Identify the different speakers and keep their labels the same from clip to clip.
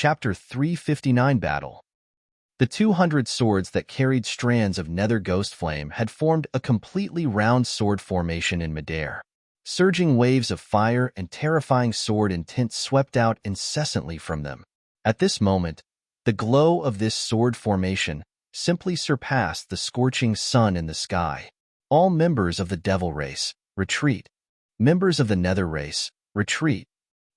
Speaker 1: Chapter 359 Battle. The 200 swords that carried strands of nether ghost flame had formed a completely round sword formation in midair. Surging waves of fire and terrifying sword intent swept out incessantly from them. At this moment, the glow of this sword formation simply surpassed the scorching sun in the sky. All members of the devil race, retreat. Members of the nether race, retreat.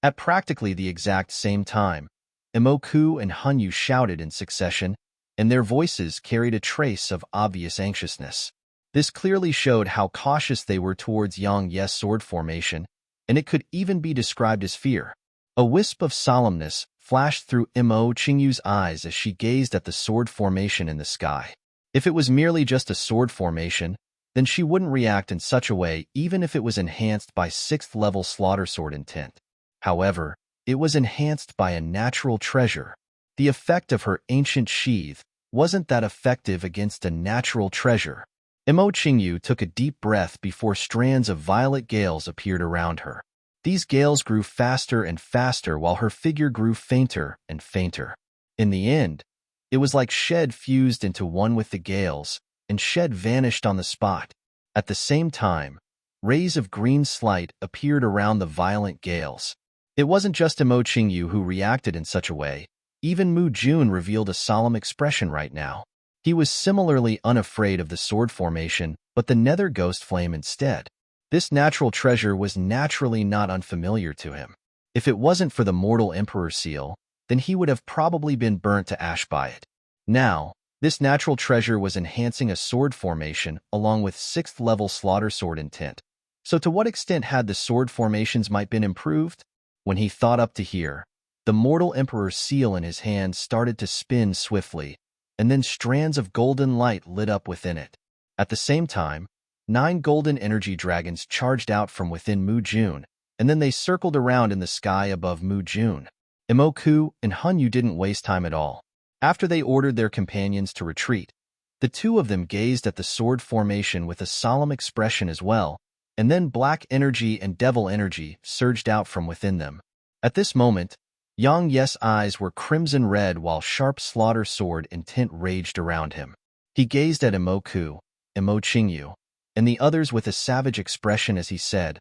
Speaker 1: At practically the exact same time, Emoku and Hanyu shouted in succession, and their voices carried a trace of obvious anxiousness. This clearly showed how cautious they were towards Yang Ye's sword formation, and it could even be described as fear. A wisp of solemnness flashed through Mo Qingyu's eyes as she gazed at the sword formation in the sky. If it was merely just a sword formation, then she wouldn't react in such a way even if it was enhanced by 6th-level slaughter sword intent. However, it was enhanced by a natural treasure. The effect of her ancient sheath wasn't that effective against a natural treasure. Mo Qingyu took a deep breath before strands of violet gales appeared around her. These gales grew faster and faster while her figure grew fainter and fainter. In the end, it was like Shed fused into one with the gales, and Shed vanished on the spot. At the same time, rays of green light appeared around the violent gales. It wasn't just Mo Qingyu who reacted in such a way. Even Mu Jun revealed a solemn expression right now. He was similarly unafraid of the sword formation, but the nether ghost flame instead. This natural treasure was naturally not unfamiliar to him. If it wasn't for the mortal emperor seal, then he would have probably been burnt to ash by it. Now, this natural treasure was enhancing a sword formation along with 6th-level slaughter sword intent. So to what extent had the sword formations might been improved? When he thought up to here, the mortal emperor's seal in his hand started to spin swiftly, and then strands of golden light lit up within it. At the same time, 9 golden energy dragons charged out from within Mu Jun, and then they circled around in the sky above Mu Jun. Emoku and Hanyu didn't waste time at all. After they ordered their companions to retreat, the two of them gazed at the sword formation with a solemn expression as well, and then black energy and devil energy surged out from within them. At this moment, Yang Ye's eyes were crimson red while sharp slaughter sword intent raged around him. He gazed at Emoku, Mo Qingyu, and the others with a savage expression as he said,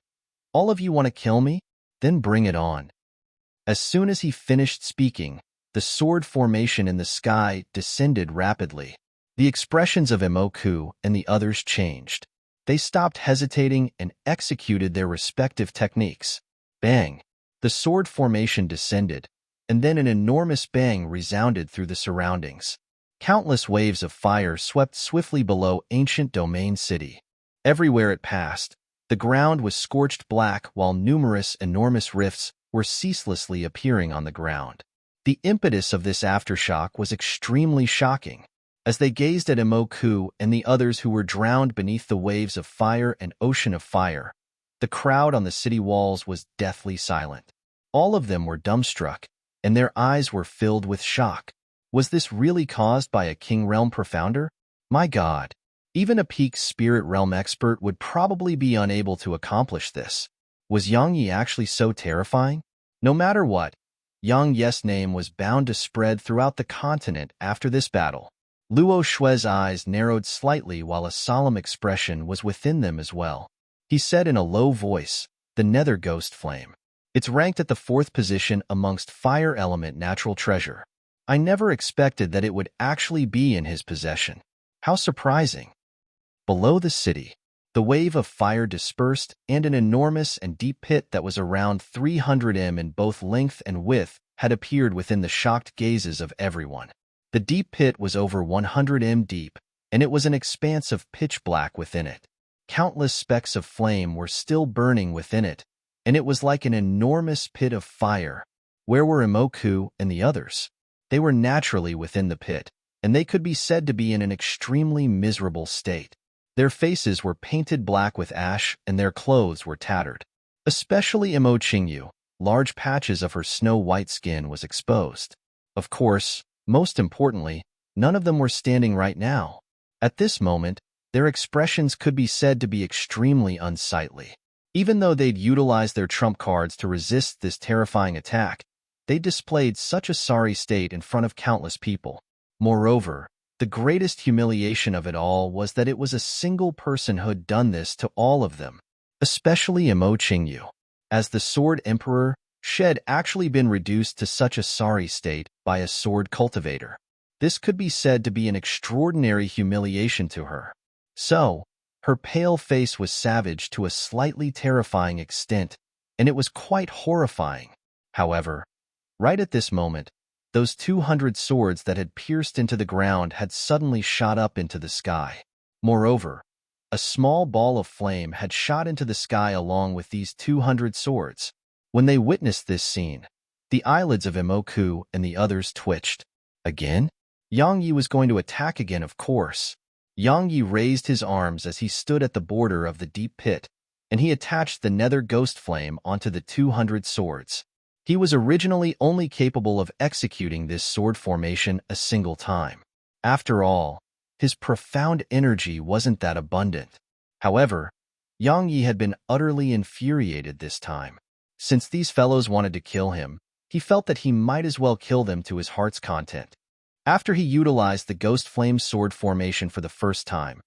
Speaker 1: "All of you want to kill me? Then bring it on." As soon as he finished speaking, the sword formation in the sky descended rapidly. The expressions of Emoku and the others changed. They stopped hesitating and executed their respective techniques. Bang! The sword formation descended, and then an enormous bang resounded through the surroundings. Countless waves of fire swept swiftly below ancient domain city. Everywhere it passed, the ground was scorched black while numerous enormous rifts were ceaselessly appearing on the ground. The impetus of this aftershock was extremely shocking. As they gazed at Emoku and the others who were drowned beneath the waves of fire and ocean of fire, the crowd on the city walls was deathly silent. All of them were dumbstruck, and their eyes were filled with shock. Was this really caused by a King Realm Profounder? My God! Even a peak Spirit Realm expert would probably be unable to accomplish this. Was Yang Yi actually so terrifying? No matter what, Yang Ye's name was bound to spread throughout the continent after this battle. Luo Shui's eyes narrowed slightly while a solemn expression was within them as well. He said in a low voice, "The nether ghost flame. It's ranked at the 4th position amongst fire element natural treasure. I never expected that it would actually be in his possession. How surprising." Below the city, the wave of fire dispersed and an enormous and deep pit that was around 300 m in both length and width had appeared within the shocked gazes of everyone. The deep pit was over 100 m deep, and it was an expanse of pitch black within it. Countless specks of flame were still burning within it, and it was like an enormous pit of fire. Where were Emoku and the others? They were naturally within the pit, and they could be said to be in an extremely miserable state. Their faces were painted black with ash, and their clothes were tattered. Especially Mo Qingyu, large patches of her snow-white skin was exposed. Of course, most importantly, none of them were standing right now. At this moment, their expressions could be said to be extremely unsightly. Even though they'd utilized their trump cards to resist this terrifying attack, they displayed such a sorry state in front of countless people. Moreover, the greatest humiliation of it all was that it was a single person who had done this to all of them, especially Imo Qingyu. As the Sword Emperor, she had actually been reduced to such a sorry state by a sword cultivator. This could be said to be an extraordinary humiliation to her. So, her pale face was savage to a slightly terrifying extent, and it was quite horrifying. However, right at this moment, those 200 swords that had pierced into the ground had suddenly shot up into the sky. Moreover, a small ball of flame had shot into the sky along with these 200 swords. When they witnessed this scene, the eyelids of Imoku and the others twitched. Again? Yang Yi was going to attack again, of course. Yang Yi raised his arms as he stood at the border of the deep pit, and he attached the nether ghost flame onto the 200 swords. He was originally only capable of executing this sword formation a single time. After all, his profound energy wasn't that abundant. However, Yang Yi had been utterly infuriated this time. Since these fellows wanted to kill him, he felt that he might as well kill them to his heart's content. After he utilized the Ghost Flame sword formation for the first time,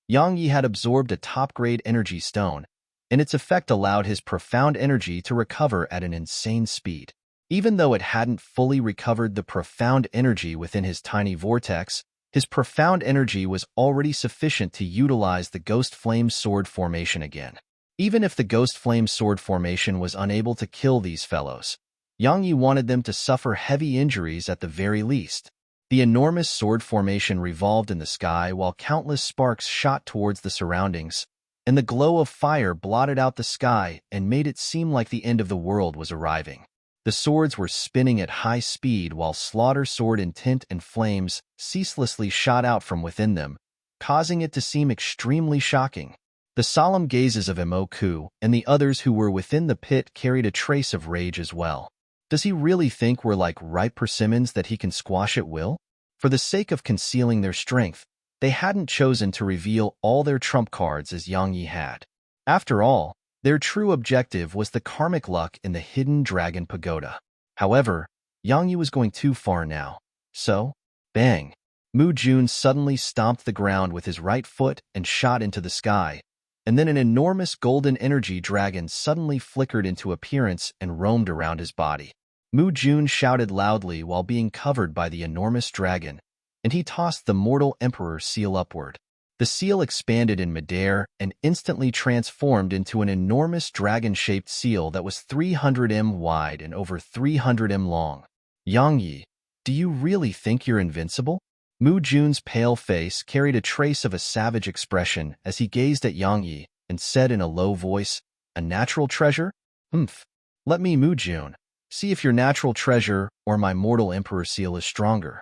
Speaker 1: Yang Yi had absorbed a top-grade energy stone, and its effect allowed his profound energy to recover at an insane speed. Even though it hadn't fully recovered the profound energy within his tiny vortex, his profound energy was already sufficient to utilize the Ghost Flame sword formation again. Even if the Ghost Flame sword formation was unable to kill these fellows, Yang Yi wanted them to suffer heavy injuries at the very least. The enormous sword formation revolved in the sky while countless sparks shot towards the surroundings, and the glow of fire blotted out the sky and made it seem like the end of the world was arriving. The swords were spinning at high speed while slaughter sword intent and flames ceaselessly shot out from within them, causing it to seem extremely shocking. The solemn gazes of Imoku and the others who were within the pit carried a trace of rage as well. Does he really think we're like ripe persimmons that he can squash at will? For the sake of concealing their strength, they hadn't chosen to reveal all their trump cards as Yang Yi had. After all, their true objective was the karmic luck in the hidden dragon pagoda. However, Yang Yi was going too far now. So, bang! Mu Jun suddenly stomped the ground with his right foot and shot into the sky, and then an enormous golden energy dragon suddenly flickered into appearance and roamed around his body. Mu Jun shouted loudly while being covered by the enormous dragon, and he tossed the mortal emperor seal upward. The seal expanded in midair and instantly transformed into an enormous dragon-shaped seal that was 300 m wide and over 300 m long. Yang Yi, do you really think you're invincible? Mu Jun's pale face carried a trace of a savage expression as he gazed at Yang Yi and said in a low voice, "A natural treasure? Humph. Let me, Mu Jun, see if your natural treasure or my mortal emperor seal is stronger."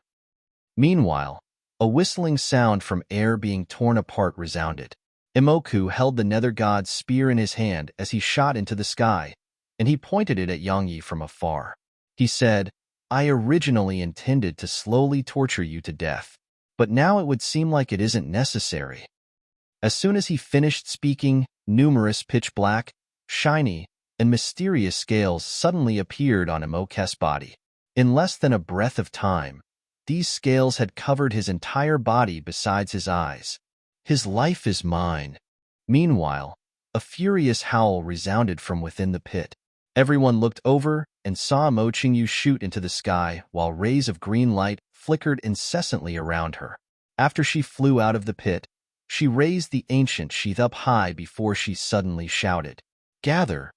Speaker 1: Meanwhile, a whistling sound from air being torn apart resounded. Imoku held the nether god's spear in his hand as he shot into the sky, and he pointed it at Yang Yi from afar. He said, "I originally intended to slowly torture you to death, but now it would seem like it isn't necessary." As soon as he finished speaking, numerous pitch-black, shiny, and mysterious scales suddenly appeared on Imoku's body. In less than a breath of time, these scales had covered his entire body besides his eyes. "His life is mine." Meanwhile, a furious howl resounded from within the pit. Everyone looked over and saw Mo Qingyu shoot into the sky while rays of green light flickered incessantly around her. After she flew out of the pit, she raised the ancient sheath up high before she suddenly shouted, "Gather!"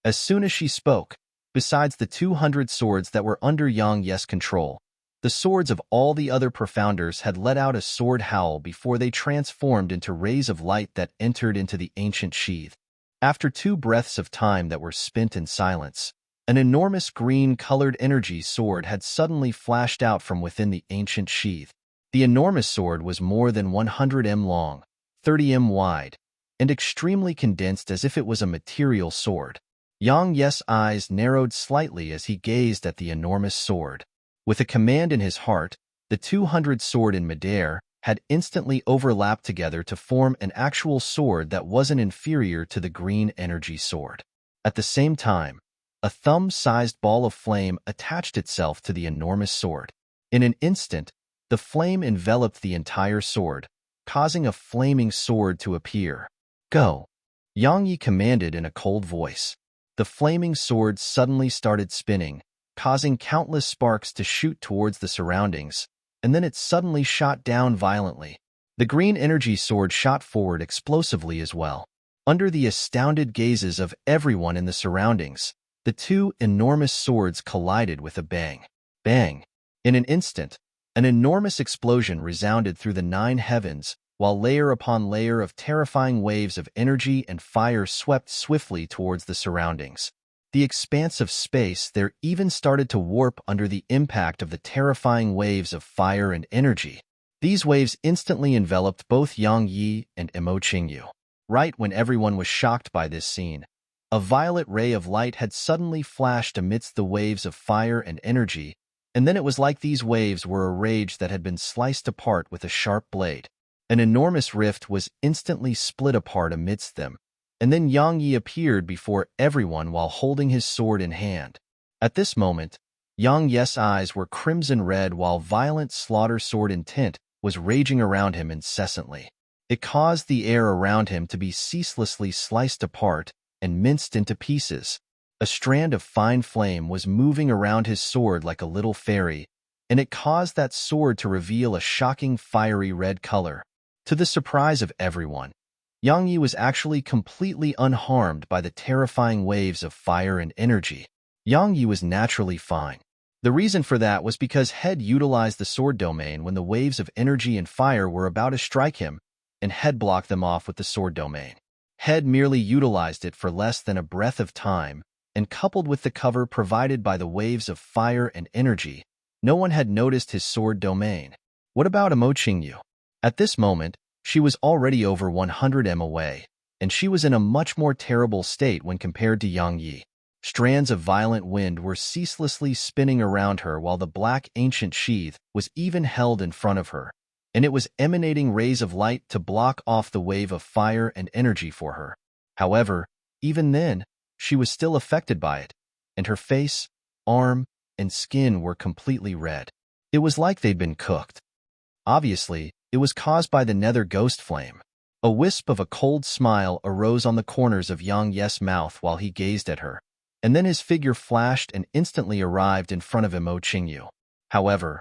Speaker 1: As soon as she spoke, besides the 200 swords that were under Yang Yi's control, the swords of all the other profounders had let out a sword howl before they transformed into rays of light that entered into the ancient sheath. After 2 breaths of time that were spent in silence, an enormous green-colored energy sword had suddenly flashed out from within the ancient sheath. The enormous sword was more than 100 m long, 30 m wide, and extremely condensed as if it was a material sword. Yang Yi's eyes narrowed slightly as he gazed at the enormous sword. With a command in his heart, the 200 sword in midair had instantly overlapped together to form an actual sword that wasn't inferior to the green energy sword. At the same time, a thumb-sized ball of flame attached itself to the enormous sword. In an instant, the flame enveloped the entire sword, causing a flaming sword to appear. "Go," Yang Yi commanded in a cold voice. The flaming sword suddenly started spinning, causing countless sparks to shoot towards the surroundings, and then it suddenly shot down violently. The green energy sword shot forward explosively as well. Under the astounded gazes of everyone in the surroundings, the two enormous swords collided with a bang. Bang! In an instant, an enormous explosion resounded through the 9 heavens, while layer upon layer of terrifying waves of energy and fire swept swiftly towards the surroundings. The expanse of space there even started to warp under the impact of the terrifying waves of fire and energy. These waves instantly enveloped both Yang Yi and Emo Qingyu. Right when everyone was shocked by this scene, a violet ray of light had suddenly flashed amidst the waves of fire and energy, and then it was like these waves were a rage that had been sliced apart with a sharp blade. An enormous rift was instantly split apart amidst them, and then Yang Yi appeared before everyone while holding his sword in hand. At this moment, Yang Yi's eyes were crimson red while violent slaughter sword intent was raging around him incessantly. It caused the air around him to be ceaselessly sliced apart and minced into pieces. A strand of fine flame was moving around his sword like a little fairy, and it caused that sword to reveal a shocking fiery red color. To the surprise of everyone, Yang Yi was actually completely unharmed by the terrifying waves of fire and energy. Yang Yi was naturally fine. The reason for that was because Head utilized the sword domain when the waves of energy and fire were about to strike him, and Head blocked them off with the sword domain. Head merely utilized it for less than a breath of time, and coupled with the cover provided by the waves of fire and energy, no one had noticed his sword domain. What about Emo Qingyu? At this moment, she was already over 100 m away, and she was in a much more terrible state when compared to Yang Yi. Strands of violent wind were ceaselessly spinning around her while the black ancient sheath was even held in front of her, and it was emanating rays of light to block off the wave of fire and energy for her. However, even then, she was still affected by it, and her face, arm, and skin were completely red. It was like they'd been cooked. Obviously, it was caused by the nether ghost flame. A wisp of a cold smile arose on the corners of Yang Yi's mouth while he gazed at her, and then his figure flashed and instantly arrived in front of Emo Qingyu. However,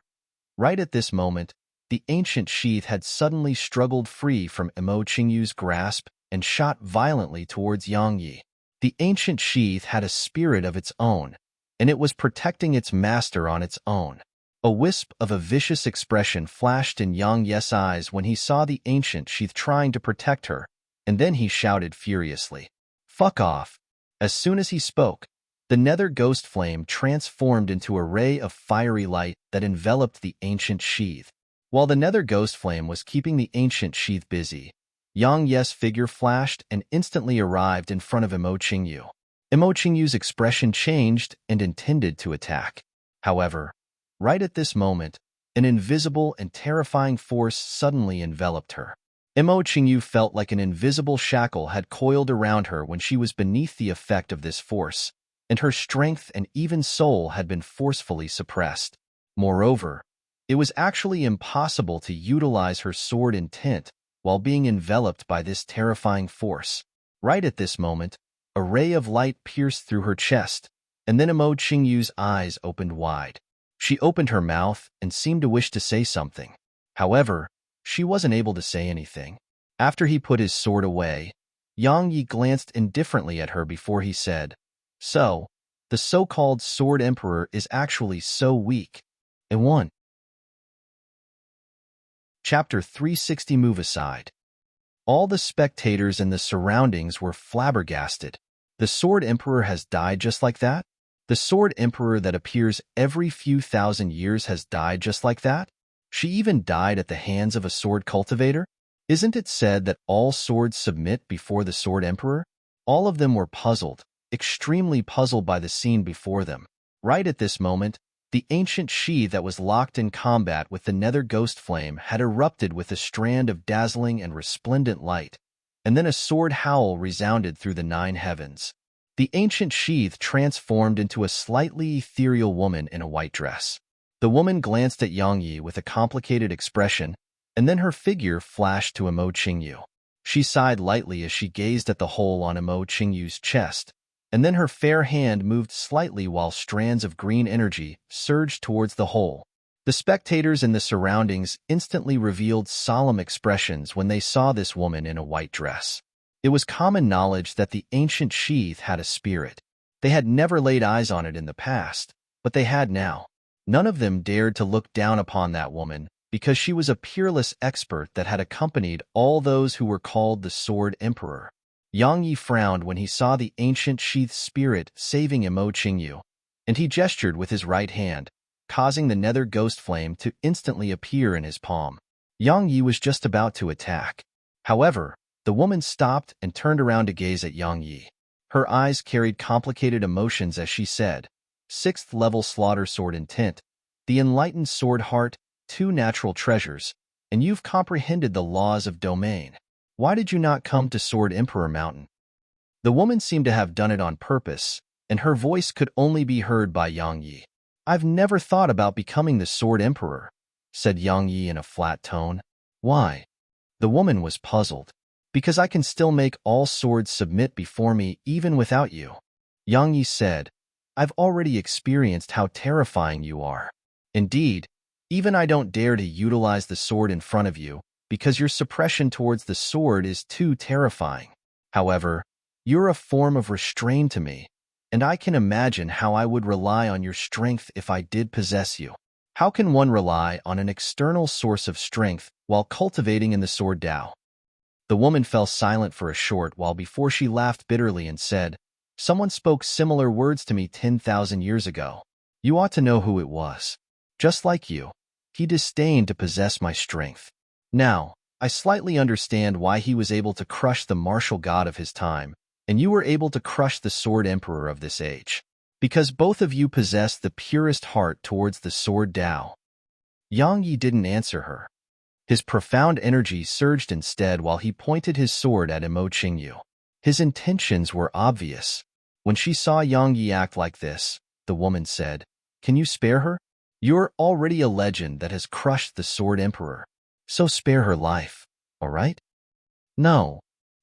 Speaker 1: right at this moment, the ancient sheath had suddenly struggled free from Emo Qingyu's grasp and shot violently towards Yang Yi. The ancient sheath had a spirit of its own, and it was protecting its master on its own. A wisp of a vicious expression flashed in Yang Yi's eyes when he saw the ancient sheath trying to protect her, and then he shouted furiously, "Fuck off!" As soon as he spoke, the nether ghost flame transformed into a ray of fiery light that enveloped the ancient sheath. While the nether ghost flame was keeping the ancient sheath busy, Yang Yi's figure flashed and instantly arrived in front of Emo Qingyu. Emo Qingyu's expression changed and intended to attack. However, right at this moment, an invisible and terrifying force suddenly enveloped her. Emo Qingyu felt like an invisible shackle had coiled around her when she was beneath the effect of this force, and her strength and even soul had been forcefully suppressed. Moreover, it was actually impossible to utilize her sword intent while being enveloped by this terrifying force. Right at this moment, a ray of light pierced through her chest, and then Emo Qingyu's eyes opened wide. She opened her mouth and seemed to wish to say something. However, she wasn't able to say anything. After he put his sword away, Yang Yi glanced indifferently at her before he said, "So, the so-called Sword Emperor is actually so weak." And won. Chapter 360 Move Aside. All the spectators and the surroundings were flabbergasted. The Sword Emperor has died just like that? The Sword Emperor that appears every few thousand years has died just like that? She even died at the hands of a sword cultivator? Isn't it said that all swords submit before the Sword Emperor? All of them were puzzled, extremely puzzled by the scene before them. Right at this moment, the ancient sheath that was locked in combat with the nether ghost flame had erupted with a strand of dazzling and resplendent light, and then a sword howl resounded through the 9 heavens. The ancient sheath transformed into a slightly ethereal woman in a white dress. The woman glanced at Yang Yi with a complicated expression, and then her figure flashed to Emo Qingyu. She sighed lightly as she gazed at the hole on Emo Qingyu's chest, and then her fair hand moved slightly while strands of green energy surged towards the hole. The spectators in the surroundings instantly revealed solemn expressions when they saw this woman in a white dress. It was common knowledge that the ancient sheath had a spirit. They had never laid eyes on it in the past, but they had now. None of them dared to look down upon that woman, because she was a peerless expert that had accompanied all those who were called the Sword Emperor. Yang Yi frowned when he saw the ancient sheath's spirit saving Emo Qingyu, and he gestured with his right hand, causing the nether ghost flame to instantly appear in his palm. Yang Yi was just about to attack. However, the woman stopped and turned around to gaze at Yang Yi. Her eyes carried complicated emotions as she said, "Sixth level slaughter sword intent, the enlightened sword heart, 2 natural treasures, and you've comprehended the laws of domain. Why did you not come to Sword Emperor Mountain?" The woman seemed to have done it on purpose, and her voice could only be heard by Yang Yi. "I've never thought about becoming the Sword Emperor," said Yang Yi in a flat tone. "Why?" The woman was puzzled. "Because I can still make all swords submit before me even without you," Yang Yi said. "I've already experienced how terrifying you are. Indeed, even I don't dare to utilize the sword in front of you, because your suppression towards the sword is too terrifying. However, you're a form of restraint to me, and I can imagine how I would rely on your strength if I did possess you. How can one rely on an external source of strength while cultivating in the sword Tao?" The woman fell silent for a short while before she laughed bitterly and said, "Someone spoke similar words to me 10,000 years ago. You ought to know who it was. Just like you, he disdained to possess my strength. Now, I slightly understand why he was able to crush the martial god of his time, and you were able to crush the sword emperor of this age. Because both of you possess the purest heart towards the sword Tao." Yang Yi didn't answer her. His profound energy surged instead while he pointed his sword at Emo Qingyu. His intentions were obvious. When she saw Yang Yi act like this, the woman said, "Can you spare her? You're already a legend that has crushed the Sword Emperor. So spare her life, all right?" "No."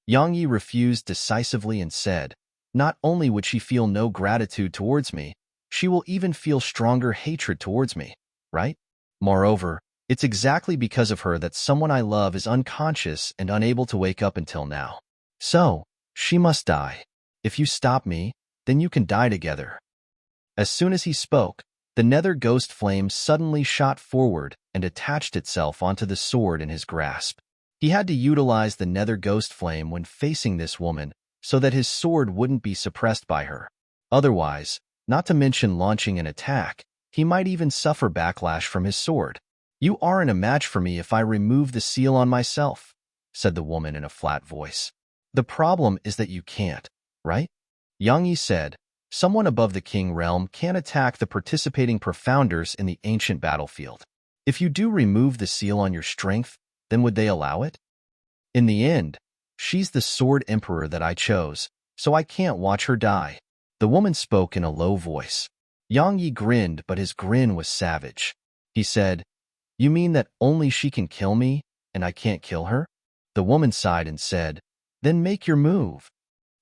Speaker 1: Yang Yi refused decisively and said, "Not only would she feel no gratitude towards me, she will even feel stronger hatred towards me, right? Moreover, it's exactly because of her that someone I love is unconscious and unable to wake up until now. So, she must die. If you stop me, then you can die together." As soon as he spoke, the nether ghost flame suddenly shot forward and attached itself onto the sword in his grasp. He had to utilize the nether ghost flame when facing this woman so that his sword wouldn't be suppressed by her. Otherwise, not to mention launching an attack, he might even suffer backlash from his sword. "You aren't a match for me if I remove the seal on myself," said the woman in a flat voice. "The problem is that you can't, right?" Yang Yi said, "Someone above the king realm can't attack the participating profounders in the ancient battlefield. If you do remove the seal on your strength, then would they allow it? In the end, she's the Sword Emperor that I chose, so I can't watch her die." The woman spoke in a low voice. Yang Yi grinned, but his grin was savage. He said, "You mean that only she can kill me, and I can't kill her?" The woman sighed and said, "Then make your move."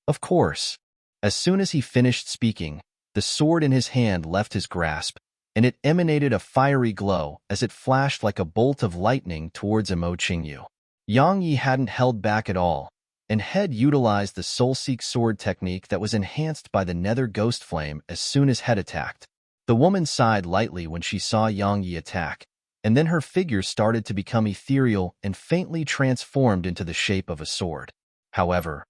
Speaker 1: "Of course." As soon as he finished speaking, the sword in his hand left his grasp, and it emanated a fiery glow as it flashed like a bolt of lightning towards Emo Qingyu. Yang Yi hadn't held back at all, and had utilized the soul-seek sword technique that was enhanced by the nether ghost flame as soon as Head attacked. The woman sighed lightly when she saw Yang Yi attack, and then her figure started to become ethereal and faintly transformed into the shape of a sword. However,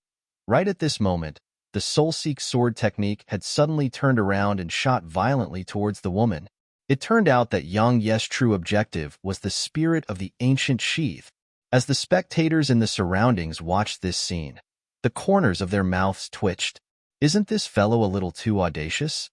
Speaker 1: right at this moment, the soul-seek sword technique had suddenly turned around and shot violently towards the woman. It turned out that Yang Yi's true objective was the spirit of the ancient sheath. As the spectators in the surroundings watched this scene, the corners of their mouths twitched. "Isn't this fellow a little too audacious?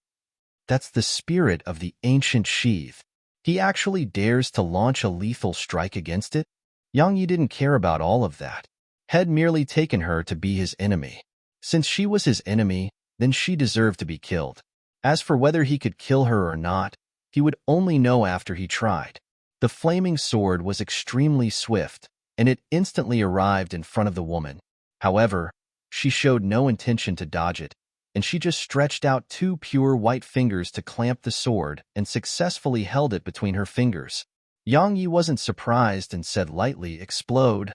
Speaker 1: That's the spirit of the ancient sheath. He actually dares to launch a lethal strike against it?" Yang Yi didn't care about all of that. Had merely taken her to be his enemy. Since she was his enemy, then she deserved to be killed. As for whether he could kill her or not, he would only know after he tried. The flaming sword was extremely swift, and it instantly arrived in front of the woman. However, she showed no intention to dodge it, and she just stretched out two pure white fingers to clamp the sword and successfully held it between her fingers. Yang Yi wasn't surprised and said lightly, "Explode."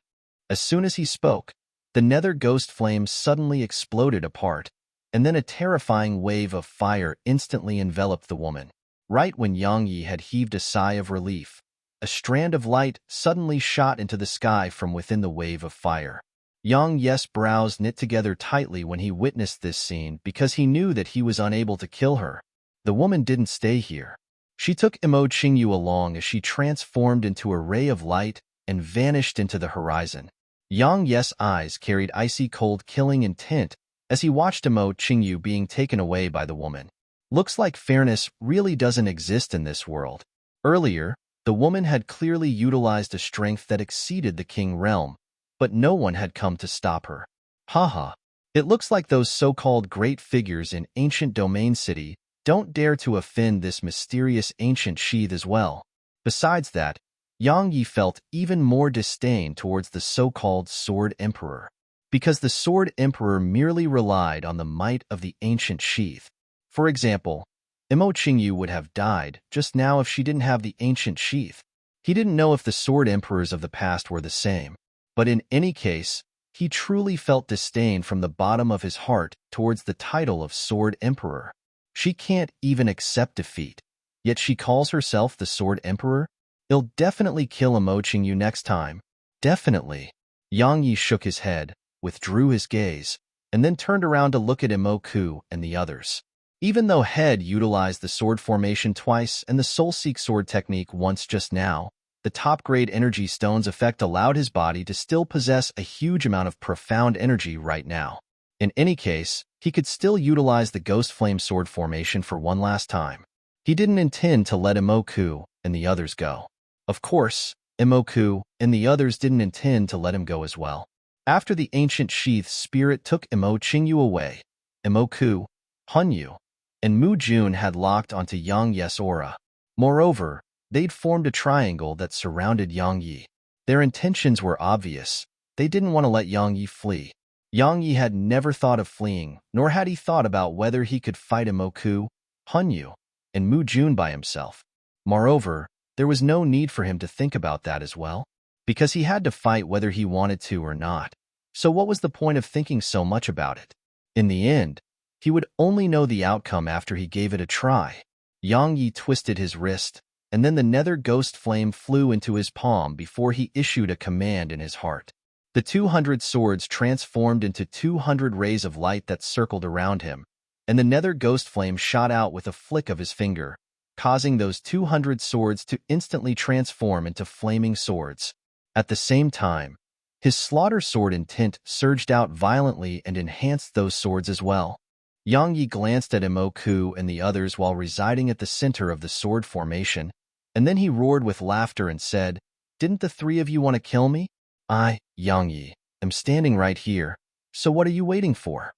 Speaker 1: As soon as he spoke, the nether ghost flame suddenly exploded apart, and then a terrifying wave of fire instantly enveloped the woman. Right when Yang Yi had heaved a sigh of relief, a strand of light suddenly shot into the sky from within the wave of fire. Yang Yi's brows knit together tightly when he witnessed this scene because he knew that he was unable to kill her. The woman didn't stay here. She took Imo Qingyu along as she transformed into a ray of light and vanished into the horizon. Yang Yi's eyes carried icy cold killing intent as he watched Imo Qingyu being taken away by the woman. Looks like fairness really doesn't exist in this world. Earlier, the woman had clearly utilized a strength that exceeded the king realm, but no one had come to stop her. Haha. It looks like those so-called great figures in ancient domain city don't dare to offend this mysterious ancient sheath as well. Besides that, Yang Yi felt even more disdain towards the so-called Sword Emperor, because the Sword Emperor merely relied on the might of the ancient sheath. For example, Imo Qingyu would have died just now if she didn't have the ancient sheath. He didn't know if the Sword Emperors of the past were the same, but in any case, he truly felt disdain from the bottom of his heart towards the title of Sword Emperor. She can't even accept defeat, yet she calls herself the Sword Emperor? He'll definitely kill Imo Qingyu next time. Definitely. Yang Yi shook his head, withdrew his gaze, and then turned around to look at Imo Ku and the others. Even though Head utilized the sword formation twice and the Soul Seek sword technique once just now, the top-grade energy stone's effect allowed his body to still possess a huge amount of profound energy right now. In any case, he could still utilize the Ghost Flame sword formation for one last time. He didn't intend to let Imo Ku and the others go. Of course, Imo Ku and the others didn't intend to let him go as well. After the ancient sheath's spirit took Imo Qingyu away, Imo Ku, Hunyu, and Mu Jun had locked onto Yang Yi's aura. Moreover, they'd formed a triangle that surrounded Yang Yi. Their intentions were obvious. They didn't want to let Yang Yi flee. Yang Yi had never thought of fleeing, nor had he thought about whether he could fight Imo Ku, Hunyu, and Mu Jun by himself. Moreover, there was no need for him to think about that as well, because he had to fight whether he wanted to or not. So what was the point of thinking so much about it? In the end, he would only know the outcome after he gave it a try. Yang Yi twisted his wrist, and then the nether ghost flame flew into his palm before he issued a command in his heart. The 200 swords transformed into 200 rays of light that circled around him, and the nether ghost flame shot out with a flick of his finger, causing those 200 swords to instantly transform into flaming swords. At the same time, his slaughter sword intent surged out violently and enhanced those swords as well. Yang Yi glanced at Imo Ku and the others while residing at the center of the sword formation, and then he roared with laughter and said, "Didn't the three of you want to kill me? I, Yang Yi, am standing right here, so what are you waiting for?"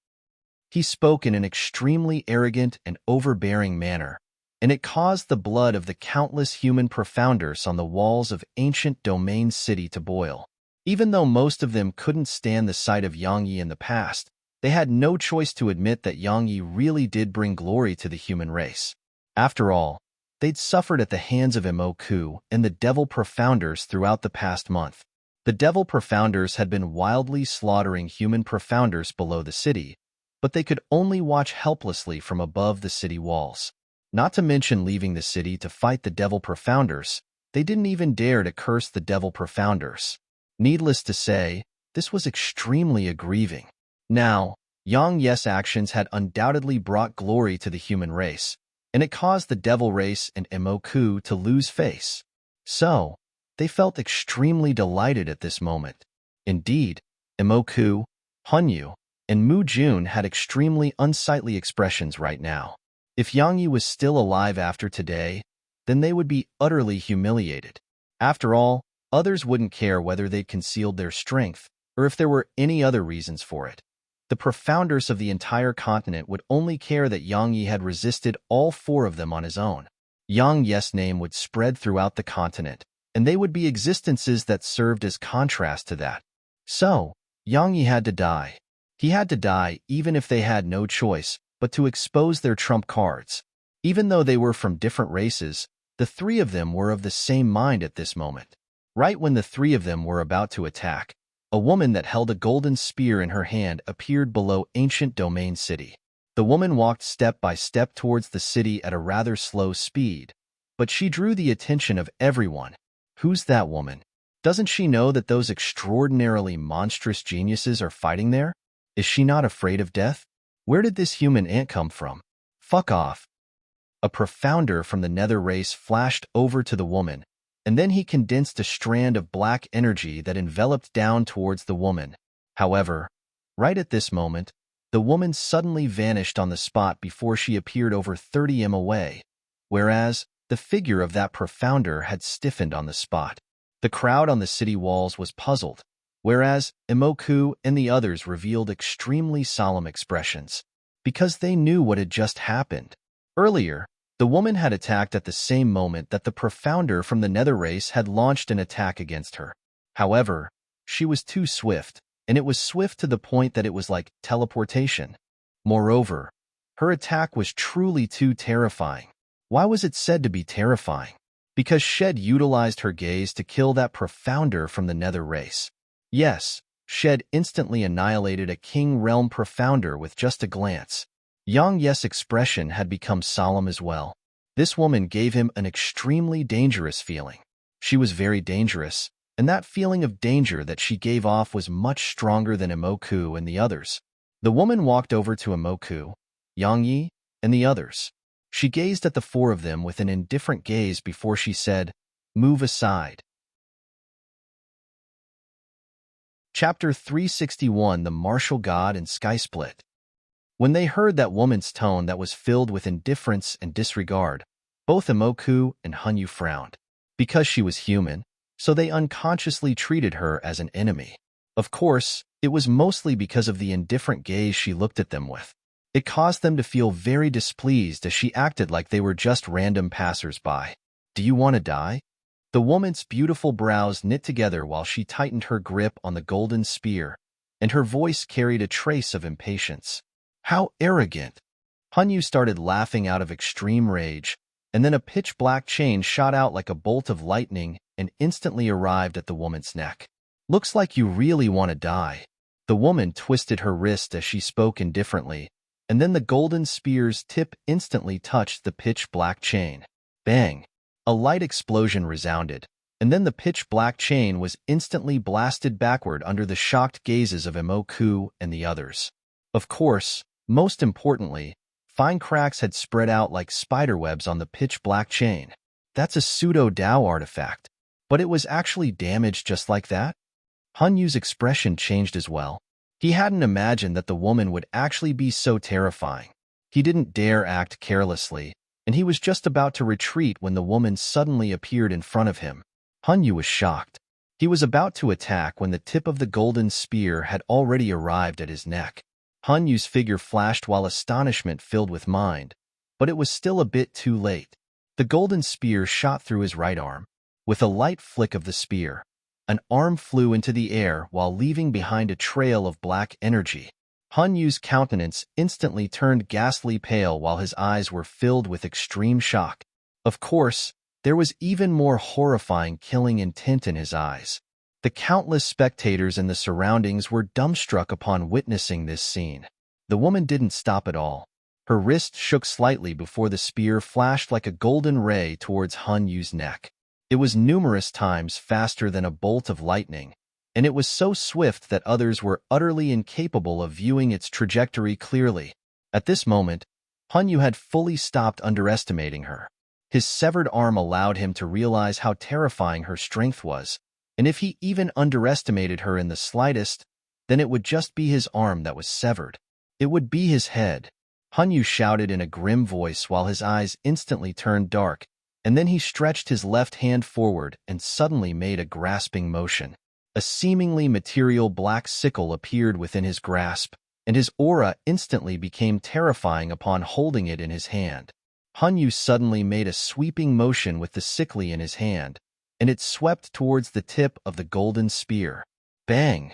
Speaker 1: He spoke in an extremely arrogant and overbearing manner, and it caused the blood of the countless human profounders on the walls of ancient domain city to boil. Even though most of them couldn't stand the sight of Yang Yi in the past, they had no choice to admit that Yang Yi really did bring glory to the human race. After all, they'd suffered at the hands of Imo Ku and the Devil Profounders throughout the past month. The Devil Profounders had been wildly slaughtering human profounders below the city, but they could only watch helplessly from above the city walls. Not to mention leaving the city to fight the Devil Profounders, they didn't even dare to curse the Devil Profounders. Needless to say, this was extremely aggrieving. Now, Yang Yi's actions had undoubtedly brought glory to the human race, and it caused the devil race and Imo Ku to lose face. So, they felt extremely delighted at this moment. Indeed, Imo Ku, Hunyu, and Mu Jun had extremely unsightly expressions right now. If Yang Yi was still alive after today, then they would be utterly humiliated. After all, others wouldn't care whether they'd concealed their strength, or if there were any other reasons for it. The profounders of the entire continent would only care that Yang Yi had resisted all four of them on his own. Yang Yi's name would spread throughout the continent, and they would be existences that served as contrast to that. So, Yang Yi had to die. He had to die even if they had no choice but to expose their trump cards. Even though they were from different races, the three of them were of the same mind at this moment. Right when the three of them were about to attack, a woman that held a golden spear in her hand appeared below ancient domain city. The woman walked step by step towards the city at a rather slow speed, but she drew the attention of everyone. Who's that woman? Doesn't she know that those extraordinarily monstrous geniuses are fighting there? Is she not afraid of death? Where did this human ant come from? Fuck off. A profounder from the nether race flashed over to the woman, and then he condensed a strand of black energy that enveloped down towards the woman. However, right at this moment, the woman suddenly vanished on the spot before she appeared over 30 m away, whereas the figure of that profounder had stiffened on the spot. The crowd on the city walls was puzzled, whereas Emoku and the others revealed extremely solemn expressions, because they knew what had just happened. Earlier, the woman had attacked at the same moment that the profounder from the nether race had launched an attack against her. However, she was too swift, and it was swift to the point that it was like teleportation. Moreover, her attack was truly too terrifying. Why was it said to be terrifying? Because Shed utilized her gaze to kill that profounder from the nether race. Yes, Shed instantly annihilated a King Realm profounder with just a glance. Yang Yi's expression had become solemn as well. This woman gave him an extremely dangerous feeling. She was very dangerous, and that feeling of danger that she gave off was much stronger than Emoku and the others. The woman walked over to Emoku, Yang Yi, and the others. She gazed at the four of them with an indifferent gaze before she said, "Move aside." Chapter 361, The Martial God and Sky Split. When they heard that woman's tone that was filled with indifference and disregard, both Emoku and Hanyu frowned. Because she was human, so they unconsciously treated her as an enemy. Of course, it was mostly because of the indifferent gaze she looked at them with. It caused them to feel very displeased as she acted like they were just random passers-by. "Do you want to die?" The woman's beautiful brows knit together while she tightened her grip on the golden spear, and her voice carried a trace of impatience. "How arrogant!" Hanyu started laughing out of extreme rage, and then a pitch-black chain shot out like a bolt of lightning and instantly arrived at the woman's neck. "Looks like you really want to die." The woman twisted her wrist as she spoke indifferently, and then the golden spear's tip instantly touched the pitch-black chain. Bang! A light explosion resounded, and then the pitch-black chain was instantly blasted backward under the shocked gazes of Emoku and the others. Of course, most importantly, fine cracks had spread out like spiderwebs on the pitch-black chain. That's a pseudo-Dao artifact, but it was actually damaged just like that? Hanyu's expression changed as well. He hadn't imagined that the woman would actually be so terrifying. He didn't dare act carelessly, and he was just about to retreat when the woman suddenly appeared in front of him. Hanyu was shocked. He was about to attack when the tip of the golden spear had already arrived at his neck. Hanyu's figure flashed while astonishment filled with mind, but it was still a bit too late. The golden spear shot through his right arm. With a light flick of the spear, an arm flew into the air while leaving behind a trail of black energy. Hanyu's countenance instantly turned ghastly pale while his eyes were filled with extreme shock. Of course, there was even more horrifying killing intent in his eyes. The countless spectators in the surroundings were dumbstruck upon witnessing this scene. The woman didn't stop at all. Her wrist shook slightly before the spear flashed like a golden ray towards Hanyu's neck. It was numerous times faster than a bolt of lightning, and it was so swift that others were utterly incapable of viewing its trajectory clearly. At this moment, Hanyu had fully stopped underestimating her. His severed arm allowed him to realize how terrifying her strength was, and if he even underestimated her in the slightest, then it would just be his arm that was severed. It would be his head. Hanyu shouted in a grim voice while his eyes instantly turned dark, and then he stretched his left hand forward and suddenly made a grasping motion. A seemingly material black sickle appeared within his grasp, and his aura instantly became terrifying upon holding it in his hand. Hanyu suddenly made a sweeping motion with the sickle in his hand, and it swept towards the tip of the golden spear. Bang!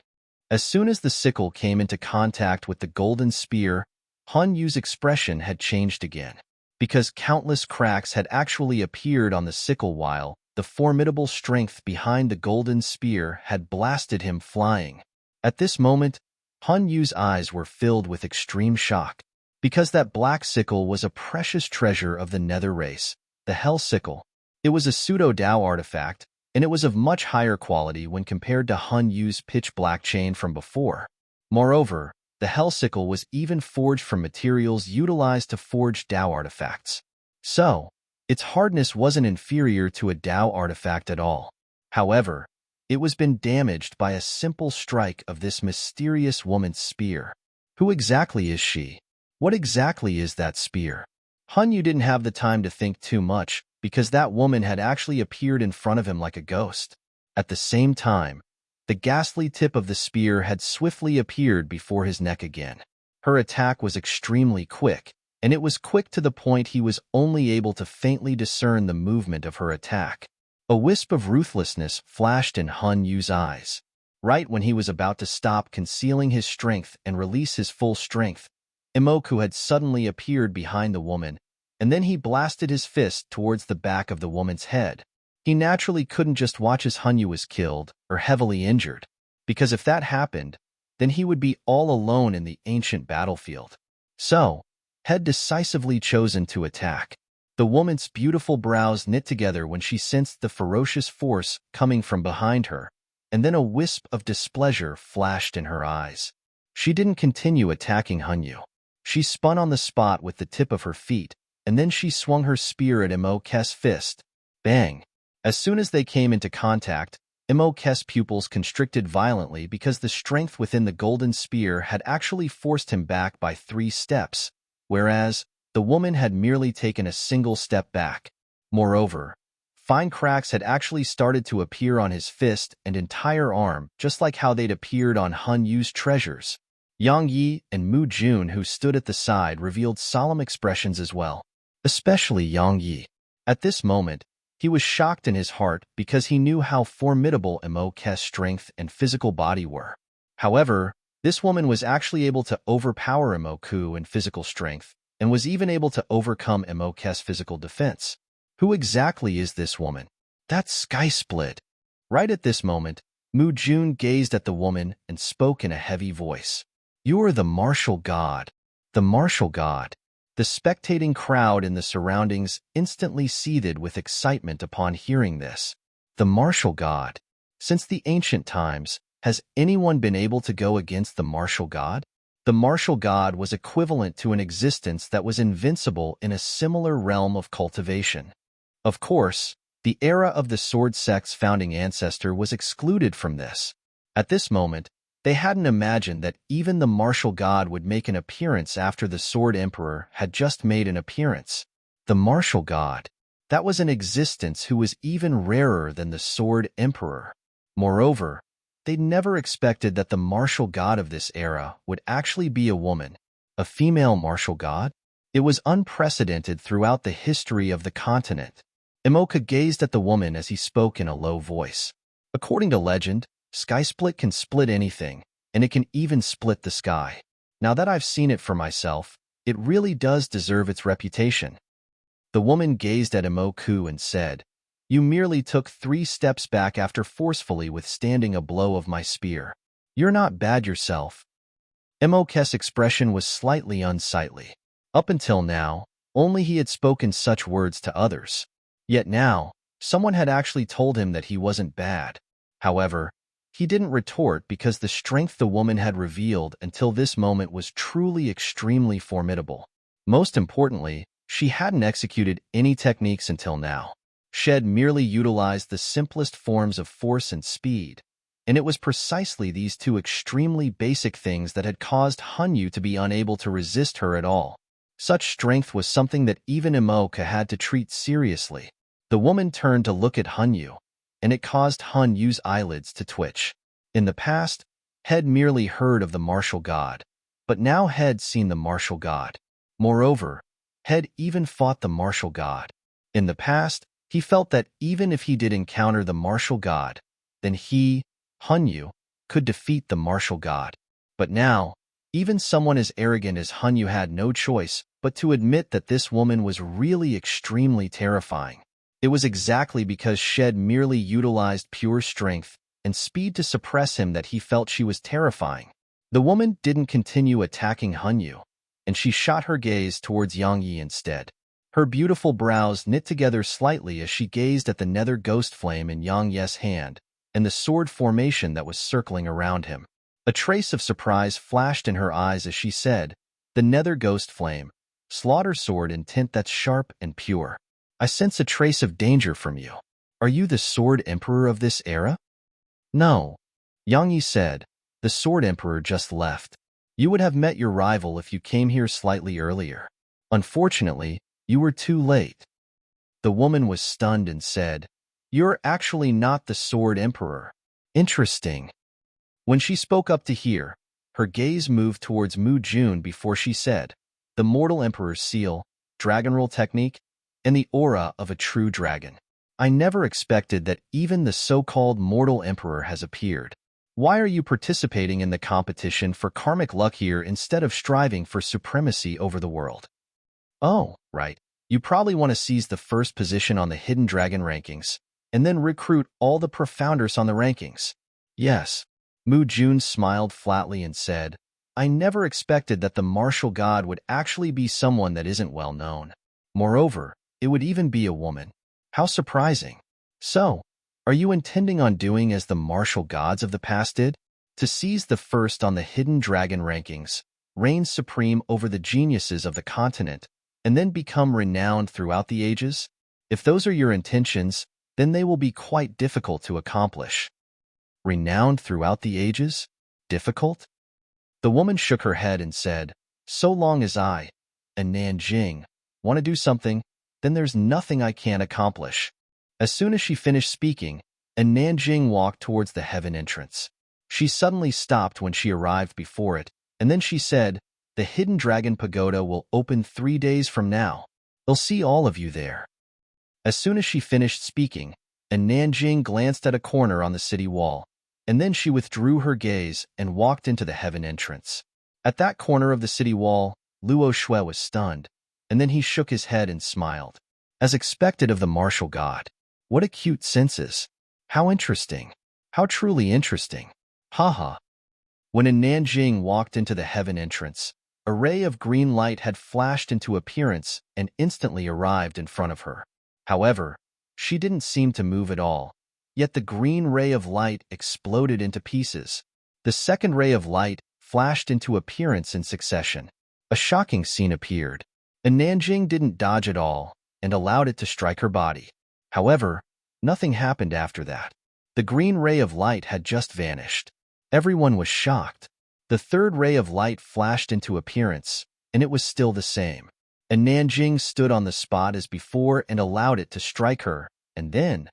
Speaker 1: As soon as the sickle came into contact with the golden spear, Hanyu's expression had changed again, because countless cracks had actually appeared on the sickle while the formidable strength behind the golden spear had blasted him flying. At this moment, Hanyu's eyes were filled with extreme shock, because that black sickle was a precious treasure of the Nether race, the Hell Sickle. It was a pseudo-Dao artifact, and it was of much higher quality when compared to Hanyu's pitch-black chain from before. Moreover, the Hell Sickle was even forged from materials utilized to forge Dao artifacts. So, its hardness wasn't inferior to a Dao artifact at all. However, it was been damaged by a simple strike of this mysterious woman's spear. Who exactly is she? What exactly is that spear? Hanyu didn't have the time to think too much, because that woman had actually appeared in front of him like a ghost. At the same time, the ghastly tip of the spear had swiftly appeared before his neck again. Her attack was extremely quick, and it was quick to the point he was only able to faintly discern the movement of her attack. A wisp of ruthlessness flashed in Hanyu's eyes. Right when he was about to stop concealing his strength and release his full strength, Imoku had suddenly appeared behind the woman, and then he blasted his fist towards the back of the woman's head. He naturally couldn't just watch as Hanyu was killed or heavily injured, because if that happened, then he would be all alone in the ancient battlefield. So, had decisively chosen to attack. The woman's beautiful brows knit together when she sensed the ferocious force coming from behind her, and then a wisp of displeasure flashed in her eyes. She didn't continue attacking Hanyu. She spun on the spot with the tip of her feet, and then she swung her spear at Imoku's fist. Bang! As soon as they came into contact, Imoku's pupils constricted violently because the strength within the golden spear had actually forced him back by 3 steps, whereas the woman had merely taken a single step back. Moreover, fine cracks had actually started to appear on his fist and entire arm, just like how they'd appeared on Hanyu's treasures. Yang Yi and Mu Jun, who stood at the side, revealed solemn expressions as well, especially Yang Yi. At this moment, he was shocked in his heart because he knew how formidable Imoku's strength and physical body were. However, this woman was actually able to overpower Imoku in physical strength, and was even able to overcome Imoku's physical defense. Who exactly is this woman? That's Sky Split. Right at this moment, Mu Jun gazed at the woman and spoke in a heavy voice. You are the martial god. The martial god. The spectating crowd in the surroundings instantly seethed with excitement upon hearing this. The martial god. Since the ancient times, has anyone been able to go against the martial god? The martial god was equivalent to an existence that was invincible in a similar realm of cultivation. Of course, the era of the sword sect's founding ancestor was excluded from this. At this moment, they hadn't imagined that even the martial god would make an appearance after the sword emperor had just made an appearance. The martial god. That was an existence who was even rarer than the sword emperor. Moreover, they'd never expected that the martial god of this era would actually be a woman, a female martial god. It was unprecedented throughout the history of the continent. Imoku gazed at the woman as he spoke in a low voice. According to legend, Sky Split can split anything, and it can even split the sky. Now that I've seen it for myself, it really does deserve its reputation. The woman gazed at Imoku and said, You merely took 3 steps back after forcefully withstanding a blow of my spear. You're not bad yourself. Imoku's expression was slightly unsightly. Up until now, only he had spoken such words to others. Yet now, someone had actually told him that he wasn't bad. However, he didn't retort because the strength the woman had revealed until this moment was truly extremely formidable. Most importantly, she hadn't executed any techniques until now. She had merely utilized the simplest forms of force and speed, and it was precisely these 2 extremely basic things that had caused Hanyu to be unable to resist her at all. Such strength was something that even Imoku had to treat seriously. The woman turned to look at Hanyu, and it caused Hanyu's eyelids to twitch. In the past, had merely heard of the martial god, But now Head seen the martial god. Moreover, Head even fought the martial god. In the past, he felt that even if he did encounter the martial god, then he, Hanyu, could defeat the martial god. But now, even someone as arrogant as Hanyu had no choice but to admit that this woman was really extremely terrifying. It was exactly because Shed merely utilized pure strength and speed to suppress him that he felt she was terrifying. The woman didn't continue attacking Hanyu, and she shot her gaze towards Yang Yi instead. Her beautiful brows knit together slightly as she gazed at the nether ghost flame in Yang Ye's hand and the sword formation that was circling around him. A trace of surprise flashed in her eyes as she said, "The nether ghost flame, slaughter sword in tint that's sharp and pure. I sense a trace of danger from you. Are you the Sword Emperor of this era?" "No," Yang Yi said. "The Sword Emperor just left. You would have met your rival if you came here slightly earlier. Unfortunately, you were too late." The woman was stunned and said, "You're actually not the Sword Emperor. Interesting." When she spoke up to hear, her gaze moved towards Mu Jun before she said, "The Mortal Emperor's seal, dragon roll technique, and the aura of a true dragon. I never expected that even the so-called Mortal Emperor has appeared. Why are you participating in the competition for karmic luck here instead of striving for supremacy over the world?" "Oh, right. You probably want to seize the first position on the Hidden Dragon rankings, and then recruit all the profounders on the rankings." "Yes." Mu Jun smiled flatly and said, "I never expected that the martial god would actually be someone that isn't well known. Moreover, it would even be a woman. How surprising. So, are you intending on doing as the martial gods of the past did? To seize the first on the Hidden Dragon rankings, reign supreme over the geniuses of the continent, and then become renowned throughout the ages? If those are your intentions, then they will be quite difficult to accomplish." "Renowned throughout the ages? Difficult?" The woman shook her head and said, "So long as I, and Nanjing, want to do something, then there's nothing I can't accomplish." As soon as she finished speaking, and Nanjing walked towards the heaven entrance. She suddenly stopped when she arrived before it, and then she said, "The Hidden Dragon Pagoda will open 3 days from now. They'll see all of you there." As soon as she finished speaking, and Nanjing glanced at a corner on the city wall, and then she withdrew her gaze and walked into the heaven entrance. At that corner of the city wall, Luo Shui was stunned, and then he shook his head and smiled. As expected of the martial god. What acute senses. How interesting. How truly interesting. Haha. When Nanjing walked into the heaven entrance, a ray of green light had flashed into appearance and instantly arrived in front of her. However, she didn't seem to move at all. Yet the green ray of light exploded into pieces. The second ray of light flashed into appearance in succession. A shocking scene appeared. And Nanjing didn't dodge at all and allowed it to strike her body. However, nothing happened after that. The green ray of light had just vanished. Everyone was shocked. The third ray of light flashed into appearance, and it was still the same. And Nanjing stood on the spot as before and allowed it to strike her, and then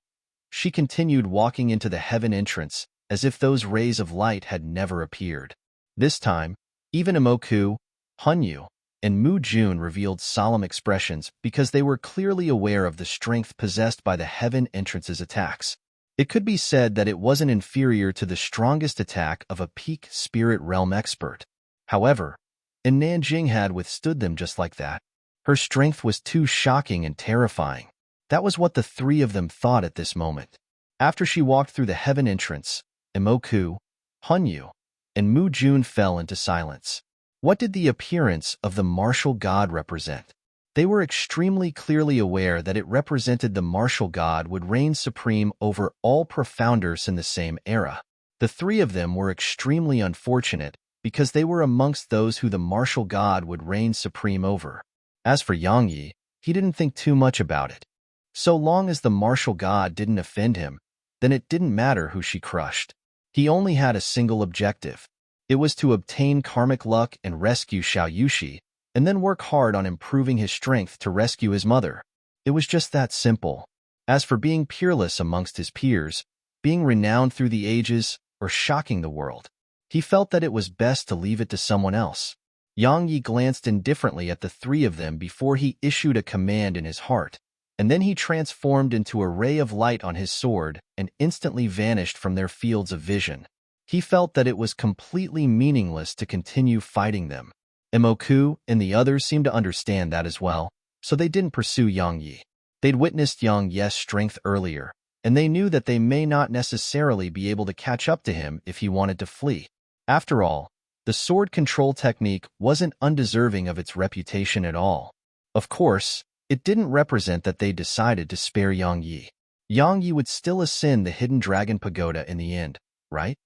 Speaker 1: she continued walking into the heaven entrance as if those rays of light had never appeared. This time, even Imoku, Hanyu, and Mu Jun revealed solemn expressions because they were clearly aware of the strength possessed by the heaven entrance's attacks. It could be said that it wasn't inferior to the strongest attack of a peak spirit realm expert. However, and Nanjing had withstood them just like that. Her strength was too shocking and terrifying. That was what the three of them thought at this moment. After she walked through the heaven entrance, Imoku, Hanyu, and Mu Jun fell into silence. What did the appearance of the martial god represent? They were extremely clearly aware that it represented the martial god would reign supreme over all profounders in the same era. The three of them were extremely unfortunate because they were amongst those who the martial god would reign supreme over. As for Yang Yi, he didn't think too much about it. So long as the martial god didn't offend him, then it didn't matter who she crushed. He only had a single objective. It was to obtain karmic luck and rescue Xiao Yushi, and then work hard on improving his strength to rescue his mother. It was just that simple. As for being peerless amongst his peers, being renowned through the ages, or shocking the world, he felt that it was best to leave it to someone else. Yang Yi glanced indifferently at the three of them before he issued a command in his heart, and then he transformed into a ray of light on his sword and instantly vanished from their fields of vision. He felt that it was completely meaningless to continue fighting them. Emoku and the others seemed to understand that as well, so they didn't pursue Yang Yi. They'd witnessed Yang Yi's strength earlier, and they knew that they may not necessarily be able to catch up to him if he wanted to flee. After all, the sword control technique wasn't undeserving of its reputation at all. Of course, it didn't represent that they decided to spare Yang Yi. Yang Yi would still ascend the Hidden Dragon Pagoda in the end, right?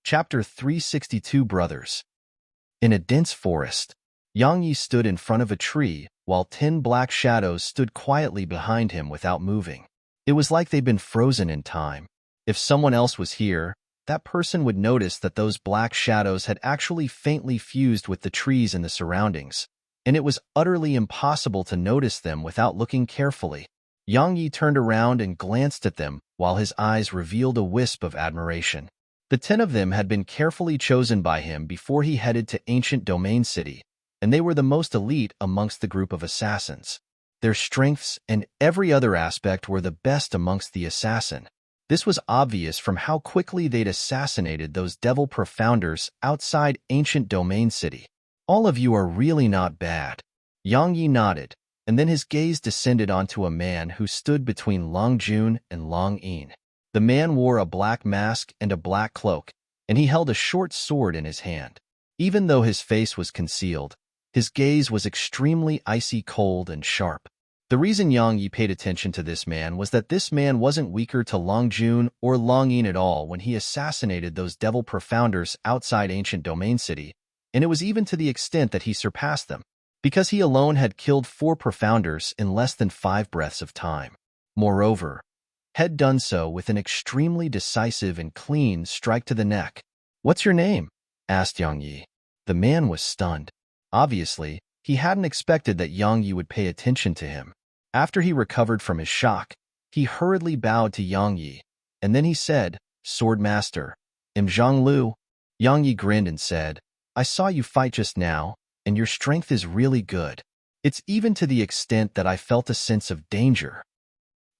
Speaker 1: Chapter 362 Brothers. In a dense forest, Yang Yi stood in front of a tree while 10 black shadows stood quietly behind him without moving. It was like they'd been frozen in time. If someone else was here, that person would notice that those black shadows had actually faintly fused with the trees in the surroundings, and it was utterly impossible to notice them without looking carefully. Yang Yi turned around and glanced at them while his eyes revealed a wisp of admiration. The 10 of them had been carefully chosen by him before he headed to Ancient Domain City, and they were the most elite amongst the group of assassins. Their strengths and every other aspect were the best amongst the assassin. This was obvious from how quickly they'd assassinated those devil profounders outside Ancient Domain City. All of you are really not bad. Yang Yi nodded, and then his gaze descended onto a man who stood between Long Jun and Long Yin. The man wore a black mask and a black cloak, and he held a short sword in his hand. Even though his face was concealed, his gaze was extremely icy cold and sharp. The reason Yang Yi paid attention to this man was that this man wasn't weaker to Long Jun or Long Yin at all when he assassinated those devil profounders outside Ancient Domain City, and it was even to the extent that he surpassed them, because he alone had killed 4 profounders in less than 5 breaths of time. Moreover, had done so with an extremely decisive and clean strike to the neck. "What's your name?" asked Yang Yi. The man was stunned. Obviously, he hadn't expected that Yang Yi would pay attention to him. After he recovered from his shock, he hurriedly bowed to Yang Yi, and then he said, "Sword Master, Zhang Lu." Yang Yi grinned and said, "I saw you fight just now, and your strength is really good. It's even to the extent that I felt a sense of danger."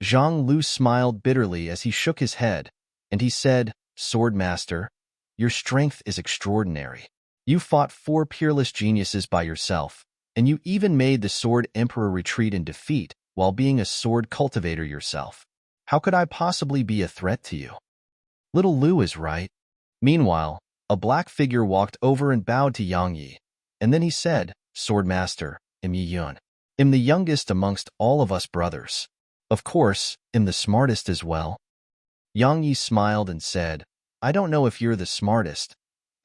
Speaker 1: Zhang Lu smiled bitterly as he shook his head, and he said, "Sword Master, your strength is extraordinary. You fought 4 peerless geniuses by yourself, and you even made the Sword Emperor retreat in defeat while being a sword cultivator yourself. How could I possibly be a threat to you?" Little Lu is right. Meanwhile, a black figure walked over and bowed to Yang Yi, and then he said, "Sword Master, Yi Yun. I'm the youngest amongst all of us brothers. Of course, I'm the smartest as well." Yang Yi smiled and said, "I don't know if you're the smartest,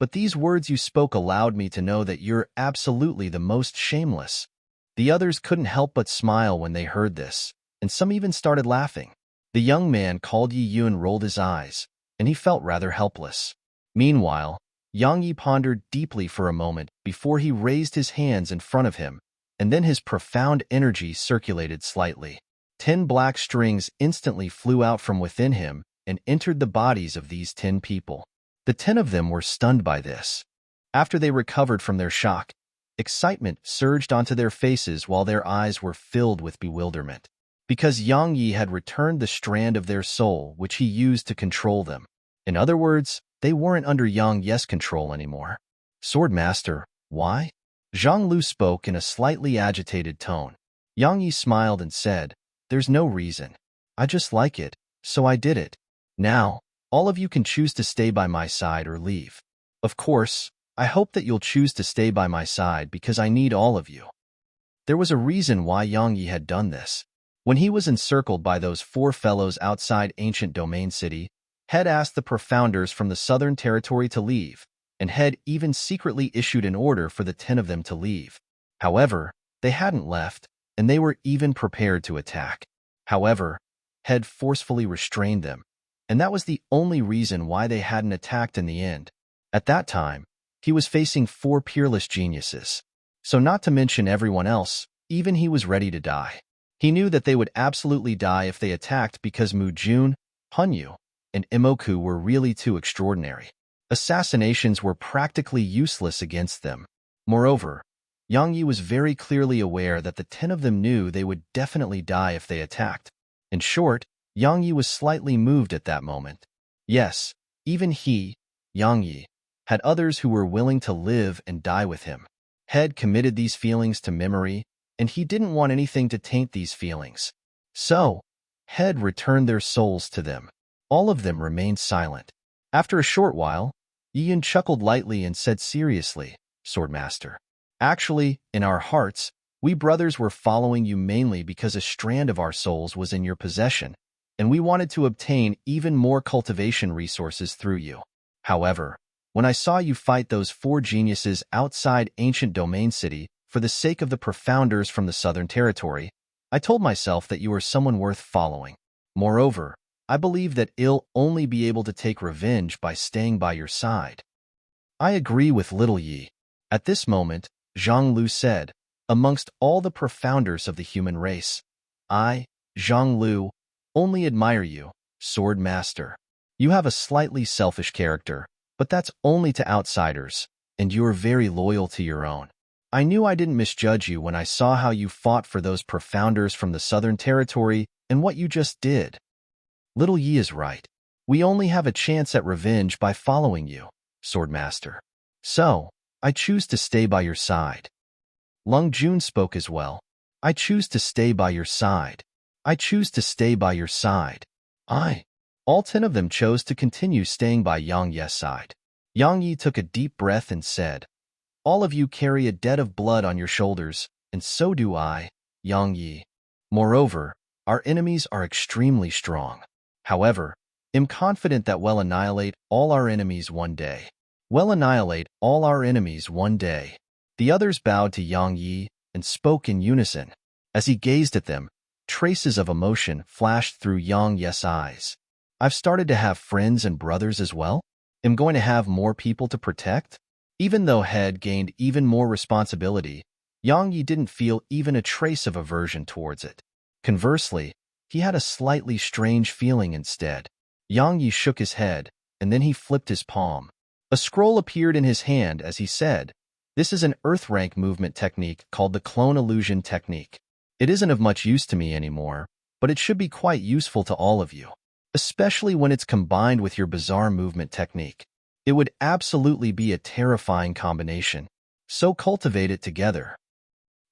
Speaker 1: but these words you spoke allowed me to know that you're absolutely the most shameless." The others couldn't help but smile when they heard this, and some even started laughing. The young man called Yi Yun rolled his eyes, and he felt rather helpless. Meanwhile, Yang Yi pondered deeply for a moment before he raised his hands in front of him, and then his profound energy circulated slightly. 10 black strings instantly flew out from within him and entered the bodies of these 10 people. The 10 of them were stunned by this. After they recovered from their shock, excitement surged onto their faces while their eyes were filled with bewilderment, because Yang Yi had returned the strand of their soul which he used to control them. In other words, they weren't under Yang Yi's control anymore. "Sword Master, why?" Zhang Lu spoke in a slightly agitated tone. Yang Yi smiled and said, "There's no reason. I just like it, so I did it. Now, all of you can choose to stay by my side or leave. Of course, I hope that you'll choose to stay by my side because I need all of you." There was a reason why Yang Yi had done this. When he was encircled by those 4 fellows outside Ancient Domain City, Head asked the Profounders from the Southern Territory to leave, and Head even secretly issued an order for the 10 of them to leave. However, they hadn't left, and they were even prepared to attack. However, Head forcefully restrained them, and that was the only reason why they hadn't attacked in the end. At that time, he was facing 4 peerless geniuses. So not to mention everyone else, even he was ready to die. He knew that they would absolutely die if they attacked because Mu Jun, Hunyu, and Imoku were really too extraordinary. Assassinations were practically useless against them. Moreover, Yang Yi was very clearly aware that the 10 of them knew they would definitely die if they attacked. In short, Yang Yi was slightly moved at that moment. Yes, even he, Yang Yi, had others who were willing to live and die with him. Head committed these feelings to memory, and he didn't want anything to taint these feelings. So, Head returned their souls to them. All of them remained silent. After a short while, Yiyun chuckled lightly and said seriously, Swordmaster, actually, in our hearts, we brothers were following you mainly because a strand of our souls was in your possession, and we wanted to obtain even more cultivation resources through you. However, when I saw you fight those 4 geniuses outside ancient domain city for the sake of the profounders from the Southern Territory, I told myself that you were someone worth following. Moreover, I believe that I'll only be able to take revenge by staying by your side. I agree with Little Yi. At this moment, Zhang Lu said, amongst all the profounders of the human race, I, Zhang Lu, only admire you, Sword Master. You have a slightly selfish character, but that's only to outsiders, and you are very loyal to your own. I knew I didn't misjudge you when I saw how you fought for those profounders from the Southern Territory and what you just did. Little Yi is right. We only have a chance at revenge by following you, Swordmaster. So, I choose to stay by your side. Lung Jun spoke as well. I choose to stay by your side. I choose to stay by your side. All 10 of them chose to continue staying by Yang Ye's side. Yang Yi took a deep breath and said, all of you carry a debt of blood on your shoulders, and so do I, Yang Yi. Moreover, our enemies are extremely strong. However, I'm confident that we'll annihilate all our enemies one day. We'll annihilate all our enemies one day. The others bowed to Yang Yi and spoke in unison. As he gazed at them, traces of emotion flashed through Yang Ye's eyes. I've started to have friends and brothers as well? I'm going to have more people to protect? Even though Head gained even more responsibility, Yang Yi didn't feel even a trace of aversion towards it. Conversely, he had a slightly strange feeling instead. Yang Yi shook his head, and then he flipped his palm. A scroll appeared in his hand as he said, this is an Earth rank movement technique called the Clone Illusion Technique. It isn't of much use to me anymore, but it should be quite useful to all of you, especially when it's combined with your bizarre movement technique. It would absolutely be a terrifying combination, so cultivate it together.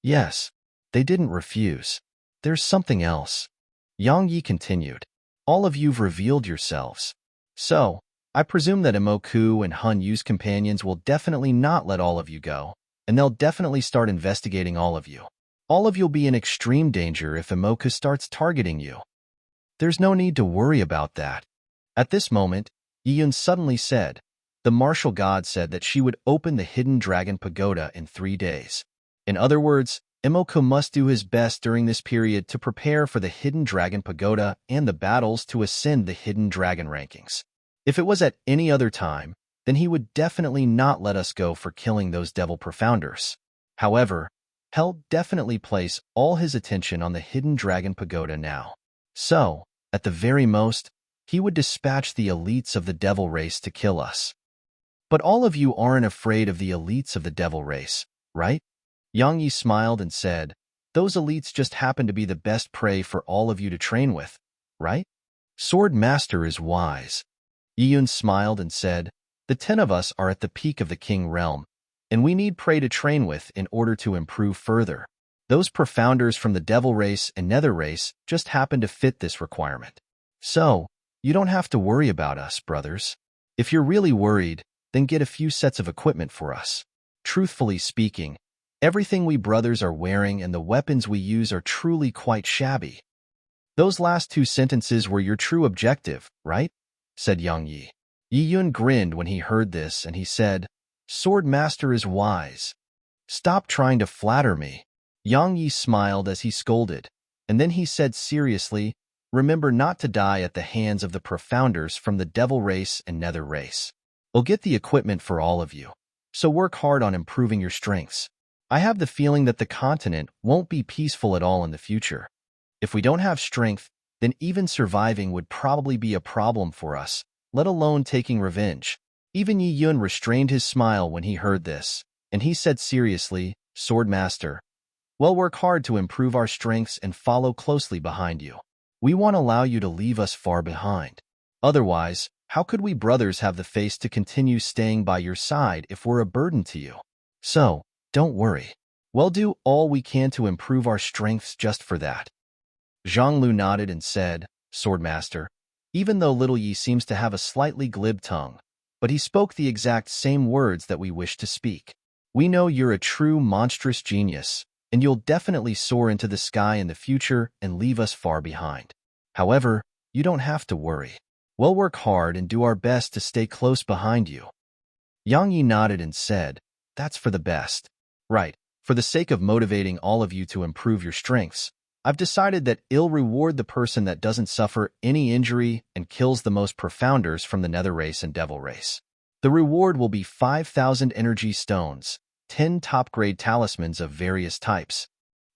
Speaker 1: Yes, they didn't refuse. There's something else. Yang Yi continued. All of you've revealed yourselves. So, I presume that Imoku and Han Yu's companions will definitely not let all of you go, and they'll definitely start investigating all of you. All of you'll be in extreme danger if Imoku starts targeting you. There's no need to worry about that. At this moment, Yiyun suddenly said, the martial god said that she would open the Hidden Dragon Pagoda in 3 days. In other words, Imoku must do his best during this period to prepare for the Hidden Dragon Pagoda and the battles to ascend the Hidden Dragon rankings. If it was at any other time, then he would definitely not let us go for killing those devil profounders. However, he'll definitely place all his attention on the Hidden Dragon Pagoda now. So, at the very most, he would dispatch the elites of the devil race to kill us. But all of you aren't afraid of the elites of the devil race, right? Yang Yi smiled and said, those elites just happen to be the best prey for all of you to train with, right? Sword Master is wise. Yiyun smiled and said, the 10 of us are at the peak of the King Realm, and we need prey to train with in order to improve further. Those profounders from the devil race and nether race just happen to fit this requirement. So, you don't have to worry about us, brothers. If you're really worried, then get a few sets of equipment for us. Truthfully speaking, everything we brothers are wearing and the weapons we use are truly quite shabby. Those last 2 sentences were your true objective, right? Said Yang Yi. Yiyun grinned when he heard this and he said, Sword Master is wise. Stop trying to flatter me. Yang Yi smiled as he scolded, and then he said seriously, remember not to die at the hands of the profounders from the devil race and nether race. We'll get the equipment for all of you, so work hard on improving your strengths. I have the feeling that the continent won't be peaceful at all in the future. If we don't have strength, then even surviving would probably be a problem for us, let alone taking revenge. Even Yi Yun restrained his smile when he heard this, and he said seriously, Swordmaster, we'll work hard to improve our strengths and follow closely behind you. We won't allow you to leave us far behind. Otherwise, how could we brothers have the face to continue staying by your side if we're a burden to you? So, don't worry. We'll do all we can to improve our strengths just for that. Zhang Lu nodded and said, Swordmaster, even though little Yi seems to have a slightly glib tongue, but he spoke the exact same words that we wish to speak. We know you're a true monstrous genius, and you'll definitely soar into the sky in the future and leave us far behind. However, you don't have to worry. We'll work hard and do our best to stay close behind you. Yang Yi nodded and said, That's for the best. Right, for the sake of motivating all of you to improve your strengths, I've decided that I'll reward the person that doesn't suffer any injury and kills the most profounders from the Nether race and Devil race. The reward will be 5,000 energy stones, 10 top-grade talismans of various types.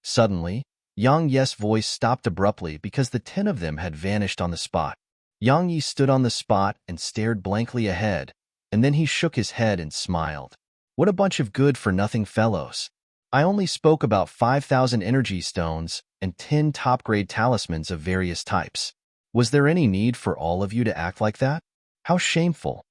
Speaker 1: Suddenly, Yang Yi's voice stopped abruptly because the 10 of them had vanished on the spot. Yang Yi stood on the spot and stared blankly ahead, and then he shook his head and smiled. What a bunch of good-for-nothing fellows. I only spoke about 5,000 energy stones and 10 top-grade talismans of various types. Was there any need for all of you to act like that? How shameful.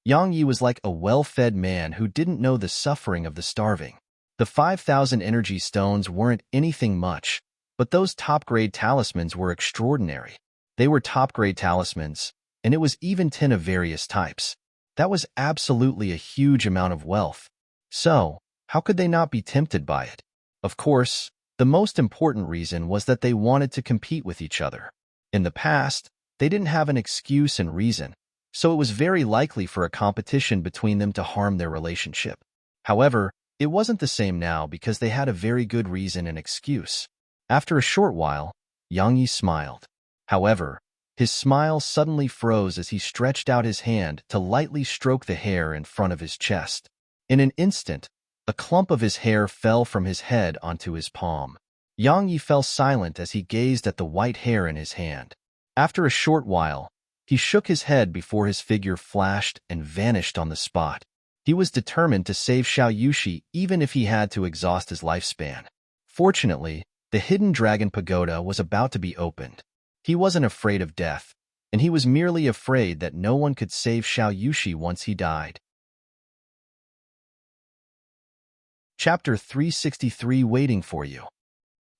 Speaker 1: Yang Yi was like a well-fed man who didn't know the suffering of the starving. The 5,000 energy stones weren't anything much, but those top-grade talismans were extraordinary. They were top-grade talismans, and it was even 10 of various types. That was absolutely a huge amount of wealth. So, how could they not be tempted by it? Of course, the most important reason was that they wanted to compete with each other. In the past, they didn't have an excuse and reason, so it was very likely for a competition between them to harm their relationship. However, it wasn't the same now because they had a very good reason and excuse. After a short while, Yang Yi smiled. However, his smile suddenly froze as he stretched out his hand to lightly stroke the hair in front of his chest. In an instant, a clump of his hair fell from his head onto his palm. Yang Yi fell silent as he gazed at the white hair in his hand. After a short while, he shook his head before his figure flashed and vanished on the spot. He was determined to save Xiao Yushi even if he had to exhaust his lifespan. Fortunately, the hidden dragon pagoda was about to be opened. He wasn't afraid of death, and he was merely afraid that no one could save Xiao Yushi once he died. Chapter 363 Waiting for You.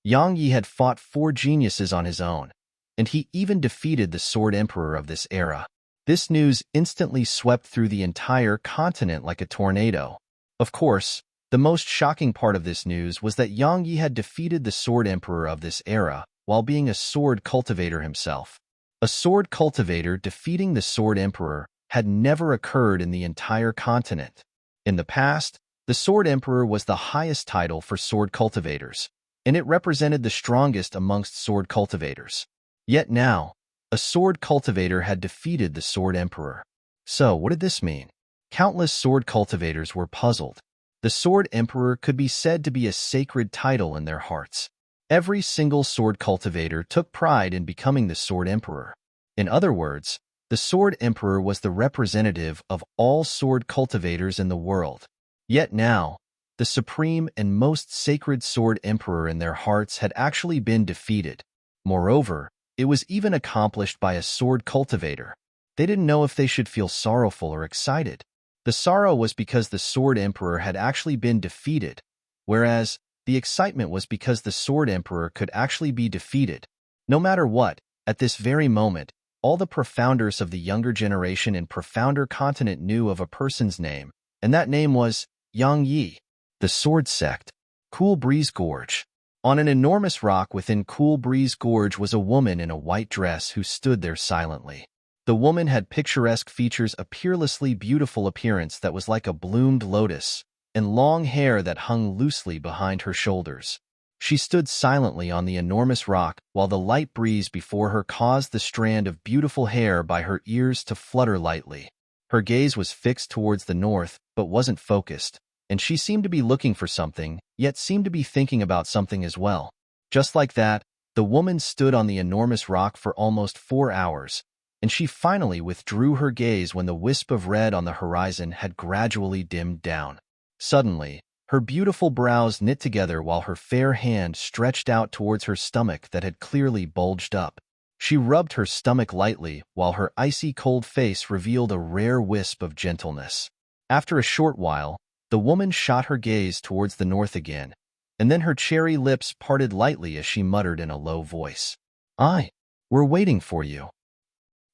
Speaker 1: Yang Yi had fought 4 geniuses on his own, and he even defeated the Sword Emperor of this era. This news instantly swept through the entire continent like a tornado. Of course, the most shocking part of this news was that Yang Yi had defeated the Sword Emperor of this era while being a sword cultivator himself. A sword cultivator defeating the Sword Emperor had never occurred in the entire continent. In the past, the Sword Emperor was the highest title for sword cultivators, and it represented the strongest amongst sword cultivators. Yet now, a sword cultivator had defeated the Sword Emperor. So, what did this mean? Countless sword cultivators were puzzled. The Sword Emperor could be said to be a sacred title in their hearts. Every single sword cultivator took pride in becoming the Sword Emperor. In other words, the Sword Emperor was the representative of all sword cultivators in the world. Yet now, the supreme and most sacred Sword Emperor in their hearts had actually been defeated. Moreover, it was even accomplished by a sword cultivator. They didn't know if they should feel sorrowful or excited. The sorrow was because the Sword Emperor had actually been defeated, whereas the excitement was because the Sword Emperor could actually be defeated. No matter what, at this very moment, all the profounders of the younger generation and profounder continent knew of a person's name, and that name was Yang Yi. The Sword Sect. Cool Breeze Gorge. On an enormous rock within Cool Breeze Gorge was a woman in a white dress who stood there silently. The woman had picturesque features, a peerlessly beautiful appearance that was like a bloomed lotus, and long hair that hung loosely behind her shoulders. She stood silently on the enormous rock while the light breeze before her caused the strand of beautiful hair by her ears to flutter lightly. Her gaze was fixed towards the north, but wasn't focused, and she seemed to be looking for something, yet seemed to be thinking about something as well. Just like that, the woman stood on the enormous rock for almost 4 hours, and she finally withdrew her gaze when the wisp of red on the horizon had gradually dimmed down. Suddenly, her beautiful brows knit together while her fair hand stretched out towards her stomach that had clearly bulged up. She rubbed her stomach lightly while her icy cold face revealed a rare wisp of gentleness. After a short while, the woman shot her gaze towards the north again, and then her cherry lips parted lightly as she muttered in a low voice. We're waiting for you.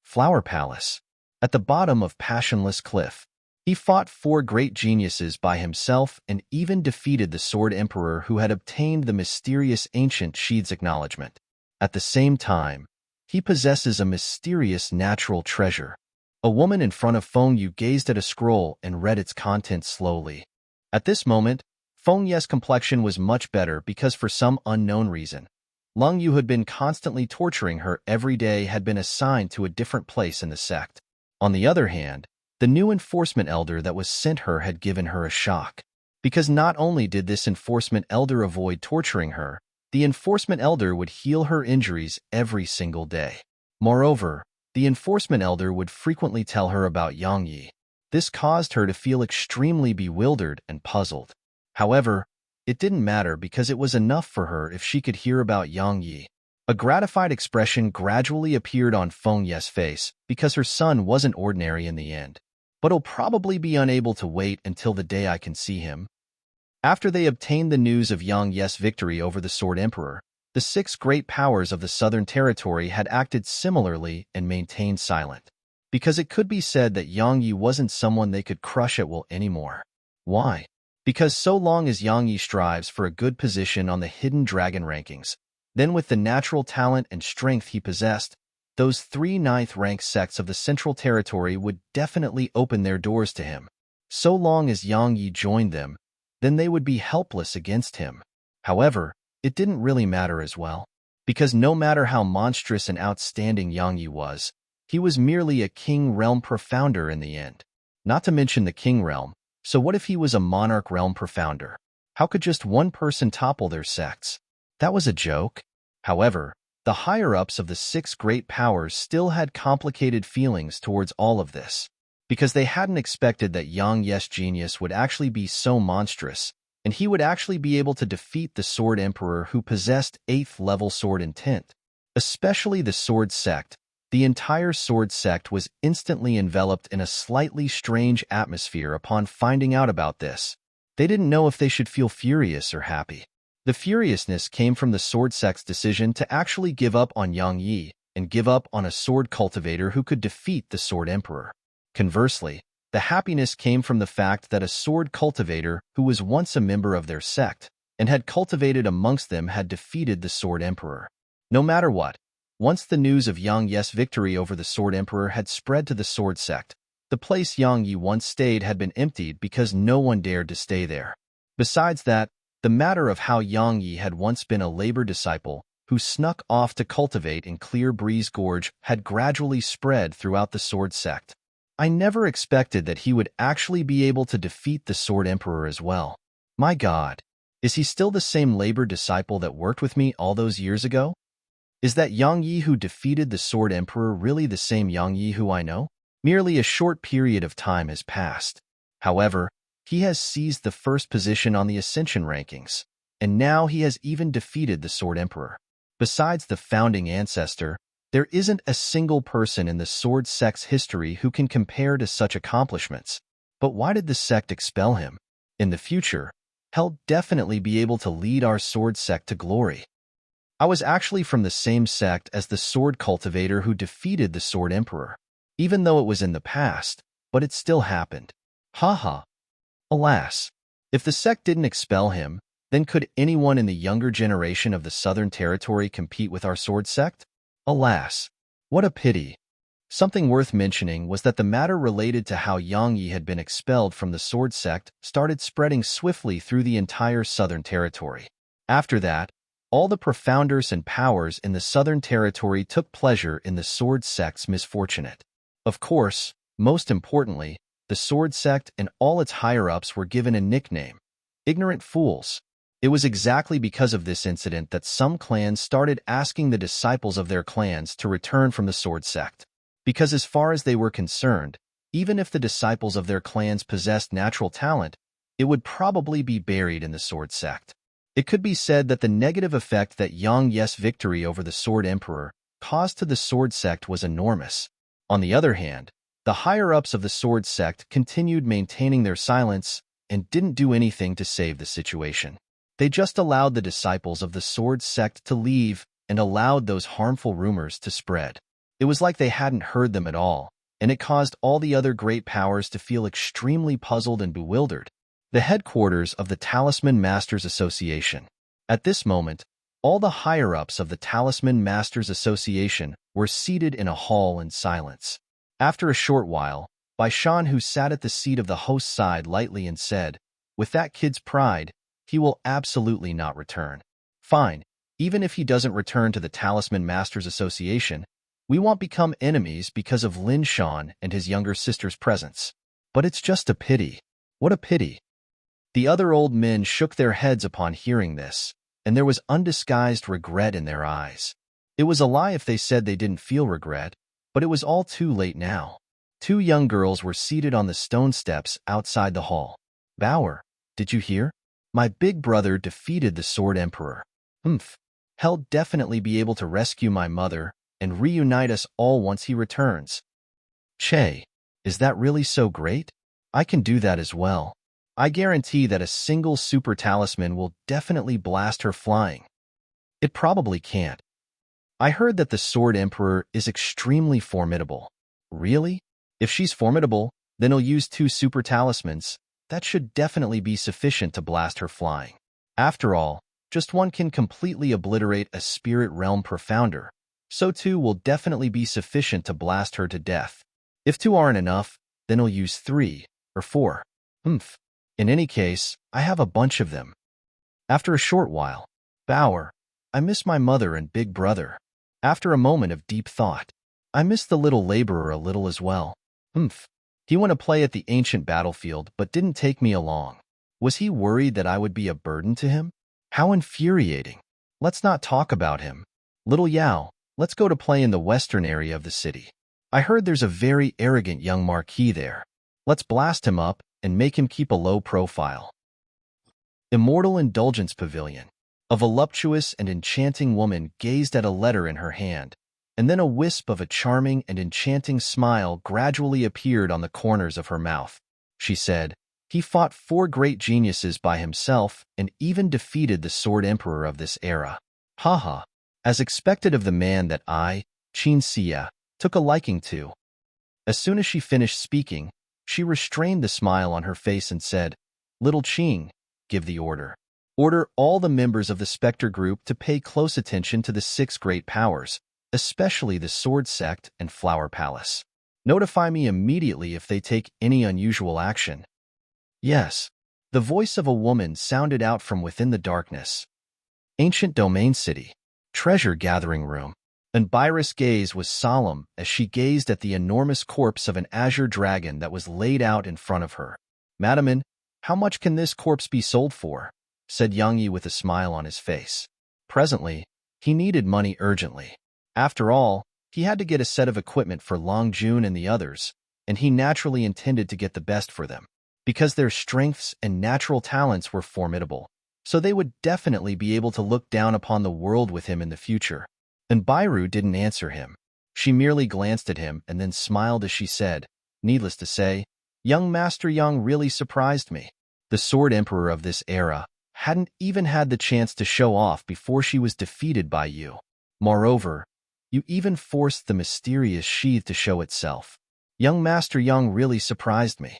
Speaker 1: Flower Palace. At the bottom of Passionless Cliff, he fought 4 great geniuses by himself and even defeated the Sword Emperor who had obtained the mysterious ancient Sheath's acknowledgement. At the same time, he possesses a mysterious natural treasure. A woman in front of Feng Yu gazed at a scroll and read its contents slowly. At this moment, Feng Yu's complexion was much better because for some unknown reason, Lung Yu had been constantly torturing her every day had been assigned to a different place in the sect. On the other hand, the new enforcement elder that was sent her had given her a shock. Because not only did this enforcement elder avoid torturing her, the enforcement elder would heal her injuries every single day. Moreover, the enforcement elder would frequently tell her about Yang Yi. This caused her to feel extremely bewildered and puzzled. However, it didn't matter because it was enough for her if she could hear about Yang Yi. A gratified expression gradually appeared on Feng Yu's face because her son wasn't ordinary in the end. But he'll probably be unable to wait until the day I can see him. After they obtained the news of Yang Yi's victory over the Sword Emperor, the 6 great powers of the Southern Territory had acted similarly and maintained silent. Because it could be said that Yang Yi wasn't someone they could crush at will anymore. Why? Because so long as Yang Yi strives for a good position on the hidden dragon rankings, then with the natural talent and strength he possessed, those 3 ninth-ranked sects of the Central Territory would definitely open their doors to him. So long as Yang Yi joined them, then they would be helpless against him. However, it didn't really matter as well, because no matter how monstrous and outstanding Yang Yi was, he was merely a King Realm Profounder in the end. Not to mention the King Realm, so what if he was a Monarch Realm Profounder? How could just one person topple their sects? That was a joke. However, the higher-ups of the 6 great powers still had complicated feelings towards all of this, because they hadn't expected that Yang Yi's genius would actually be so monstrous, and he would actually be able to defeat the Sword Emperor who possessed 8th-level sword intent. Especially the Sword Sect, the entire Sword Sect was instantly enveloped in a slightly strange atmosphere upon finding out about this. They didn't know if they should feel furious or happy. The furiousness came from the Sword Sect's decision to actually give up on Yang Yi and give up on a sword cultivator who could defeat the Sword Emperor. Conversely, the happiness came from the fact that a sword cultivator who was once a member of their sect and had cultivated amongst them had defeated the Sword Emperor. No matter what, once the news of Yang Yi's victory over the Sword Emperor had spread to the Sword Sect, the place Yang Yi once stayed had been emptied because no one dared to stay there. Besides that, the matter of how Yang Yi had once been a labor disciple who snuck off to cultivate in Clear Breeze Gorge had gradually spread throughout the Sword Sect. I never expected that he would actually be able to defeat the Sword Emperor as well. My God, is he still the same labor disciple that worked with me all those years ago? Is that Yang Yi who defeated the Sword Emperor really the same Yang Yi who I know? Merely a short period of time has passed. However, he has seized the first position on the Ascension rankings, and now he has even defeated the Sword Emperor. Besides the founding ancestor, there isn't a single person in the Sword Sect's history who can compare to such accomplishments. But why did the sect expel him? In the future, he'll definitely be able to lead our Sword Sect to glory. I was actually from the same sect as the sword cultivator who defeated the Sword Emperor, even though it was in the past, but it still happened. Haha. Alas, if the sect didn't expel him, then could anyone in the younger generation of the Southern Territory compete with our Sword Sect? Alas, what a pity. Something worth mentioning was that the matter related to how Yang Yi had been expelled from the Sword Sect started spreading swiftly through the entire Southern Territory. After that, all the profounders and powers in the Southern Territory took pleasure in the Sword Sect's misfortunate. Of course, most importantly, the Sword Sect and all its higher-ups were given a nickname, Ignorant Fools. It was exactly because of this incident that some clans started asking the disciples of their clans to return from the Sword Sect. because as far as they were concerned, even if the disciples of their clans possessed natural talent, it would probably be buried in the sword sect. It could be said that the negative effect that Yang Yes' victory over the Sword Emperor caused to the sword sect was enormous. On the other hand, the higher-ups of the sword sect continued maintaining their silence and didn't do anything to save the situation. They just allowed the disciples of the sword sect to leave and allowed those harmful rumors to spread. It was like they hadn't heard them at all, and it caused all the other great powers to feel extremely puzzled and bewildered. The headquarters of the Talisman Masters Association. At this moment, all the higher-ups of the Talisman Masters Association were seated in a hall in silence. After a short while, Baishan, who sat at the seat of the host's side, lightly and said, "With that kid's pride, he will absolutely not return." "Fine, even if he doesn't return to the Talisman Masters Association, we won't become enemies because of Lin Shan and his younger sister's presence. But it's just a pity. What a pity." The other old men shook their heads upon hearing this, and there was undisguised regret in their eyes. It was a lie if they said they didn't feel regret, but it was all too late now. Two young girls were seated on the stone steps outside the hall. "Bauer, did you hear? My big brother defeated the Sword Emperor. He'll definitely be able to rescue my mother and reunite us all once he returns." "Che, is that really so great? I can do that as well. I guarantee that a single super talisman will definitely blast her flying." "It probably can't. I heard that the Sword Emperor is extremely formidable." "Really? If she's formidable, then he'll use 2 super talismans. That should definitely be sufficient to blast her flying. After all, just one can completely obliterate a spirit realm profounder, so 2 will definitely be sufficient to blast her to death. If 2 aren't enough, then he'll use 3 or 4. In any case, I have a bunch of them." After a short while, "Bauer, I miss my mother and big brother." After a moment of deep thought, "I miss the little laborer a little as well. He went to play at the ancient battlefield but didn't take me along. Was he worried that I would be a burden to him? How infuriating. Let's not talk about him. Little Yao, let's go to play in the western area of the city. I heard there's a very arrogant young marquis there. Let's blast him up and make him keep a low profile." Immortal Indulgence Pavilion. A voluptuous and enchanting woman gazed at a letter in her hand, and then a wisp of a charming and enchanting smile gradually appeared on the corners of her mouth. She said, "He fought 4 great geniuses by himself and even defeated the Sword Emperor of this era. Haha, as expected of the man that I, Qin Xia, took a liking to." As soon as she finished speaking, she restrained the smile on her face and said, "Little Qing, give the order. Order all the members of the Spectre Group to pay close attention to the 6 great powers, especially the Sword Sect and Flower Palace. Notify me immediately if they take any unusual action." "Yes." The voice of a woman sounded out from within the darkness. Ancient Domain City. Treasure Gathering Room. And Byra's gaze was solemn as she gazed at the enormous corpse of an azure dragon that was laid out in front of her. "Madam, how much can this corpse be sold for?" said Yang Yi with a smile on his face. Presently, he needed money urgently. After all, he had to get a set of equipment for Long Jun and the others, and he naturally intended to get the best for them, because their strengths and natural talents were formidable, so they would definitely be able to look down upon the world with him in the future. And Bairu didn't answer him. She merely glanced at him and then smiled as she said, "Needless to say, young Master Yang really surprised me. The Sword Emperor of this era hadn't even had the chance to show off before she was defeated by you. Moreover, you even forced the mysterious sheath to show itself. Young Master Yang really surprised me."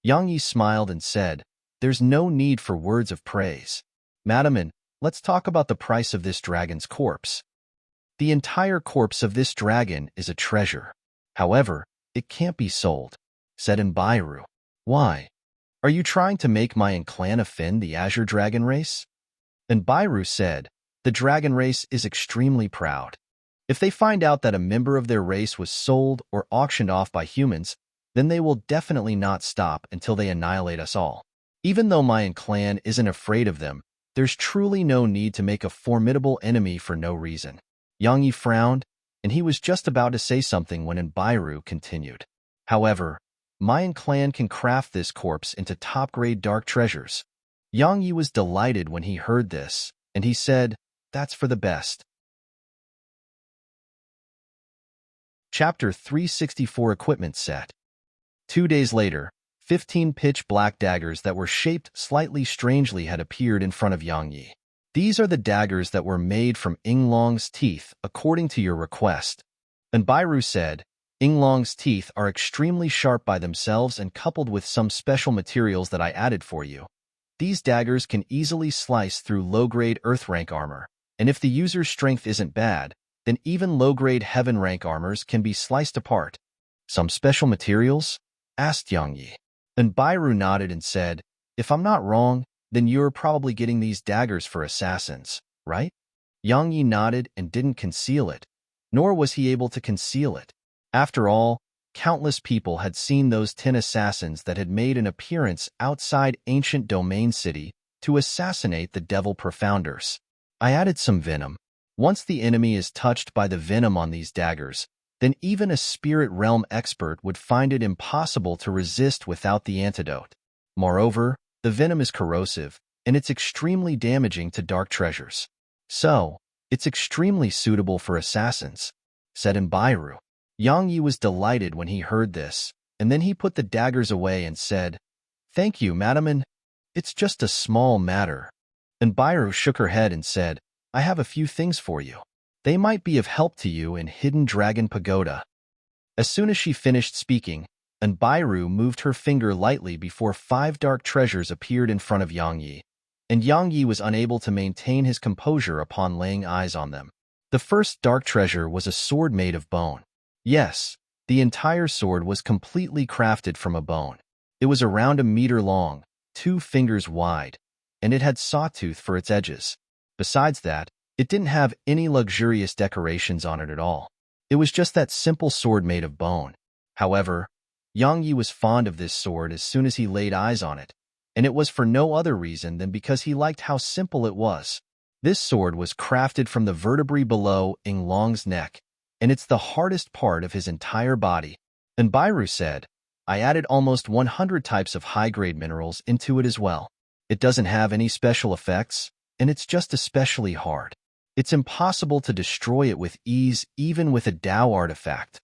Speaker 1: Yang Yi smiled and said, "There's no need for words of praise. Madam, let's talk about the price of this dragon's corpse. The entire corpse of this dragon is a treasure. However, it can't be sold," said Bairu. "Why? Are you trying to make my clan offend the Azure Dragon race?" And Bairu said, "The dragon race is extremely proud. If they find out that a member of their race was sold or auctioned off by humans, then they will definitely not stop until they annihilate us all. Even though my clan isn't afraid of them, there's truly no need to make a formidable enemy for no reason." Yang Yi frowned, and he was just about to say something when Embark continued. However, Mayan clan can craft this corpse into top-grade dark treasures. Yang Yi was delighted when he heard this, and he said, "That's for the best." Chapter 364 Equipment Set. 2 days later, 15 pitch-black daggers that were shaped slightly strangely had appeared in front of Yang Yi. "These are the daggers that were made from Yinglong's teeth, according to your request." And Bairu said, "Yinglong's teeth are extremely sharp by themselves and coupled with some special materials that I added for you. These daggers can easily slice through low-grade Earth rank armor, and if the user's strength isn't bad, then even low-grade Heaven rank armors can be sliced apart." "Some special materials?" asked Yang Yi. And Bairu nodded and said, "If I'm not wrong, then you're probably getting these daggers for assassins, right?" Yang Yi nodded and didn't conceal it, nor was he able to conceal it. After all, countless people had seen those 10 assassins that had made an appearance outside ancient domain city to assassinate the devil profounders. "I added some venom. Once the enemy is touched by the venom on these daggers, then even a spirit realm expert would find it impossible to resist without the antidote. Moreover, the venom is corrosive, and it's extremely damaging to dark treasures. So, it's extremely suitable for assassins," said Embark. Yang Yi was delighted when he heard this, and then he put the daggers away and said, "Thank you, madam. It's just a small matter." And Embark shook her head and said, "I have a few things for you. They might be of help to you in Hidden Dragon Pagoda." As soon as she finished speaking, Embark moved her finger lightly before 5 dark treasures appeared in front of Yang Yi, and Yang Yi was unable to maintain his composure upon laying eyes on them. The first dark treasure was a sword made of bone. Yes, the entire sword was completely crafted from a bone. It was around a meter long, 2 fingers wide, and it had sawtooth for its edges. Besides that, it didn't have any luxurious decorations on it at all. It was just that simple sword made of bone. However, Yang Yi was fond of this sword as soon as he laid eyes on it, and it was for no other reason than because he liked how simple it was. This sword was crafted from the vertebrae below Yinglong's neck, and it's the hardest part of his entire body. And Bairu said, "I added almost 100 types of high-grade minerals into it as well. It doesn't have any special effects, and it's just especially hard. It's impossible to destroy it with ease even with a Dao artifact."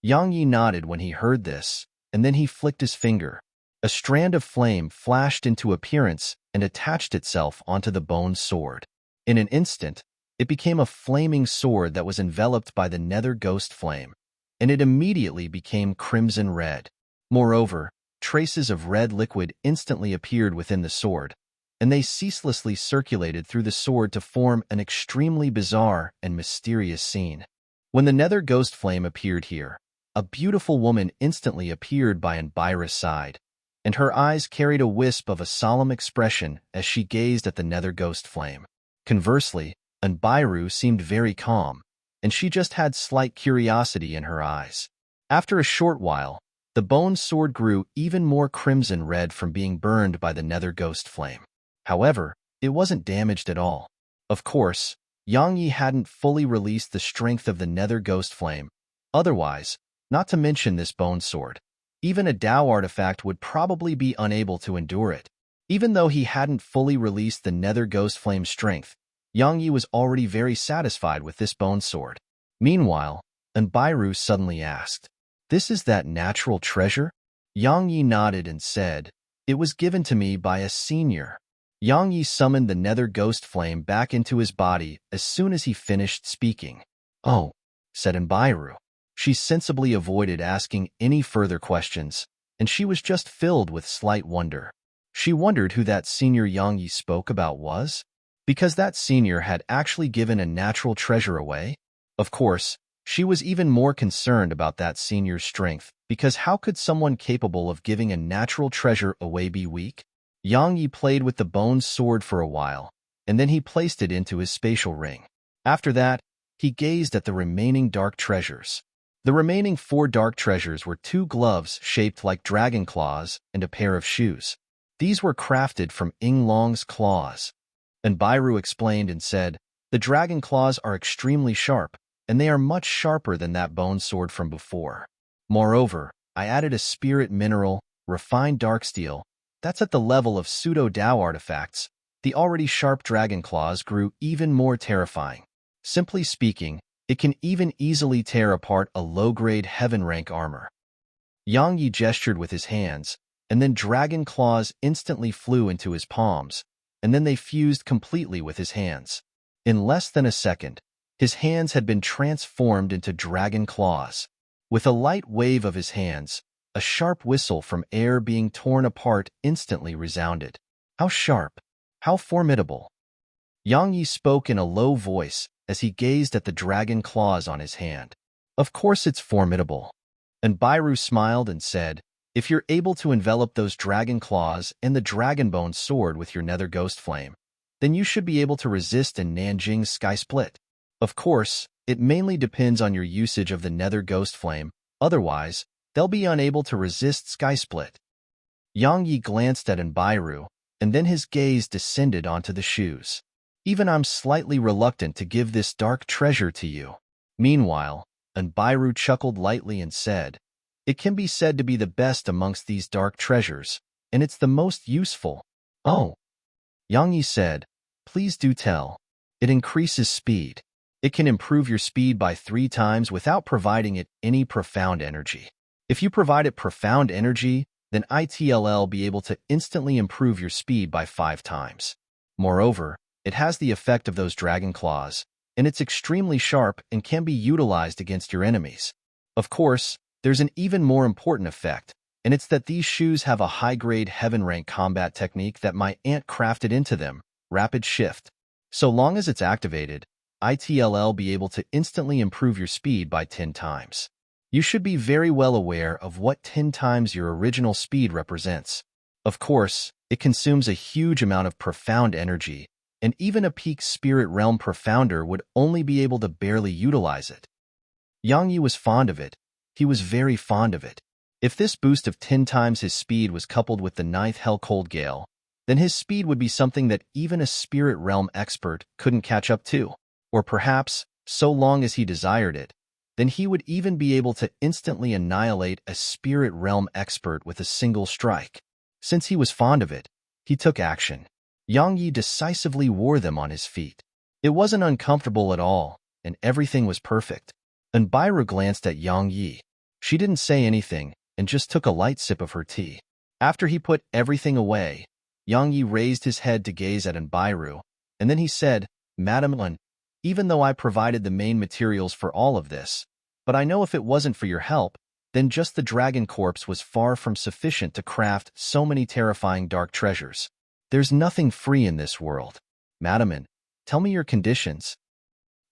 Speaker 1: Yang Yi nodded when he heard this, and then he flicked his finger. A strand of flame flashed into appearance and attached itself onto the bone sword. In an instant, it became a flaming sword that was enveloped by the nether ghost flame, and it immediately became crimson red. Moreover, traces of red liquid instantly appeared within the sword, and they ceaselessly circulated through the sword to form an extremely bizarre and mysterious scene. When the nether ghost flame appeared here, a beautiful woman instantly appeared by Embark's side, and her eyes carried a wisp of a solemn expression as she gazed at the nether ghost flame. Conversely, Embark seemed very calm, and she just had slight curiosity in her eyes. After a short while, the bone sword grew even more crimson red from being burned by the nether ghost flame. However, it wasn't damaged at all. Of course, Yang Yi hadn't fully released the strength of the nether ghost flame. Otherwise, not to mention this bone sword, even a Dao artifact would probably be unable to endure it. Even though he hadn't fully released the nether ghost flame's strength, Yang Yi was already very satisfied with this bone sword. Meanwhile, Embark suddenly asked, "This is that natural treasure?" Yang Yi nodded and said, "It was given to me by a senior." Yang Yi summoned the nether ghost flame back into his body as soon as he finished speaking. "Oh," said Embark. She sensibly avoided asking any further questions, and she was just filled with slight wonder. She wondered who that senior Yang Yi spoke about was, because that senior had actually given a natural treasure away. Of course, she was even more concerned about that senior's strength, because how could someone capable of giving a natural treasure away be weak? Yang Yi played with the bone sword for a while, and then he placed it into his spatial ring. After that, he gazed at the remaining dark treasures. The remaining 4 dark treasures were 2 gloves shaped like dragon claws and a pair of shoes. These were crafted from Yinglong's claws. And Bairu explained and said, "The dragon claws are extremely sharp, and they are much sharper than that bone sword from before. Moreover, I added a spirit mineral, refined dark steel, that's at the level of pseudo-Dao artifacts. The already sharp dragon claws grew even more terrifying. Simply speaking, it can even easily tear apart a low-grade heaven-rank armor. Yang Yi gestured with his hands, and then dragon claws instantly flew into his palms, and then they fused completely with his hands. In less than a second, his hands had been transformed into dragon claws. With a light wave of his hands, a sharp whistle from air being torn apart instantly resounded. How sharp! How formidable! Yang Yi spoke in a low voice as he gazed at the dragon claws on his hand. Of course it's formidable. And Bairu smiled and said, if you're able to envelop those dragon claws and the dragonbone sword with your nether ghost flame, then you should be able to resist in Nanjing's sky split. Of course, it mainly depends on your usage of the nether ghost flame, otherwise, they'll be unable to resist sky split. Yang Yi glanced at Bairu, and then his gaze descended onto the shoes. Even I'm slightly reluctant to give this dark treasure to you. Meanwhile, Bairu chuckled lightly and said, it can be said to be the best amongst these dark treasures, and it's the most useful. Oh, Yang Yi said, please do tell. It increases speed. It can improve your speed by 3 times without providing it any profound energy. If you provide it profound energy, then it'll be able to instantly improve your speed by 5 times. Moreover, it has the effect of those dragon claws, and it's extremely sharp and can be utilized against your enemies. Of course, there's an even more important effect, and it's that these shoes have a high-grade heaven-rank combat technique that my aunt crafted into them, Rapid Shift. So long as it's activated, it'll be able to instantly improve your speed by 10 times. You should be very well aware of what 10 times your original speed represents. Of course, it consumes a huge amount of profound energy, and even a peak spirit realm profounder would only be able to barely utilize it. Yang Yi was fond of it. He was very fond of it. If this boost of 10 times his speed was coupled with the 9th Hell Cold Gale, then his speed would be something that even a spirit realm expert couldn't catch up to. Or perhaps, so long as he desired it, then he would even be able to instantly annihilate a spirit realm expert with a single strike. Since he was fond of it, he took action. Yang Yi decisively wore them on his feet. It wasn't uncomfortable at all, and everything was perfect. Bairu glanced at Yang Yi. She didn't say anything, and just took a light sip of her tea. After he put everything away, Yang Yi raised his head to gaze at Bairu, and then he said, Madam, even though I provided the main materials for all of this, but I know if it wasn't for your help, then just the dragon corpse was far from sufficient to craft so many terrifying dark treasures. There's nothing free in this world. Madam, tell me your conditions.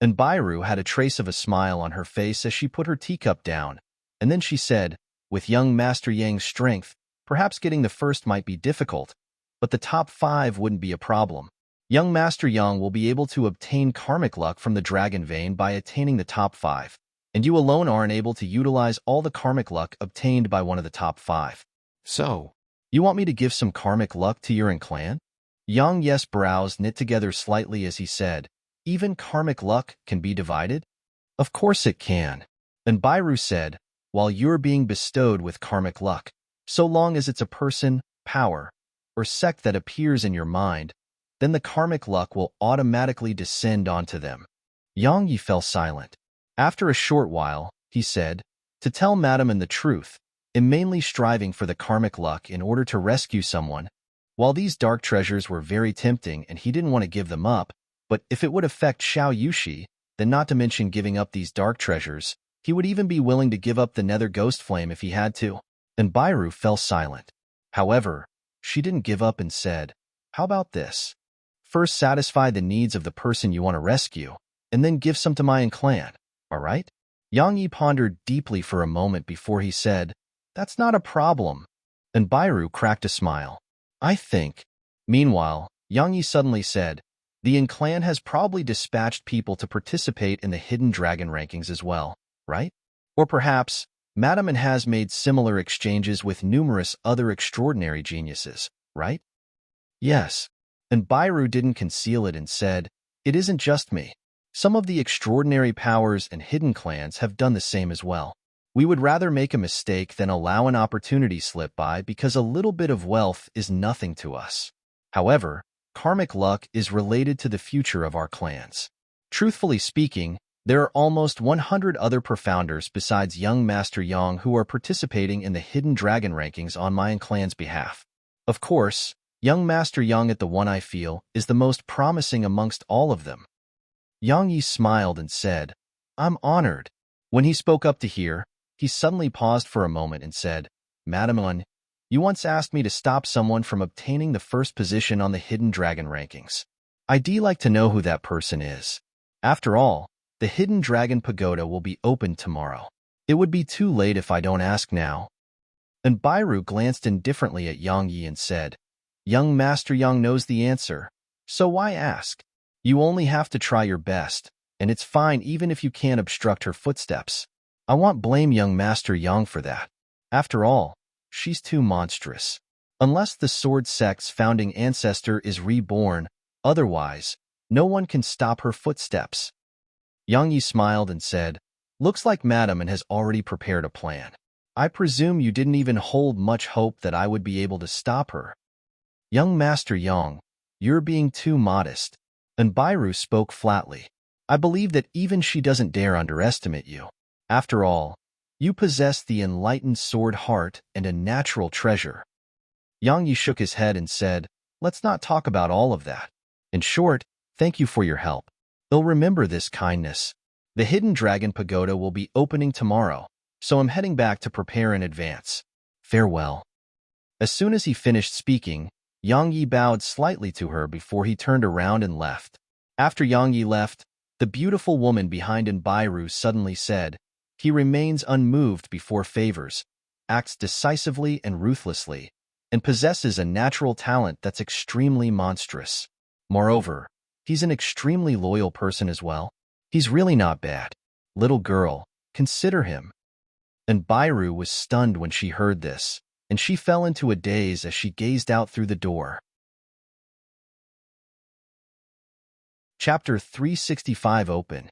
Speaker 1: Bairu had a trace of a smile on her face as she put her teacup down, and then she said, with young Master Yang's strength, perhaps getting the first might be difficult, but the top 5 wouldn't be a problem. Young Master Yang will be able to obtain karmic luck from the dragon vein by attaining the top 5, and you alone aren't able to utilize all the karmic luck obtained by one of the top 5. So, you want me to give some karmic luck to your clan? Yang Yi's brows knit together slightly as he said, even karmic luck can be divided? Of course it can. Bairu said, while you're being bestowed with karmic luck, so long as it's a person, power, or sect that appears in your mind, then the karmic luck will automatically descend onto them. Yang Yi fell silent. After a short while, he said, to tell Madam the truth, I'm mainly striving for the karmic luck in order to rescue someone. While these dark treasures were very tempting and he didn't want to give them up, but if it would affect Xiao Yushi, then not to mention giving up these dark treasures, he would even be willing to give up the nether ghost flame if he had to. Bairu fell silent. However, she didn't give up and said, how about this? First satisfy the needs of the person you want to rescue, and then give some to my clan, alright? Yang Yi pondered deeply for a moment before he said, that's not a problem. Bairu cracked a smile. I think. Meanwhile, Yang Yi suddenly said, the clan has probably dispatched people to participate in the hidden dragon rankings as well, right? Or perhaps, Madam has made similar exchanges with numerous other extraordinary geniuses, right? Yes. Bairu didn't conceal it and said, it isn't just me. Some of the extraordinary powers and hidden clans have done the same as well. We would rather make a mistake than allow an opportunity slip by because a little bit of wealth is nothing to us. However, karmic luck is related to the future of our clans. Truthfully speaking, there are almost 100 other profounders besides young Master Yang who are participating in the Hidden Dragon rankings on my clan's behalf. Of course, young Master Yang at the one I feel is the most promising amongst all of them. Yang Yi smiled and said, I'm honored. When he spoke up to hear, he suddenly paused for a moment and said, Madam Un, you once asked me to stop someone from obtaining the first position on the Hidden Dragon rankings. I'd like to know who that person is. After all, the Hidden Dragon Pagoda will be opened tomorrow. It would be too late if I don't ask now. And Bairu glanced indifferently at Yang Yi and said, Young Master Yang knows the answer, so why ask? You only have to try your best, and it's fine even if you can't obstruct her footsteps. I won't blame young Master Yang for that. After all, she's too monstrous. Unless the sword sect's founding ancestor is reborn, otherwise, no one can stop her footsteps. Yang Yi smiled and said, Looks like Madam has already prepared a plan. I presume you didn't even hold much hope that I would be able to stop her. Young Master Yang, you're being too modest. And Bairu spoke flatly. I believe that even she doesn't dare underestimate you. After all, you possess the enlightened sword heart and a natural treasure. Yang Yi shook his head and said, Let's not talk about all of that. In short, thank you for your help. I'll remember this kindness. The Hidden Dragon Pagoda will be opening tomorrow, so I'm heading back to prepare in advance. Farewell. As soon as he finished speaking, Yang Yi bowed slightly to her before he turned around and left. After Yang Yi left, the beautiful woman behind Bairu suddenly said, He remains unmoved before favors, acts decisively and ruthlessly, and possesses a natural talent that's extremely monstrous. Moreover, he's an extremely loyal person as well. He's really not bad. Little girl, consider him. And Bairu was stunned when she heard this, and she fell into a daze as she gazed out through the door. Chapter 365 Open.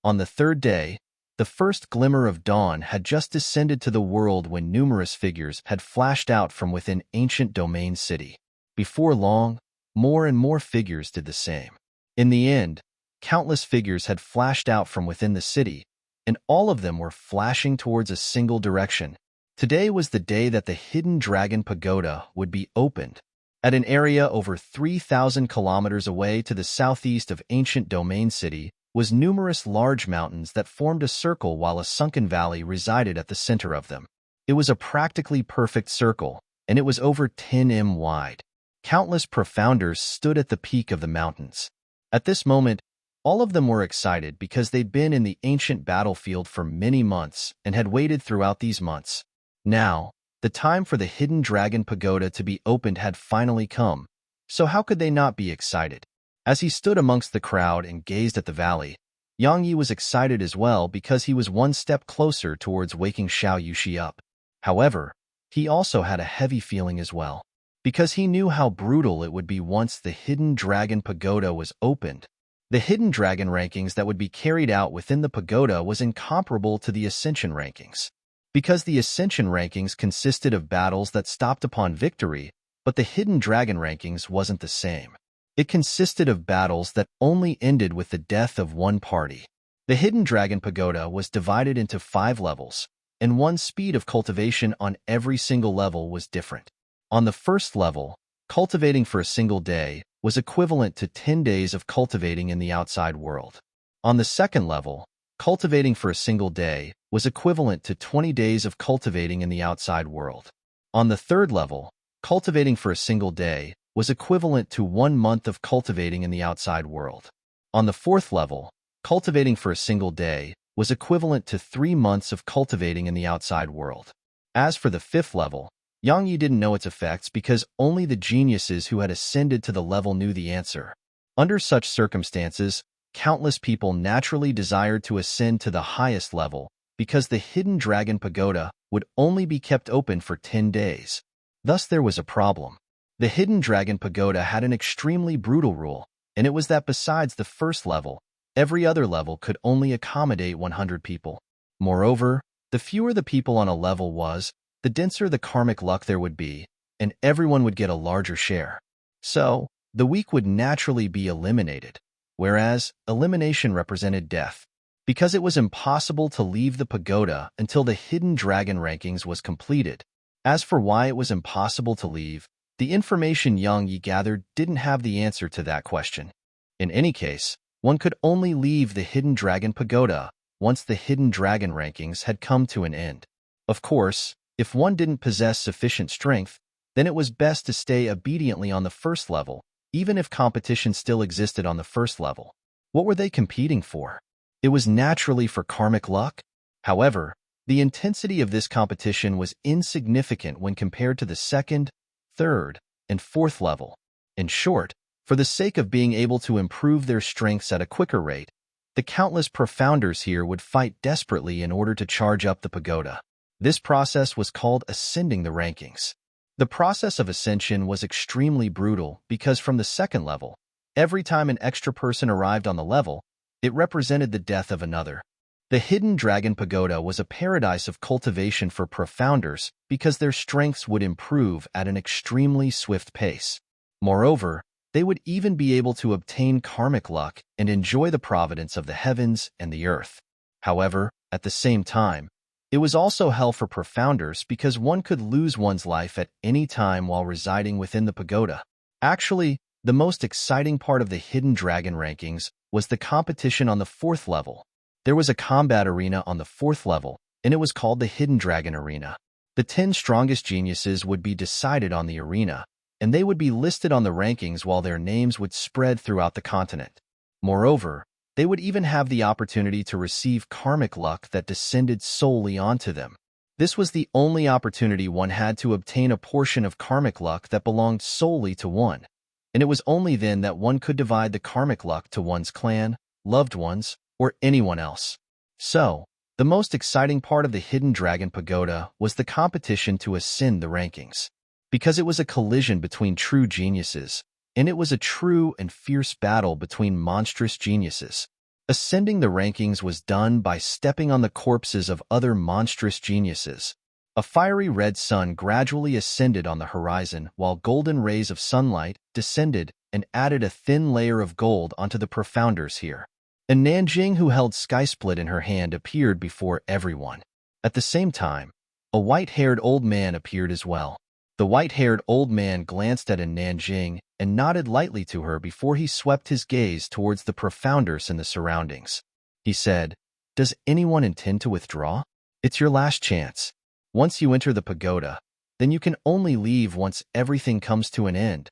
Speaker 1: On the third day, the first glimmer of dawn had just descended to the world when numerous figures had flashed out from within ancient domain city. Before long, more and more figures did the same. In the end, countless figures had flashed out from within the city, and all of them were flashing towards a single direction. Today was the day that the Hidden Dragon Pagoda would be opened. At an area over 3,000 kilometers away to the southeast of ancient domain city was numerous large mountains that formed a circle while a sunken valley resided at the center of them. It was a practically perfect circle, and it was over 10 m wide. Countless profounders stood at the peak of the mountains. At this moment, all of them were excited because they'd been in the ancient battlefield for many months and had waited throughout these months. Now, the time for the Hidden Dragon Pagoda to be opened had finally come, so how could they not be excited? As he stood amongst the crowd and gazed at the valley, Yang Yi was excited as well because he was one step closer towards waking Xiao Yushi up. However, he also had a heavy feeling as well, because he knew how brutal it would be once the Hidden Dragon Pagoda was opened. The Hidden Dragon rankings that would be carried out within the pagoda was incomparable to the Ascension rankings. Because the Ascension rankings consisted of battles that stopped upon victory, but the Hidden Dragon rankings wasn't the same. It consisted of battles that only ended with the death of one party. The Hidden Dragon Pagoda was divided into 5 levels, and one speed of cultivation on every single level was different. On the first level, cultivating for a single day was equivalent to 10 days of cultivating in the outside world. On the second level, cultivating for a single day was equivalent to 20 days of cultivating in the outside world. On the third level, cultivating for a single day was equivalent to 1 month of cultivating in the outside world. On the fourth level, cultivating for a single day was equivalent to 3 months of cultivating in the outside world. As for the fifth level, Yang Yi didn't know its effects because only the geniuses who had ascended to the level knew the answer. Under such circumstances, countless people naturally desired to ascend to the highest level because the Hidden Dragon Pagoda would only be kept open for 10 days. Thus there was a problem. The Hidden Dragon Pagoda had an extremely brutal rule, and it was that besides the first level, Every other level could only accommodate 100 people. Moreover, the fewer the people on a level was, the denser the karmic luck there would be, and everyone would get a larger share. So, the weak would naturally be eliminated, whereas elimination represented death, because it was impossible to leave the pagoda until the hidden dragon rankings was completed. As for why it was impossible to leave, the information Yang Yi gathered didn't have the answer to that question. In any case, one could only leave the hidden dragon pagoda once the hidden dragon rankings had come to an end. Of course, if one didn't possess sufficient strength, then it was best to stay obediently on the first level, even if competition still existed on the first level. What were they competing for? It was naturally for karmic luck. However, the intensity of this competition was insignificant when compared to the second, third, and fourth level. In short, for the sake of being able to improve their strengths at a quicker rate, the countless profounders here would fight desperately in order to charge up the pagoda. This process was called ascending the rankings. The process of ascension was extremely brutal because from the second level, every time an extra person arrived on the level, it represented the death of another. The hidden dragon pagoda was a paradise of cultivation for profounders because their strengths would improve at an extremely swift pace. Moreover, they would even be able to obtain karmic luck and enjoy the providence of the heavens and the earth. However, at the same time, it was also hell for profounders because one could lose one's life at any time while residing within the pagoda. Actually, the most exciting part of the hidden dragon rankings was the competition on the fourth level. There was a combat arena on the fourth level, and it was called the Hidden Dragon Arena. The 10 strongest geniuses would be decided on the arena, and they would be listed on the rankings while their names would spread throughout the continent. Moreover, they would even have the opportunity to receive karmic luck that descended solely onto them. This was the only opportunity one had to obtain a portion of karmic luck that belonged solely to one, and it was only then that one could divide the karmic luck to one's clan, loved ones, or anyone else. So, the most exciting part of the Hidden Dragon Pagoda was the competition to ascend the rankings. Because it was a collision between true geniuses, and it was a true and fierce battle between monstrous geniuses. Ascending the rankings was done by stepping on the corpses of other monstrous geniuses. A fiery red sun gradually ascended on the horizon while golden rays of sunlight descended and added a thin layer of gold onto the profounders here. A Nanjing who held Sky Split in her hand appeared before everyone. At the same time, a white-haired old man appeared as well. The white-haired old man glanced at a Nanjing and nodded lightly to her before he swept his gaze towards the profounders in the surroundings. He said, "Does anyone intend to withdraw? It's your last chance. Once you enter the pagoda, then you can only leave once everything comes to an end."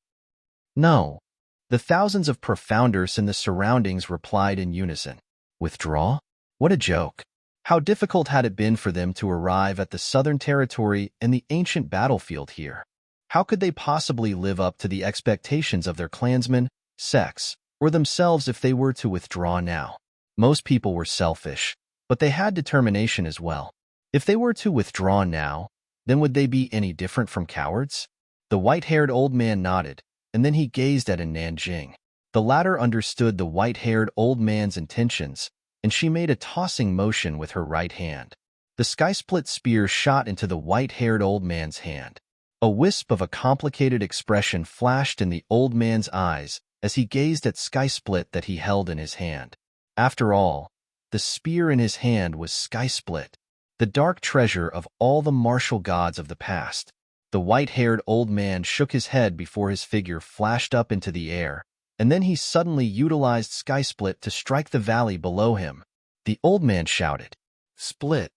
Speaker 1: "No." The thousands of profounders in the surroundings replied in unison. "Withdraw? What a joke. How difficult had it been for them to arrive at the Southern Territory and the ancient battlefield here? How could they possibly live up to the expectations of their clansmen, sects, or themselves if they were to withdraw now? Most people were selfish, but they had determination as well. If they were to withdraw now, then would they be any different from cowards?" The white-haired old man nodded, and then he gazed at Nanjing. The latter understood the white-haired old man's intentions, and she made a tossing motion with her right hand. The sky-split spear shot into the white-haired old man's hand. A wisp of a complicated expression flashed in the old man's eyes as he gazed at sky-split that he held in his hand. After all, the spear in his hand was sky-split, the dark treasure of all the martial gods of the past. The white-haired old man shook his head before his figure flashed up into the air, and then he suddenly utilized Sky Split to strike the valley below him. The old man shouted, "Split!"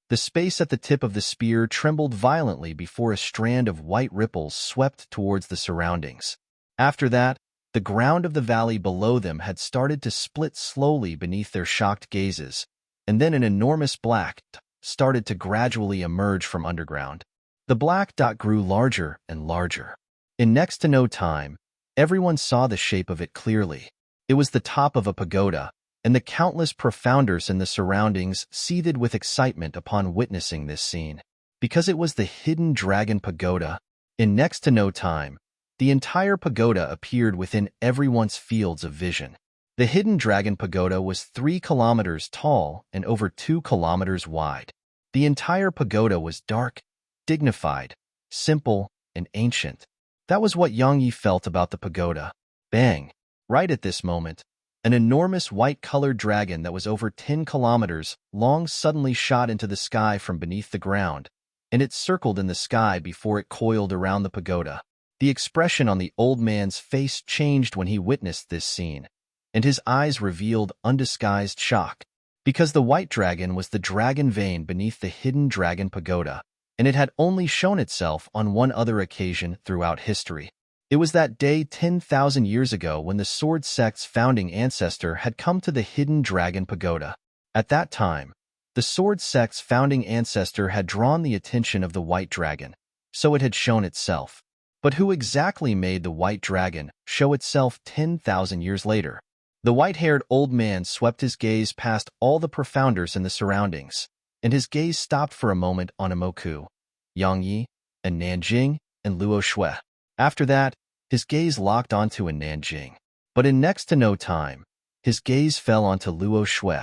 Speaker 1: The space at the tip of the spear trembled violently before a strand of white ripples swept towards the surroundings. After that, the ground of the valley below them had started to split slowly beneath their shocked gazes, and then an enormous black dot started to gradually emerge from underground. The black dot grew larger and larger. In next to no time, everyone saw the shape of it clearly. It was the top of a pagoda, and the countless profounders in the surroundings seethed with excitement upon witnessing this scene. Because it was the Hidden Dragon Pagoda, in next to no time, the entire pagoda appeared within everyone's fields of vision. The hidden dragon pagoda was 3 kilometers tall and over 2 kilometers wide. The entire pagoda was dark, dignified, simple, and ancient. That was what Yang Yi felt about the pagoda. Bang! Right at this moment, an enormous white-colored dragon that was over 10 kilometers long suddenly shot into the sky from beneath the ground, and it circled in the sky before it coiled around the pagoda. The expression on the old man's face changed when he witnessed this scene, and his eyes revealed undisguised shock, because the white dragon was the dragon vein beneath the hidden dragon pagoda, and it had only shown itself on one other occasion throughout history. It was that day 10,000 years ago when the sword sect's founding ancestor had come to the hidden dragon pagoda. At that time, the sword sect's founding ancestor had drawn the attention of the white dragon, so it had shown itself. But who exactly made the white dragon show itself 10,000 years later? The white-haired old man swept his gaze past all the profounders in the surroundings, and his gaze stopped for a moment on Imoku, Yang Yi, and Nanjing, and Luo Shui. After that, his gaze locked onto Nanjing. But in next to no time, his gaze fell onto Luo Shui.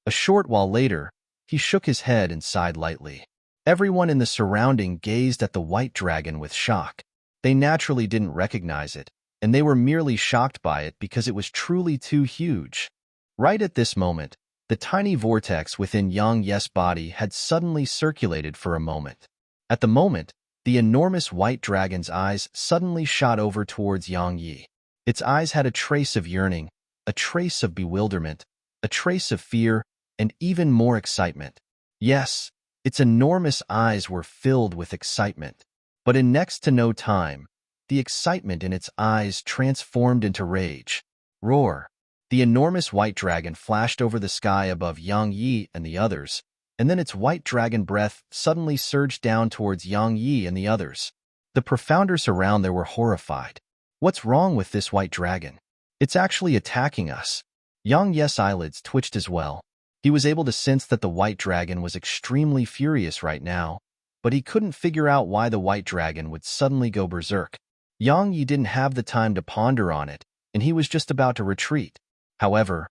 Speaker 1: A short while later, he shook his head and sighed lightly. Everyone in the surrounding gazed at the white dragon with shock. They naturally didn't recognize it, and they were merely shocked by it because it was truly too huge. Right at this moment, the tiny vortex within Yang Yi's body had suddenly circulated for a moment. At the moment, the enormous white dragon's eyes suddenly shot over towards Yang Yi. Its eyes had a trace of yearning, a trace of bewilderment, a trace of fear, and even more excitement. Yes, its enormous eyes were filled with excitement. But in next to no time, the excitement in its eyes transformed into rage. Roar! The enormous white dragon flashed over the sky above Yang Yi and the others, and then its white dragon breath suddenly surged down towards Yang Yi and the others. The profounders around there were horrified. What's wrong with this white dragon? It's actually attacking us. Yang Yi's eyelids twitched as well. He was able to sense that the white dragon was extremely furious right now, but he couldn't figure out why the white dragon would suddenly go berserk. Yang Yi didn't have the time to ponder on it, and he was just about to retreat. However,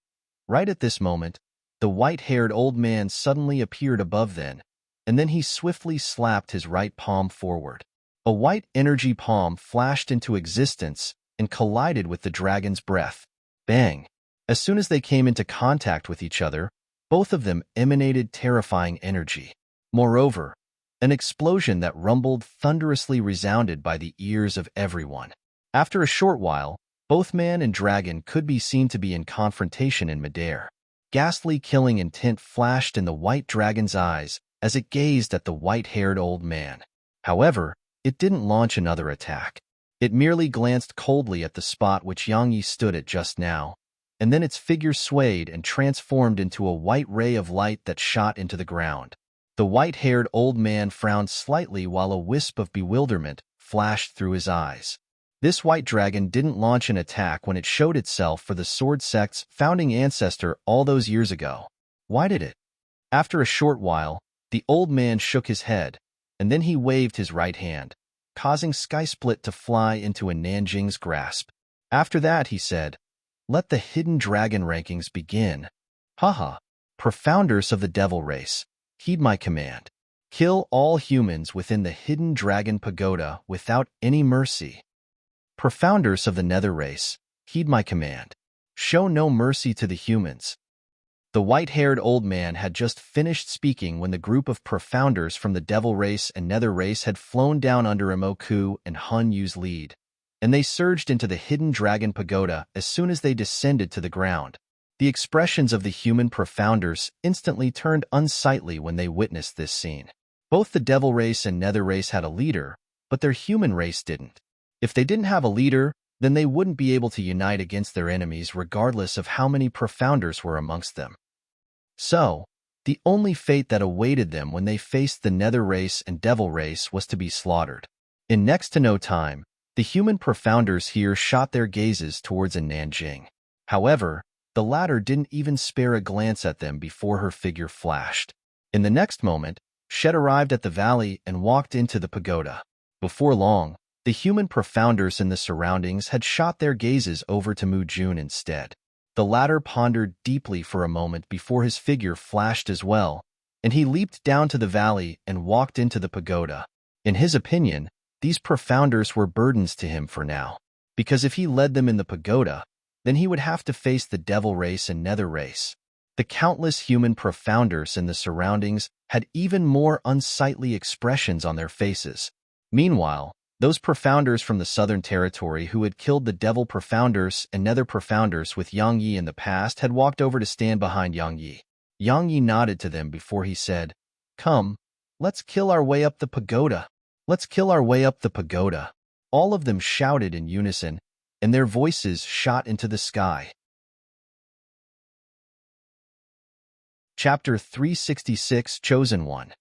Speaker 1: right at this moment, the white-haired old man suddenly appeared above them, and then he swiftly slapped his right palm forward. A white energy palm flashed into existence and collided with the dragon's breath. Bang! As soon as they came into contact with each other, both of them emanated terrifying energy. Moreover, an explosion that rumbled thunderously resounded by the ears of everyone. After a short while, both man and dragon could be seen to be in confrontation in midair. Ghastly killing intent flashed in the white dragon's eyes as it gazed at the white-haired old man. However, it didn't launch another attack. It merely glanced coldly at the spot which Yang Yi stood at just now, and then its figure swayed and transformed into a white ray of light that shot into the ground. The white-haired old man frowned slightly while a wisp of bewilderment flashed through his eyes. This white dragon didn't launch an attack when it showed itself for the sword sect's founding ancestor all those years ago. Why did it? After a short while, the old man shook his head, and then he waved his right hand, causing Sky Split to fly into a Nanjing's grasp. After that, he said, "Let the hidden dragon rankings begin. Haha, profounders of the devil race, heed my command. Kill all humans within the hidden dragon pagoda without any mercy. Profounders of the nether race, heed my command. Show no mercy to the humans." The white-haired old man had just finished speaking when the group of profounders from the devil race and nether race had flown down under Imoku and Han Yu's lead, and they surged into the hidden dragon pagoda as soon as they descended to the ground. The expressions of the human profounders instantly turned unsightly when they witnessed this scene. Both the devil race and nether race had a leader, but their human race didn't. If they didn't have a leader, then they wouldn't be able to unite against their enemies regardless of how many profounders were amongst them. So, the only fate that awaited them when they faced the nether race and devil race was to be slaughtered. In next to no time, the human profounders here shot their gazes towards Nanjing. However, the latter didn't even spare a glance at them before her figure flashed. In the next moment, Shed arrived at the valley and walked into the pagoda. Before long, the human profounders in the surroundings had shot their gazes over to Mu Jun instead. The latter pondered deeply for a moment before his figure flashed as well, and he leaped down to the valley and walked into the pagoda. In his opinion, these profounders were burdens to him for now, because if he led them in the pagoda, then he would have to face the devil race and nether race. The countless human profounders in the surroundings had even more unsightly expressions on their faces. Meanwhile, those profounders from the southern territory who had killed the devil profounders and nether profounders with Yang Yi in the past had walked over to stand behind Yang Yi. Yang Yi nodded to them before he said, "Come, let's kill our way up the pagoda. Let's kill our way up the pagoda." All of them shouted in unison, and their voices shot into the sky. Chapter 366, Chosen One.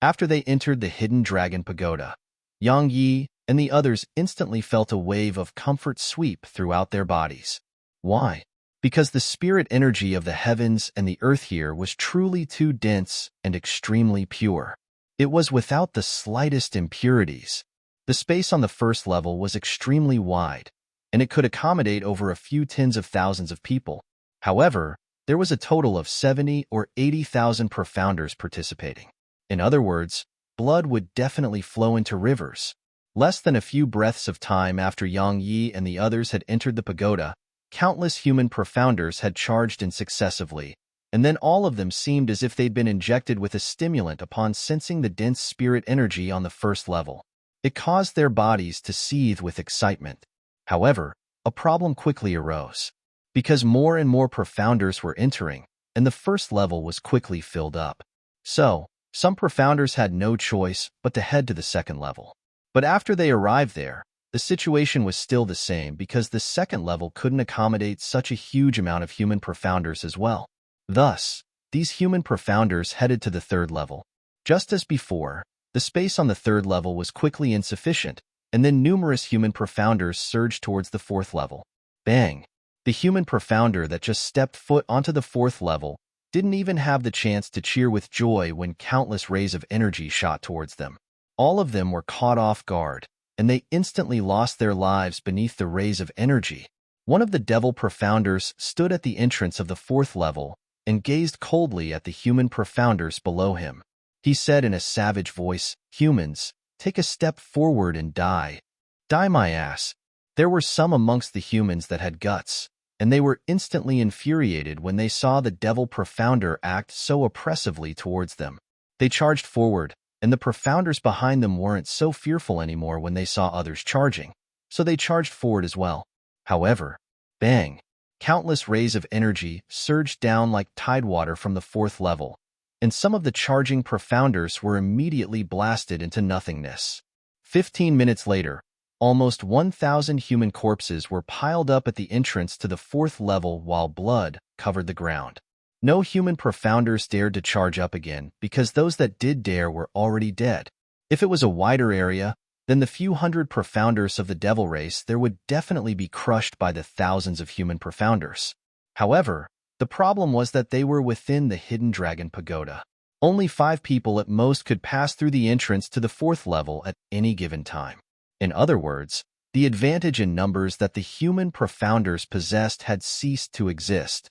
Speaker 1: After they entered the hidden dragon pagoda, Yang Yi and the others instantly felt a wave of comfort sweep throughout their bodies. Why? Because the spirit energy of the heavens and the earth here was truly too dense and extremely pure. It was without the slightest impurities. The space on the first level was extremely wide, and it could accommodate over a few tens of thousands of people. However, there was a total of 70 or 80,000 profounders participating. In other words, blood would definitely flow into rivers. Less than a few breaths of time after Yang Yi and the others had entered the pagoda, countless human profounders had charged in successively, and then all of them seemed as if they'd been injected with a stimulant upon sensing the dense spirit energy on the first level. It caused their bodies to seethe with excitement. However, a problem quickly arose. Because more and more profounders were entering, and the first level was quickly filled up. So, some profounders had no choice but to head to the second level. But after they arrived there, the situation was still the same because the second level couldn't accommodate such a huge amount of human profounders as well. Thus, these human profounders headed to the third level. Just as before, the space on the third level was quickly insufficient, and then numerous human profounders surged towards the fourth level. Bang! The human profounder that just stepped foot onto the fourth level didn't even have the chance to cheer with joy when countless rays of energy shot towards them. All of them were caught off guard, and they instantly lost their lives beneath the rays of energy. One of the devil profounders stood at the entrance of the fourth level and gazed coldly at the human profounders below him. He said in a savage voice, "Humans, take a step forward and die. Die my ass." There were some amongst the humans that had guts, and they were instantly infuriated when they saw the devil profounder act so oppressively towards them. They charged forward, and the profounders behind them weren't so fearful anymore when they saw others charging, so they charged forward as well. However, bang! Countless rays of energy surged down like tidewater from the fourth level, and some of the charging profounders were immediately blasted into nothingness. 15 minutes later, almost 1,000 human corpses were piled up at the entrance to the fourth level while blood covered the ground. No human profounders dared to charge up again because those that did dare were already dead. If it was a wider area, then the few hundred profounders of the devil race there would definitely be crushed by the thousands of human profounders. However, the problem was that they were within the hidden dragon pagoda. Only 5 people at most could pass through the entrance to the fourth level at any given time. In other words, the advantage in numbers that the human profounders possessed had ceased to exist.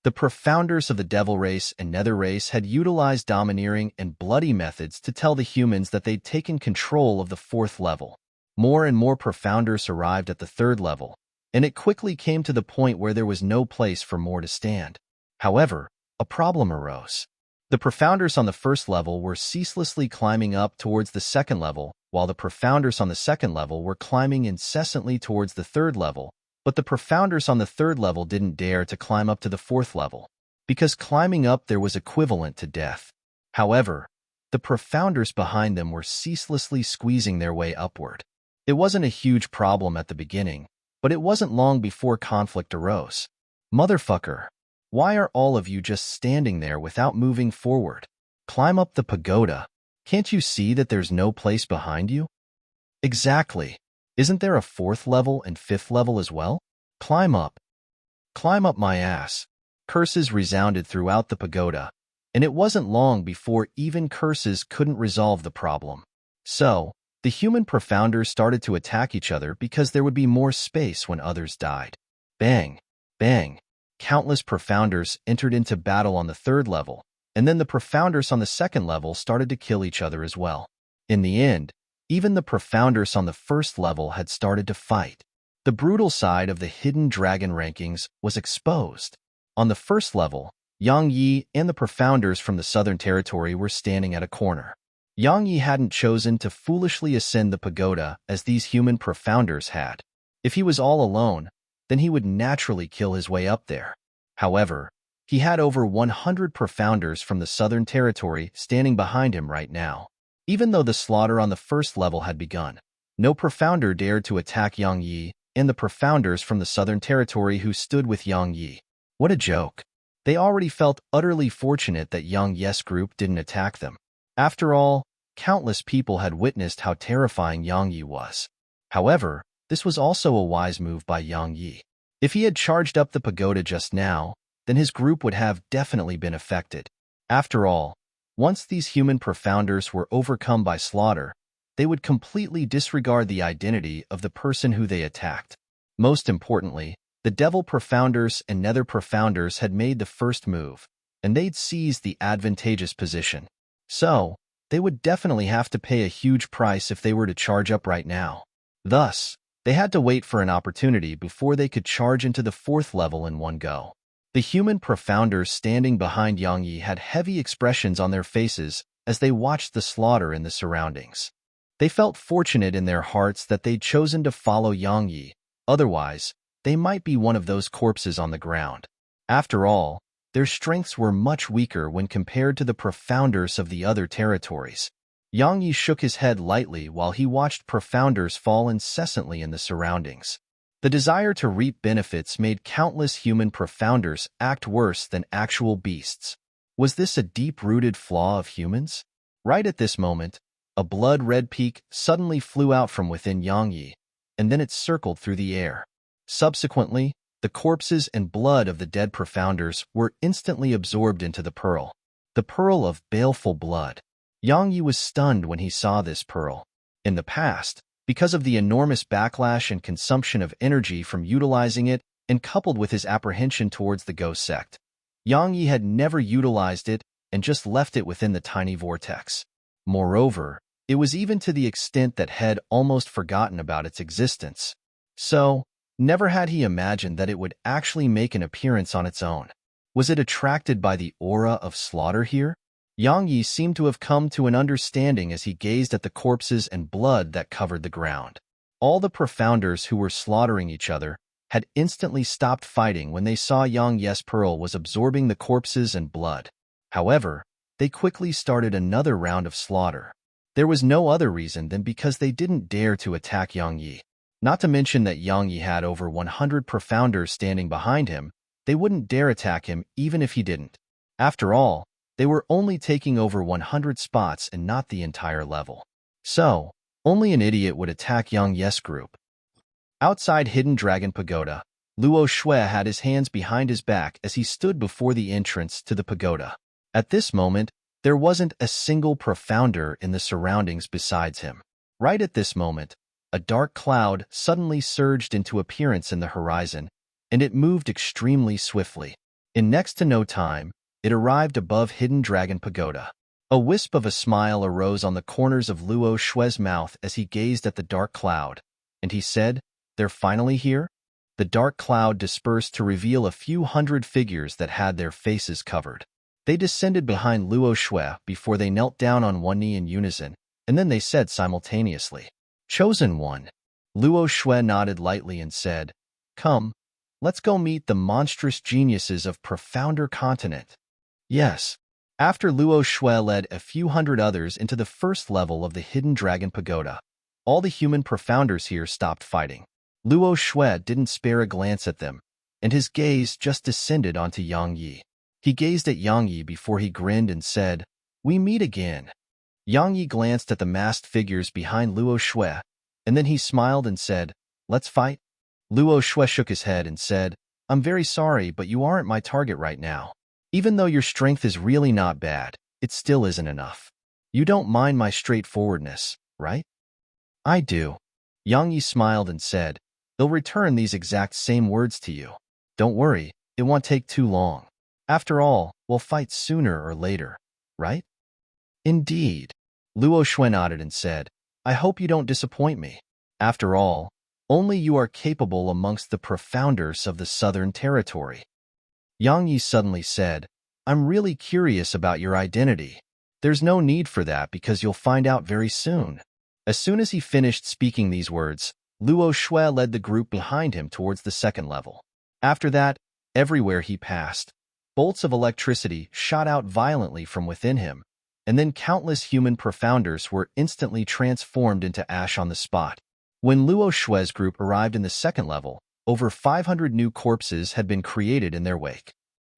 Speaker 1: The profounders of the devil race and nether race had utilized domineering and bloody methods to tell the humans that they'd taken control of the fourth level. More and more profounders arrived at the third level, and it quickly came to the point where there was no place for more to stand. However, a problem arose. The profounders on the first level were ceaselessly climbing up towards the second level, while the profounders on the second level were climbing incessantly towards the third level, but the profounders on the third level didn't dare to climb up to the fourth level, because climbing up there was equivalent to death. However, the profounders behind them were ceaselessly squeezing their way upward. It wasn't a huge problem at the beginning, but it wasn't long before conflict arose. "Motherfucker, why are all of you just standing there without moving forward? Climb up the pagoda. Can't you see that there's no place behind you?" "Exactly. Isn't there a fourth level and fifth level as well? Climb up. Climb up my ass." Curses resounded throughout the pagoda, and it wasn't long before even curses couldn't resolve the problem. So, the human profounders started to attack each other because there would be more space when others died. Bang! Bang! countless profounders entered into battle on the third level, and then the profounders on the second level started to kill each other as well. In the end, even the profounders on the first level had started to fight. The brutal side of the hidden dragon rankings was exposed. On the first level, Yang Yi and the profounders from the Southern Territory were standing at a corner. Yang Yi hadn't chosen to foolishly ascend the pagoda as these human profounders had. If he was all alone, then he would naturally kill his way up there. However, he had over 100 profounders from the Southern Territory standing behind him right now. Even though the slaughter on the first level had begun, no profounder dared to attack Yang Yi and the profounders from the Southern Territory who stood with Yang Yi. What a joke. They already felt utterly fortunate that Yang Yi's group didn't attack them. After all, countless people had witnessed how terrifying Yang Yi was. However, this was also a wise move by Yang Yi. If he had charged up the pagoda just now, then his group would have definitely been affected. After all, once these human profounders were overcome by slaughter, they would completely disregard the identity of the person who they attacked. Most importantly, the devil profounders and nether profounders had made the first move, and they'd seized the advantageous position. So, they would definitely have to pay a huge price if they were to charge up right now. Thus, they had to wait for an opportunity before they could charge into the fourth level in one go. The human profounders standing behind Yang Yi had heavy expressions on their faces as they watched the slaughter in the surroundings. They felt fortunate in their hearts that they'd chosen to follow Yang Yi, otherwise, they might be one of those corpses on the ground. After all, their strengths were much weaker when compared to the profounders of the other territories. Yang Yi shook his head lightly while he watched profounders fall incessantly in the surroundings. The desire to reap benefits made countless human profounders act worse than actual beasts. Was this a deep-rooted flaw of humans? Right at this moment, a blood-red peak suddenly flew out from within Yang Yi, and then it circled through the air. Subsequently, the corpses and blood of the dead profounders were instantly absorbed into the pearl. The pearl of baleful blood. Yang Yi was stunned when he saw this pearl. In the past, because of the enormous backlash and consumption of energy from utilizing it, and coupled with his apprehension towards the ghost sect, Yang Yi had never utilized it and just left it within the tiny vortex. Moreover, it was even to the extent that had almost forgotten about its existence. So, never had he imagined that it would actually make an appearance on its own. Was it attracted by the aura of slaughter here? Yang Yi seemed to have come to an understanding as he gazed at the corpses and blood that covered the ground. All the profounders who were slaughtering each other had instantly stopped fighting when they saw Yang Yi's pearl was absorbing the corpses and blood. However, they quickly started another round of slaughter. There was no other reason than because they didn't dare to attack Yang Yi. Not to mention that Yang Yi had over 100 profounders standing behind him, they wouldn't dare attack him even if he didn't. After all, they were only taking over 100 spots and not the entire level. So, only an idiot would attack Yang Yi's group. Outside Hidden Dragon Pagoda, Luo Shui had his hands behind his back as he stood before the entrance to the pagoda. At this moment, there wasn't a single profounder in the surroundings besides him. Right at this moment, a dark cloud suddenly surged into appearance in the horizon, and it moved extremely swiftly. In next to no time, it arrived above Hidden Dragon Pagoda. A wisp of a smile arose on the corners of Luo Shui's mouth as he gazed at the dark cloud, and he said, "They're finally here?" The dark cloud dispersed to reveal a few hundred figures that had their faces covered. They descended behind Luo Shui before they knelt down on one knee in unison, and then they said simultaneously, "Chosen One." Luo Shui nodded lightly and said, "Come, let's go meet the monstrous geniuses of Profounder Continent." Yes. After Luo Shui led a few hundred others into the first level of the Hidden Dragon Pagoda, all the human profounders here stopped fighting. Luo Shui didn't spare a glance at them, and his gaze just descended onto Yang Yi. He gazed at Yang Yi before he grinned and said, "We meet again." Yang Yi glanced at the masked figures behind Luo Shui, and then he smiled and said, "Let's fight?" Luo Shui shook his head and said, "I'm very sorry, but you aren't my target right now. Even though your strength is really not bad, it still isn't enough. You don't mind my straightforwardness, right?" "I do." Yang Yi smiled and said, "They'll return these exact same words to you. Don't worry, It won't take too long. After all, we'll fight sooner or later, right? Indeed. Luo Shui nodded and said, I hope you don't disappoint me. After all, only you are capable amongst the profounders of the Southern Territory. Yang Yi suddenly said, I'm really curious about your identity. There's no need for that because you'll find out very soon. As soon as he finished speaking these words, Luo Shui led the group behind him towards the second level. After that, everywhere he passed, bolts of electricity shot out violently from within him, and then countless human profounders were instantly transformed into ash on the spot. When Luo Shui's group arrived in the second level, over 500 new corpses had been created in their wake.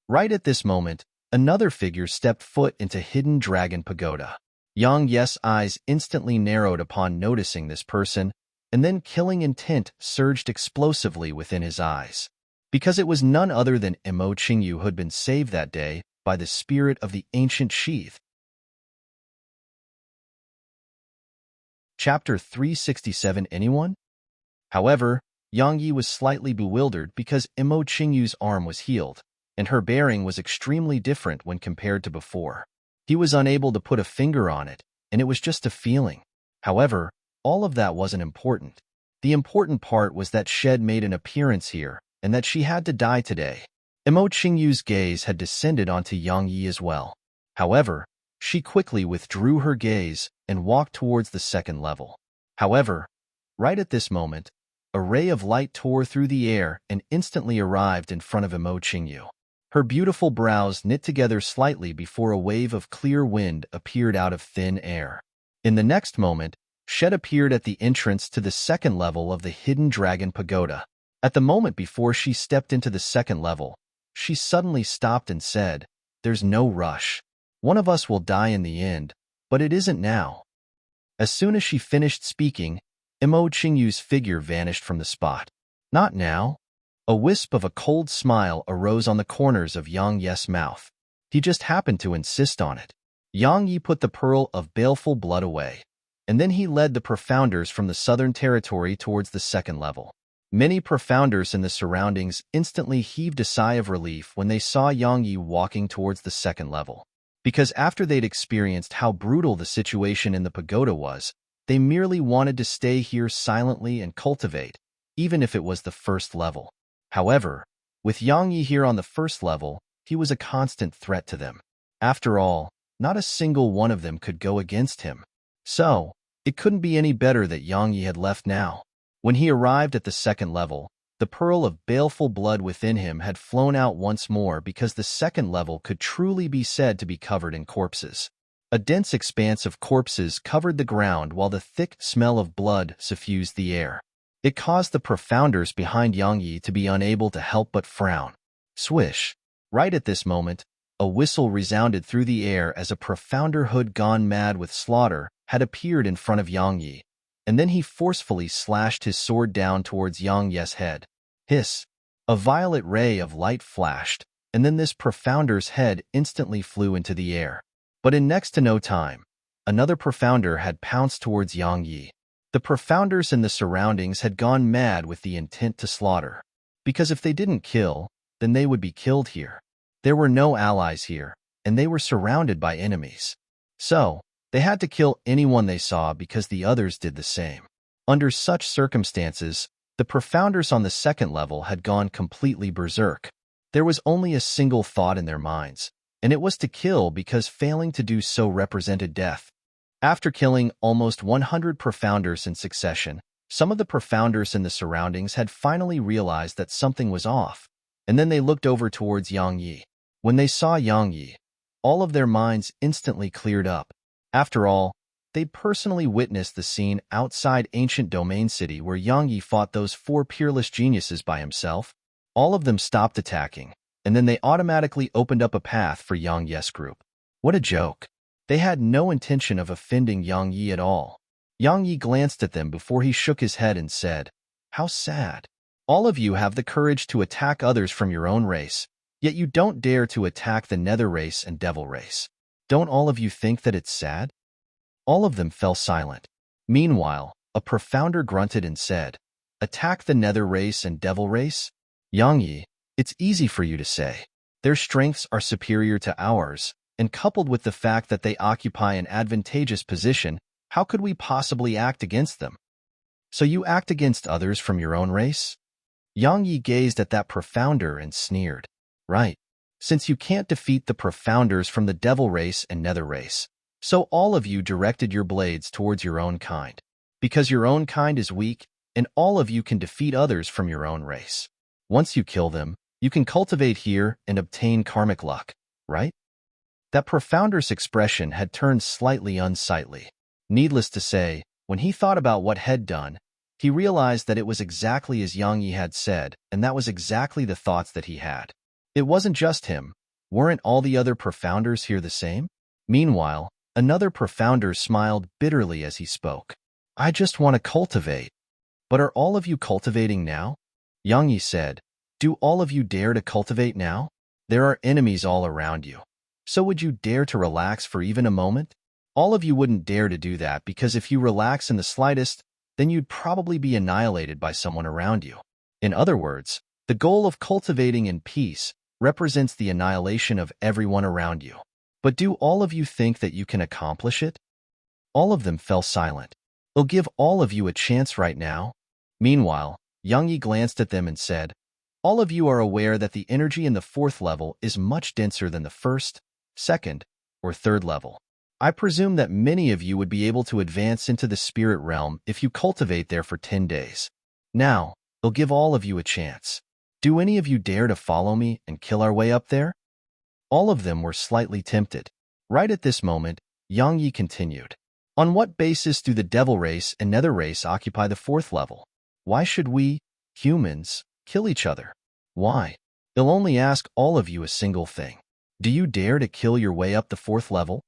Speaker 1: Right at this moment, another figure stepped foot into Hidden Dragon Pagoda. Yang Yi's eyes instantly narrowed upon noticing this person, and then killing intent surged explosively within his eyes. Because it was none other than Emo Qingyu who had been saved that day by the spirit of the ancient sheath. Chapter 367. Anyone? However, Yang Yi was slightly bewildered because Emo Qingyu's arm was healed, and her bearing was extremely different when compared to before. He was unable to put a finger on it, and it was just a feeling. However, all of that wasn't important. The important part was that Shed made an appearance here, and that she had to die today. Emo Qingyu's gaze had descended onto Yang Yi as well. However, she quickly withdrew her gaze and walked towards the second level. However, right at this moment, a ray of light tore through the air and instantly arrived in front of Emo Qingyu. Her beautiful brows knit together slightly before a wave of clear wind appeared out of thin air. In the next moment, Shed appeared at the entrance to the second level of the Hidden Dragon Pagoda. At the moment before she stepped into the second level, she suddenly stopped and said, There's no rush. One of us will die in the end, but it isn't now. As soon as she finished speaking, Emo Qingyu's figure vanished from the spot. Not now. A wisp of a cold smile arose on the corners of Yang Yi's mouth. He just happened to insist on it. Yang Yi put the pearl of baleful blood away, and then he led the profounders from the Southern Territory towards the second level. Many profounders in the surroundings instantly heaved a sigh of relief when they saw Yang Yi walking towards the second level. Because after they'd experienced how brutal the situation in the pagoda was, they merely wanted to stay here silently and cultivate, even if it was the first level. However, with Yang Yi here on the first level, he was a constant threat to them. After all, not a single one of them could go against him. So, it couldn't be any better that Yang Yi had left now. When he arrived at the second level, the pearl of baleful blood within him had flown out once more because the second level could truly be said to be covered in corpses. A dense expanse of corpses covered the ground while the thick smell of blood suffused the air. It caused the profounders behind Yang Yi to be unable to help but frown. Swish! Right at this moment, a whistle resounded through the air as a profounder hood gone mad with slaughter had appeared in front of Yang Yi, and then he forcefully slashed his sword down towards Yang Yi's head. Hiss! A violet ray of light flashed, and then this profounder's head instantly flew into the air. But in next to no time, another profounder had pounced towards Yang Yi. The profounders in the surroundings had gone mad with the intent to slaughter. Because if they didn't kill, then they would be killed here. There were no allies here, and they were surrounded by enemies. So, they had to kill anyone they saw because the others did the same. Under such circumstances, the profounders on the second level had gone completely berserk. There was only a single thought in their minds, and it was to kill because failing to do so represented death. After killing almost 100 profounders in succession, some of the profounders in the surroundings had finally realized that something was off, and then they looked over towards Yang Yi. When they saw Yang Yi, all of their minds instantly cleared up. After all, they'd personally witnessed the scene outside Ancient Domain City where Yang Yi fought those 4 peerless geniuses by himself. All of them stopped attacking, and then they automatically opened up a path for Yang Yi's group. What a joke. They had no intention of offending Yang Yi at all. Yang Yi glanced at them before he shook his head and said, How sad. All of you have the courage to attack others from your own race, yet you don't dare to attack the Nether race and Devil race. Don't all of you think that it's sad? All of them fell silent. Meanwhile, a profounder grunted and said, Attack the Nether race and Devil race? Yang Yi, It's easy for you to say. Their strengths are superior to ours, and coupled with the fact that they occupy an advantageous position, how could we possibly act against them? So you act against others from your own race? Yang Yi gazed at that profounder and sneered. Right. Since you can't defeat the profounders from the devil race and nether race, so all of you directed your blades towards your own kind. Because your own kind is weak, and all of you can defeat others from your own race. Once you kill them, you can cultivate here and obtain karmic luck, right? That profounder's expression had turned slightly unsightly. Needless to say, when he thought about what had done, he realized that it was exactly as Yang Yi had said, and that was exactly the thoughts that he had. It wasn't just him. Weren't all the other profounders here the same? Meanwhile, another profounder smiled bitterly as he spoke. I just want to cultivate. But are all of you cultivating now? Yang Yi said, do all of you dare to cultivate now? There are enemies all around you. So would you dare to relax for even a moment? All of you wouldn't dare to do that because if you relax in the slightest, then you'd probably be annihilated by someone around you. In other words, the goal of cultivating in peace represents the annihilation of everyone around you. But do all of you think that you can accomplish it? All of them fell silent. I'll give all of you a chance right now. Meanwhile, Yang Yi glanced at them and said, all of you are aware that the energy in the 4th level is much denser than the 1st, 2nd, or 3rd level. I presume that many of you would be able to advance into the spirit realm if you cultivate there for 10 days. Now, I'll give all of you a chance. Do any of you dare to follow me and kill our way up there? All of them were slightly tempted. Right at this moment, Yang Yi continued. On what basis do the devil race and nether race occupy the 4th level? Why should we, humans, kill each other? Why? I'll only ask all of you a single thing. Do you dare to kill your way up the 4th level?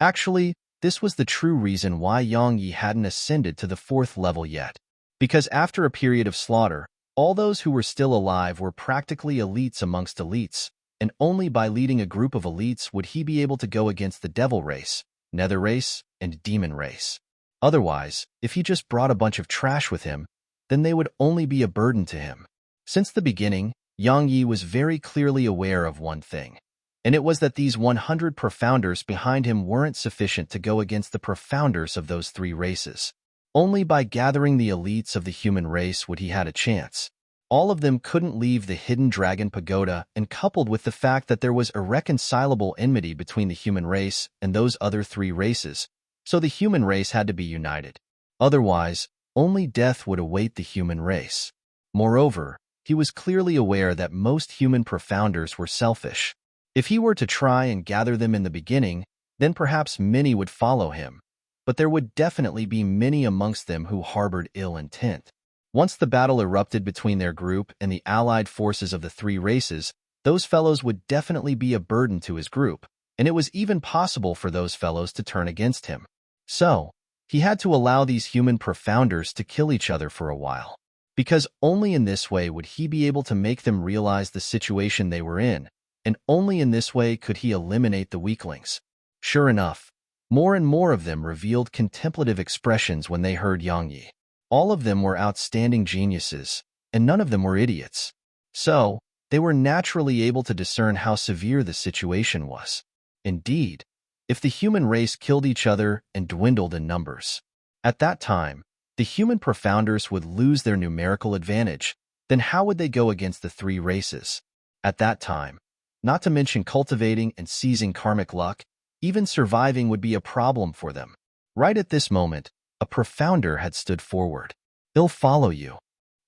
Speaker 1: Actually, this was the true reason why Yang Yi hadn't ascended to the 4th level yet. Because after a period of slaughter, all those who were still alive were practically elites amongst elites, and only by leading a group of elites would he be able to go against the devil race, nether race, and demon race. Otherwise, if he just brought a bunch of trash with him, then they would only be a burden to him. Since the beginning, Yang Yi was very clearly aware of one thing, and it was that these 100 profounders behind him weren't sufficient to go against the profounders of those 3 races. Only by gathering the elites of the human race would he had a chance. All of them couldn't leave the hidden dragon pagoda, and coupled with the fact that there was irreconcilable enmity between the human race and those other 3 races, so the human race had to be united. Otherwise, only death would await the human race. Moreover, he was clearly aware that most human profounders were selfish. If he were to try and gather them in the beginning, then perhaps many would follow him, but there would definitely be many amongst them who harbored ill intent. Once the battle erupted between their group and the allied forces of the 3 races, those fellows would definitely be a burden to his group, and it was even possible for those fellows to turn against him. So, he had to allow these human profounders to kill each other for a while, because only in this way would he be able to make them realize the situation they were in, and only in this way could he eliminate the weaklings. Sure enough, more and more of them revealed contemplative expressions when they heard Yang Yi. All of them were outstanding geniuses, and none of them were idiots. So, they were naturally able to discern how severe the situation was. Indeed, if the human race killed each other and dwindled in numbers, at that time, the human profounders would lose their numerical advantage, then how would they go against the 3 races? At that time, not to mention cultivating and seizing karmic luck, even surviving would be a problem for them. Right at this moment, a profounder had stood forward. I'll follow you.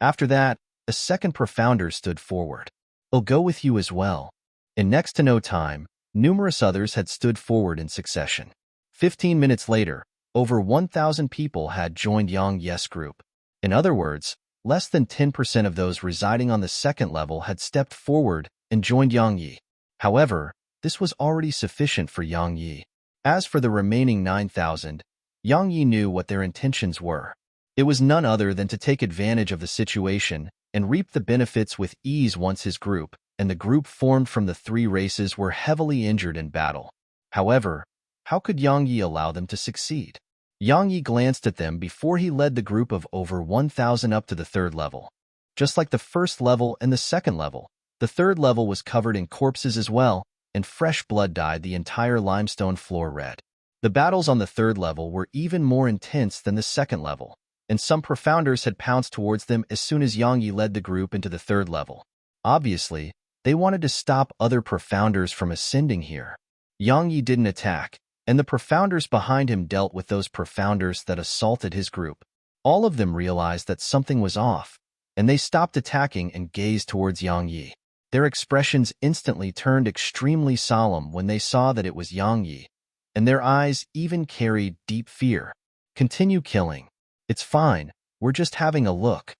Speaker 1: After that, a second profounder stood forward. I'll go with you as well. In next to no time, numerous others had stood forward in succession. 15 minutes later, over 1,000 people had joined Yang Yi's group. In other words, less than 10% of those residing on the 2nd level had stepped forward and joined Yang Yi. However, this was already sufficient for Yang Yi. As for the remaining 9,000, Yang Yi knew what their intentions were. It was none other than to take advantage of the situation and reap the benefits with ease once his group and the group formed from the 3 races were heavily injured in battle. However, how could Yang Yi allow them to succeed? Yang Yi glanced at them before he led the group of over 1,000 up to the 3rd level. Just like the 1st level and the 2nd level, The third level was covered in corpses as well, and fresh blood dyed the entire limestone floor red. The battles on the third level were even more intense than the second level, and some profounders had pounced towards them as soon as Yang Yi led the group into the third level. Obviously, they wanted to stop other profounders from ascending here. Yang Yi didn't attack, and the profounders behind him dealt with those profounders that assaulted his group. All of them realized that something was off, and they stopped attacking and gazed towards Yang Yi. Their expressions instantly turned extremely solemn when they saw that it was Yang Yi, and their eyes even carried deep fear. "Continue killing. It's fine, we're just having a look."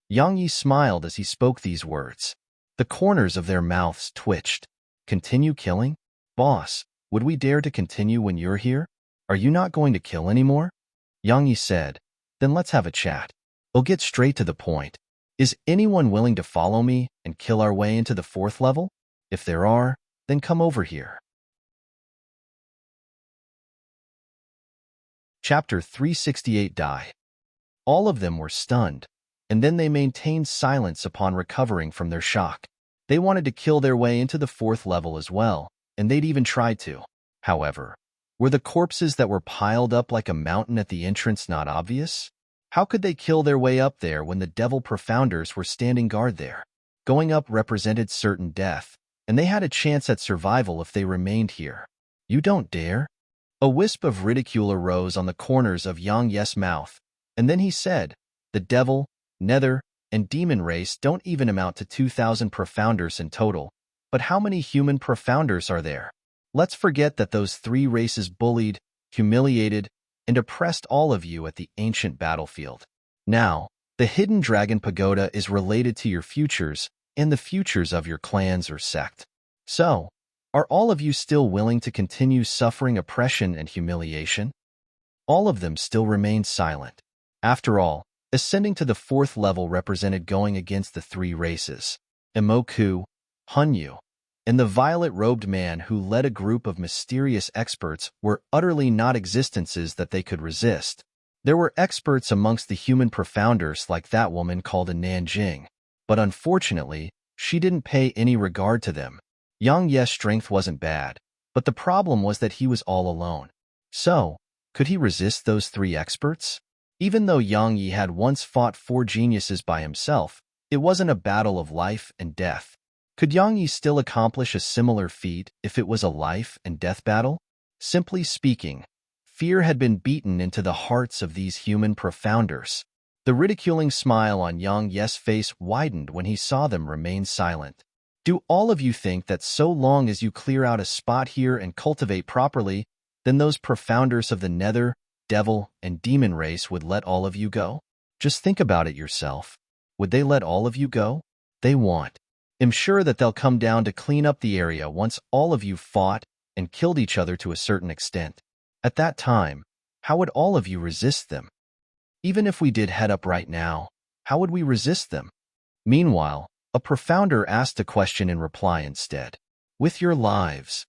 Speaker 1: Yang Yi smiled as he spoke these words. The corners of their mouths twitched. "Continue killing? Boss, would we dare to continue when you're here? Are you not going to kill anymore?" Yang Yi said. "Then let's have a chat. We'll get straight to the point. Is anyone willing to follow me and kill our way into the fourth level? If there are, then come over here." Chapter 368 Die. All of them were stunned, and then they maintained silence upon recovering from their shock. They wanted to kill their way into the fourth level as well, and they'd even tried to. However, were the corpses that were piled up like a mountain at the entrance not obvious? How could they kill their way up there when the devil profounders were standing guard there? Going up represented certain death, and they had a chance at survival if they remained here. "You don't dare?" A wisp of ridicule arose on the corners of Yang Yi's mouth, and then he said, "The devil, nether, and demon race don't even amount to 2,000 profounders in total, but how many human profounders are there? Let's forget that those three races bullied, humiliated, and oppressed all of you at the ancient battlefield. Now, the hidden dragon pagoda is related to your futures and the futures of your clans or sect. So, are all of you still willing to continue suffering oppression and humiliation?" All of them still remained silent. After all, ascending to the fourth level represented going against the three races, Imoku, Hunyu, and the violet-robed man who led a group of mysterious experts were utterly not existences that they could resist. There were experts amongst the human profounders like that woman called a Nanjing, but unfortunately, she didn't pay any regard to them. Yang Yi's strength wasn't bad, but the problem was that he was all alone. So, could he resist those three experts? Even though Yang Yi had once fought four geniuses by himself, it wasn't a battle of life and death. Could Yang Yi still accomplish a similar feat if it was a life and death battle? Simply speaking, fear had been beaten into the hearts of these human profounders. The ridiculing smile on Yang Yi's face widened when he saw them remain silent. "Do all of you think that so long as you clear out a spot here and cultivate properly, then those profounders of the nether, devil, and demon race would let all of you go? Just think about it yourself. Would they let all of you go? They won't. I'm sure that they'll come down to clean up the area once all of you fought and killed each other to a certain extent. At that time, how would all of you resist them? Even if we did head up right now, how would we resist them?" Meanwhile, a profounder asked a question in reply instead. "With your lives."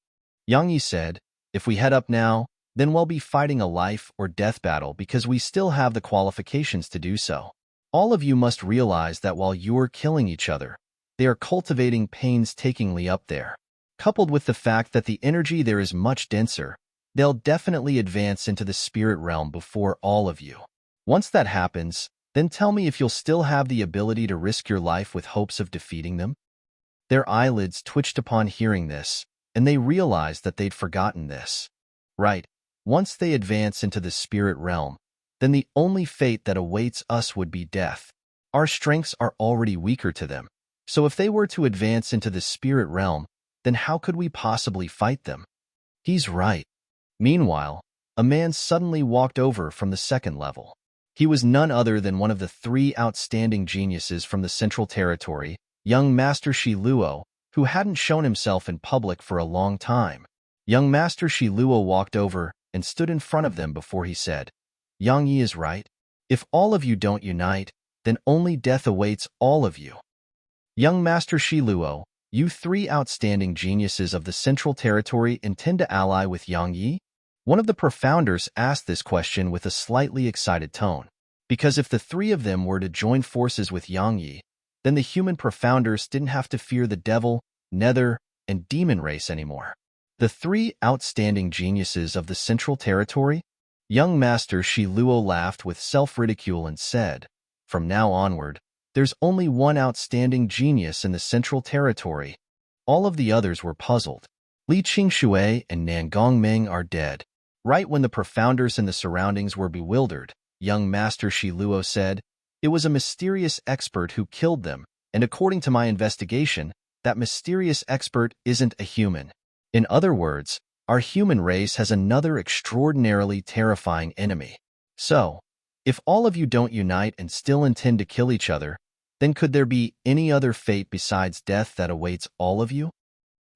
Speaker 1: Yang Yi said, "If we head up now, then we'll be fighting a life or death battle because we still have the qualifications to do so. All of you must realize that while you're killing each other, they are cultivating painstakingly up there. Coupled with the fact that the energy there is much denser, they'll definitely advance into the spirit realm before all of you. Once that happens, then tell me if you'll still have the ability to risk your life with hopes of defeating them." Their eyelids twitched upon hearing this, and they realized that they'd forgotten this. Right, once they advance into the spirit realm, then the only fate that awaits us would be death. Our strengths are already weaker to them. So if they were to advance into the spirit realm, then how could we possibly fight them? He's right. Meanwhile, a man suddenly walked over from the second level. He was none other than one of the three outstanding geniuses from the Central Territory, young Master Shi Luo, who hadn't shown himself in public for a long time. Young Master Shi Luo walked over and stood in front of them before he said, "Yang Yi is right. If all of you don't unite, then only death awaits all of you." "Young Master Shi Luo, you three outstanding geniuses of the Central Territory intend to ally with Yang Yi?" One of the profounders asked this question with a slightly excited tone, because if the three of them were to join forces with Yang Yi, then the human profounders didn't have to fear the devil, nether, and demon race anymore. The three outstanding geniuses of the Central Territory? Young Master Shi Luo laughed with self-ridicule and said, "From now onward, there's only one outstanding genius in the Central Territory. All of the others were puzzled. Li Qingshui and Nan Gongming are dead." Right when the profounders in the surroundings were bewildered, young Master Shi Luo said, "It was a mysterious expert who killed them, and according to my investigation, that mysterious expert isn't a human. In other words, our human race has another extraordinarily terrifying enemy. So, if all of you don't unite and still intend to kill each other, then could there be any other fate besides death that awaits all of you?"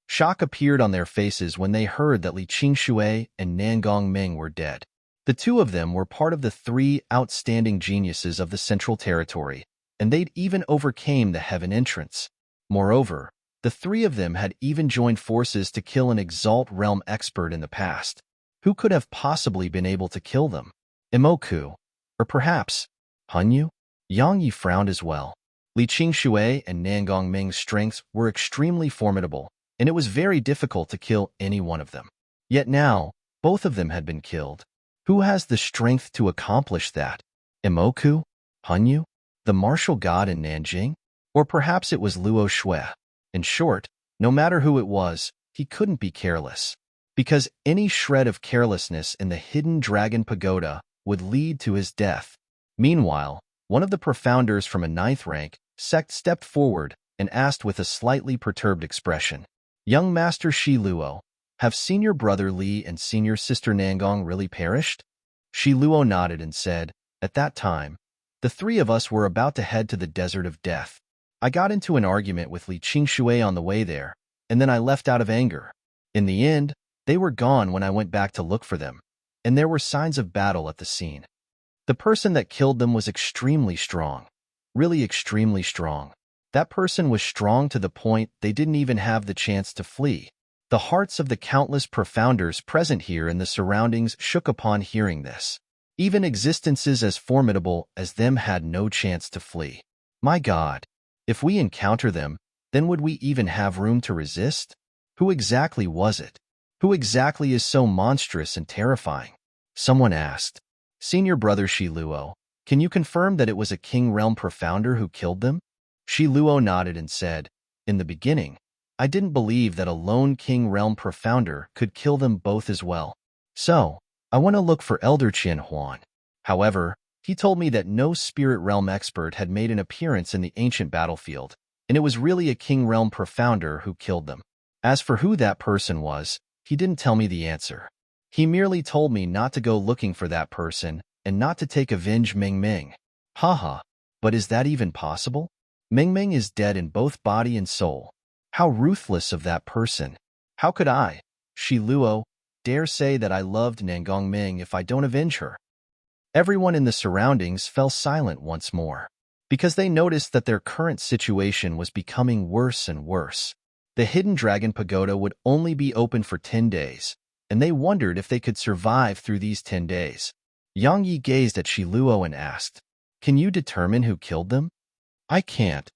Speaker 1: Shock appeared on their faces when they heard that Li Qingshui and Nan Gongming were dead. The two of them were part of the three outstanding geniuses of the Central Territory, and they'd even overcame the Heaven Entrance. Moreover, the three of them had even joined forces to kill an Exalt Realm expert in the past. Who could have possibly been able to kill them? Imoku, or perhaps Hanyu? Yang Yi frowned as well. Li Qingshui and Nan Gongming's strengths were extremely formidable, and it was very difficult to kill any one of them. Yet now, both of them had been killed. Who has the strength to accomplish that? Imoku? Hanyu? The martial god in Nanjing? Or perhaps it was Luo Shui? In short, no matter who it was, he couldn't be careless. Because any shred of carelessness in the hidden dragon pagoda would lead to his death. Meanwhile, one of the profounders from a 9th rank sect stepped forward and asked with a slightly perturbed expression, "Young Master Shi Luo, have senior brother Li and senior sister Nangong really perished?" Shi Luo nodded and said, "At that time, the three of us were about to head to the desert of death. I got into an argument with Li Qingshui on the way there, and then I left out of anger. In the end, they were gone when I went back to look for them, and there were signs of battle at the scene. The person that killed them was extremely strong, really extremely strong. That person was strong to the point they didn't even have the chance to flee." The hearts of the countless profounders present here in the surroundings shook upon hearing this. Even existences as formidable as them had no chance to flee. My God, if we encounter them, then would we even have room to resist? Who exactly was it? Who exactly is so monstrous and terrifying? Someone asked. "Senior brother Shi Luo, can you confirm that it was a King Realm profounder who killed them?" Shi Luo nodded and said, "In the beginning, I didn't believe that a lone King Realm profounder could kill them both as well. So, I went to look for Elder Qian Huan. However, he told me that no Spirit Realm expert had made an appearance in the ancient battlefield, and it was really a King Realm profounder who killed them. As for who that person was, he didn't tell me the answer. He merely told me not to go looking for that person and not to take avenge Ming Ming. Haha, but is that even possible? Ming Ming is dead in both body and soul. How ruthless of that person. How could I, Shi Luo, dare say that I loved Nangong Ming if I don't avenge her?" Everyone in the surroundings fell silent once more, because they noticed that their current situation was becoming worse and worse. The Hidden Dragon Pagoda would only be open for 10 days, and they wondered if they could survive through these 10 days. Yang Yi gazed at Shi Luo and asked, "Can you determine who killed them?" "I can't."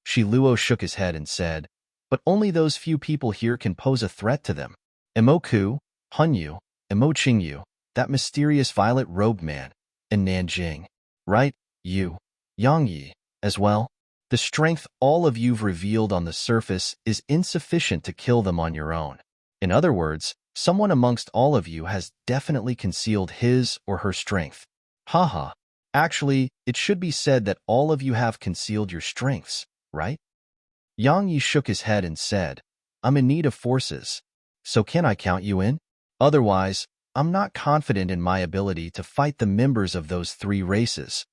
Speaker 1: Shi Luo shook his head and said, "But only those few people here can pose a threat to them. Imoku, Hanyu, Imo Qingyu, that mysterious violet-robed man, and Nanjing. Right, you, Yang Yi, as well? The strength all of you've revealed on the surface is insufficient to kill them on your own. In other words, someone amongst all of you has definitely concealed his or her strength. Haha. Actually, it should be said that all of you have concealed your strengths, right?" Yang Yi shook his head and said, "I'm in need of forces. So can I count you in? Otherwise, I'm not confident in my ability to fight the members of those three races."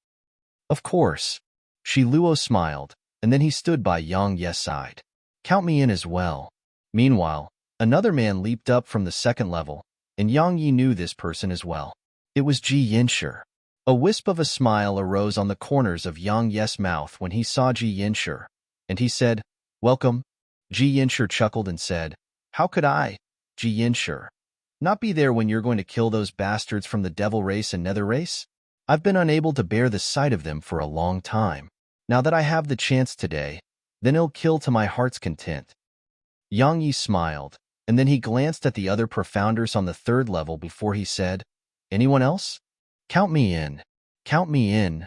Speaker 1: "Of course." Shi Luo smiled, and then he stood by Yang Ye's side. "Count me in as well." Meanwhile, another man leaped up from the second level, and Yang Yi knew this person as well. It was Ji Yinshi. A wisp of a smile arose on the corners of Yang Ye's mouth when he saw Ji Yinshi, and he said, "Welcome." Ji Yinshi chuckled and said, "How could I, Ji Yinshi, not be there when you're going to kill those bastards from the devil race and nether race? I've been unable to bear the sight of them for a long time. Now that I have the chance today, then I'll kill to my heart's content." Yang Yi smiled, and then he glanced at the other profounders on the third level before he said, "Anyone else? Count me in. Count me in."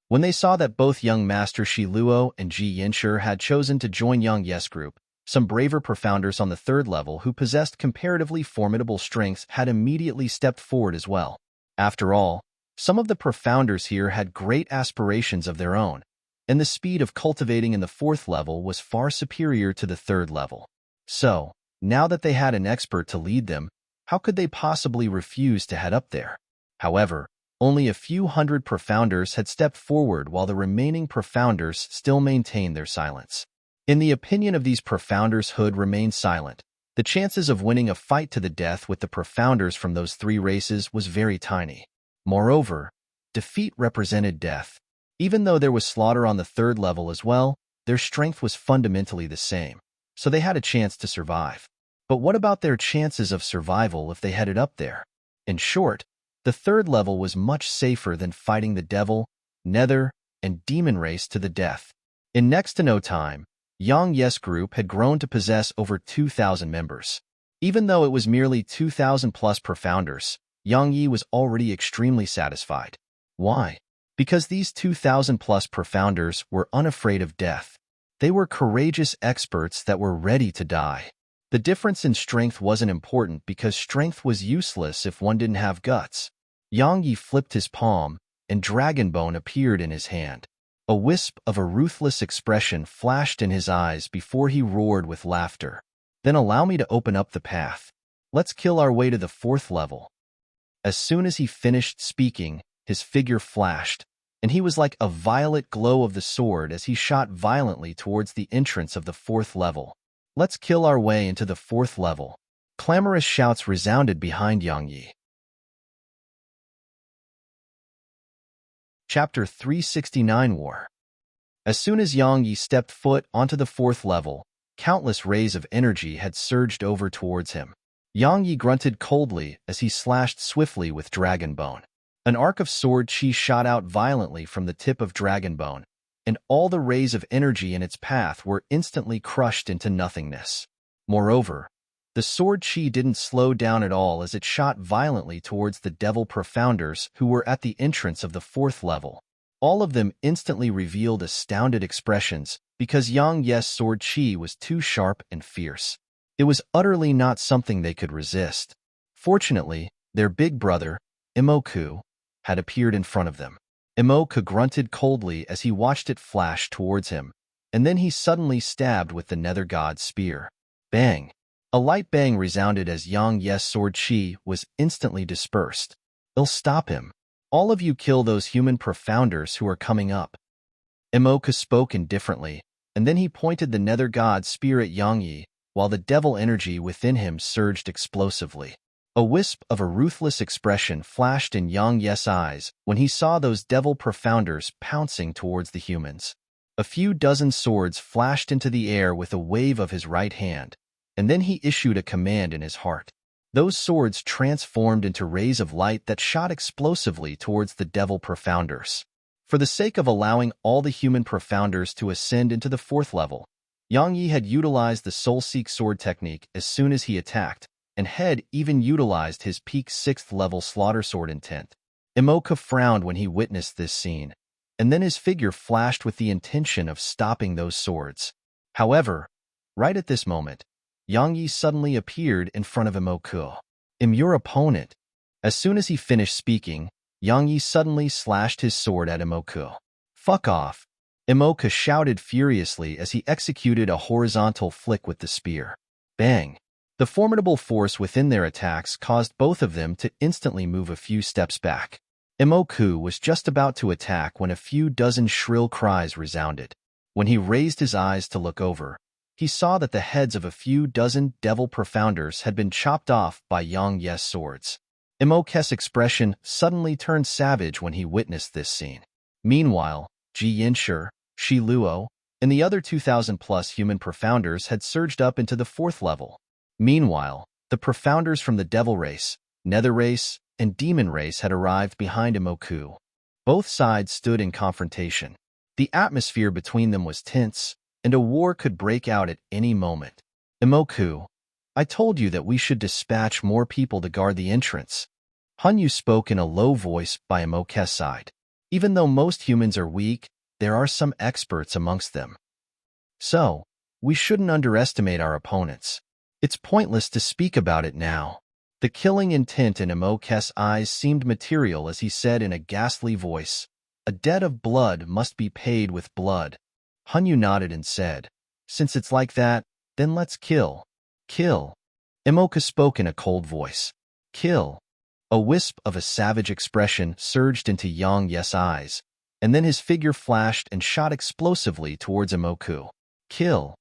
Speaker 1: When they saw that both young Master Shi Luo and Ji Yanshi had chosen to join Yang Yi's group, some braver profounders on the third level who possessed comparatively formidable strengths had immediately stepped forward as well. After all, some of the profounders here had great aspirations of their own, and the speed of cultivating in the fourth level was far superior to the third level. So, now that they had an expert to lead them, how could they possibly refuse to head up there? However, only a few hundred profounders had stepped forward while the remaining profounders still maintained their silence. In the opinion of these profounders who remained silent, the chances of winning a fight to the death with the profounders from those three races was very tiny. Moreover, defeat represented death. Even though there was slaughter on the third level as well, their strength was fundamentally the same, so they had a chance to survive. But what about their chances of survival if they headed up there? In short, the third level was much safer than fighting the devil, nether, and demon race to the death. In next to no time, Yang Yi's group had grown to possess over 2,000 members. Even though it was merely 2,000 plus profounders, Yang Yi was already extremely satisfied. Why? Because these 2,000 plus profounders were unafraid of death. They were courageous experts that were ready to die. The difference in strength wasn't important because strength was useless if one didn't have guts. Yang Yi flipped his palm, and dragon bone appeared in his hand. A wisp of a ruthless expression flashed in his eyes before he roared with laughter. "Then allow me to open up the path. Let's kill our way to the fourth level." As soon as he finished speaking, his figure flashed, and he was like a violet glow of the sword as he shot violently towards the entrance of the fourth level. "Let's kill our way into the fourth level." Clamorous shouts resounded behind Yang Yi. Chapter 369 War. As soon as Yang Yi stepped foot onto the fourth level, countless rays of energy had surged over towards him. Yang Yi grunted coldly as he slashed swiftly with dragon bone. An arc of sword chi shot out violently from the tip of dragon bone, and all the rays of energy in its path were instantly crushed into nothingness. Moreover, the sword chi didn't slow down at all as it shot violently towards the devil profounders who were at the entrance of the fourth level. All of them instantly revealed astounded expressions because Yang Yi's sword chi was too sharp and fierce. It was utterly not something they could resist. Fortunately, their big brother, Embark, had appeared in front of them. Embark grunted coldly as he watched it flash towards him, and then he suddenly stabbed with the nether god's spear. Bang! A light bang resounded as Yang Yi's sword chi was instantly dispersed. "It'll stop him. All of you kill those human profounders who are coming up." Embark spoke indifferently, and then he pointed the nether god's spear at Yang Yi, while the devil energy within him surged explosively. A wisp of a ruthless expression flashed in Yang Yi's eyes when he saw those devil profounders pouncing towards the humans. A few dozen swords flashed into the air with a wave of his right hand, and then he issued a command in his heart. Those swords transformed into rays of light that shot explosively towards the devil profounders. For the sake of allowing all the human profounders to ascend into the fourth level, Yang Yi had utilized the Soul Seek sword technique as soon as he attacked, and had even utilized his peak 6th level slaughter sword intent. Embark frowned when he witnessed this scene, and then his figure flashed with the intention of stopping those swords. However, right at this moment, Yang Yi suddenly appeared in front of Embark. "I'm your opponent." As soon as he finished speaking, Yang Yi suddenly slashed his sword at Embark. "Fuck off!" Embark shouted furiously as he executed a horizontal flick with the spear. Bang! The formidable force within their attacks caused both of them to instantly move a few steps back. Embark was just about to attack when a few dozen shrill cries resounded. When he raised his eyes to look over, he saw that the heads of a few dozen devil profounders had been chopped off by Yang Yi's swords. Embark's expression suddenly turned savage when he witnessed this scene. Meanwhile, Ji Yanshi, Shi Luo, and the other 2,000-plus human profounders had surged up into the fourth level. Meanwhile, the profounders from the devil race, nether race, and demon race had arrived behind Embark. Both sides stood in confrontation. The atmosphere between them was tense, and a war could break out at any moment. Emoku, I told you that we should dispatch more people to guard the entrance. Hanyu spoke in a low voice by Emoku's side. Even though most humans are weak, there are some experts amongst them. So, we shouldn't underestimate our opponents. It's pointless to speak about it now. The killing intent in Emoku's eyes seemed material as he said in a ghastly voice, "A debt of blood must be paid with blood." Hanyu nodded and said, "Since it's like that, then let's kill." Kill. Emoku spoke in a cold voice. Kill. A wisp of a savage expression surged into Yang Ye's eyes, and then his figure flashed and shot explosively towards Emoku. Kill.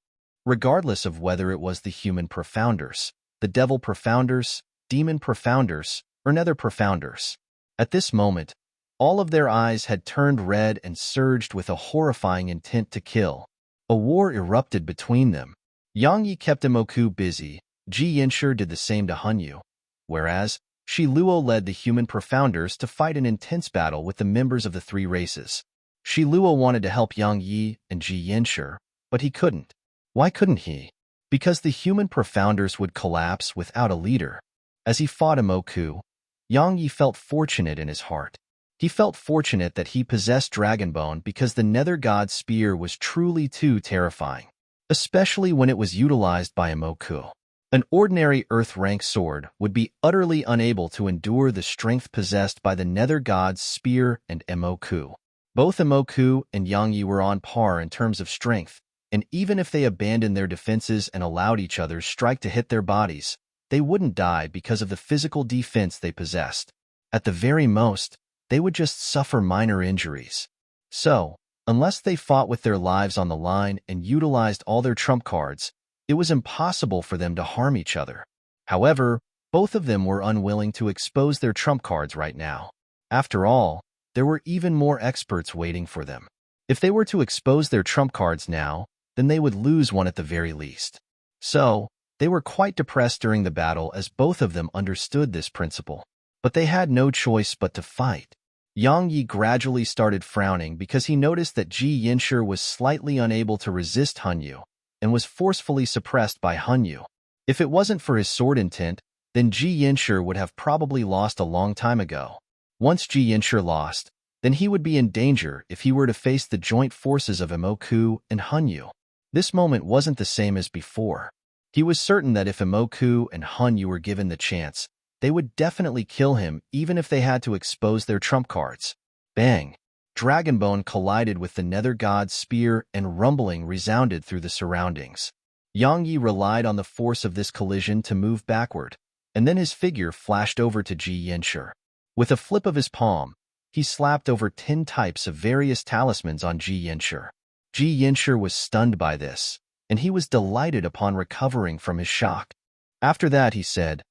Speaker 1: Regardless of whether it was the human profounders, the devil profounders, demon profounders, or nether profounders. At this moment, all of their eyes had turned red and surged with a horrifying intent to kill. A war erupted between them. Yang Yi kept Emoku busy, Ji Yanshi did the same to Hanyu, whereas Shi Luo led the human profounders to fight an intense battle with the members of the three races. Shi Luo wanted to help Yang Yi and Ji Yanshi, but he couldn't. Why couldn't he? Because the human profounders would collapse without a leader. As he fought Emoku, Yang Yi felt fortunate in his heart. He felt fortunate that he possessed Dragonbone because the Nether God's spear was truly too terrifying, especially when it was utilized by Emoku. An ordinary Earth-rank sword would be utterly unable to endure the strength possessed by the Nether God's spear and Emoku. Both Emoku and Yang Yi were on par in terms of strength, and even if they abandoned their defenses and allowed each other's strike to hit their bodies, they wouldn't die because of the physical defense they possessed. At the very most, they would just suffer minor injuries. So, unless they fought with their lives on the line and utilized all their trump cards, it was impossible for them to harm each other. However, both of them were unwilling to expose their trump cards right now. After all, there were even more experts waiting for them. If they were to expose their trump cards now, then they would lose one at the very least. So, they were quite depressed during the battle as both of them understood this principle. But they had no choice but to fight. Yang Yi gradually started frowning because he noticed that Ji Yanshi was slightly unable to resist Hanyu, and was forcefully suppressed by Hanyu. If it wasn't for his sword intent, then Ji Yanshi would have probably lost a long time ago. Once Ji Yanshi lost, then he would be in danger if he were to face the joint forces of Emoku and Hanyu. This moment wasn't the same as before. He was certain that if Emoku and Hanyu were given the chance, they would definitely kill him even if they had to expose their trump cards. Bang! Dragonbone collided with the Nether God's spear and rumbling resounded through the surroundings. Yang Yi relied on the force of this collision to move backward, and then his figure flashed over to Ji Yanshi. With a flip of his palm, he slapped over 10 types of various talismans on Ji Yanshi. Ji Yanshi was stunned by this, and he was delighted upon recovering from his shock. After that, he said,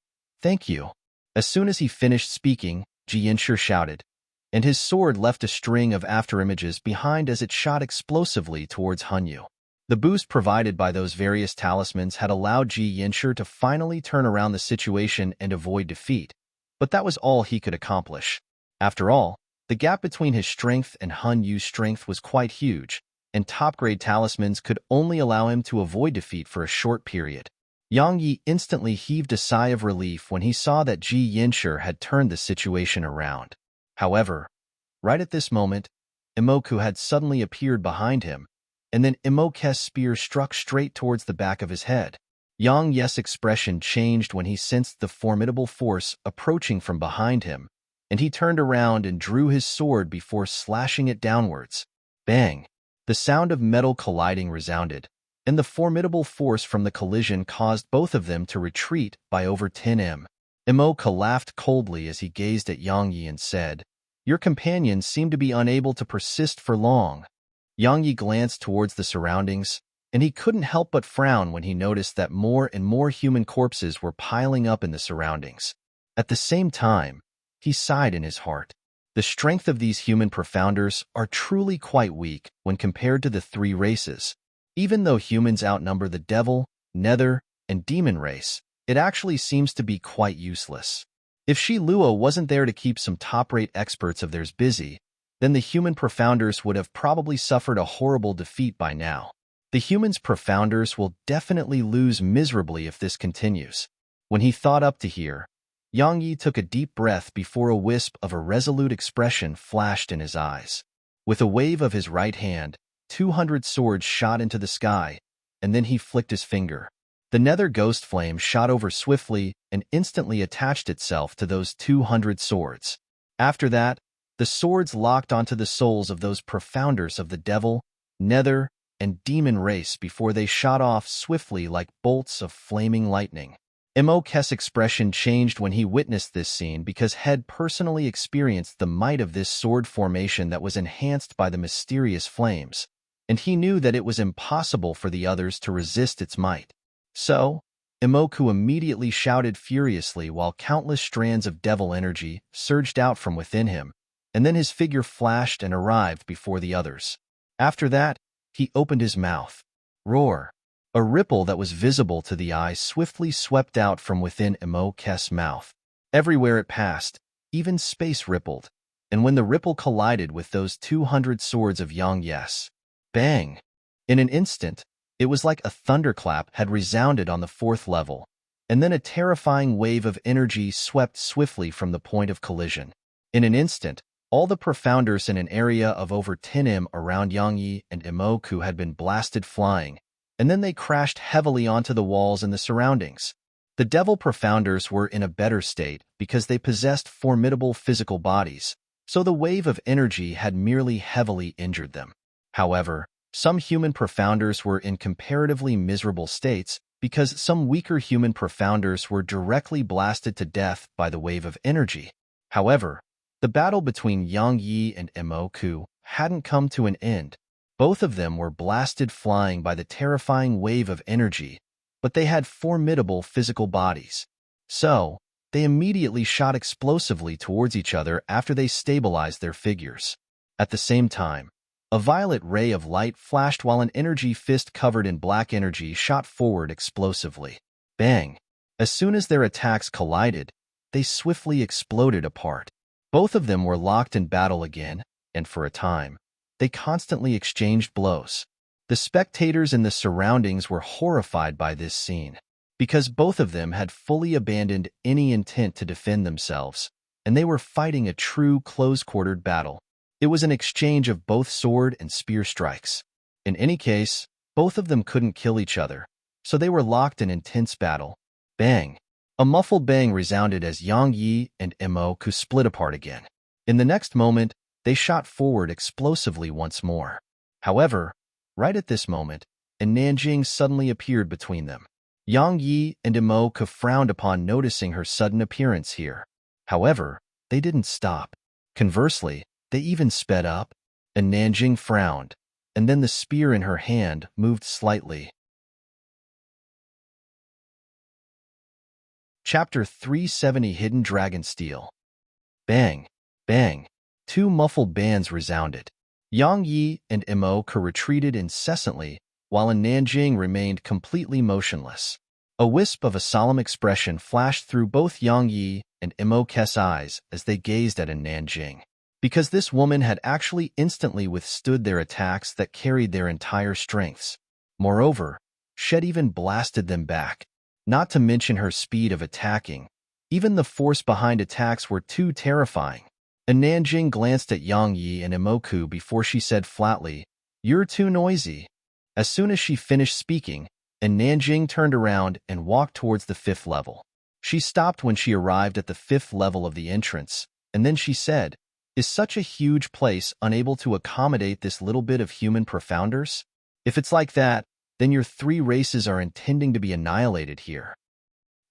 Speaker 1: "Thank you." As soon as he finished speaking, Ji Yanshi shouted, and his sword left a string of afterimages behind as it shot explosively towards Hanyu. The boost provided by those various talismans had allowed Ji Yanshi to finally turn around the situation and avoid defeat, but that was all he could accomplish. After all, the gap between his strength and Hanyu's strength was quite huge, and top-grade talismans could only allow him to avoid defeat for a short period. Yang Yi instantly heaved a sigh of relief when he saw that Ji Yanshi had turned the situation around. However, right at this moment, Emoku had suddenly appeared behind him, and then Emoku's spear struck straight towards the back of his head. Yang Yi's expression changed when he sensed the formidable force approaching from behind him, and he turned around and drew his sword before slashing it downwards. Bang! The sound of metal colliding resounded, and the formidable force from the collision caused both of them to retreat by over 10 m. Emoku laughed coldly as he gazed at Yang Yi and said, "Your companions seem to be unable to persist for long." Yang Yi glanced towards the surroundings, and he couldn't help but frown when he noticed that more and more human corpses were piling up in the surroundings. At the same time, he sighed in his heart. The strength of these human profounders are truly quite weak when compared to the three races. Even though humans outnumber the devil, nether, and demon race, it actually seems to be quite useless. If Shi Luo wasn't there to keep some top-rate experts of theirs busy, then the human profounders would have probably suffered a horrible defeat by now. The humans' profounders will definitely lose miserably if this continues. When he thought up to here, Yang Yi took a deep breath before a wisp of a resolute expression flashed in his eyes. With a wave of his right hand, 200 swords shot into the sky, and then he flicked his finger. The nether ghost flame shot over swiftly and instantly attached itself to those 200 swords. After that, the swords locked onto the souls of those profounders of the devil, nether, and demon race before they shot off swiftly like bolts of flaming lightning. Embark's expression changed when he witnessed this scene because Head personally experienced the might of this sword formation that was enhanced by the mysterious flames, and he knew that it was impossible for the others to resist its might. So, Embark immediately shouted furiously while countless strands of devil energy surged out from within him, and then his figure flashed and arrived before the others. After that, he opened his mouth. Roar! A ripple that was visible to the eye swiftly swept out from within Embark's mouth. Everywhere it passed, even space rippled, and when the ripple collided with those 200 swords of Yang Yes, bang! In an instant, it was like a thunderclap had resounded on the 4th level, and then a terrifying wave of energy swept swiftly from the point of collision. In an instant, all the profounders in an area of over 10 m around Yang Yi and Embark had been blasted flying, and then they crashed heavily onto the walls and the surroundings. The devil profounders were in a better state because they possessed formidable physical bodies, so the wave of energy had merely heavily injured them. However, some human profounders were in comparatively miserable states because some weaker human profounders were directly blasted to death by the wave of energy. However, the battle between Yang Yi and Embark hadn't come to an end. Both of them were blasted flying by the terrifying wave of energy, but they had formidable physical bodies. So, they immediately shot explosively towards each other after they stabilized their figures. At the same time, a violet ray of light flashed while an energy fist covered in black energy shot forward explosively. Bang! As soon as their attacks collided, they swiftly exploded apart. Both of them were locked in battle again, and for a time, they constantly exchanged blows. The spectators in the surroundings were horrified by this scene, because both of them had fully abandoned any intent to defend themselves, and they were fighting a true close-quartered battle. It was an exchange of both sword and spear strikes. In any case, both of them couldn't kill each other, so they were locked in intense battle. Bang! A muffled bang resounded as Yang Yi and Embark split apart again. In the next moment, they shot forward explosively once more. However, right at this moment, a Nanjing suddenly appeared between them. Yang Yi and Embark frowned upon noticing her sudden appearance here. However, they didn't stop. Conversely, they even sped up. And Nanjing frowned, and then the spear in her hand moved slightly. Chapter 370 Hidden Dragon Steel. Bang! Bang! 2 muffled bands resounded. Yang Yi and Embark retreated incessantly, while Nanjing remained completely motionless. A wisp of a solemn expression flashed through both Yang Yi and Embark's eyes as they gazed at Nanjing, because this woman had actually instantly withstood their attacks that carried their entire strengths. Moreover, she had even blasted them back. Not to mention her speed of attacking. Even the force behind attacks were too terrifying. And Nanjing glanced at Yang Yi and Embark before she said flatly, "You're too noisy." As soon as she finished speaking, Nanjing turned around and walked towards the 5th level. She stopped when she arrived at the 5th level of the entrance, and then she said, "Is such a huge place unable to accommodate this little bit of human profounders? If it's like that, then your 3 races are intending to be annihilated here."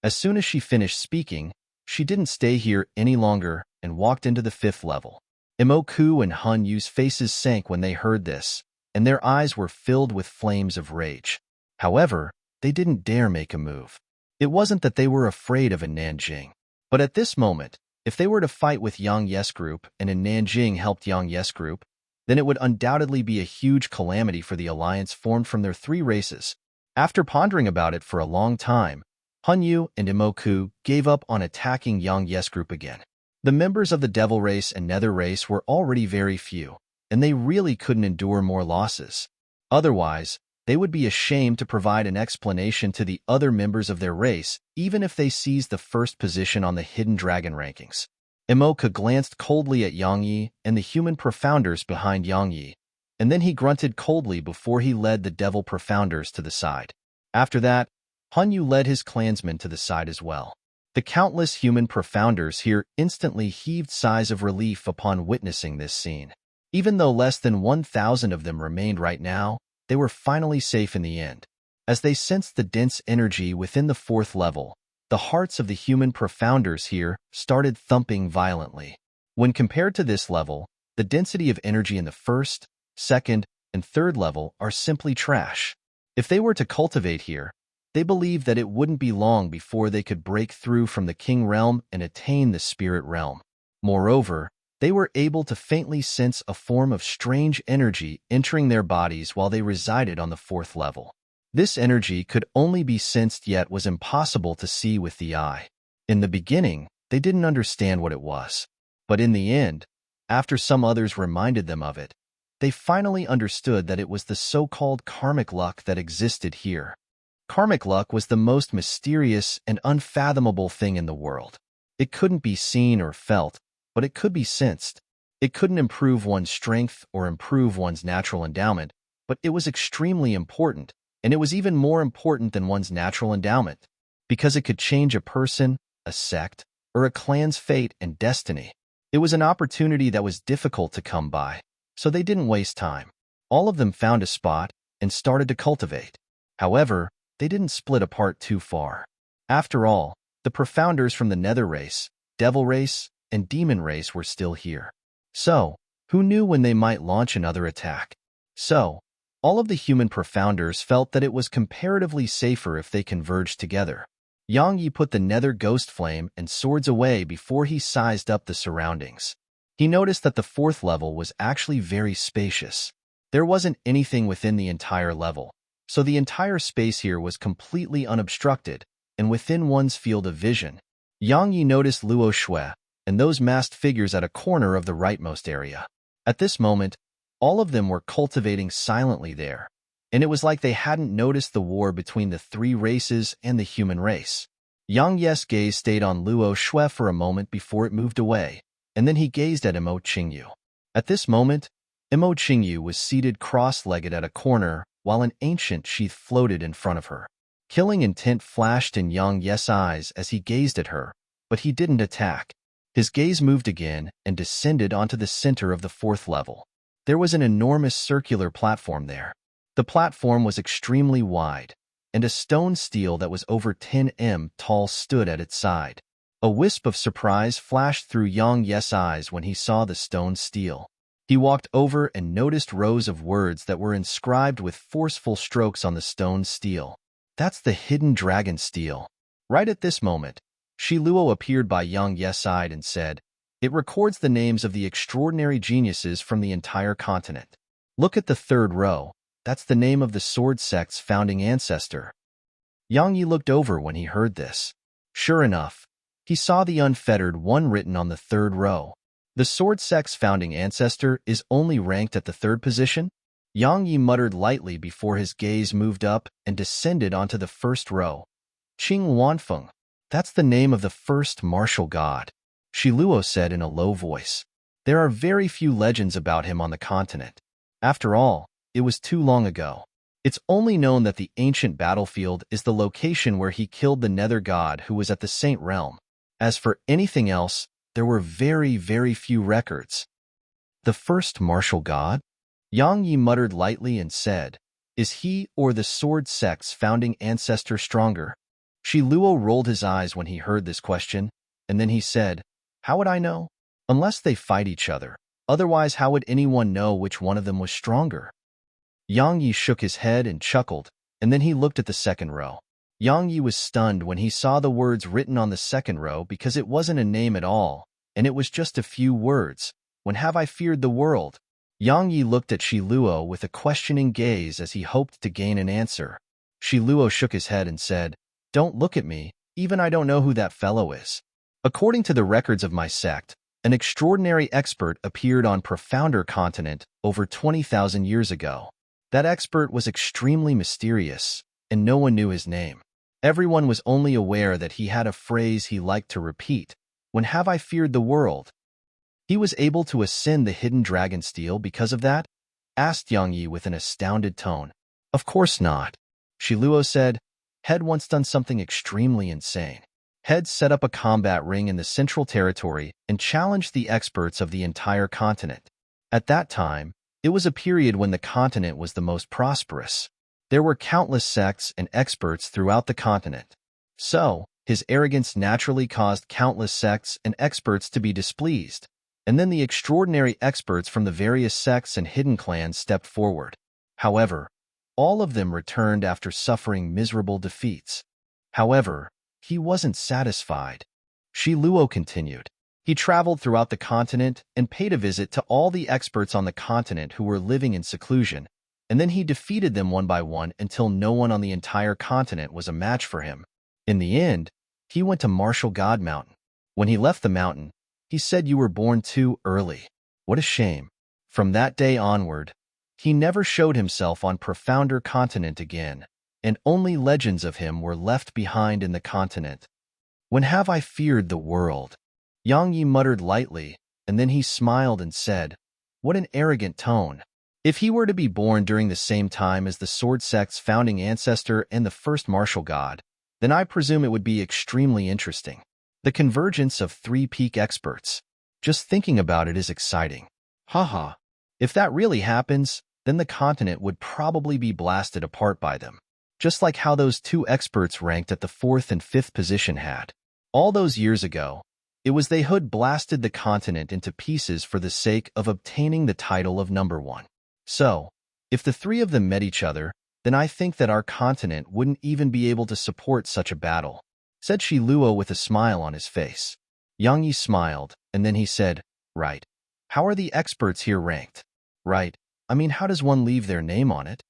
Speaker 1: As soon as she finished speaking, she didn't stay here any longer and walked into the 5th level. Embark and Han Yu's faces sank when they heard this, and their eyes were filled with flames of rage. However, they didn't dare make a move. It wasn't that they were afraid of Nanjing, but at this moment, if they were to fight with Yang Yes Group and Nanjing helped Yang Yes Group, then it would undoubtedly be a huge calamity for the alliance formed from their 3 races. After pondering about it for a long time, Han Yu and Embark gave up on attacking Yang Yes Group again. The members of the Devil race and Nether race were already very few, and they really couldn't endure more losses. Otherwise, they would be ashamed to provide an explanation to the other members of their race, even if they seized the first position on the Hidden Dragon rankings. Emoka glanced coldly at Yang Yi and the human profounders behind Yang Yi, and then he grunted coldly before he led the Devil profounders to the side. After that, Hanyu led his clansmen to the side as well. The countless human profounders here instantly heaved sighs of relief upon witnessing this scene. Even though less than 1,000 of them remained right now, they were finally safe in the end. As they sensed the dense energy within the fourth level, the hearts of the human profounders here started thumping violently. When compared to this level, the density of energy in the first, second, and third level are simply trash. If they were to cultivate here, they believed that it wouldn't be long before they could break through from the King Realm and attain the Spirit Realm. Moreover, they were able to faintly sense a form of strange energy entering their bodies while they resided on the fourth level. This energy could only be sensed yet was impossible to see with the eye. In the beginning, they didn't understand what it was. But in the end, after some others reminded them of it, they finally understood that it was the so-called karmic luck that existed here. Karmic luck was the most mysterious and unfathomable thing in the world. It couldn't be seen or felt, but it could be sensed. It couldn't improve one's strength or improve one's natural endowment, but it was extremely important, and it was even more important than one's natural endowment, because it could change a person, a sect, or a clan's fate and destiny. It was an opportunity that was difficult to come by, so they didn't waste time. All of them found a spot and started to cultivate. However, they didn't split apart too far. After all, the profounders from the Nether race, Devil race, and Demon race were still here. So, who knew when they might launch another attack? So, all of the human profounders felt that it was comparatively safer if they converged together. Yang Yi put the Nether ghost flame and swords away before he sized up the surroundings. He noticed that the fourth level was actually very spacious. There wasn't anything within the entire level, so the entire space here was completely unobstructed and within one's field of vision. Yang Yi noticed Luo Shui and those masked figures at a corner of the rightmost area. At this moment, all of them were cultivating silently there, and it was like they hadn't noticed the war between the three races and the human race. Yang Yi's gaze stayed on Luo Shui for a moment before it moved away, and then he gazed at Imo Qingyu. At this moment, Imo Qingyu was seated cross-legged at a corner while an ancient sheath floated in front of her. Killing intent flashed in Yang Yi's eyes as he gazed at her, but he didn't attack. His gaze moved again and descended onto the center of the fourth level. There was an enormous circular platform there. The platform was extremely wide, and a stone stele that was over 10 m tall stood at its side. A wisp of surprise flashed through Yang Yi's eyes when he saw the stone stele. He walked over and noticed rows of words that were inscribed with forceful strokes on the stone stele. That's the Hidden Dragon stele. Right at this moment, Shi Luo appeared by Yang Yi's side and said, "It records the names of the extraordinary geniuses from the entire continent. Look at the third row. That's the name of the Sword Sect's founding ancestor." Yang Yi looked over when he heard this. Sure enough, he saw the unfettered one written on the third row. The Sword Sect's founding ancestor is only ranked at the third position? Yang Yi muttered lightly before his gaze moved up and descended onto the first row. Qing Wanfeng. That's the name of the first martial god, Shi Luo said in a low voice. There are very few legends about him on the continent. After all, it was too long ago. It's only known that the ancient battlefield is the location where he killed the Nether god who was at the Saint Realm. As for anything else, there were very, very few records. The first martial god? Yang Yi muttered lightly and said, "Is he or the Sword Sect's founding ancestor stronger?" Shi Luo rolled his eyes when he heard this question, and then he said, "How would I know? Unless they fight each other. Otherwise, how would anyone know which one of them was stronger?" Yang Yi shook his head and chuckled, and then he looked at the second row. Yang Yi was stunned when he saw the words written on the second row because it wasn't a name at all, and it was just a few words. When have I feared the world? Yang Yi looked at Shi Luo with a questioning gaze as he hoped to gain an answer. Shi Luo shook his head and said, "Don't look at me, even I don't know who that fellow is." According to the records of my sect, an extraordinary expert appeared on Profounder continent over 20,000 years ago. That expert was extremely mysterious, and no one knew his name. Everyone was only aware that he had a phrase he liked to repeat: "When have I feared the world?" He was able to ascend the hidden dragon steel because of that? Asked Yang Yi with an astounded tone. Of course not. Shiluo said. Had once done something extremely insane. Had set up a combat ring in the central territory and challenged the experts of the entire continent. At that time, it was a period when the continent was the most prosperous. There were countless sects and experts throughout the continent. So, his arrogance naturally caused countless sects and experts to be displeased. And then the extraordinary experts from the various sects and hidden clans stepped forward. However, all of them returned after suffering miserable defeats. However, he wasn't satisfied. Shiluo continued. He traveled throughout the continent and paid a visit to all the experts on the continent who were living in seclusion, and then he defeated them one by one until no one on the entire continent was a match for him. In the end, he went to Martial God Mountain. When he left the mountain, he said, "You were born too early." What a shame. From that day onward, he never showed himself on Profounder continent again, and only legends of him were left behind in the continent. When have I feared the world? Yang Yi muttered lightly, and then he smiled and said, "What an arrogant tone. If he were to be born during the same time as the Sword Sect's founding ancestor and the first martial god, then I presume it would be extremely interesting. The convergence of three peak experts. Just thinking about it is exciting. Haha. If that really happens, then the continent would probably be blasted apart by them. Just like how those two experts ranked at the 4th and 5th position had. All those years ago, it was they who'd blasted the continent into pieces for the sake of obtaining the title of number 1. So, if the three of them met each other, then I think that our continent wouldn't even be able to support such a battle," said Shiluo with a smile on his face. Yang Yi smiled, and then he said, "Right. How are the experts here ranked?" "Right. I mean, how does one leave their name on it?"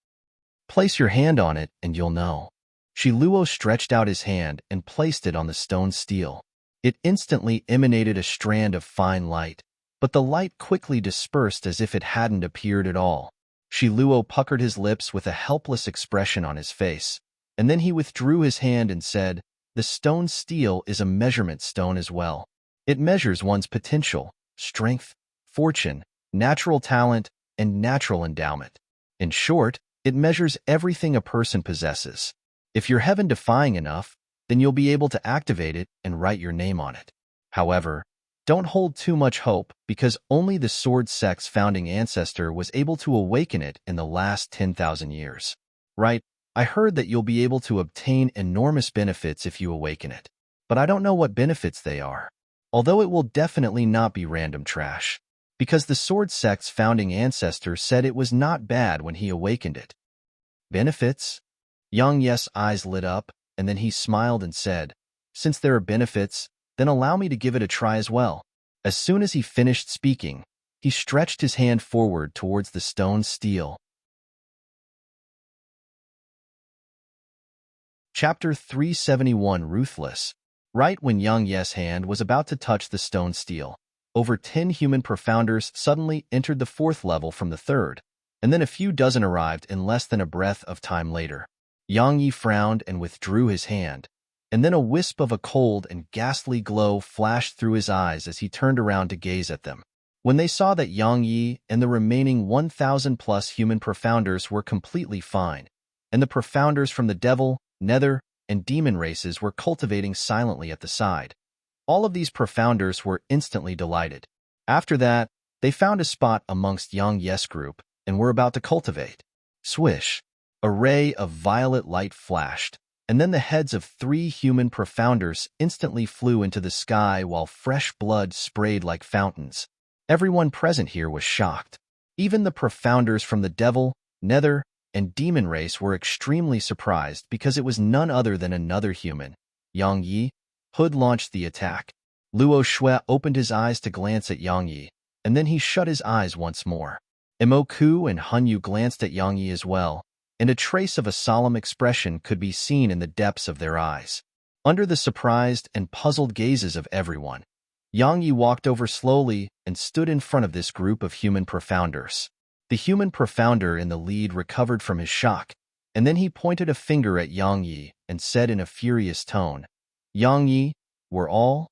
Speaker 1: "Place your hand on it, and you'll know." Shiluo stretched out his hand and placed it on the stone steel. It instantly emanated a strand of fine light, but the light quickly dispersed as if it hadn't appeared at all. Shiluo puckered his lips with a helpless expression on his face, and then he withdrew his hand and said, "The stone steel is a measurement stone as well. It measures one's potential, strength, fortune, natural talent, and natural endowment. In short, it measures everything a person possesses. If you're heaven-defying enough, then you'll be able to activate it and write your name on it. However, don't hold too much hope because only the Sword Sect's founding ancestor was able to awaken it in the last 10,000 years. Right? I heard that you'll be able to obtain enormous benefits if you awaken it. But I don't know what benefits they are. Although it will definitely not be random trash. Because the Sword Sect's founding ancestor said it was not bad when he awakened it." "Benefits?" Yang Yi's eyes lit up, and then he smiled and said, "Since there are benefits, then allow me to give it a try as well." As soon as he finished speaking, he stretched his hand forward towards the stone steel. Chapter 371 Ruthless. Right when Yang Yi's hand was about to touch the stone steel, over 10 human profounders suddenly entered the 4th level from the 3rd, and then a few dozen arrived in less than a breath of time later. Yang Yi frowned and withdrew his hand, and then a wisp of a cold and ghastly glow flashed through his eyes as he turned around to gaze at them. When they saw that Yang Yi and the remaining 1,000+ human profounders were completely fine, and the profounders from the devil, nether, and demon races were cultivating silently at the side, all of these profounders were instantly delighted. After that, they found a spot amongst Yang Yi's group and were about to cultivate. Swish! A ray of violet light flashed, and then the heads of 3 human profounders instantly flew into the sky while fresh blood sprayed like fountains. Everyone present here was shocked. Even the profounders from the devil, nether, and demon race were extremely surprised because it was none other than another human, Yang Yi. Hood launched the attack. Luo Shui opened his eyes to glance at Yang Yi, and then he shut his eyes once more. Imoku and Hunyu glanced at Yang Yi as well, and a trace of a solemn expression could be seen in the depths of their eyes. Under the surprised and puzzled gazes of everyone, Yang Yi walked over slowly and stood in front of this group of human profounders. The human profounder in the lead recovered from his shock, and then he pointed a finger at Yang Yi and said in a furious tone, "Yang Yi, we're all—"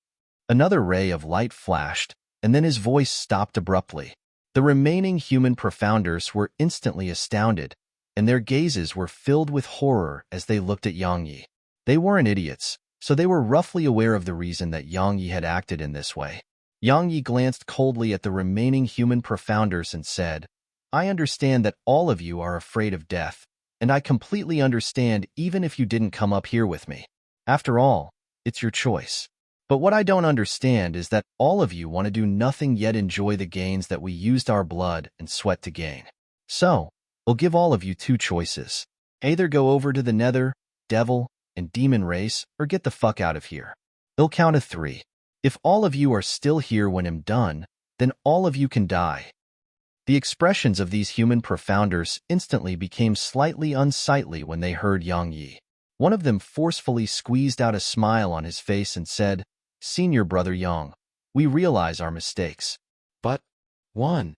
Speaker 1: Another ray of light flashed, and then his voice stopped abruptly. The remaining human profounders were instantly astounded, and their gazes were filled with horror as they looked at Yang Yi. They weren't idiots, so they were roughly aware of the reason that Yang Yi had acted in this way. Yang Yi glanced coldly at the remaining human profounders and said, "I understand that all of you are afraid of death, and I completely understand even if you didn't come up here with me. After all, it's your choice. But what I don't understand is that all of you want to do nothing yet enjoy the gains that we used our blood and sweat to gain. So, I'll give all of you two choices. Either go over to the Nether, Devil, and Demon race, or get the fuck out of here. I'll count to 3. If all of you are still here when I'm done, then all of you can die." The expressions of these human profounders instantly became slightly unsightly when they heard Yang Yi. One of them forcefully squeezed out a smile on his face and said, "Senior brother Yang, we realize our mistakes. But, one."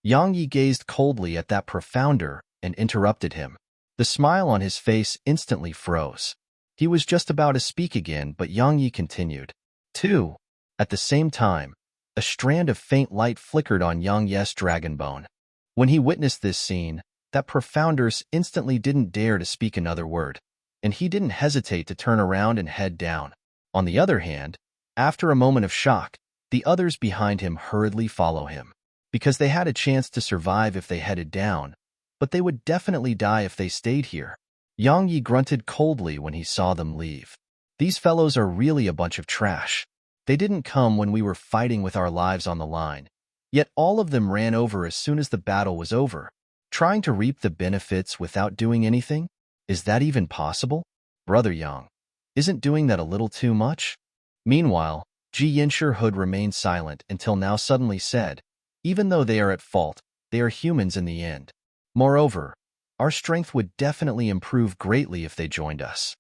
Speaker 1: Yang Yi gazed coldly at that profounder and interrupted him. The smile on his face instantly froze. He was just about to speak again, but Yang Yi continued. 2. At the same time, a strand of faint light flickered on Yang Yi's dragon bone. When he witnessed this scene, that profounders instantly didn't dare to speak another word, and he didn't hesitate to turn around and head down. On the other hand, after a moment of shock, the others behind him hurriedly follow him. Because they had a chance to survive if they headed down, but they would definitely die if they stayed here. Yang Yi grunted coldly when he saw them leave. These fellows are really a bunch of trash. They didn't come when we were fighting with our lives on the line. Yet all of them ran over as soon as the battle was over. Trying to reap the benefits without doing anything? Is that even possible? Brother Yang, isn't doing that a little too much? Meanwhile, Ji Yinsher Hood remained silent until now suddenly said, "Even though they are at fault, they are humans in the end. Moreover, our strength would definitely improve greatly if they joined us."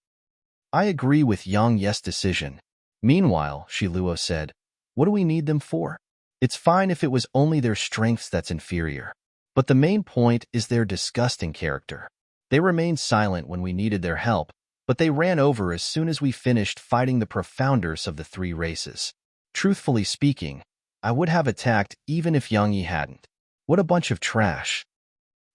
Speaker 1: "I agree with Yang Yi's decision." Meanwhile, Shiluo said, "What do we need them for? It's fine if it was only their strengths that's inferior. But the main point is their disgusting character. They remained silent when we needed their help, but they ran over as soon as we finished fighting the profounders of the 3 races. Truthfully speaking, I would have attacked even if Yang Yi hadn't. What a bunch of trash."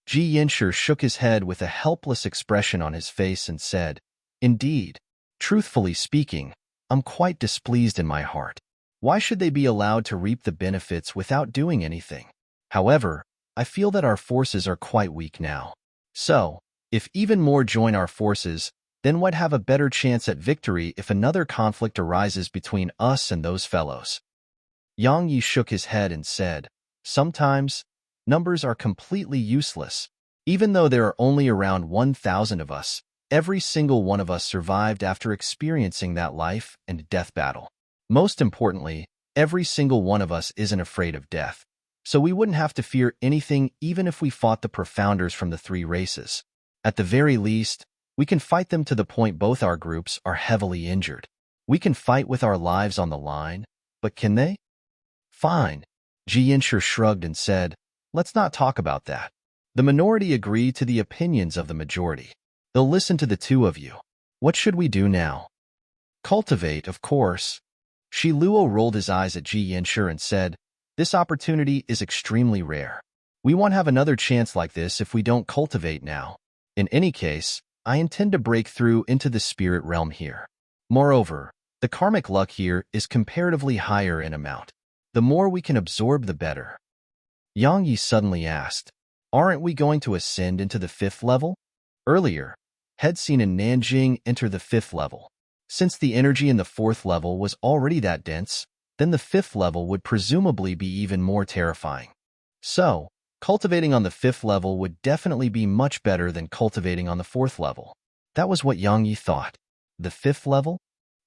Speaker 1: Ji Yinsher shook his head with a helpless expression on his face and said, "Indeed. Truthfully speaking, I'm quite displeased in my heart. Why should they be allowed to reap the benefits without doing anything? However, I feel that our forces are quite weak now. So, if even more join our forces, then we'd have a better chance at victory if another conflict arises between us and those fellows." Yang Yi shook his head and said, "Sometimes, numbers are completely useless. Even though there are only around 1,000 of us, every single one of us survived after experiencing that life and death battle. Most importantly, every single one of us isn't afraid of death, so we wouldn't have to fear anything even if we fought the profounders from the 3 races. At the very least, we can fight them to the point both our groups are heavily injured. We can fight with our lives on the line, but can they?" "Fine." Ji Yinsher shrugged and said, "Let's not talk about that. The minority agree to the opinions of the majority. They'll listen to the 2 of you. What should we do now?" "Cultivate, of course." Shiluo rolled his eyes at Ji Yinsher and said, "This opportunity is extremely rare. We won't have another chance like this if we don't cultivate now. In any case, I intend to break through into the spirit realm here. Moreover, the karmic luck here is comparatively higher in amount. The more we can absorb, the better." Yang Yi suddenly asked, "Aren't we going to ascend into the 5th level? Earlier, had seen in Nanjing enter the 5th level. Since the energy in the 4th level was already that dense, then the 5th level would presumably be even more terrifying. So, cultivating on the 5th level would definitely be much better than cultivating on the 4th level." That was what Yang Yi thought. The 5th level?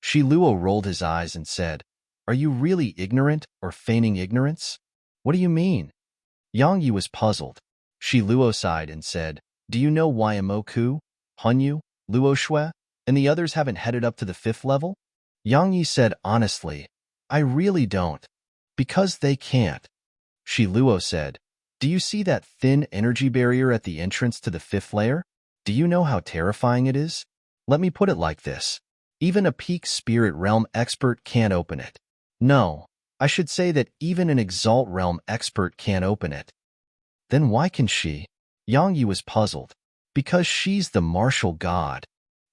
Speaker 1: Shiluo rolled his eyes and said, "Are you really ignorant or feigning ignorance? What do you mean?" Yang Yi was puzzled. Shiluo sighed and said, "Do you know Ymoku, Hunyu, Luoshui, And the others haven't headed up to the 5th level? Yang Yi said honestly, I really don't. Because they can't. Shi Luo said, do you see that thin energy barrier at the entrance to the 5th layer? Do you know how terrifying it is? Let me put it like this. Even a peak spirit realm expert can't open it. No, I should say that even an exalt realm expert can't open it. Then why can she? Yang Yi was puzzled. Because she's the martial god.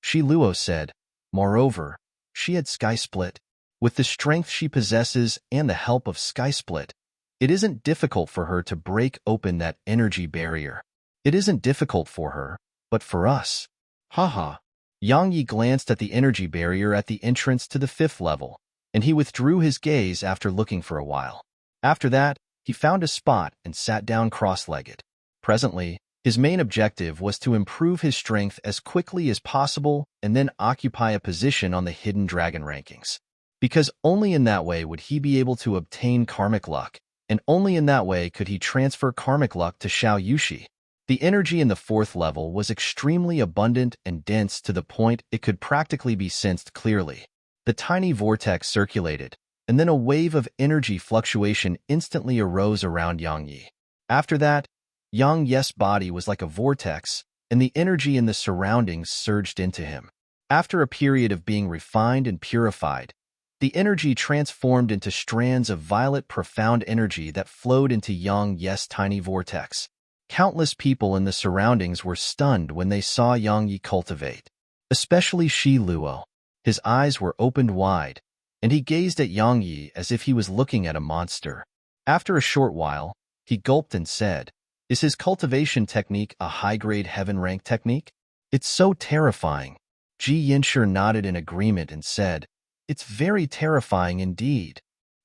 Speaker 1: Shi Luo said, moreover, she had Sky Split. With the strength she possesses and the help of Sky Split, it isn't difficult for her to break open that energy barrier. It isn't difficult for her, but for us. Haha. Yang Yi glanced at the energy barrier at the entrance to the 5th level, and he withdrew his gaze after looking for a while. After that, he found a spot and sat down cross-legged. Presently, his main objective was to improve his strength as quickly as possible and then occupy a position on the hidden dragon rankings. Because only in that way would he be able to obtain karmic luck, and only in that way could he transfer karmic luck to Xiao Yushi. The energy in the 4th level was extremely abundant and dense to the point it could practically be sensed clearly. The tiny vortex circulated, and then a wave of energy fluctuation instantly arose around Yang Yi. After that, Yang Yi's body was like a vortex, and the energy in the surroundings surged into him. After a period of being refined and purified, the energy transformed into strands of violet profound energy that flowed into Yang Yi's tiny vortex. Countless people in the surroundings were stunned when they saw Yang Yi cultivate, especially Shi Luo. His eyes were opened wide, and he gazed at Yang Yi as if he was looking at a monster. After a short while, he gulped and said, is his cultivation technique a high-grade heaven-rank technique? It's so terrifying. Ji Yinshur nodded in agreement and said, it's very terrifying indeed.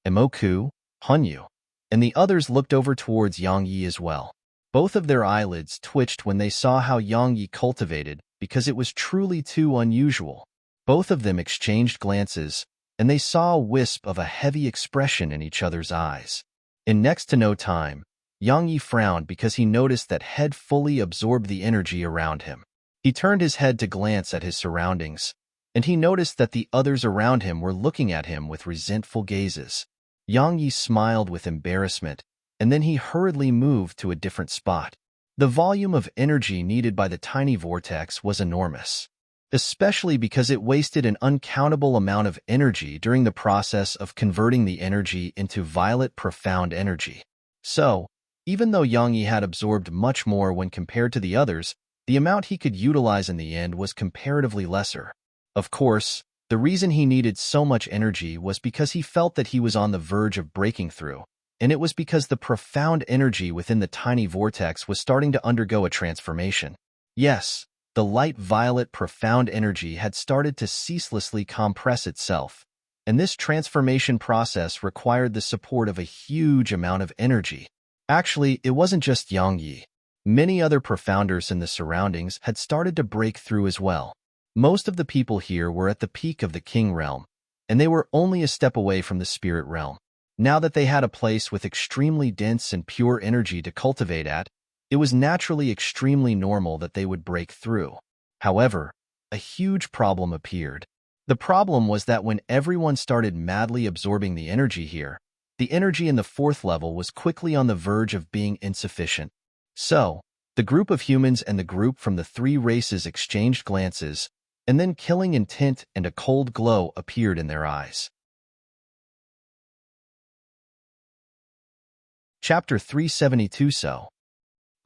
Speaker 1: Emoku, Hunyu, and the others looked over towards Yang Yi as well. Both of their eyelids twitched when they saw how Yang Yi cultivated because it was truly too unusual. Both of them exchanged glances, and they saw a wisp of a heavy expression in each other's eyes. In next to no time, Yang Yi frowned because he noticed that head fully absorbed the energy around him. He turned his head to glance at his surroundings, and he noticed that the others around him were looking at him with resentful gazes. Yang Yi smiled with embarrassment, and then he hurriedly moved to a different spot. The volume of energy needed by the tiny vortex was enormous, especially because it wasted an uncountable amount of energy during the process of converting the energy into violet profound energy. So, even though Yang Yi had absorbed much more when compared to the others, the amount he could utilize in the end was comparatively lesser. Of course, the reason he needed so much energy was because he felt that he was on the verge of breaking through, and it was because the profound energy within the tiny vortex was starting to undergo a transformation. Yes, the light violet profound energy had started to ceaselessly compress itself, and this transformation process required the support of a huge amount of energy. Actually, it wasn't just Yang Yi. Many other profounders in the surroundings had started to break through as well. Most of the people here were at the peak of the King realm, and they were only a step away from the spirit realm. Now that they had a place with extremely dense and pure energy to cultivate at, it was naturally extremely normal that they would break through. However, a huge problem appeared. The problem was that when everyone started madly absorbing the energy here, the energy in the 4th level was quickly on the verge of being insufficient. So, the group of humans and the group from the 3 races exchanged glances, and then killing intent and a cold glow appeared in their eyes. Chapter 372. So,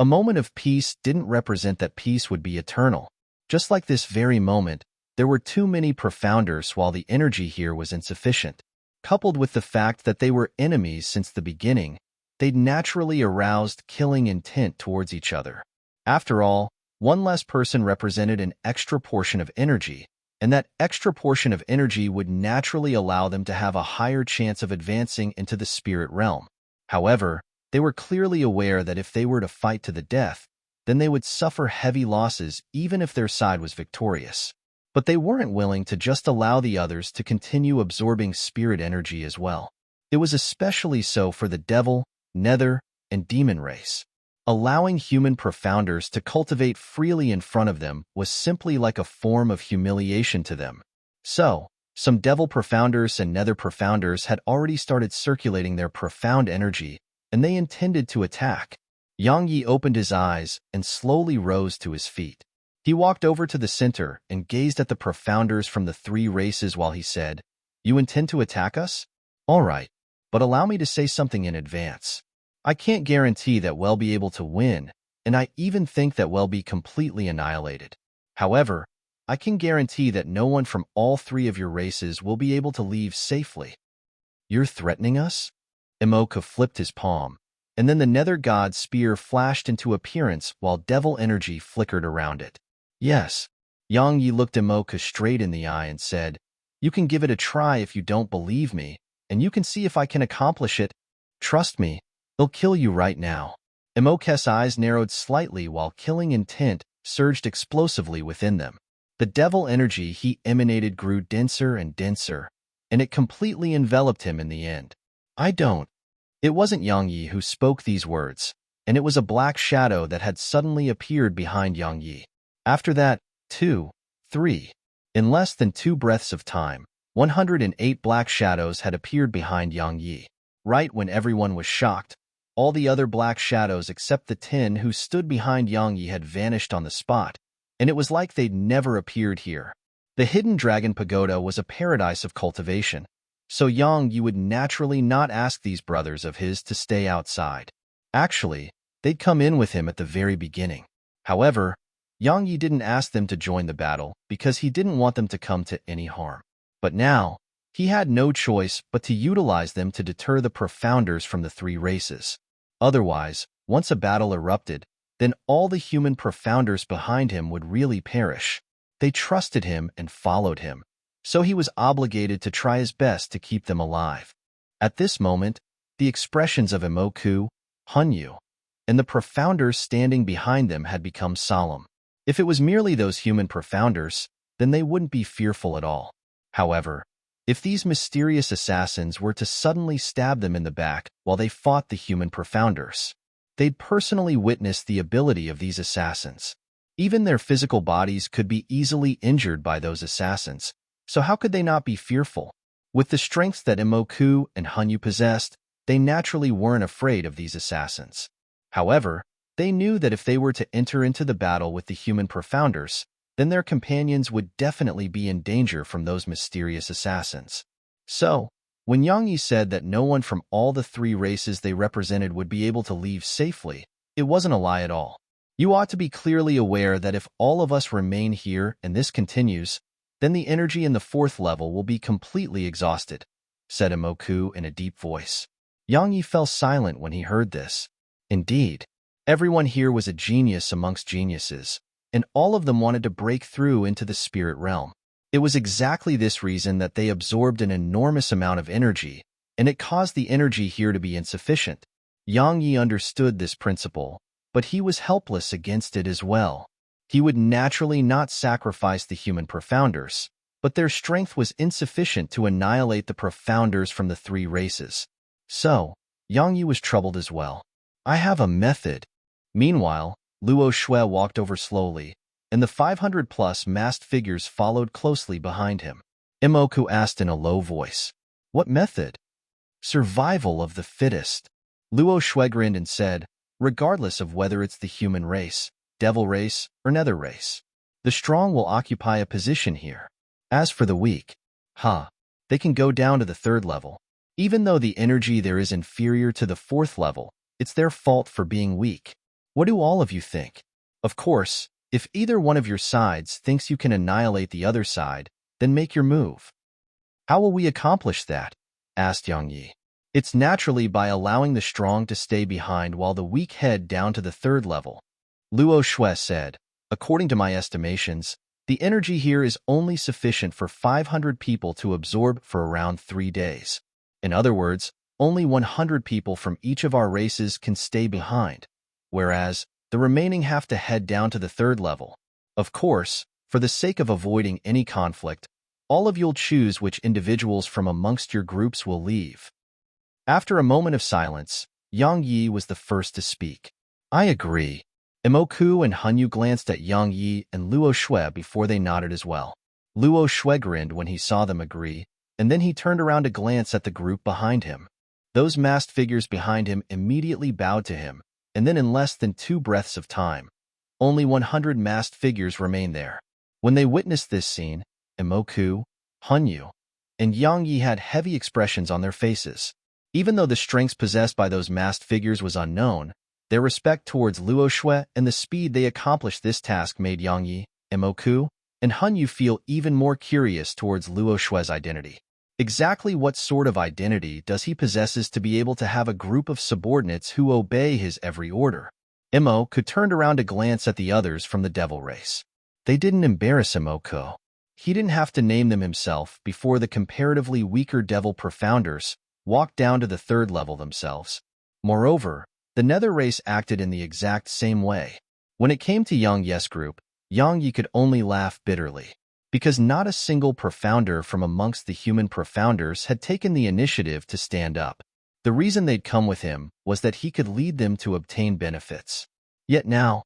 Speaker 1: a moment of peace didn't represent that peace would be eternal. Just like this very moment, there were too many profounders while the energy here was insufficient. Coupled with the fact that they were enemies since the beginning, they'd naturally aroused killing intent towards each other. After all, one less person represented an extra portion of energy, and that extra portion of energy would naturally allow them to have a higher chance of advancing into the spirit realm. However, they were clearly aware that if they were to fight to the death, then they would suffer heavy losses even if their side was victorious. But they weren't willing to just allow the others to continue absorbing spirit energy as well. It was especially so for the devil, nether, and demon race. Allowing human profounders to cultivate freely in front of them was simply like a form of humiliation to them. So, some devil profounders and nether profounders had already started circulating their profound energy, and they intended to attack. Yang Yi opened his eyes and slowly rose to his feet. He walked over to the center and gazed at the profounders from the three races while he said, "You intend to attack us? All right, but allow me to say something in advance. I can't guarantee that we'll be able to win, and I even think that we'll be completely annihilated. However, I can guarantee that no one from all three of your races will be able to leave safely." "You're threatening us?" Emoka flipped his palm, and then the nether god's spear flashed into appearance while devil energy flickered around it. "Yes." Yang Yi looked Emoka straight in the eye and said, "You can give it a try if you don't believe me, and you can see if I can accomplish it. Trust me, they'll kill you right now." Emoka's eyes narrowed slightly while killing intent surged explosively within them. The devil energy he emanated grew denser and denser, and it completely enveloped him in the end. "I don't." It wasn't Yang Yi who spoke these words, and it was a black shadow that had suddenly appeared behind Yang Yi. After that, 2, 3. In less than 2 breaths of time, 108 black shadows had appeared behind Yang Yi. Right when everyone was shocked, all the other black shadows except the 10 who stood behind Yang Yi had vanished on the spot, and it was like they'd never appeared here. The Hidden Dragon Pagoda was a paradise of cultivation, so Yang Yi would naturally not ask these brothers of his to stay outside. Actually, they'd come in with him at the very beginning. However, Yang Yi didn't ask them to join the battle because he didn't want them to come to any harm. But now, he had no choice but to utilize them to deter the profounders from the three races. Otherwise, once a battle erupted, then all the human profounders behind him would really perish. They trusted him and followed him, so he was obligated to try his best to keep them alive. At this moment, the expressions of Emoku, Hanyu, and the profounders standing behind them had become solemn. If it was merely those human profounders, then they wouldn't be fearful at all. However, if these mysterious assassins were to suddenly stab them in the back while they fought the human profounders, they'd personally witness the ability of these assassins. Even their physical bodies could be easily injured by those assassins, so how could they not be fearful? With the strengths that Emoku and Hanyu possessed, they naturally weren't afraid of these assassins. However, they knew that if they were to enter into the battle with the human profounders, then their companions would definitely be in danger from those mysterious assassins. So, when Yang Yi said that no one from all the three races they represented would be able to leave safely, it wasn't a lie at all. "You ought to be clearly aware that if all of us remain here and this continues, then the energy in the 4th level will be completely exhausted," said Emoku in a deep voice. Yang Yi fell silent when he heard this. Indeed, everyone here was a genius amongst geniuses, and all of them wanted to break through into the spirit realm. It was exactly this reason that they absorbed an enormous amount of energy, and it caused the energy here to be insufficient. Yang Yi understood this principle, but he was helpless against it as well. He would naturally not sacrifice the human profounders, but their strength was insufficient to annihilate the profounders from the three races. So, Yang Yi was troubled as well. "I have a method." Meanwhile, Luo Shui walked over slowly, and the 500-plus masked figures followed closely behind him. Emoku asked in a low voice, "What method?" "Survival of the fittest." Luo Shui grinned and said, "Regardless of whether it's the human race, devil race, or nether race, the strong will occupy a position here. As for the weak, they can go down to the 3rd level. Even though the energy there is inferior to the 4th level, it's their fault for being weak. What do all of you think? Of course, if either one of your sides thinks you can annihilate the other side, then make your move." "How will we accomplish that?" asked Yang Yi. "It's naturally by allowing the strong to stay behind while the weak head down to the 3rd level." Luo Shui said, "According to my estimations, the energy here is only sufficient for 500 people to absorb for around 3 days. In other words, only 100 people from each of our races can stay behind, whereas the remaining have to head down to the 3rd level. Of course, for the sake of avoiding any conflict, all of you'll choose which individuals from amongst your groups will leave." After a moment of silence, Yang Yi was the first to speak. I agree. Imoku and Hanyu glanced at Yang Yi and Luo Shui before they nodded as well. Luo Shui grinned when he saw them agree, and then he turned around to glance at the group behind him. Those masked figures behind him immediately bowed to him, and then in less than 2 breaths of time, only 100 masked figures remained there. When they witnessed this scene, Imoku, Hanyu, and Yang Yi had heavy expressions on their faces. Even though the strengths possessed by those masked figures was unknown, their respect towards Luo Shui and the speed they accomplished this task made Yang Yi, Imoku, and Hanyu feel even more curious towards Luo Shui's identity. Exactly what sort of identity does he possess to be able to have a group of subordinates who obey his every order? Imoku turned around to glance at the others from the devil race. They didn't embarrass Imoku. He didn't have to name them himself before the comparatively weaker devil profounders walked down to the 3rd level themselves. Moreover, the nether race acted in the exact same way. When it came to Yang Yi's group, Yang Yi could only laugh bitterly, because not a single profounder from amongst the human profounders had taken the initiative to stand up. The reason they'd come with him was that he could lead them to obtain benefits. Yet now,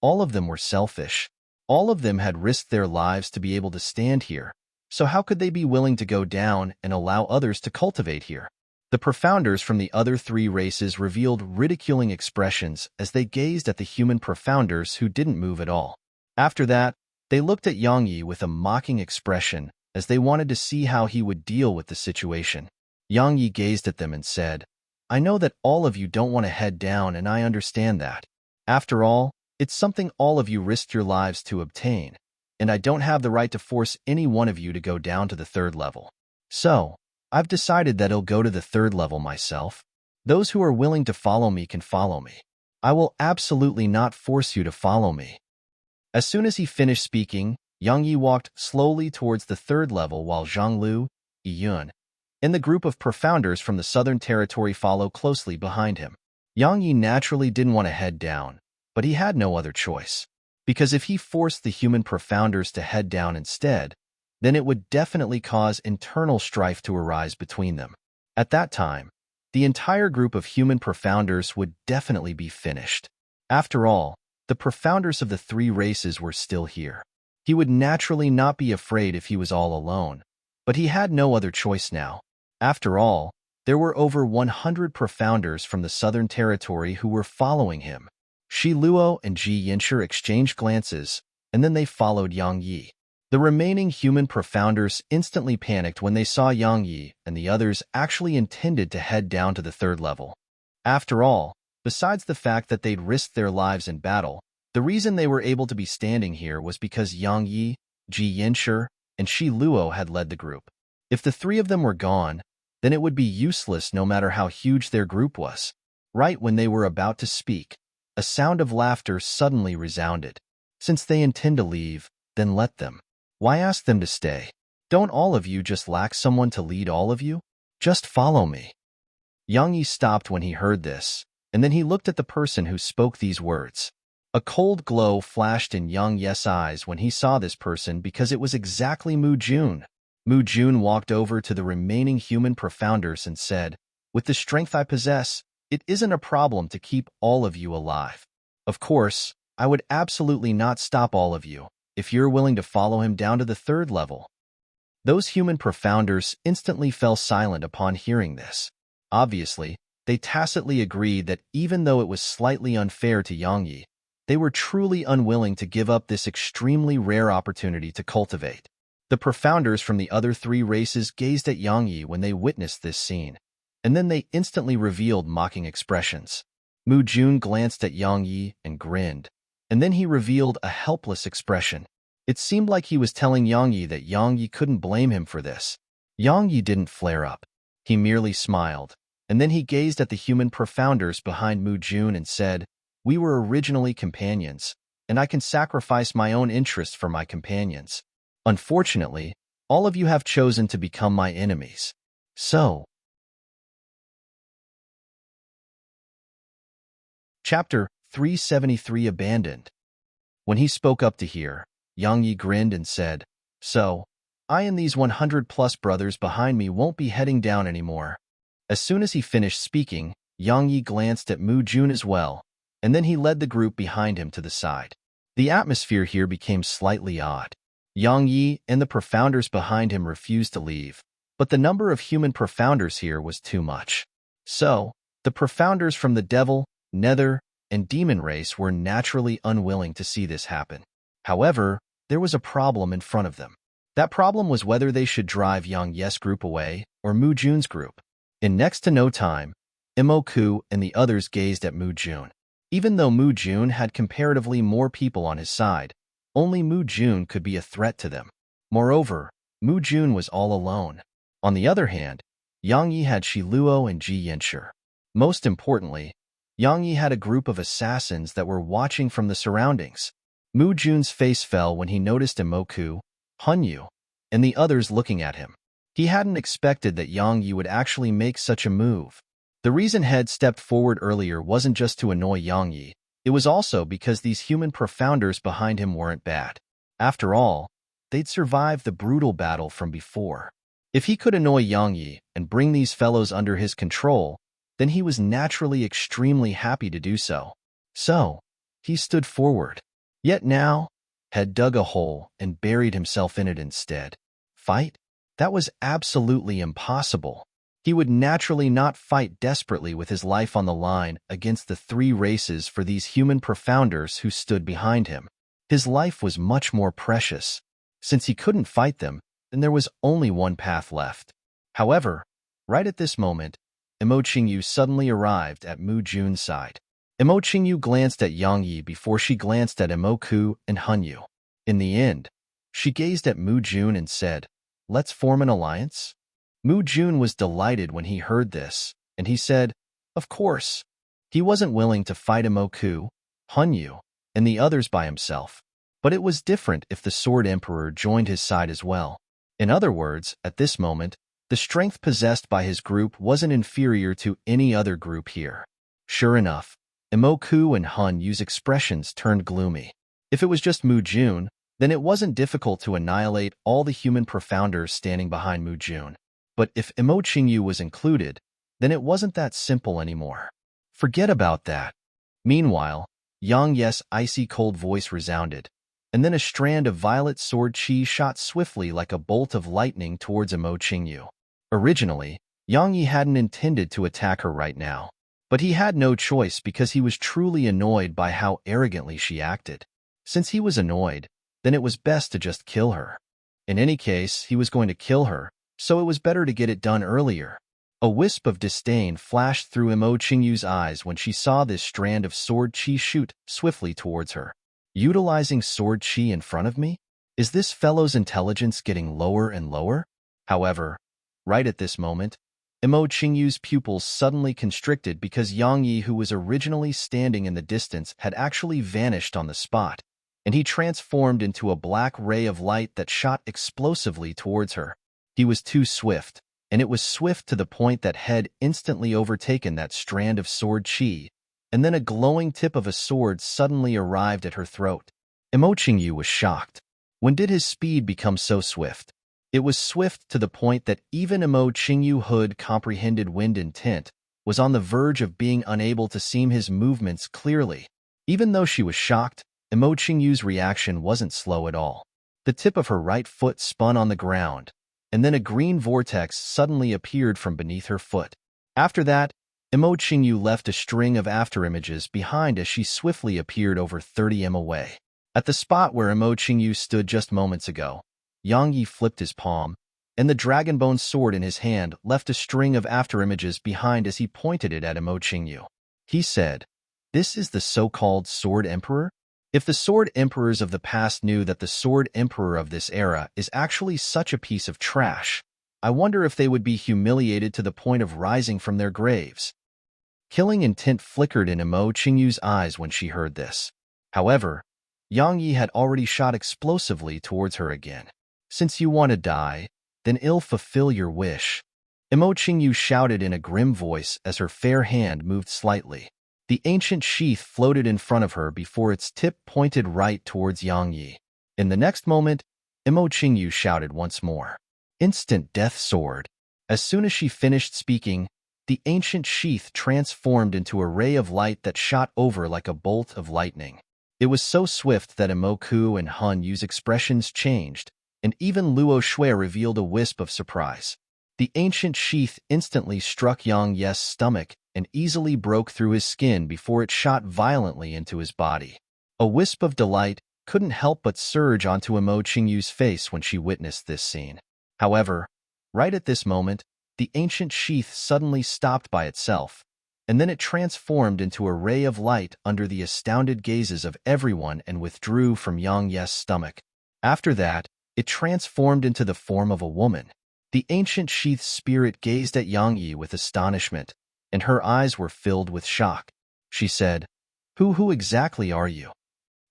Speaker 1: all of them were selfish. All of them had risked their lives to be able to stand here, so how could they be willing to go down and allow others to cultivate here? The profounders from the other 3 races revealed ridiculing expressions as they gazed at the human profounders who didn't move at all. After that, they looked at Yang Yi with a mocking expression as they wanted to see how he would deal with the situation. Yang Yi gazed at them and said, "I know that all of you don't want to head down, and I understand that. After all, it's something all of you risked your lives to obtain, and I don't have the right to force any one of you to go down to the 3rd level. So, I've decided that I'll go to the 3rd level myself. Those who are willing to follow me can follow me. I will absolutely not force you to follow me." As soon as he finished speaking, Yang Yi walked slowly towards the 3rd level while Zhanglu, Yiyun, and the group of profounders from the Southern Territory followed closely behind him. Yang Yi naturally didn't want to head down, but he had no other choice, because if he forced the human profounders to head down instead, then it would definitely cause internal strife to arise between them. At that time, the entire group of human profounders would definitely be finished. After all, the profounders of the 3 races were still here. He would naturally not be afraid if he was all alone, but he had no other choice now. After all, there were over 100 profounders from the Southern Territory who were following him. Shi Luo and Ji Yinshi exchanged glances, and then they followed Yang Yi. The remaining human profounders instantly panicked when they saw Yang Yi and the others actually intended to head down to the 3rd level. After all, besides the fact that they'd risked their lives in battle, the reason they were able to be standing here was because Yang Yi, Ji Yinshi, and Shi Luo had led the group. If the 3 of them were gone, then it would be useless no matter how huge their group was. Right when they were about to speak, a sound of laughter suddenly resounded. Since they intend to leave, then let them. Why ask them to stay? Don't all of you just lack someone to lead all of you? Just follow me. Yang Yi stopped when he heard this, and then he looked at the person who spoke these words. A cold glow flashed in Yang Yi's eyes when he saw this person because it was exactly Mu Jun. Mu Jun walked over to the remaining human profounders and said, "With the strength I possess, it isn't a problem to keep all of you alive. Of course, I would absolutely not stop all of you if you're willing to follow him down to the 3rd level." Those human profounders instantly fell silent upon hearing this. Obviously, they tacitly agreed that even though it was slightly unfair to Yang Yi, they were truly unwilling to give up this extremely rare opportunity to cultivate. The profounders from the other 3 races gazed at Yang Yi when they witnessed this scene, and then they instantly revealed mocking expressions. Mu Jun glanced at Yang Yi and grinned, and then he revealed a helpless expression. It seemed like he was telling Yang Yi that Yang Yi couldn't blame him for this. Yang Yi didn't flare up. He merely smiled, and then he gazed at the human profounders behind Mu Jun and said, "We were originally companions, and I can sacrifice my own interests for my companions. Unfortunately, all of you have chosen to become my enemies. So..." Chapter 373 Abandoned. When he spoke up to hear, Yang Yi grinned and said, "So, I and these 100-plus brothers behind me won't be heading down anymore." As soon as he finished speaking, Yang Yi glanced at Mu Jun as well, and then he led the group behind him to the side. The atmosphere here became slightly odd. Yang Yi and the profounders behind him refused to leave, but the number of human profounders here was too much. So, the profounders from the devil, nether, and demon race were naturally unwilling to see this happen. However, there was a problem in front of them. That problem was whether they should drive Yang Ye's group away or Mu Jun's group. In next to no time, Imoku and the others gazed at Mu Jun. Even though Mu Jun had comparatively more people on his side, only Mu Jun could be a threat to them. Moreover, Mu Jun was all alone. On the other hand, Yang Yi had Shi Luo and Ji Yanshi. Most importantly, Yang Yi had a group of assassins that were watching from the surroundings. Mu Jun's face fell when he noticed Imoku, Hanyu, and the others looking at him. He hadn't expected that Yang Yi would actually make such a move. The reason Head stepped forward earlier wasn't just to annoy Yang Yi, it was also because these human profounders behind him weren't bad. After all, they'd survived the brutal battle from before. If he could annoy Yang Yi and bring these fellows under his control, then he was naturally extremely happy to do so. So, he stood forward. Yet now, Head dug a hole and buried himself in it instead. Fight? That was absolutely impossible. He would naturally not fight desperately with his life on the line against the three races for these human profounders who stood behind him. His life was much more precious. Since he couldn't fight them, then there was only one path left. However, right at this moment, Imo Qingyu suddenly arrived at Mu Jun's side. Imo Qingyu glanced at Yang Yi before she glanced at Imoku and Hanyu. In the end, she gazed at Mu Jun and said, "Let's form an alliance?" Mu Jun was delighted when he heard this, and he said, "Of course." He wasn't willing to fight Imoku, Hanyu, and the others by himself, but it was different if the Sword Emperor joined his side as well. In other words, at this moment, the strength possessed by his group wasn't inferior to any other group here. Sure enough, Imoku and Hanyu's expressions turned gloomy. If it was just Mu Jun, then it wasn't difficult to annihilate all the human profounders standing behind Mu Jun. But if Imo Qingyu was included, then it wasn't that simple anymore. Forget about that. Meanwhile, Yang Ye's icy cold voice resounded, and then a strand of violet sword chi shot swiftly like a bolt of lightning towards Imo Qingyu. Originally, Yang Yi hadn't intended to attack her right now, but he had no choice because he was truly annoyed by how arrogantly she acted. Since he was annoyed, then it was best to just kill her. In any case, he was going to kill her, so it was better to get it done earlier. A wisp of disdain flashed through Imo Qingyu's eyes when she saw this strand of sword chi shoot swiftly towards her. Utilizing sword chi in front of me? Is this fellow's intelligence getting lower and lower? However, right at this moment, Imo Qingyu's pupils suddenly constricted because Yang Yi, who was originally standing in the distance, had actually vanished on the spot, and he transformed into a black ray of light that shot explosively towards her. He was too swift, and it was swift to the point that had instantly overtaken that strand of sword chi, and then a glowing tip of a sword suddenly arrived at her throat. Imo Qingyu was shocked. When did his speed become so swift? It was swift to the point that even Imo Qingyu Hood comprehended wind intent, was on the verge of being unable to see his movements clearly. Even though she was shocked, Imo Qingyu's reaction wasn't slow at all. The tip of her right foot spun on the ground, and then a green vortex suddenly appeared from beneath her foot. After that, Imo Qingyu left a string of afterimages behind as she swiftly appeared over 30 m away. At the spot where Imo Qingyu stood just moments ago, Yang Yi flipped his palm, and the dragonbone sword in his hand left a string of afterimages behind as he pointed it at Imo Qingyu. He said, "This is the so-called Sword Emperor?" If the Sword Emperors of the past knew that the Sword Emperor of this era is actually such a piece of trash, I wonder if they would be humiliated to the point of rising from their graves. Killing intent flickered in Imo Qingyu's eyes when she heard this. However, Yang Yi had already shot explosively towards her again. "Since you want to die, then I'll fulfill your wish." Imo Qingyu shouted in a grim voice as her fair hand moved slightly. The ancient sheath floated in front of her before its tip pointed right towards Yang Yi. In the next moment, Imo Qingyu shouted once more, "Instant death sword." As soon as she finished speaking, the ancient sheath transformed into a ray of light that shot over like a bolt of lightning. It was so swift that Emoku and Han Yu's expressions changed, and even Luo Shui revealed a wisp of surprise. The ancient sheath instantly struck Yang Ye's stomach and easily broke through his skin before it shot violently into his body. A wisp of delight couldn't help but surge onto Emo Qingyu's face when she witnessed this scene. However, right at this moment, the ancient sheath suddenly stopped by itself, and then it transformed into a ray of light under the astounded gazes of everyone and withdrew from Yang Ye's stomach. After that, it transformed into the form of a woman. The ancient sheath's spirit gazed at Yang Yi with astonishment, and her eyes were filled with shock. She said, Who exactly are you?"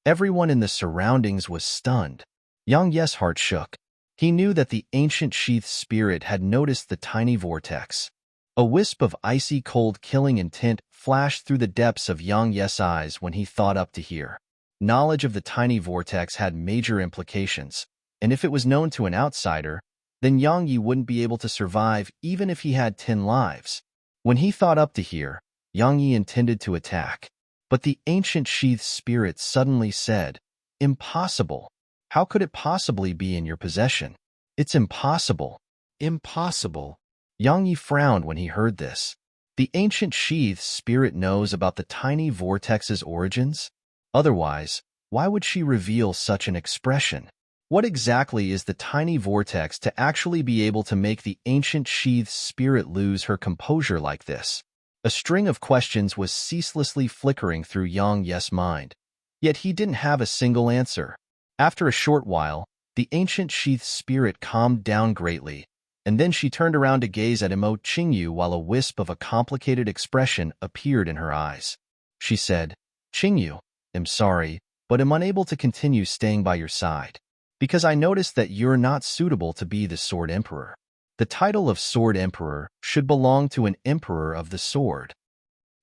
Speaker 1: Everyone in the surroundings was stunned. Yang Ye's heart shook. He knew that the ancient sheath's spirit had noticed the tiny vortex. A wisp of icy cold killing intent flashed through the depths of Yang Ye's eyes when he thought up to hear. Knowledge of the tiny vortex had major implications, and if it was known to an outsider, then Yang Yi wouldn't be able to survive even if he had 10 lives. When he thought up to here, Yang Yi intended to attack. But the ancient sheath's spirit suddenly said, "Impossible. How could it possibly be in your possession? It's impossible." Impossible. Yang Yi frowned when he heard this. The ancient sheath's spirit knows about the tiny vortex's origins? Otherwise, why would she reveal such an expression? What exactly is the tiny vortex to actually be able to make the ancient sheath's spirit lose her composure like this? A string of questions was ceaselessly flickering through Yang Ye's mind, yet he didn't have a single answer. After a short while, the ancient sheath's spirit calmed down greatly, and then she turned around to gaze at Emo Qingyu while a wisp of a complicated expression appeared in her eyes. She said, "Qingyu, I'm sorry, but I'm unable to continue staying by your side, because I noticed that you're not suitable to be the Sword Emperor. The title of Sword Emperor should belong to an Emperor of the Sword."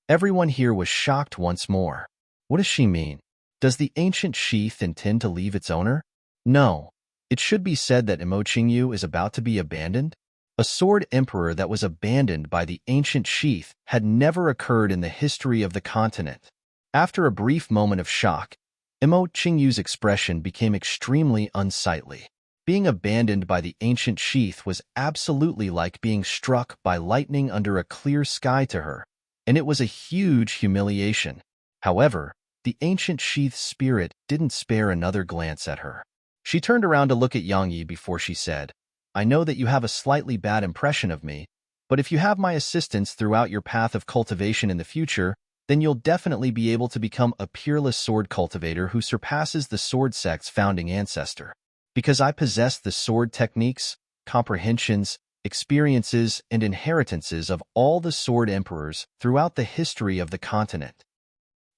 Speaker 1: Everyone here was shocked once more. What does she mean? Does the ancient sheath intend to leave its owner? No. It should be said that Emo Qingyu is about to be abandoned. A sword emperor that was abandoned by the ancient sheath had never occurred in the history of the continent. After a brief moment of shock, Emo Qingyu's expression became extremely unsightly. Being abandoned by the ancient sheath was absolutely like being struck by lightning under a clear sky to her, and it was a huge humiliation. However, the ancient sheath's spirit didn't spare another glance at her. She turned around to look at Yang Yi before she said, "I know that you have a slightly bad impression of me, but if you have my assistance throughout your path of cultivation in the future, then you'll definitely be able to become a peerless sword cultivator who surpasses the sword sect's founding ancestor. Because I possess the sword techniques, comprehensions, experiences, and inheritances of all the sword emperors throughout the history of the continent."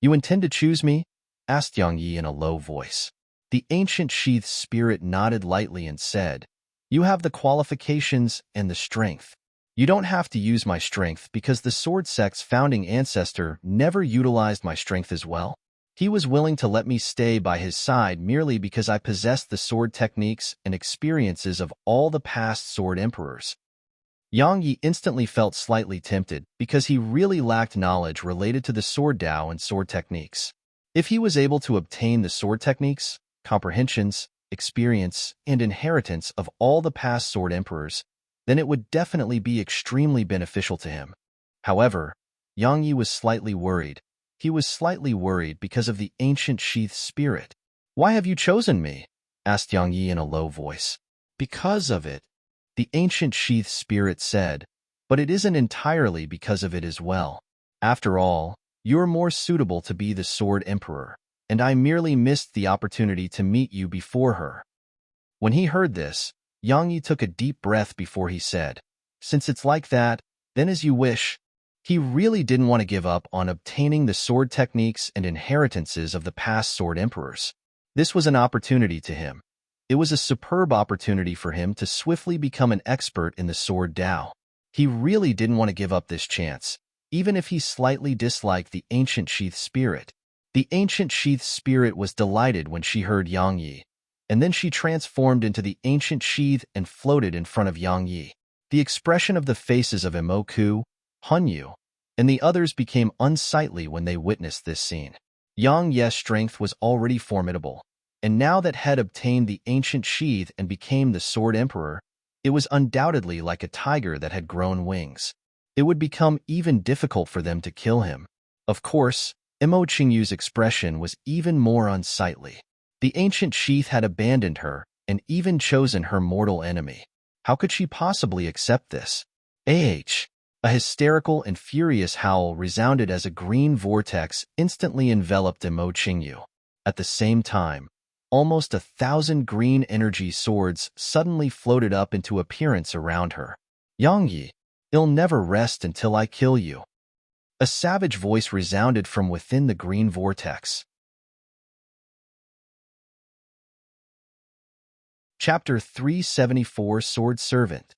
Speaker 1: "You intend to choose me?" asked Yang Yi in a low voice. The ancient sheath's spirit nodded lightly and said, "You have the qualifications and the strength. You don't have to use my strength because the sword sect's founding ancestor never utilized my strength as well. He was willing to let me stay by his side merely because I possessed the sword techniques and experiences of all the past sword emperors." Yang Yi instantly felt slightly tempted because he really lacked knowledge related to the sword Dao and sword techniques. If he was able to obtain the sword techniques, comprehensions, experience, and inheritance of all the past sword emperors, then it would definitely be extremely beneficial to him. However, Yang Yi was slightly worried. He was slightly worried because of the ancient sheath's spirit. "Why have you chosen me?" asked Yang Yi in a low voice. "Because of it," the ancient sheath's spirit said, "but it isn't entirely because of it as well. After all, you're more suitable to be the Sword Emperor, and I merely missed the opportunity to meet you before her." When he heard this, Yang Yi took a deep breath before he said, "Since it's like that, then as you wish." He really didn't want to give up on obtaining the sword techniques and inheritances of the past sword emperors. This was an opportunity to him. It was a superb opportunity for him to swiftly become an expert in the sword Dao. He really didn't want to give up this chance, even if he slightly disliked the ancient sheath spirit. The ancient sheath spirit was delighted when she heard Yang Yi, and then she transformed into the ancient sheath and floated in front of Yang Yi. The expression of the faces of Emoku, Hanyu, and the others became unsightly when they witnessed this scene. Yang Ye's strength was already formidable, and now that had obtained the ancient sheath and became the Sword Emperor, it was undoubtedly like a tiger that had grown wings. It would become even difficult for them to kill him. Of course, Imo Qingyu's expression was even more unsightly. The ancient sheath had abandoned her and even chosen her mortal enemy. How could she possibly accept this? A hysterical and furious howl resounded as a green vortex instantly enveloped Imo Qingyu. At the same time, almost 1,000 green energy swords suddenly floated up into appearance around her. Yang Yi, you'll never rest until I kill you. A savage voice resounded from within the green vortex. Chapter 374 Sword Servant.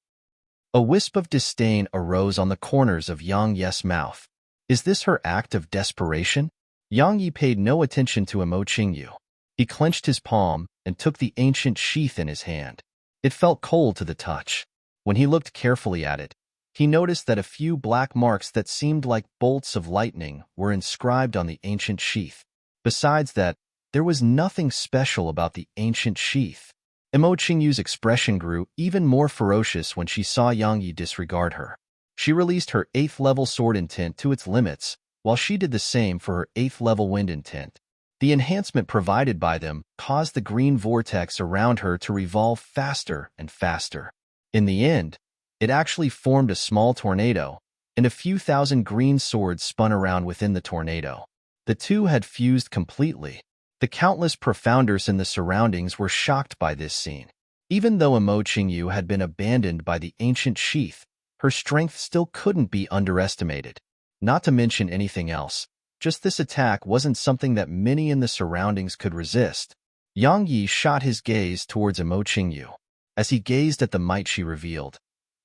Speaker 1: A wisp of disdain arose on the corners of Yang Ye's mouth. Is this her act of desperation? Yang Yi paid no attention to Imo Qingyu. He clenched his palm and took the ancient sheath in his hand. It felt cold to the touch. When he looked carefully at it, he noticed that a few black marks that seemed like bolts of lightning were inscribed on the ancient sheath. Besides that, there was nothing special about the ancient sheath. Imo Qingyu's expression grew even more ferocious when she saw Yang Yi disregard her. She released her 8th level sword intent to its limits, while she did the same for her 8th level wind intent. The enhancement provided by them caused the green vortex around her to revolve faster and faster. In the end, it actually formed a small tornado, and a few thousand green swords spun around within the tornado. The two had fused completely. The countless profounders in the surroundings were shocked by this scene. Even though Imo Qingyu had been abandoned by the ancient sheath, her strength still couldn't be underestimated. Not to mention anything else, just this attack wasn't something that many in the surroundings could resist. Yang Yi shot his gaze towards Imo Qingyu. As he gazed at the might she revealed,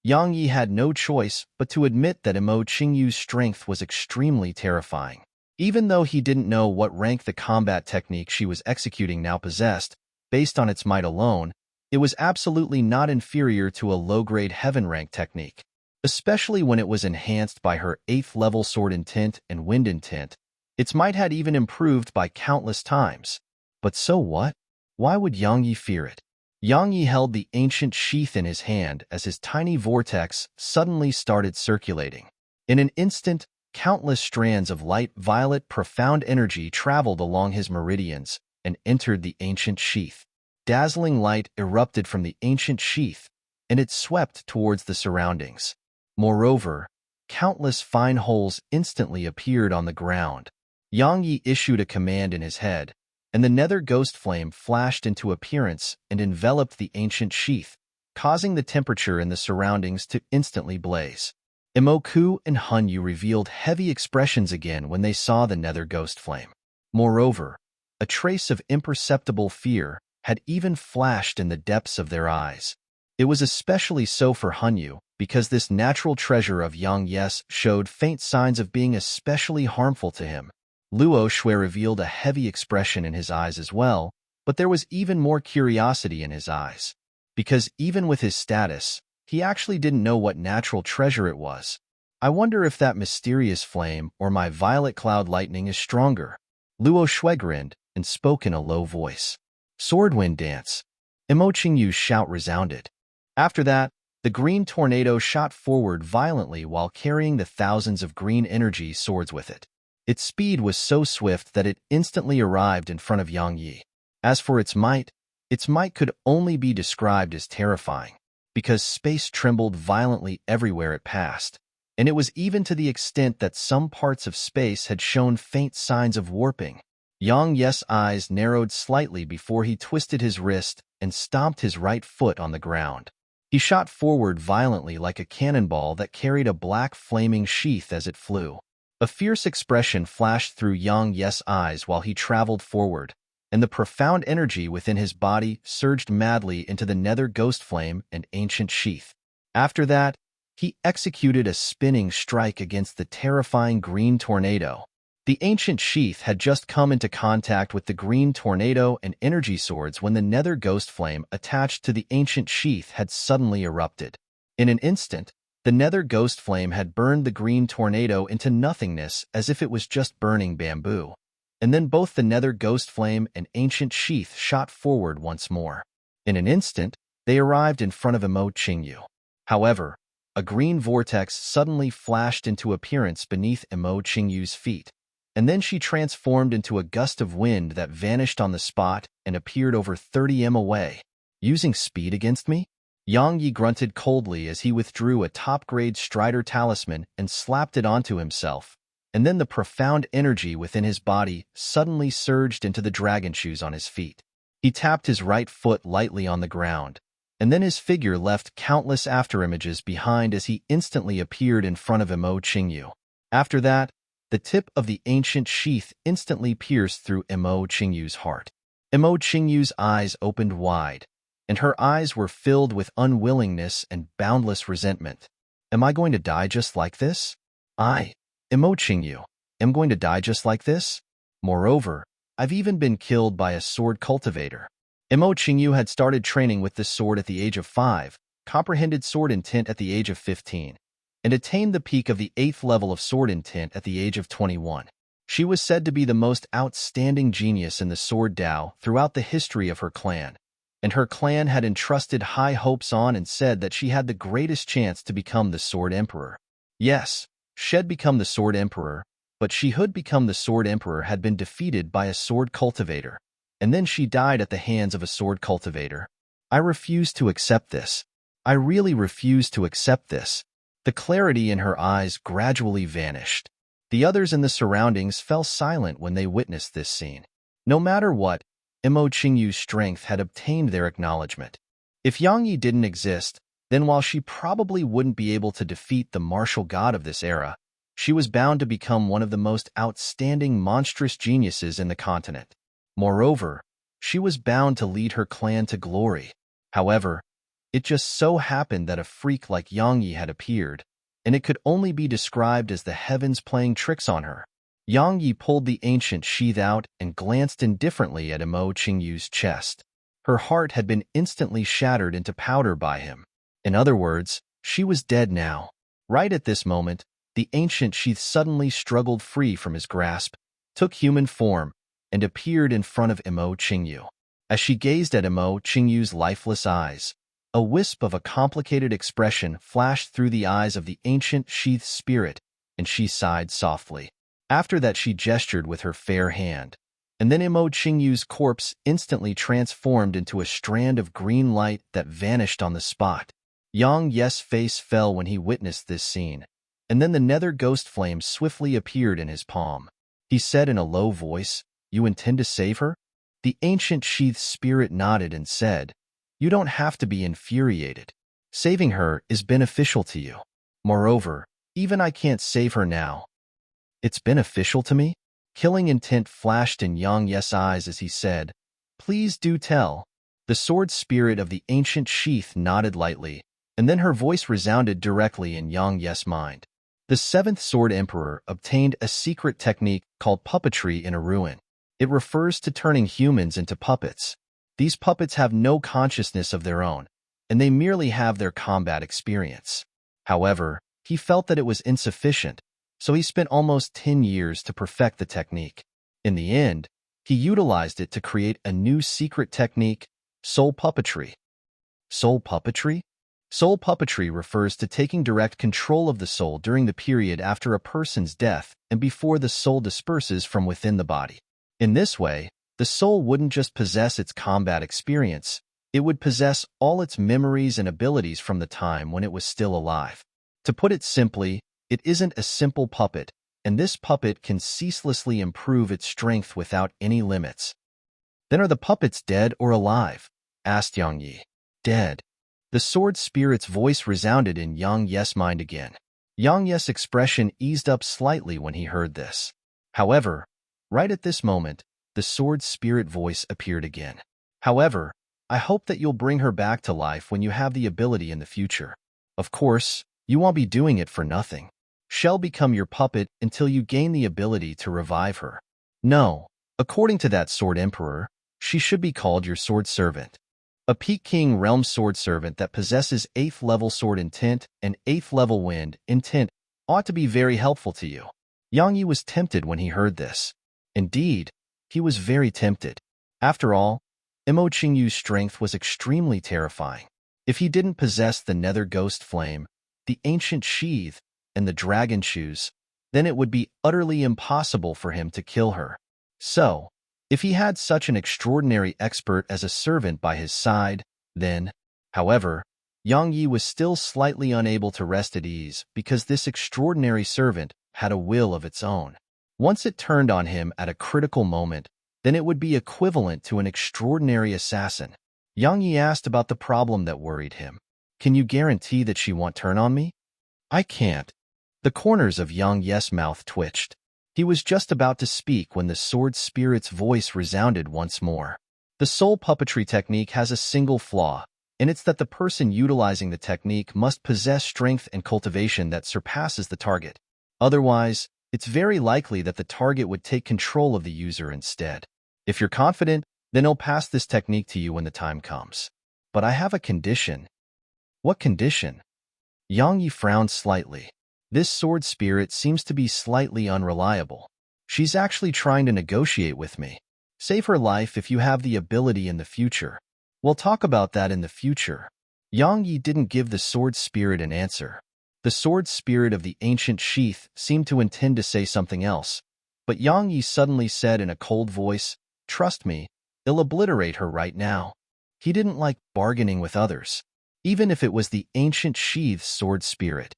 Speaker 1: Yang Yi had no choice but to admit that Imo Qingyu's strength was extremely terrifying. Even though he didn't know what rank the combat technique she was executing now possessed, based on its might alone, it was absolutely not inferior to a low-grade heaven rank technique. Especially when it was enhanced by her 8th level sword intent and wind intent, its might had even improved by countless times. But so what? Why would Yang Yi fear it? Yang Yi held the ancient sheath in his hand as his tiny vortex suddenly started circulating. In an instant, countless strands of light violet profound energy traveled along his meridians and entered the ancient sheath. Dazzling light erupted from the ancient sheath, and it swept towards the surroundings. Moreover, countless fine holes instantly appeared on the ground. Yang Yi issued a command in his head, and the nether ghost flame flashed into appearance and enveloped the ancient sheath, causing the temperature in the surroundings to instantly blaze. Imoku and Hanyu revealed heavy expressions again when they saw the nether ghost flame. Moreover, a trace of imperceptible fear had even flashed in the depths of their eyes. It was especially so for Hanyu, because this natural treasure of Yang Yes showed faint signs of being especially harmful to him. Luo Shui revealed a heavy expression in his eyes as well, but there was even more curiosity in his eyes. Because even with his status, he actually didn't know what natural treasure it was. I wonder if that mysterious flame or my violet cloud lightning is stronger. Luo Shui grinned and spoke in a low voice. Swordwind dance. Imo Qingyu's shout resounded. After that, the green tornado shot forward violently while carrying the thousands of green energy swords with it. Its speed was so swift that it instantly arrived in front of Yang Yi. As for its might could only be described as terrifying, because space trembled violently everywhere it passed, and it was even to the extent that some parts of space had shown faint signs of warping. Yang Ye's eyes narrowed slightly before he twisted his wrist and stomped his right foot on the ground. He shot forward violently like a cannonball that carried a black flaming sheath as it flew. A fierce expression flashed through Yang Ye's eyes while he traveled forward, and the profound energy within his body surged madly into the nether ghost flame and ancient sheath. After that, he executed a spinning strike against the terrifying green tornado. The ancient sheath had just come into contact with the green tornado and energy swords when the nether ghost flame attached to the ancient sheath had suddenly erupted. In an instant, The nether ghost flame had burned the green tornado into nothingness as if it was just burning bamboo. And then both the nether ghost flame and ancient sheath shot forward once more. In an instant, they arrived in front of Emo Qingyu. However, a green vortex suddenly flashed into appearance beneath Emo Qingyu's feet, and then she transformed into a gust of wind that vanished on the spot and appeared over 30 m away. Using speed against me? Yang Yi grunted coldly as he withdrew a top-grade Strider talisman and slapped it onto himself, and then the profound energy within his body suddenly surged into the dragon shoes on his feet. He tapped his right foot lightly on the ground, and then his figure left countless afterimages behind as he instantly appeared in front of Emo Qingyu. After that, the tip of the ancient sheath instantly pierced through Emo Qingyu's heart. Emo Qingyu's eyes opened wide, and her eyes were filled with unwillingness and boundless resentment. Am I going to die just like this? Emo Qingyu, am going to die just like this? Moreover, I've even been killed by a sword cultivator. Emo Qingyu had started training with this sword at the age of 5, comprehended sword intent at the age of 15, and attained the peak of the 8th level of sword intent at the age of 21. She was said to be the most outstanding genius in the sword Dao throughout the history of her clan, and her clan had entrusted high hopes on and said that she had the greatest chance to become the Sword Emperor. Yes, she'd become the Sword Emperor, but she who'd become the Sword Emperor had been defeated by a sword cultivator, and then she died at the hands of a sword cultivator. I refuse to accept this. I really refuse to accept this. The clarity in her eyes gradually vanished. The others in the surroundings fell silent when they witnessed this scene. No matter what, Emo Qingyu's strength had obtained their acknowledgement. If Yang Yi didn't exist, then while she probably wouldn't be able to defeat the martial god of this era, she was bound to become one of the most outstanding monstrous geniuses in the continent. Moreover, she was bound to lead her clan to glory. However, it just so happened that a freak like Yang Yi had appeared, and it could only be described as the heavens playing tricks on her. Yang Yi pulled the ancient sheath out and glanced indifferently at Emo Qingyu's chest. Her heart had been instantly shattered into powder by him. In other words, she was dead now. Right at this moment, the ancient sheath suddenly struggled free from his grasp, took human form, and appeared in front of Emo Qingyu. As she gazed at Emo Qingyu's lifeless eyes, a wisp of a complicated expression flashed through the eyes of the ancient sheath's spirit, and she sighed softly. After that she gestured with her fair hand, and then Emo Qingyu's corpse instantly transformed into a strand of green light that vanished on the spot. Yang Yi's face fell when he witnessed this scene, and then the nether ghost flame swiftly appeared in his palm. He said in a low voice, "You intend to save her?" The ancient sheath's spirit nodded and said, "You don't have to be infuriated. Saving her is beneficial to you. Moreover, even I can't save her now." "It's beneficial to me?" Killing intent flashed in Yang Yi's eyes as he said, "Please do tell." The sword spirit of the ancient sheath nodded lightly, and then her voice resounded directly in Yang Yi's mind. The 7th Sword Emperor obtained a secret technique called puppetry in a ruin. It refers to turning humans into puppets. These puppets have no consciousness of their own, and they merely have their combat experience. However, he felt that it was insufficient, so he spent almost 10 years to perfect the technique. In the end, he utilized it to create a new secret technique, soul puppetry. Soul puppetry? Soul puppetry refers to taking direct control of the soul during the period after a person's death and before the soul disperses from within the body. In this way, the soul wouldn't just possess its combat experience, it would possess all its memories and abilities from the time when it was still alive. To put it simply, it isn't a simple puppet, and this puppet can ceaselessly improve its strength without any limits. "Then are the puppets dead or alive?" asked Yang Yi. "Dead." The sword spirit's voice resounded in Yang Yi's mind again. Yang Yi's expression eased up slightly when he heard this. However, right at this moment, the sword spirit voice appeared again. "However, I hope that you'll bring her back to life when you have the ability in the future. Of course, you won't be doing it for nothing. She'll become your puppet until you gain the ability to revive her. No, according to that Sword Emperor, she should be called your sword servant." A Peking Realm Sword Servant that possesses 8th level Sword Intent and 8th level Wind Intent ought to be very helpful to you. Yang Yi was tempted when he heard this. Indeed, he was very tempted. After all, Mo Qingyu's strength was extremely terrifying. If he didn't possess the Nether Ghost Flame, the Ancient Sheath, and the Dragon Shoes, then it would be utterly impossible for him to kill her. So, if he had such an extraordinary expert as a servant by his side, then, however, Yang Yi was still slightly unable to rest at ease because this extraordinary servant had a will of its own. Once it turned on him at a critical moment, then it would be equivalent to an extraordinary assassin. Yang Yi asked about the problem that worried him. Can you guarantee that she won't turn on me? I can't. The corners of Yang Yi's mouth twitched. He was just about to speak when the sword spirit's voice resounded once more. The soul puppetry technique has a single flaw, and it's that the person utilizing the technique must possess strength and cultivation that surpasses the target. Otherwise, it's very likely that the target would take control of the user instead. If you're confident, then I'll pass this technique to you when the time comes. But I have a condition. What condition? Yang Yi frowned slightly. This sword spirit seems to be slightly unreliable. She's actually trying to negotiate with me. Save her life if you have the ability in the future. We'll talk about that in the future. Yang Yi didn't give the sword spirit an answer. The sword spirit of the ancient sheath seemed to intend to say something else, but Yang Yi suddenly said in a cold voice, "Trust me, I'll obliterate her right now." He didn't like bargaining with others, even if it was the ancient sheath's sword spirit.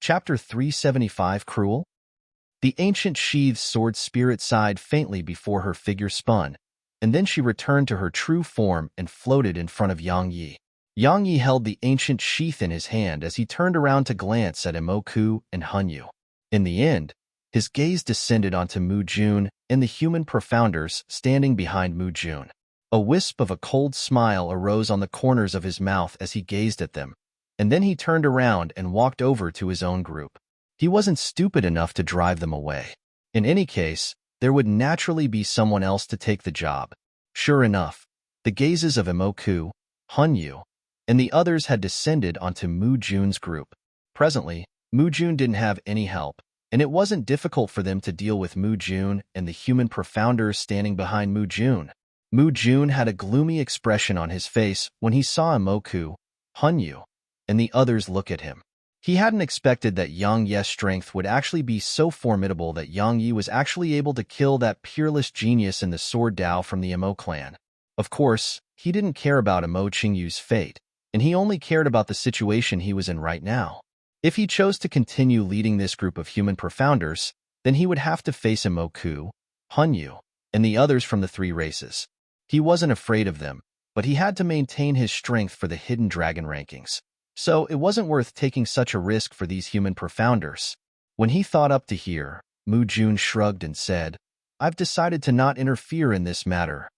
Speaker 1: Chapter 375 Cruel? The ancient sheath's sword spirit sighed faintly before her figure spun, and then she returned to her true form and floated in front of Yang Yi. Yang Yi held the ancient sheath in his hand as he turned around to glance at Imoku and Hunyu. In the end, his gaze descended onto Mu Jun and the human profounders standing behind Mu Jun. A wisp of a cold smile arose on the corners of his mouth as he gazed at them, and then he turned around and walked over to his own group. He wasn't stupid enough to drive them away. In any case, there would naturally be someone else to take the job. Sure enough, the gazes of Imoku, Hunyu, and the others had descended onto Mu Jun's group. Presently, Mu Jun didn't have any help, and it wasn't difficult for them to deal with Mu Jun and the human profounders standing behind Mu Jun. Mu Jun had a gloomy expression on his face when he saw Imoku, Hunyu, and the others look at him. He hadn't expected that Yang Yi's strength would actually be so formidable that Yang Yi was actually able to kill that peerless genius in the sword Dao from the Mo clan. Of course, he didn't care about Mo Qingyu's fate, and he only cared about the situation he was in right now. If he chose to continue leading this group of human profounders, then he would have to face Imoku, Hunyu, and the others from the three races. He wasn't afraid of them, but he had to maintain his strength for the hidden dragon rankings. So it wasn't worth taking such a risk for these human profounders. When he thought up to here, Mu Jun shrugged and said, "I've decided to not interfere in this matter."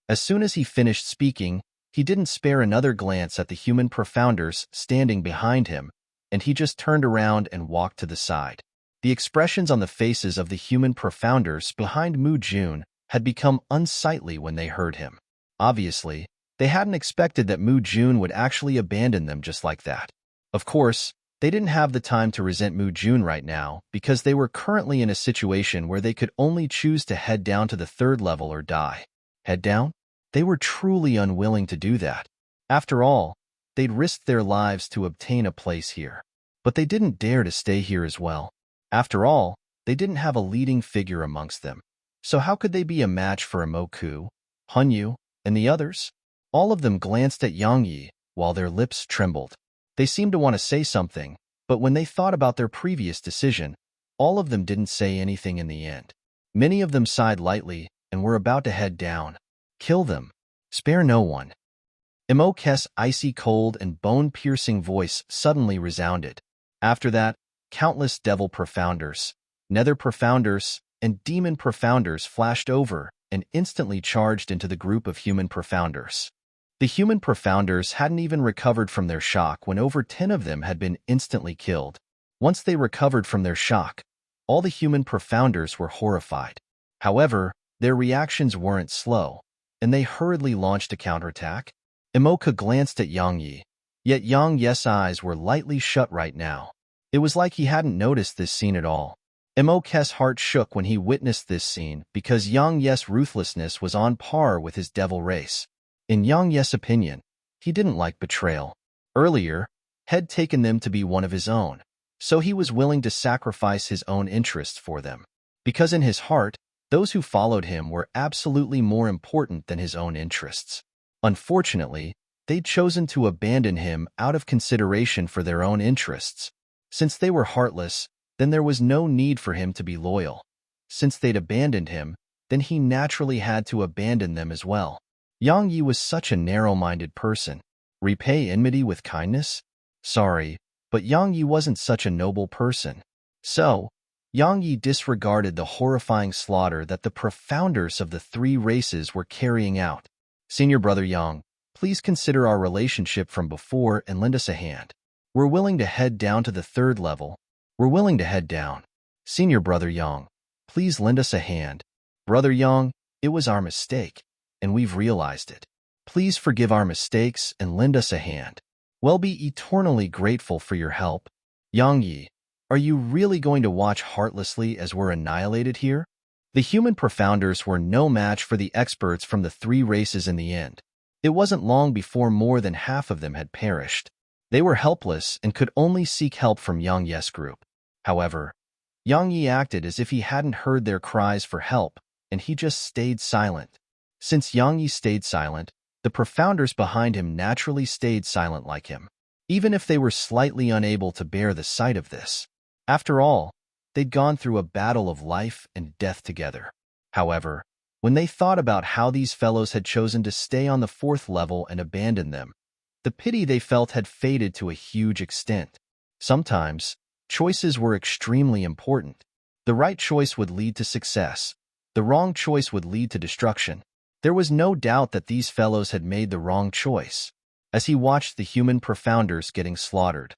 Speaker 1: As soon as he finished speaking, he didn't spare another glance at the human profounders standing behind him, and he just turned around and walked to the side. The expressions on the faces of the human profounders behind Mu Jun had become unsightly when they heard him. Obviously, they hadn't expected that Mu Jun would actually abandon them just like that. Of course, they didn't have the time to resent Mu Jun right now because they were currently in a situation where they could only choose to head down to the 3rd level or die. Head down? They were truly unwilling to do that. After all, they'd risked their lives to obtain a place here. But they didn't dare to stay here as well. After all, they didn't have a leading figure amongst them. So how could they be a match for Imoku, Hunyu, and the others? All of them glanced at Yang Yi, while their lips trembled. They seemed to want to say something, but when they thought about their previous decision, all of them didn't say anything in the end. Many of them sighed lightly and were about to head down. Kill them. Spare no one. Imoku's icy cold and bone-piercing voice suddenly resounded. After that, countless devil profounders, nether profounders, and demon profounders flashed over and instantly charged into the group of human profounders. The human profounders hadn't even recovered from their shock when over 10 of them had been instantly killed. Once they recovered from their shock, all the human profounders were horrified. However, Their reactions weren't slow, and they hurriedly launched a counterattack. Imoka glanced at Yang Yi, yet Yang Yi's eyes were lightly shut right now. It was like he hadn't noticed this scene at all. Imoka's heart shook when he witnessed this scene because Yang Yi's ruthlessness was on par with his devil race. In Yang Yi's opinion, he didn't like betrayal. Earlier, had taken them to be one of his own, so he was willing to sacrifice his own interests for them. Because in his heart, those who followed him were absolutely more important than his own interests. Unfortunately, they'd chosen to abandon him out of consideration for their own interests. Since they were heartless, then there was no need for him to be loyal. Since they'd abandoned him, then he naturally had to abandon them as well. Yang Yi was such a narrow-minded person. Repay enmity with kindness? Sorry, but Yang Yi wasn't such a noble person. So, Yang Yi disregarded the horrifying slaughter that the profounders of the three races were carrying out. Senior Brother Yang, please consider our relationship from before and lend us a hand. We're willing to head down to the third level. We're willing to head down. Senior Brother Yang, please lend us a hand. Brother Yang, it was our mistake, and we've realized it. Please forgive our mistakes and lend us a hand. We'll be eternally grateful for your help. Yang Yi, are you really going to watch heartlessly as we're annihilated here? The human profounders were no match for the experts from the three races in the end. It wasn't long before more than half of them had perished. They were helpless and could only seek help from Yang Yi's group. However, Yang Yi acted as if he hadn't heard their cries for help, and he just stayed silent. Since Yang Yi stayed silent, the profounders behind him naturally stayed silent like him, even if they were slightly unable to bear the sight of this. After all, they'd gone through a battle of life and death together. However, when they thought about how these fellows had chosen to stay on the fourth level and abandon them, the pity they felt had faded to a huge extent. Sometimes, choices were extremely important. The right choice would lead to success. The wrong choice would lead to destruction. There was no doubt that these fellows had made the wrong choice. As he watched the human profounders getting slaughtered,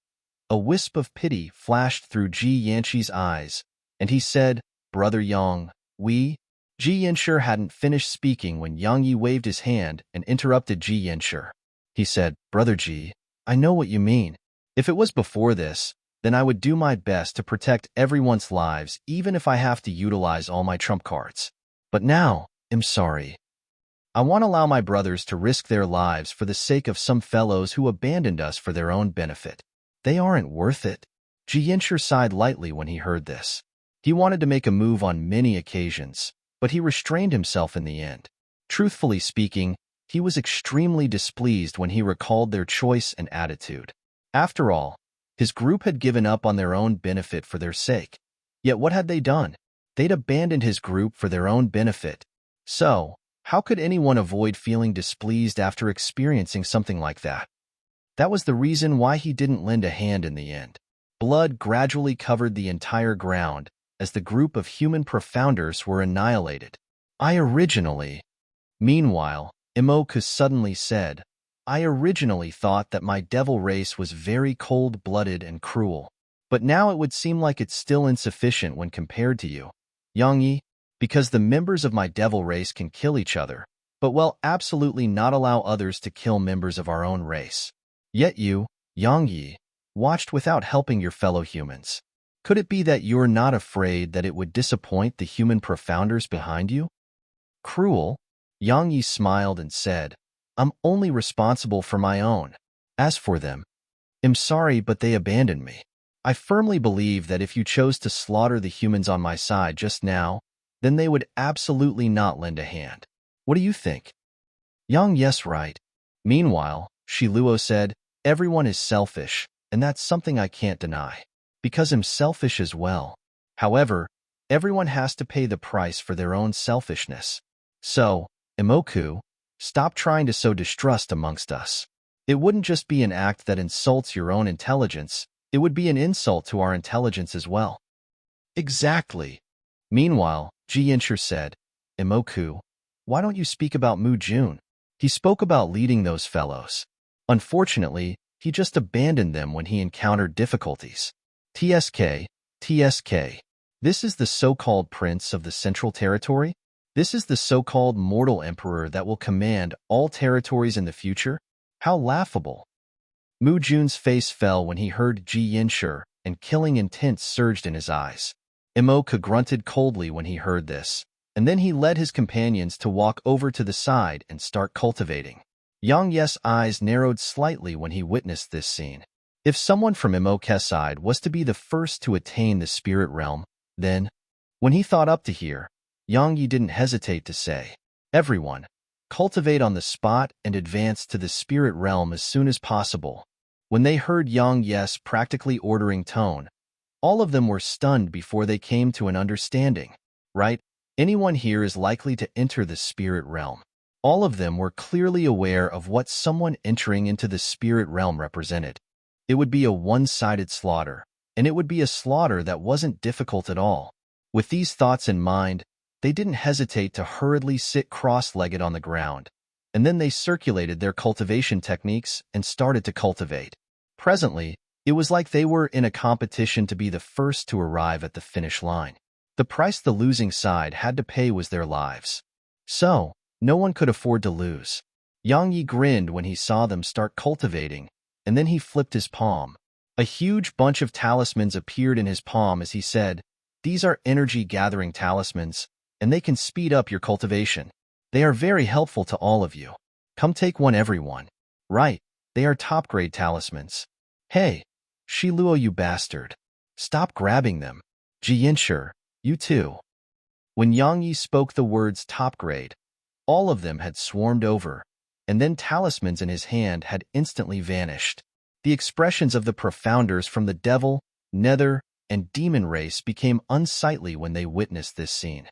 Speaker 1: a wisp of pity flashed through Ji Yanqi's eyes, and he said, Brother Yang, Ji Yanshi hadn't finished speaking when Yang Yi waved his hand and interrupted Ji Yanshi. He said, Brother Ji, I know what you mean. If it was before this, then I would do my best to protect everyone's lives even if I have to utilize all my trump cards. But now, I'm sorry. I want to allow my brothers to risk their lives for the sake of some fellows who abandoned us for their own benefit. They aren't worth it. Ji Yanshi sighed lightly when he heard this. He wanted to make a move on many occasions, but he restrained himself in the end. Truthfully speaking, he was extremely displeased when he recalled their choice and attitude. After all, his group had given up on their own benefit for their sake. Yet what had they done? They'd abandoned his group for their own benefit. So, how could anyone avoid feeling displeased after experiencing something like that? That was the reason why he didn't lend a hand in the end. Blood gradually covered the entire ground as the group of human profounders were annihilated. Meanwhile, Imoku suddenly said, I originally thought that my devil race was very cold-blooded and cruel, but now it would seem like it's still insufficient when compared to you, Yang Yi, because the members of my devil race can kill each other, but will absolutely not allow others to kill members of our own race. Yet you, Yang Yi, watched without helping your fellow humans. Could it be that you're not afraid that it would disappoint the human profounders behind you? Cruel? Yang Yi smiled and said, I'm only responsible for my own. As for them, I'm sorry, but they abandoned me. I firmly believe that if you chose to slaughter the humans on my side just now, then they would absolutely not lend a hand. What do you think? Yang Yes, right. Meanwhile, Shiluo said, everyone is selfish, and that's something I can't deny. Because I'm selfish as well. However, everyone has to pay the price for their own selfishness. So, Imoku, stop trying to sow distrust amongst us. It wouldn't just be an act that insults your own intelligence, it would be an insult to our intelligence as well. Exactly. Meanwhile, Ji Yanshi said, Imoku, why don't you speak about Mu Jun? He spoke about leading those fellows. Unfortunately, he just abandoned them when he encountered difficulties. TSK. This is the so-called prince of the Central Territory? This is the so-called mortal emperor that will command all territories in the future? How laughable. Mu Jun's face fell when he heard Ji Yinshi, and killing intent surged in his eyes. Embark grunted coldly when he heard this, and then he led his companions to walk over to the side and start cultivating. Yang Ye's eyes narrowed slightly when he witnessed this scene. If someone from Embark's side was to be the first to attain the spirit realm, then, when he thought up to here, Yang Yi didn't hesitate to say, "Everyone, cultivate on the spot and advance to the spirit realm as soon as possible." When they heard Yang Ye's practically ordering tone, all of them were stunned before they came to an understanding. Right? Anyone here is likely to enter the spirit realm. All of them were clearly aware of what someone entering into the spirit realm represented. It would be a one-sided slaughter, and it would be a slaughter that wasn't difficult at all. With these thoughts in mind, they didn't hesitate to hurriedly sit cross-legged on the ground, and then they circulated their cultivation techniques and started to cultivate. Presently, it was like they were in a competition to be the first to arrive at the finish line. The price the losing side had to pay was their lives. So, no one could afford to lose. Yang Yi grinned when he saw them start cultivating, and then he flipped his palm. A huge bunch of talismans appeared in his palm as he said, "These are energy-gathering talismans, and they can speed up your cultivation. They are very helpful to all of you. Come take one, everyone." "Right, they are top-grade talismans." "Hey, Shi Luo, you bastard. Stop grabbing them. Ji Yinshi, you too." When Yang Yi spoke the words top-grade, all of them had swarmed over, and then talismans in his hand had instantly vanished. The expressions of the profounders from the devil, nether, and demon race became unsightly when they witnessed this scene.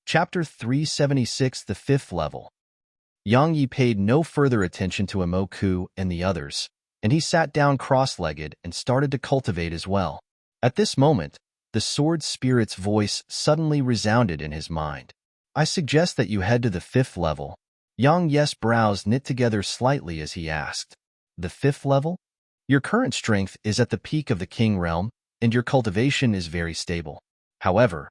Speaker 1: Chapter 376, the fifth level. Yang Yi paid no further attention to Embark and the others, and he sat down cross-legged and started to cultivate as well. At this moment, the sword spirit's voice suddenly resounded in his mind. "I suggest that you head to the fifth level." Yang Ye's brows knit together slightly as he asked, "The fifth level? Your current strength is at the peak of the king realm, and your cultivation is very stable. However,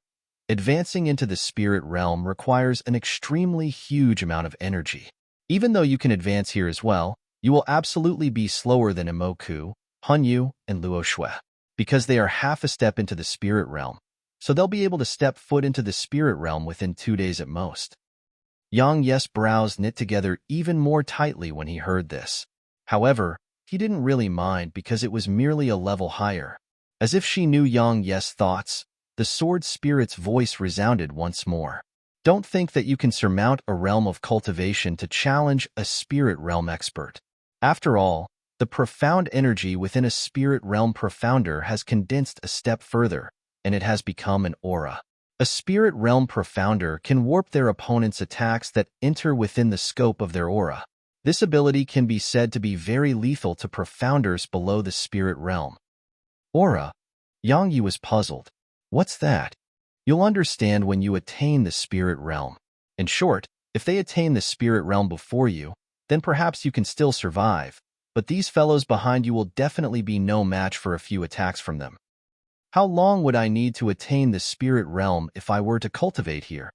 Speaker 1: advancing into the spirit realm requires an extremely huge amount of energy. Even though you can advance here as well, you will absolutely be slower than Embark, Hanyu, and Luo Shui, because they are half a step into the spirit realm, so they'll be able to step foot into the spirit realm within 2 days at most." Yang Ye's brows knit together even more tightly when he heard this. However, he didn't really mind because it was merely a level higher. As if she knew Yang Ye's thoughts, the sword spirit's voice resounded once more. "Don't think that you can surmount a realm of cultivation to challenge a spirit realm expert. After all, the profound energy within a spirit realm profounder has condensed a step further, and it has become an aura. A spirit realm profounder can warp their opponent's attacks that enter within the scope of their aura. This ability can be said to be very lethal to profounders below the spirit realm." Aura? Yang Yi was puzzled. "What's that?" "You'll understand when you attain the spirit realm. In short, if they attain the spirit realm before you, then perhaps you can still survive, but these fellows behind you will definitely be no match for a few attacks from them." "How long would I need to attain the spirit realm if I were to cultivate here?"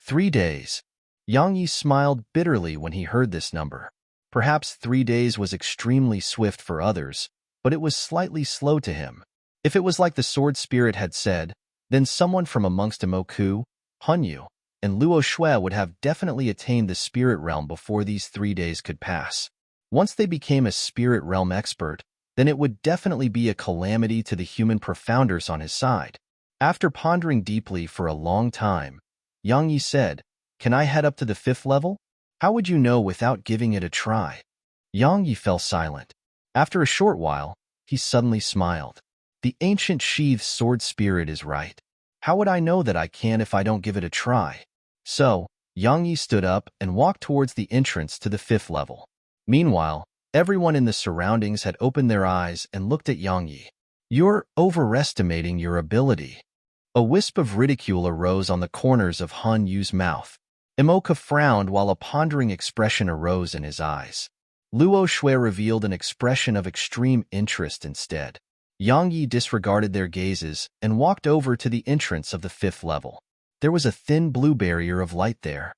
Speaker 1: 3 days. Yang Yi smiled bitterly when he heard this number. Perhaps 3 days was extremely swift for others, but it was slightly slow to him. If it was like the sword spirit had said, then someone from amongst Embark, Hanyu, and Luo Shui would have definitely attained the spirit realm before these 3 days could pass. Once they became a spirit realm expert, then it would definitely be a calamity to the human profounders on his side. After pondering deeply for a long time, Yang Yi said, "Can I head up to the fifth level? How would you know without giving it a try?" Yang Yi fell silent. After a short while, he suddenly smiled. "The ancient sheath sword spirit is right. How would I know that I can if I don't give it a try?" So, Yang Yi stood up and walked towards the entrance to the fifth level. Meanwhile, everyone in the surroundings had opened their eyes and looked at Yang Yi. "You're overestimating your ability." A wisp of ridicule arose on the corners of Han Yu's mouth. Embark frowned while a pondering expression arose in his eyes. Luo Shui revealed an expression of extreme interest instead. Yang Yi disregarded their gazes and walked over to the entrance of the 5th level. There was a thin blue barrier of light there.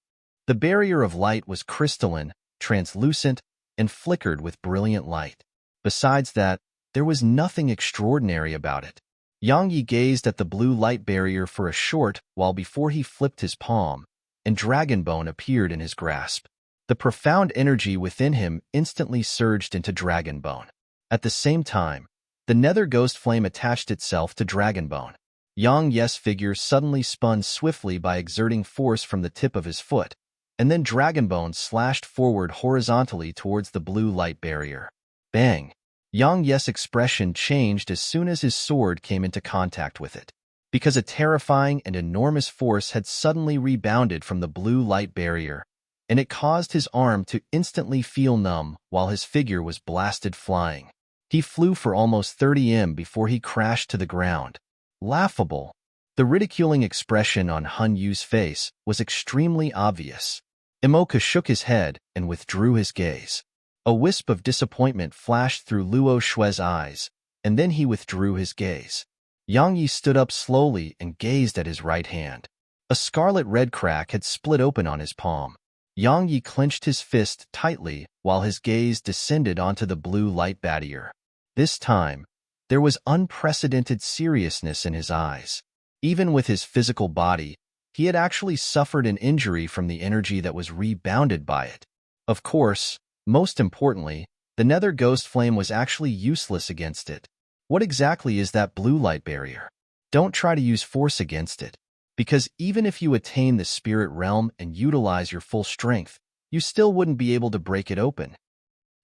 Speaker 1: The barrier of light was crystalline, translucent, and flickered with brilliant light. Besides that, there was nothing extraordinary about it. Yang Yi gazed at the blue light barrier for a short while before he flipped his palm, and dragon bone appeared in his grasp. The profound energy within him instantly surged into dragon bone. At the same time, the nether ghost flame attached itself to dragon bone. Yang Yi's figure suddenly spun swiftly by exerting force from the tip of his foot, and then dragon bone slashed forward horizontally towards the blue light barrier. Bang! Yang Yi's expression changed as soon as his sword came into contact with it, because a terrifying and enormous force had suddenly rebounded from the blue light barrier, and it caused his arm to instantly feel numb while his figure was blasted flying. He flew for almost 30 m before he crashed to the ground. Laughable. The ridiculing expression on Han Yu's face was extremely obvious. Imoka shook his head and withdrew his gaze. A wisp of disappointment flashed through Luo Shue's eyes, and then he withdrew his gaze. Yang Yi stood up slowly and gazed at his right hand. A scarlet-red crack had split open on his palm. Yang Yi clenched his fist tightly while his gaze descended onto the blue light barrier. This time, there was unprecedented seriousness in his eyes. Even with his physical body, he had actually suffered an injury from the energy that was rebounded by it. Of course, most importantly, the nether ghost flame was actually useless against it. What exactly is that blue light barrier? Don't try to use force against it, because even if you attain the spirit realm and utilize your full strength, you still wouldn't be able to break it open.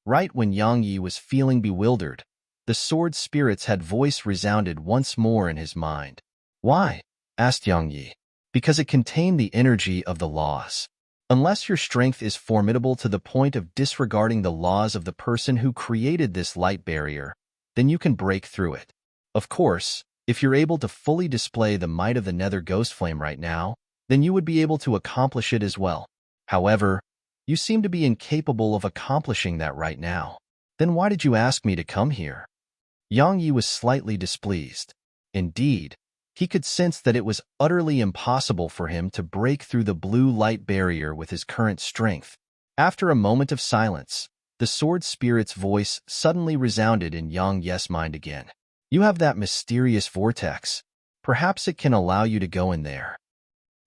Speaker 1: Right when Yang Yi was feeling bewildered, the sword spirit's head voice resounded once more in his mind. Why? Asked Yang Yi. Because it contained the energy of the laws. Unless your strength is formidable to the point of disregarding the laws of the person who created this light barrier, then you can break through it. Of course, if you're able to fully display the might of the nether ghost flame right now, then you would be able to accomplish it as well. However, you seem to be incapable of accomplishing that right now. Then why did you ask me to come here? Yang Yi was slightly displeased. Indeed, he could sense that it was utterly impossible for him to break through the blue light barrier with his current strength. After a moment of silence, the sword spirit's voice suddenly resounded in Yang Yi's mind again. You have that mysterious vortex. Perhaps it can allow you to go in there.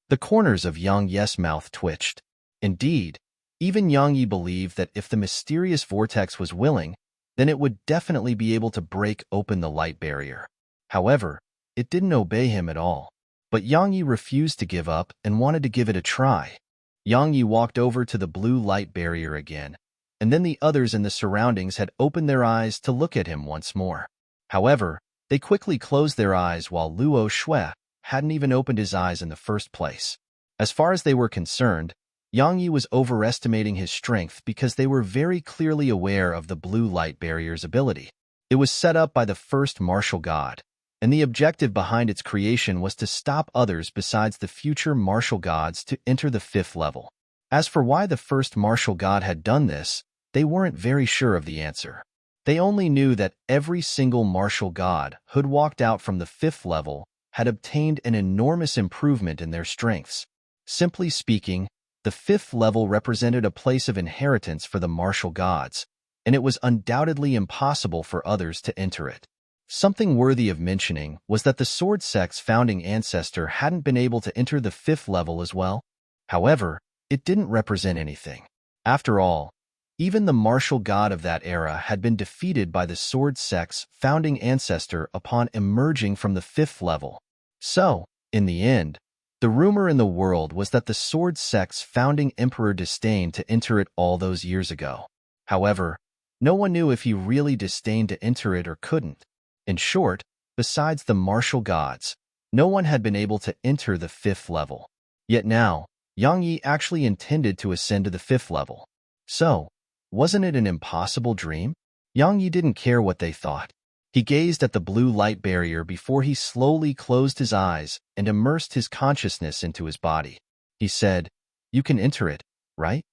Speaker 1: The corners of Yang Yi's mouth twitched. Indeed, even Yang Yi believed that if the mysterious vortex was willing, then it would definitely be able to break open the light barrier. However, it didn't obey him at all. But Yang Yi refused to give up and wanted to give it a try. Yang Yi walked over to the blue light barrier again, and then the others in the surroundings had opened their eyes to look at him once more. However, they quickly closed their eyes while Luo Shue hadn't even opened his eyes in the first place. As far as they were concerned, Yang Yi was overestimating his strength because they were very clearly aware of the blue light barrier's ability. It was set up by the first martial god, and the objective behind its creation was to stop others besides the future martial gods to enter the 5th level. As for why the first martial god had done this, they weren't very sure of the answer. They only knew that every single martial god who'd walked out from the 5th level had obtained an enormous improvement in their strengths. Simply speaking, the 5th level represented a place of inheritance for the martial gods, and it was undoubtedly impossible for others to enter it. Something worthy of mentioning was that the sword sect's founding ancestor hadn't been able to enter the 5th level as well. However, it didn't represent anything. After all, even the martial god of that era had been defeated by the sword sect's founding ancestor upon emerging from the 5th level. So, in the end, the rumor in the world was that the sword sect's founding emperor disdained to enter it all those years ago. However, no one knew if he really disdained to enter it or couldn't. In short, besides the martial gods, no one had been able to enter the 5th level. Yet now, Yang Yi actually intended to ascend to the 5th level. So, wasn't it an impossible dream? Yang Yi didn't care what they thought. He gazed at the blue light barrier before he slowly closed his eyes and immersed his consciousness into his body. He said, "You can enter it, right?"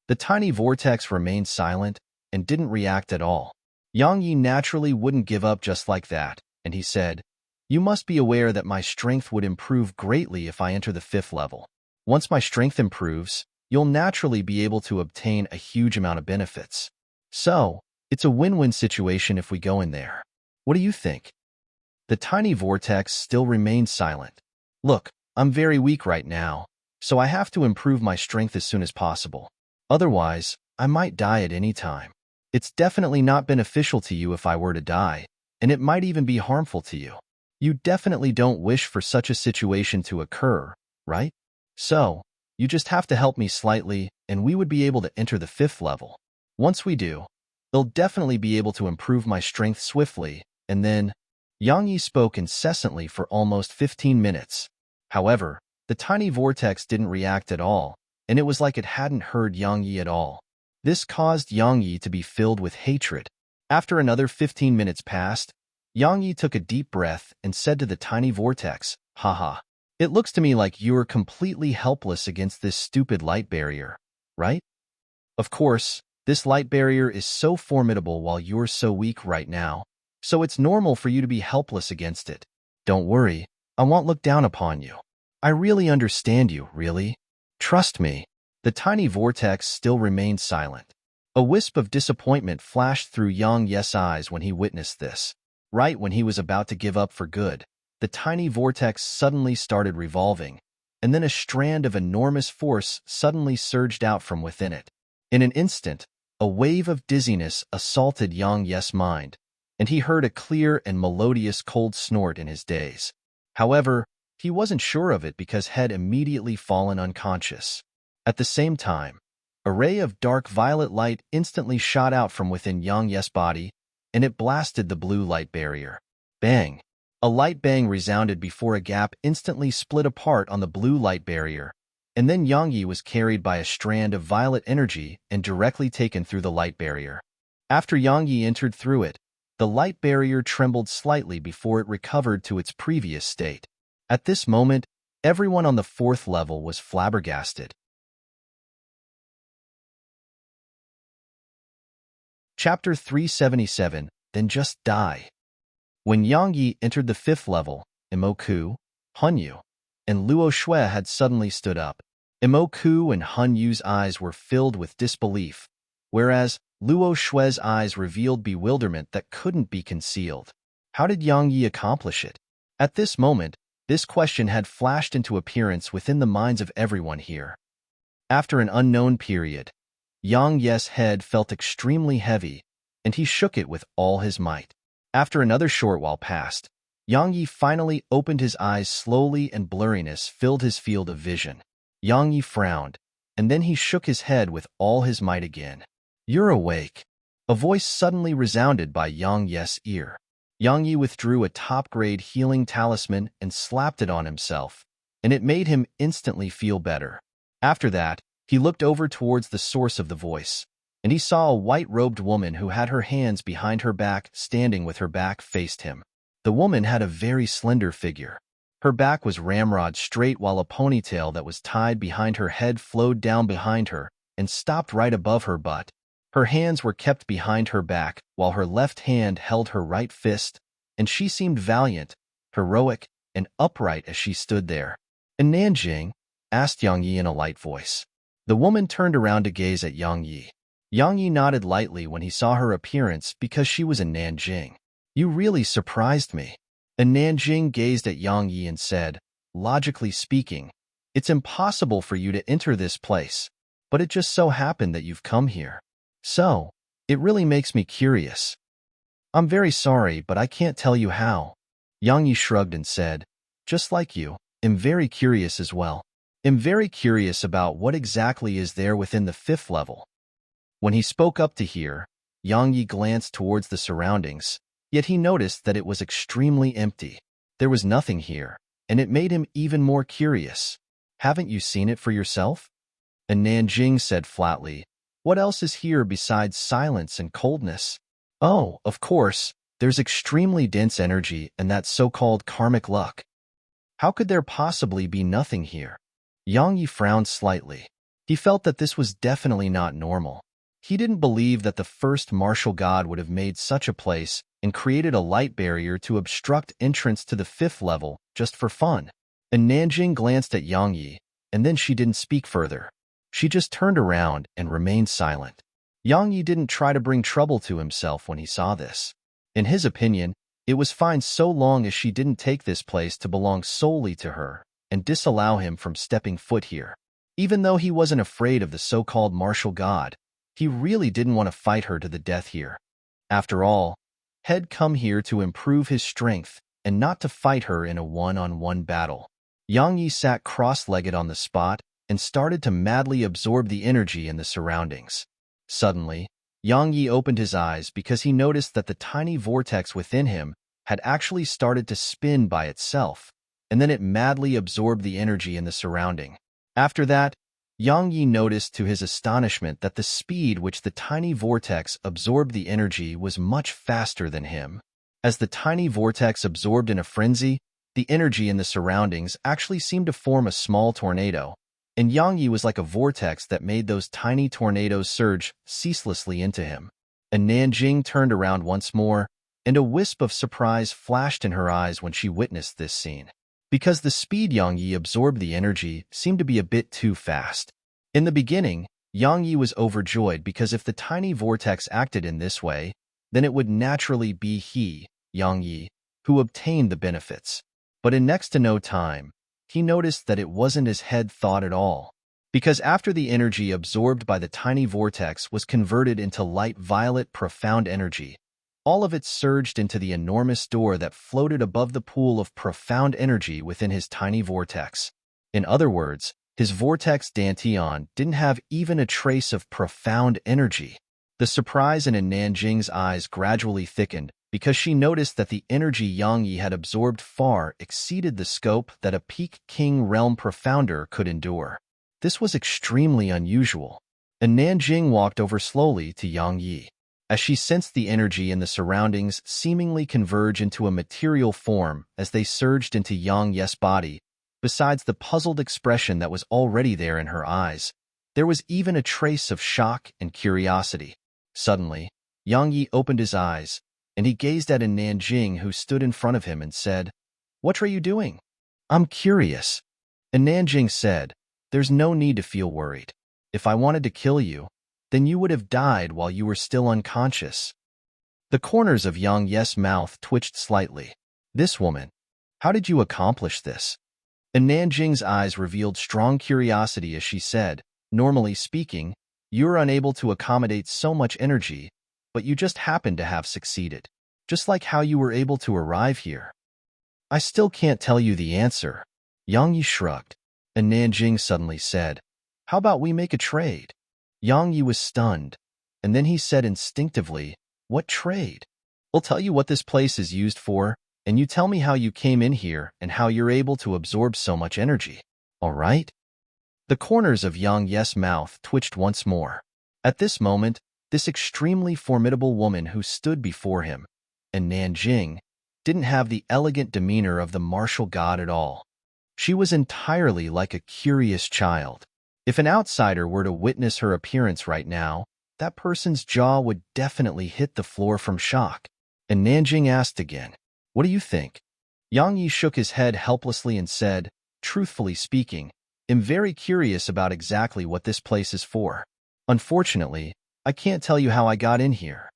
Speaker 1: The tiny vortex remained silent and didn't react at all. Yang Yi naturally wouldn't give up just like that, and he said, "You must be aware that my strength would improve greatly if I enter the 5th level. Once my strength improves, you'll naturally be able to obtain a huge amount of benefits. So, it's a win-win situation if we go in there. What do you think?" The tiny vortex still remained silent. "Look, I'm very weak right now, so I have to improve my strength as soon as possible. Otherwise, I might die at any time. It's definitely not beneficial to you if I were to die, and it might even be harmful to you. You definitely don't wish for such a situation to occur, right? So, you just have to help me slightly, and we would be able to enter the 5th level. Once we do, they'll definitely be able to improve my strength swiftly, and then..." Yang Yi spoke incessantly for almost 15 minutes. However, the tiny vortex didn't react at all, and it was like it hadn't heard Yang Yi at all. This caused Yang Yi to be filled with hatred. After another 15 minutes passed, Yang Yi took a deep breath and said to the tiny vortex, "Haha, it looks to me like you're completely helpless against this stupid light barrier, right? Of course, this light barrier is so formidable while you're so weak right now, so it's normal for you to be helpless against it. Don't worry, I won't look down upon you. I really understand you, really. Trust me." The tiny vortex still remained silent. A wisp of disappointment flashed through Yang Yi's eyes when he witnessed this. Right when he was about to give up for good, the tiny vortex suddenly started revolving, and then a strand of enormous force suddenly surged out from within it. In an instant, a wave of dizziness assaulted Yang Yi's mind, and he heard a clear and melodious cold snort in his daze. However, he wasn't sure of it because he had immediately fallen unconscious. At the same time, a ray of dark violet light instantly shot out from within Yang Yi's body, and it blasted the blue light barrier. Bang! A light bang resounded before a gap instantly split apart on the blue light barrier, and then Yang Yi was carried by a strand of violet energy and directly taken through the light barrier. After Yang Yi entered through it, the light barrier trembled slightly before it recovered to its previous state. At this moment, everyone on the 4th level was flabbergasted. Chapter 377, Then Just Die. When Yang Yi entered the 5th level, Imoku, Hanyu, and Luo Shui had suddenly stood up. Imoku and Hanyu's eyes were filled with disbelief, whereas Luo Shui's eyes revealed bewilderment that couldn't be concealed. How did Yang Yi accomplish it? At this moment, this question had flashed into appearance within the minds of everyone here. After an unknown period, Yang Yi's head felt extremely heavy, and he shook it with all his might. After another short while passed, Yang Yi finally opened his eyes slowly and blurriness filled his field of vision. Yang Yi frowned, and then he shook his head with all his might again. "You're awake." A voice suddenly resounded by Yang Yi's ear. Yang Yi withdrew a top-grade healing talisman and slapped it on himself, and it made him instantly feel better. After that, he looked over towards the source of the voice, and he saw a white-robed woman who had her hands behind her back standing with her back faced him. The woman had a very slender figure. Her back was ramrod straight while a ponytail that was tied behind her head flowed down behind her and stopped right above her butt. Her hands were kept behind her back while her left hand held her right fist, and she seemed valiant, heroic, and upright as she stood there. "And Nanjing?" asked Yang Yi in a light voice. The woman turned around to gaze at Yang Yi. Yang Yi nodded lightly when he saw her appearance because she was a Nanjing. "You really surprised me." A Nanjing gazed at Yang Yi and said, "Logically speaking, it's impossible for you to enter this place, but it just so happened that you've come here. So, it really makes me curious." "I'm very sorry, but I can't tell you how." Yang Yi shrugged and said, "Just like you, I'm very curious as well. I'm very curious about what exactly is there within the 5th level." When he spoke up to hear, Yang Yi glanced towards the surroundings, yet he noticed that it was extremely empty. There was nothing here, and it made him even more curious. "Haven't you seen it for yourself?" And Nanjing said flatly, "What else is here besides silence and coldness?" "Oh, of course, there's extremely dense energy and that so-called karmic luck. How could there possibly be nothing here?" Yang Yi frowned slightly. He felt that this was definitely not normal. He didn't believe that the first martial god would have made such a place and created a light barrier to obstruct entrance to the 5th level just for fun. And Nanjing glanced at Yang Yi, and then she didn't speak further. She just turned around and remained silent. Yang Yi didn't try to bring trouble to himself when he saw this. In his opinion, it was fine so long as she didn't take this place to belong solely to her and disallow him from stepping foot here. Even though he wasn't afraid of the so-called martial god, he really didn't want to fight her to the death here. After all, had come here to improve his strength and not to fight her in a one-on-one battle. Yang Yi sat cross-legged on the spot and started to madly absorb the energy in the surroundings. Suddenly, Yang Yi opened his eyes because he noticed that the tiny vortex within him had actually started to spin by itself, and then it madly absorbed the energy in the surrounding. After that, Yang Yi noticed to his astonishment that the speed which the tiny vortex absorbed the energy was much faster than him. As the tiny vortex absorbed in a frenzy, the energy in the surroundings actually seemed to form a small tornado, and Yang Yi was like a vortex that made those tiny tornadoes surge ceaselessly into him. And Nanjing turned around once more, and a wisp of surprise flashed in her eyes when she witnessed this scene. Because the speed Yang Yi absorbed the energy seemed to be a bit too fast. In the beginning, Yang Yi was overjoyed because if the tiny vortex acted in this way, then it would naturally be he, Yang Yi, who obtained the benefits. But in next to no time, he noticed that it wasn't as Head thought at all. Because after the energy absorbed by the tiny vortex was converted into light violet profound energy, all of it surged into the enormous door that floated above the pool of profound energy within his tiny vortex. In other words, his vortex dantian didn't have even a trace of profound energy. The surprise in Nanjing's eyes gradually thickened because she noticed that the energy Yang Yi had absorbed far exceeded the scope that a Peak King Realm Profounder could endure. This was extremely unusual, and Nanjing walked over slowly to Yang Yi. As she sensed the energy in the surroundings seemingly converge into a material form as they surged into Yang Yi's body, besides the puzzled expression that was already there in her eyes, there was even a trace of shock and curiosity. Suddenly, Yang Yi opened his eyes, and he gazed at Nanjing, who stood in front of him, and said, "What are you doing?" "I'm curious." And Nanjing said, "There's no need to feel worried. If I wanted to kill you, then you would have died while you were still unconscious." The corners of Yang Yi's mouth twitched slightly. "This woman, how did you accomplish this?" And Nanjing's eyes revealed strong curiosity as she said, "Normally speaking, you're unable to accommodate so much energy, but you just happen to have succeeded. Just like how you were able to arrive here." "I still can't tell you the answer." Yang Yi shrugged, and Nanjing suddenly said, "How about we make a trade?" Yang Yi was stunned, and then he said instinctively, "What trade?" "I'll tell you what this place is used for, and you tell me how you came in here and how you're able to absorb so much energy. All right?" The corners of Yang Yi's mouth twitched once more. At this moment, this extremely formidable woman who stood before him, and Nanjing, didn't have the elegant demeanor of the martial god at all. She was entirely like a curious child. If an outsider were to witness her appearance right now, that person's jaw would definitely hit the floor from shock. And Nanjing asked again, "What do you think?" Yang Yi shook his head helplessly and said, "Truthfully speaking, I'm very curious about exactly what this place is for. Unfortunately, I can't tell you how I got in here."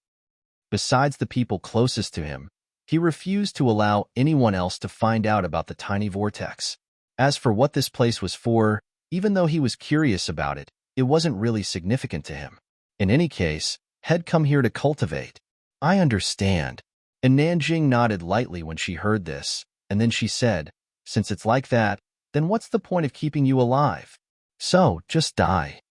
Speaker 1: Besides the people closest to him, he refused to allow anyone else to find out about the tiny vortex. As for what this place was for, even though he was curious about it, it wasn't really significant to him. In any case, had come here to cultivate. "I understand." And Nanjing nodded lightly when she heard this, and then she said, "Since it's like that, then what's the point of keeping you alive? So, just die."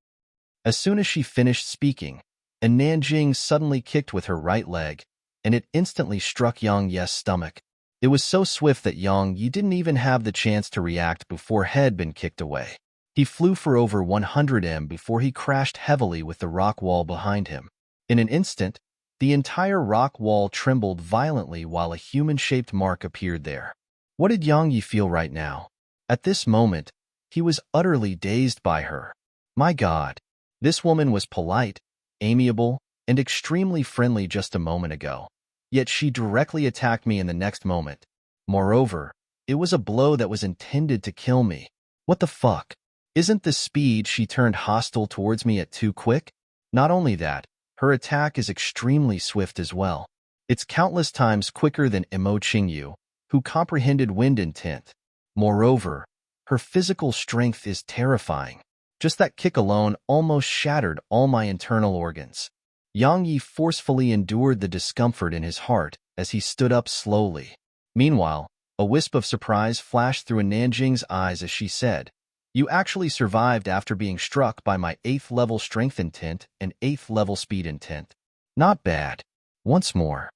Speaker 1: As soon as she finished speaking, and Nanjing suddenly kicked with her right leg, and it instantly struck Yang Yi's stomach. It was so swift that Yang Yi didn't even have the chance to react before had been kicked away. He flew for over 100 m before he crashed heavily with the rock wall behind him. In an instant, the entire rock wall trembled violently while a human-shaped mark appeared there. What did Yang Yi feel right now? At this moment, he was utterly dazed by her. My God, this woman was polite, amiable, and extremely friendly just a moment ago. yet she directly attacked me in the next moment. Moreover, it was a blow that was intended to kill me. What the fuck? Isn't the speed she turned hostile towards me at too quick? Not only that, her attack is extremely swift as well. It's countless times quicker than Emo Qingyu, who comprehended wind intent. Moreover, her physical strength is terrifying. Just that kick alone almost shattered all my internal organs. Yang Yi forcefully endured the discomfort in his heart as he stood up slowly. Meanwhile, a wisp of surprise flashed through Nanjing's eyes as she said, "You actually survived after being struck by my 8th level strength intent and 8th level speed intent. Not bad." Once more.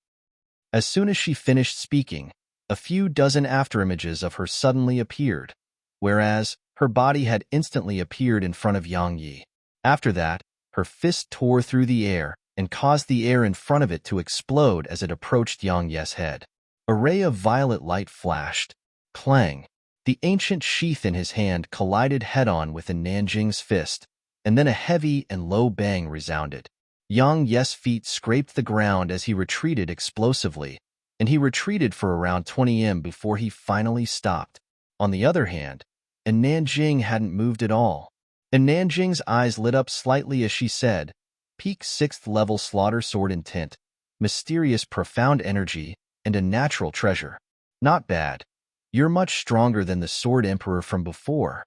Speaker 1: As soon as she finished speaking, a few dozen afterimages of her suddenly appeared, whereas her body had instantly appeared in front of Yang Yi. After that, her fist tore through the air and caused the air in front of it to explode as it approached Yang Yi's head. A ray of violet light flashed. Clang! The ancient sheath in his hand collided head-on with Nanjing's fist, and then a heavy and low bang resounded. Yang Yi's feet scraped the ground as he retreated explosively, and he retreated for around 20 m before he finally stopped. On the other hand, Nanjing hadn't moved at all. Nanjing's eyes lit up slightly as she said, "Peak 6th level slaughter sword intent, mysterious profound energy, and a natural treasure. Not bad. You're much stronger than the Sword Emperor from before."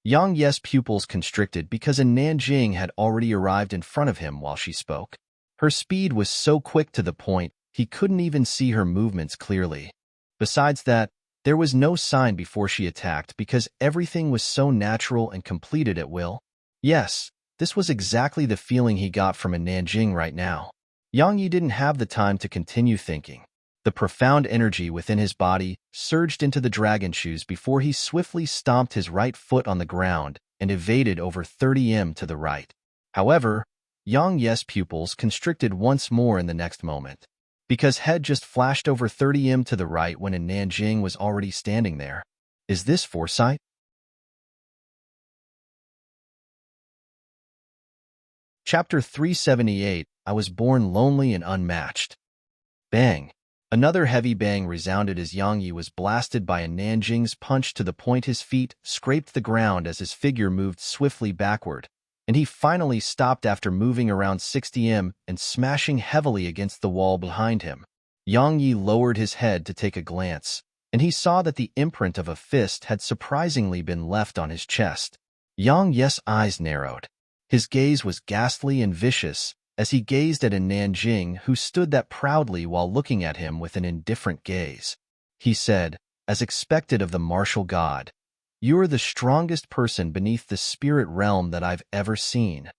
Speaker 1: Yang Yi's pupils constricted because Nanjing had already arrived in front of him while she spoke. Her speed was so quick to the point he couldn't even see her movements clearly. Besides that, there was no sign before she attacked because everything was so natural and completed at will. Yes, this was exactly the feeling he got from Nanjing right now. Yang Yi didn't have the time to continue thinking. The profound energy within his body surged into the dragon shoes before he swiftly stomped his right foot on the ground and evaded over 30 m to the right. However, Yang Yi's pupils constricted once more in the next moment, because head just flashed over 30 m to the right when Nanjing was already standing there. Is this foresight? Chapter 378, I was born lonely and unmatched. Bang! Another heavy bang resounded as Yang Yi was blasted by Nanjing's punch to the point his feet scraped the ground as his figure moved swiftly backward, and he finally stopped after moving around 60 m and smashing heavily against the wall behind him. Yang Yi lowered his head to take a glance, and he saw that the imprint of a fist had surprisingly been left on his chest. Yang Yi's eyes narrowed. His gaze was ghastly and vicious, as he gazed at Nanjing, who stood that proudly while looking at him with an indifferent gaze. He said, as expected of the martial god, "You are the strongest person beneath the spirit realm that I've ever seen."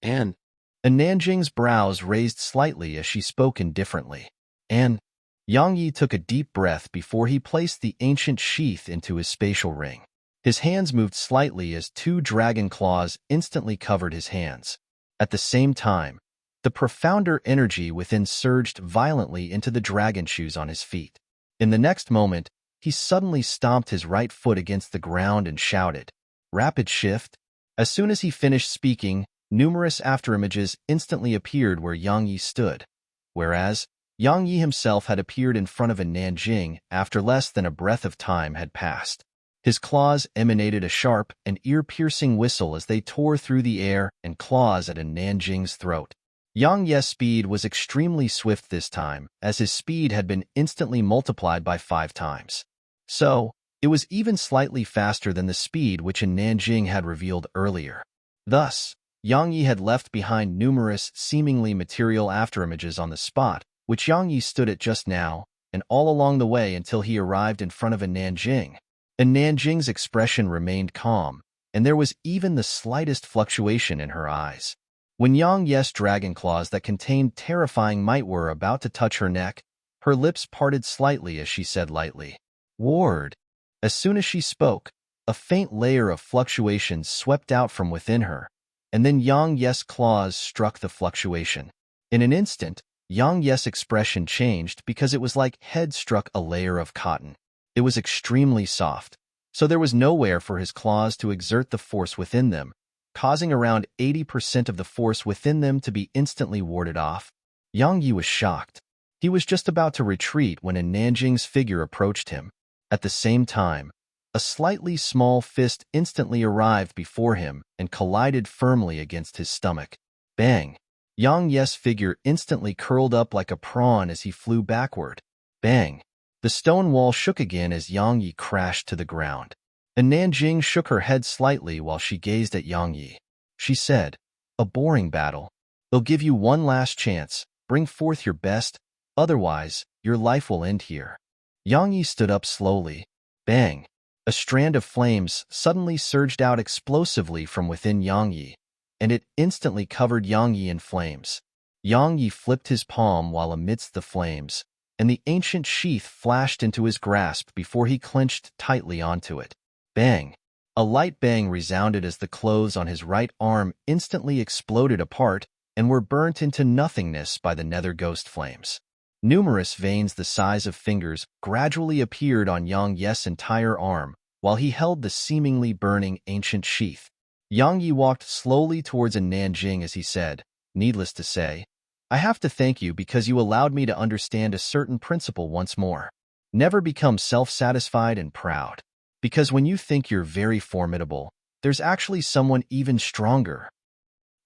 Speaker 1: And Nanjing's brows raised slightly as she spoke indifferently. And Yang Yi took a deep breath before he placed the ancient sheath into his spatial ring. His hands moved slightly as 2 dragon claws instantly covered his hands. At the same time, the profounder energy within surged violently into the dragon shoes on his feet. In the next moment, he suddenly stomped his right foot against the ground and shouted, "Rapid shift!" As soon as he finished speaking, numerous afterimages instantly appeared where Yang Yi stood, whereas Yang Yi himself had appeared in front of Nanjing after less than a breath of time had passed. His claws emanated a sharp and ear-piercing whistle as they tore through the air and claws at Nanjing's throat. Yang Yi's speed was extremely swift this time, as his speed had been instantly multiplied by 5 times. So, it was even slightly faster than the speed which Nanjing had revealed earlier. Thus, Yang Yi had left behind numerous seemingly material afterimages on the spot, which Yang Yi stood at just now, and all along the way until he arrived in front of Nanjing. Nanjing's expression remained calm, and there was even the slightest fluctuation in her eyes. When Yang Yi's dragon claws that contained terrifying might were about to touch her neck, her lips parted slightly as she said lightly, "Ward." As soon as she spoke, a faint layer of fluctuation swept out from within her, and then Yang Yi's claws struck the fluctuation. In an instant, Yang Yi's expression changed because it was like head struck a layer of cotton. It was extremely soft, so there was nowhere for his claws to exert the force within them, causing around 80% of the force within them to be instantly warded off. Yang Yi was shocked. He was just about to retreat when a Nanjing's figure approached him. At the same time, a slightly small fist instantly arrived before him and collided firmly against his stomach. Bang! Yang Ye's figure instantly curled up like a prawn as he flew backward. Bang! The stone wall shook again as Yang Yi crashed to the ground. And Nanjing shook her head slightly while she gazed at Yang Yi. She said, "A boring battle. They'll give you one last chance. Bring forth your best, otherwise, your life will end here." Yang Yi stood up slowly. Bang! A strand of flames suddenly surged out explosively from within Yang Yi, and it instantly covered Yang Yi in flames. Yang Yi flipped his palm while amidst the flames, and the ancient sheath flashed into his grasp before he clenched tightly onto it. Bang! A light bang resounded as the clothes on his right arm instantly exploded apart and were burnt into nothingness by the nether ghost flames. Numerous veins the size of fingers gradually appeared on Yang Ye's entire arm while he held the seemingly burning ancient sheath. Yang Yi walked slowly towards a Nanjing as he said, "Needless to say, I have to thank you because you allowed me to understand a certain principle once more. Never become self-satisfied and proud. Because when you think you're very formidable, there's actually someone even stronger."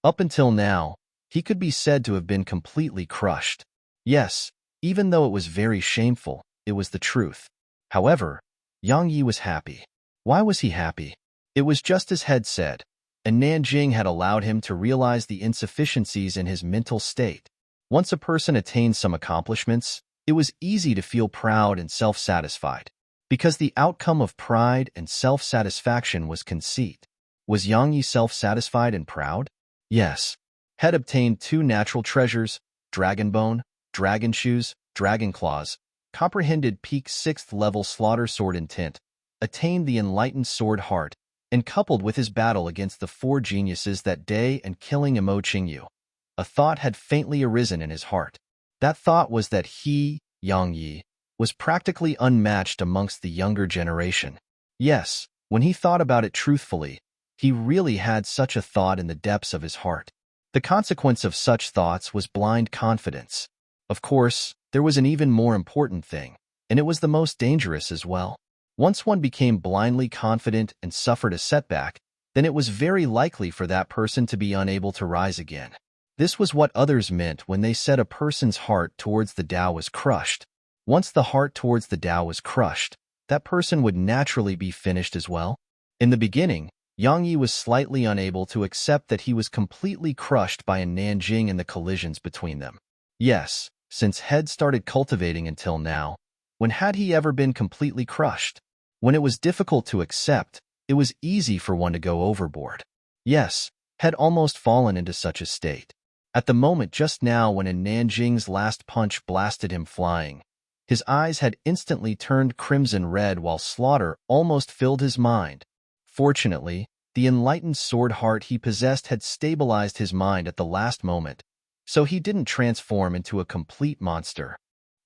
Speaker 1: Up until now, he could be said to have been completely crushed. Yes, even though it was very shameful, it was the truth. However, Yang Yi was happy. Why was he happy? It was just as Head said, and Nanjing had allowed him to realize the insufficiencies in his mental state. Once a person attained some accomplishments, it was easy to feel proud and self-satisfied. Because the outcome of pride and self-satisfaction was conceit. Was Yang Yi self-satisfied and proud? Yes. Head obtained 2 natural treasures, Dragon Bone, Dragon Shoes, Dragon Claws, comprehended peak 6th level Slaughter Sword Intent, attained the Enlightened Sword Heart, and coupled with his battle against the 4 geniuses that day and killing Imo Qingyu, a thought had faintly arisen in his heart. That thought was that he, Yang Yi, was practically unmatched amongst the younger generation. Yes, when he thought about it truthfully, he really had such a thought in the depths of his heart. The consequence of such thoughts was blind confidence. Of course, there was an even more important thing, and it was the most dangerous as well. Once one became blindly confident and suffered a setback, then it was very likely for that person to be unable to rise again. This was what others meant when they said a person's heart towards the Tao was crushed. Once the heart towards the Tao was crushed, that person would naturally be finished as well. In the beginning, Yang Yi was slightly unable to accept that he was completely crushed by a Nanjing and the collisions between them. Yes, since Head started cultivating until now, when had he ever been completely crushed? When it was difficult to accept, it was easy for one to go overboard. Yes, had almost fallen into such a state. At the moment just now when a Nanjing's last punch blasted him flying, his eyes had instantly turned crimson red while slaughter almost filled his mind. Fortunately, the enlightened sword heart he possessed had stabilized his mind at the last moment, so he didn't transform into a complete monster.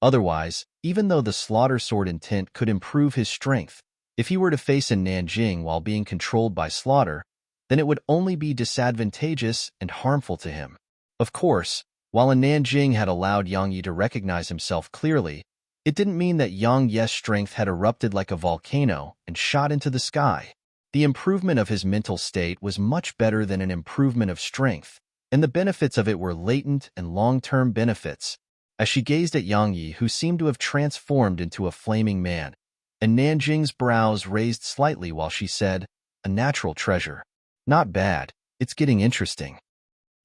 Speaker 1: Otherwise, even though the slaughter sword intent could improve his strength, if he were to face a Nanjing while being controlled by slaughter, then it would only be disadvantageous and harmful to him. Of course, while a Nanjing had allowed Yang Yi to recognize himself clearly, it didn't mean that Yang Ye's strength had erupted like a volcano and shot into the sky. The improvement of his mental state was much better than an improvement of strength, and the benefits of it were latent and long-term benefits. As she gazed at Yang Yi, who seemed to have transformed into a flaming man, and Nanjing's brows raised slightly while she said, "A natural treasure. Not bad, it's getting interesting."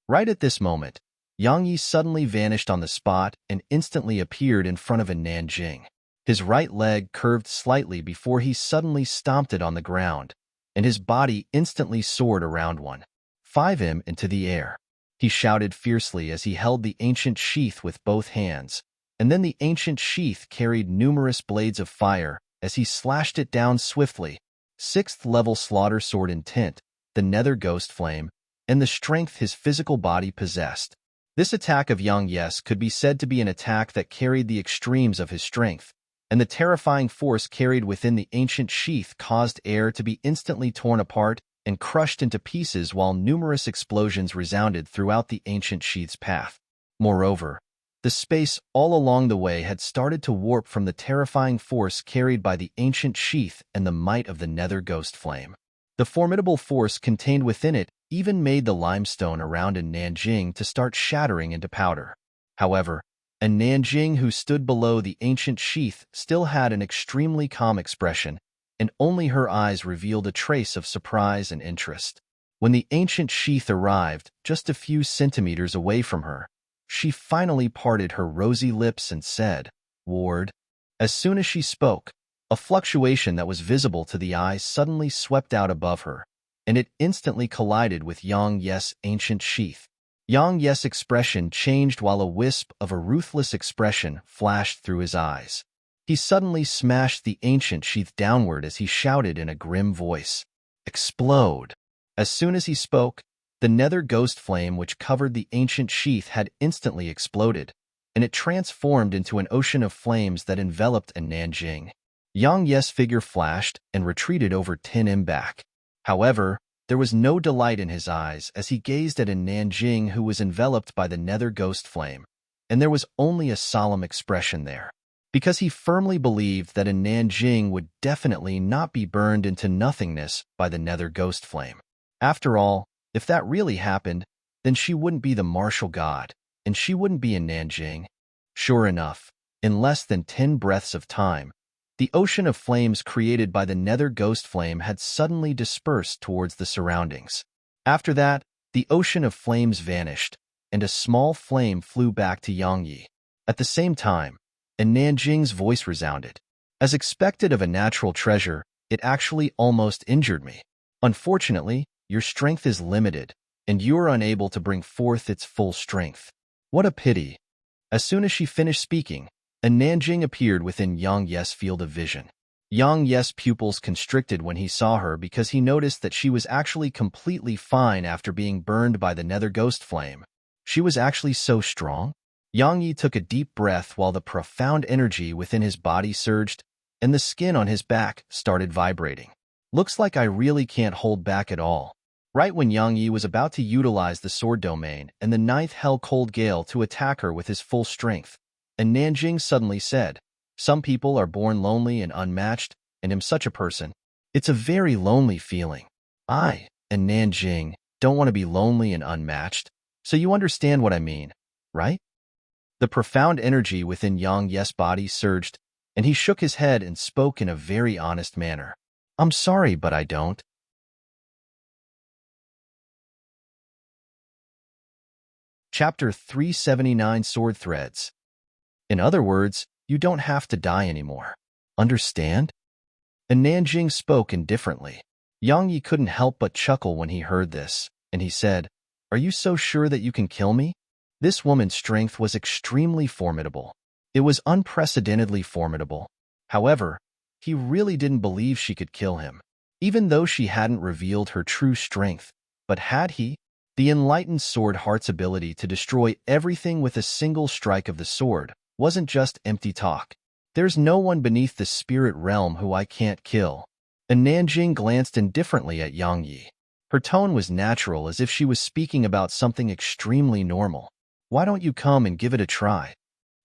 Speaker 1: Right at this moment, Yang Yi suddenly vanished on the spot and instantly appeared in front of a Nanjing. His right leg curved slightly before he suddenly stomped it on the ground, and his body instantly soared around 1.5 into the air. He shouted fiercely as he held the ancient sheath with both hands, and then the ancient sheath carried numerous blades of fire as he slashed it down swiftly. 6th level slaughter sword intent, the nether ghost flame, and the strength his physical body possessed. This attack of Yang Ye's could be said to be an attack that carried the extremes of his strength, and the terrifying force carried within the ancient sheath caused air to be instantly torn apart and crushed into pieces while numerous explosions resounded throughout the ancient sheath's path. Moreover, The space all along the way had started to warp from the terrifying force carried by the ancient sheath and the might of the nether ghost flame. The formidable force contained within it even made the limestone around Nanjing to start shattering into powder. However, Nanjing, who stood below the ancient sheath, still had an extremely calm expression, and only her eyes revealed a trace of surprise and interest. When the ancient sheath arrived, just a few centimeters away from her, she finally parted her rosy lips and said, "Ward." As soon as she spoke, a fluctuation that was visible to the eye suddenly swept out above her, and it instantly collided with Yang Ye's ancient sheath. Yang Ye's expression changed while a wisp of a ruthless expression flashed through his eyes. He suddenly smashed the ancient sheath downward as he shouted in a grim voice, "Explode!" As soon as he spoke, the nether ghost flame which covered the ancient sheath had instantly exploded, and it transformed into an ocean of flames that enveloped Nanjing. Yang Ye's figure flashed and retreated over Embark. However, there was no delight in his eyes as he gazed at Nanjing, who was enveloped by the nether ghost flame, and there was only a solemn expression there, because he firmly believed that Nanjing would definitely not be burned into nothingness by the nether ghost flame. After all, if that really happened, then she wouldn't be the martial god, and she wouldn't be in Nanjing. Sure enough, in less than 10 breaths of time, the ocean of flames created by the nether ghost flame had suddenly dispersed towards the surroundings. After that, the ocean of flames vanished, and a small flame flew back to Yang Yi. At the same time, Nanjing's voice resounded. As expected of a natural treasure, it actually almost injured me. Unfortunately, your strength is limited, and you are unable to bring forth its full strength. What a pity. As soon as she finished speaking, Nanjing appeared within Yang Ye's field of vision. Yang Ye's pupils constricted when he saw her because he noticed that she was actually completely fine after being burned by the nether ghost flame. She was actually so strong. Yang Yi took a deep breath while the profound energy within his body surged, and the skin on his back started vibrating. Looks like I really can't hold back at all. Right when Yang Yi was about to utilize the sword domain and the 9th Hell Cold Gale to attack her with his full strength, Nanjing suddenly said, "Some people are born lonely and unmatched, and I'm such a person. It's a very lonely feeling. I, and Nanjing, don't want to be lonely and unmatched, so you understand what I mean, right?" The profound energy within Yang Ye's body surged, and he shook his head and spoke in a very honest manner. "I'm sorry, but I don't." Chapter 379, Sword Threads. In other words, you don't have to die anymore. Understand? And Nanjing spoke indifferently. Yang Yi couldn't help but chuckle when he heard this, and he said, "Are you so sure that you can kill me?" This woman's strength was extremely formidable. It was unprecedentedly formidable. However, he really didn't believe she could kill him, even though she hadn't revealed her true strength. But had he? The enlightened sword heart's ability to destroy everything with a single strike of the sword wasn't just empty talk. "There's no one beneath the spirit realm who I can't kill." And Nanjing glanced indifferently at Yang Yi. Her tone was natural, as if she was speaking about something extremely normal. "Why don't you come and give it a try?"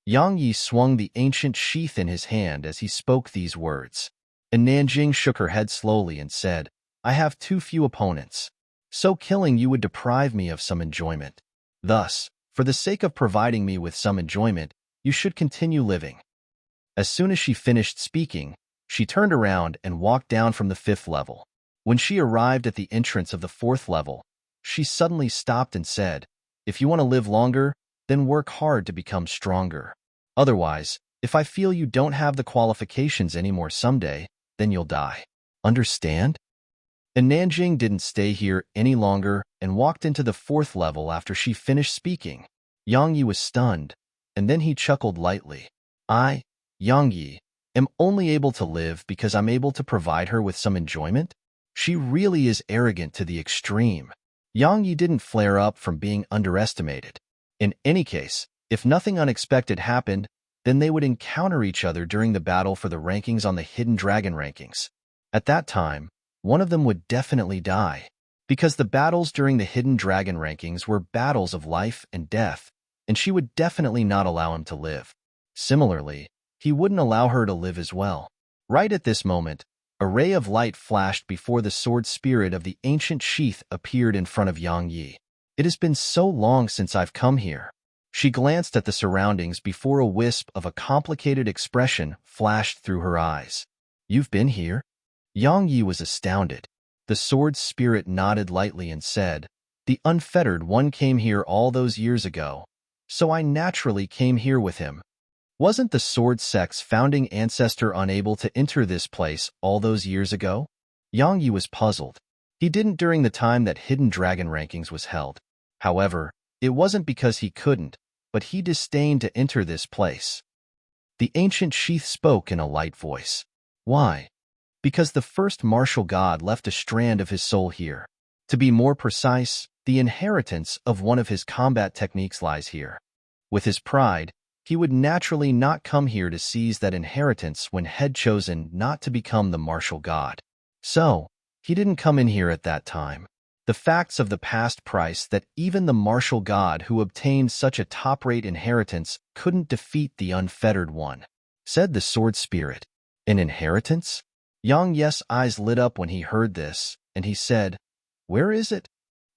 Speaker 1: Yang Yi swung the ancient sheath in his hand as he spoke these words. And Nanjing shook her head slowly and said, "I have too few opponents. So killing you would deprive me of some enjoyment. Thus, for the sake of providing me with some enjoyment, you should continue living." As soon as she finished speaking, she turned around and walked down from the 5th level. When she arrived at the entrance of the 4th level, she suddenly stopped and said, "If you want to live longer, then work hard to become stronger. Otherwise, if I feel you don't have the qualifications anymore someday, then you'll die. Understand?" And Nanjing didn't stay here any longer and walked into the 4th level after she finished speaking. Yang Yi was stunned, and then he chuckled lightly. "I, Yang Yi, am only able to live because I'm able to provide her with some enjoyment? She really is arrogant to the extreme." Yang Yi didn't flare up from being underestimated. In any case, if nothing unexpected happened, then they would encounter each other during the battle for the rankings on the Hidden Dragon rankings. At that time, one of them would definitely die, because the battles during the Hidden Dragon rankings were battles of life and death, and she would definitely not allow him to live. Similarly, he wouldn't allow her to live as well. Right at this moment, a ray of light flashed before the sword spirit of the ancient sheath appeared in front of Yang Yi. It has been so long since I've come here. She glanced at the surroundings before a wisp of a complicated expression flashed through her eyes. You've been here? Yang Yi was astounded. The sword spirit nodded lightly and said, The unfettered one came here all those years ago, so I naturally came here with him. Wasn't the sword sect's founding ancestor unable to enter this place all those years ago? Yang Yi was puzzled. He didn't during the time that Hidden Dragon Rankings was held. However, it wasn't because he couldn't, but he disdained to enter this place. The ancient sheath spoke in a light voice. Why? Because the first martial god left a strand of his soul here. To be more precise, the inheritance of one of his combat techniques lies here. With his pride, he would naturally not come here to seize that inheritance when had chosen not to become the martial god. So, he didn't come in here at that time. The facts of the past price that even the martial god who obtained such a top-rate inheritance couldn't defeat the unfettered one, said the sword spirit. An inheritance? Yang Yi's eyes lit up when he heard this, and he said, Where is it?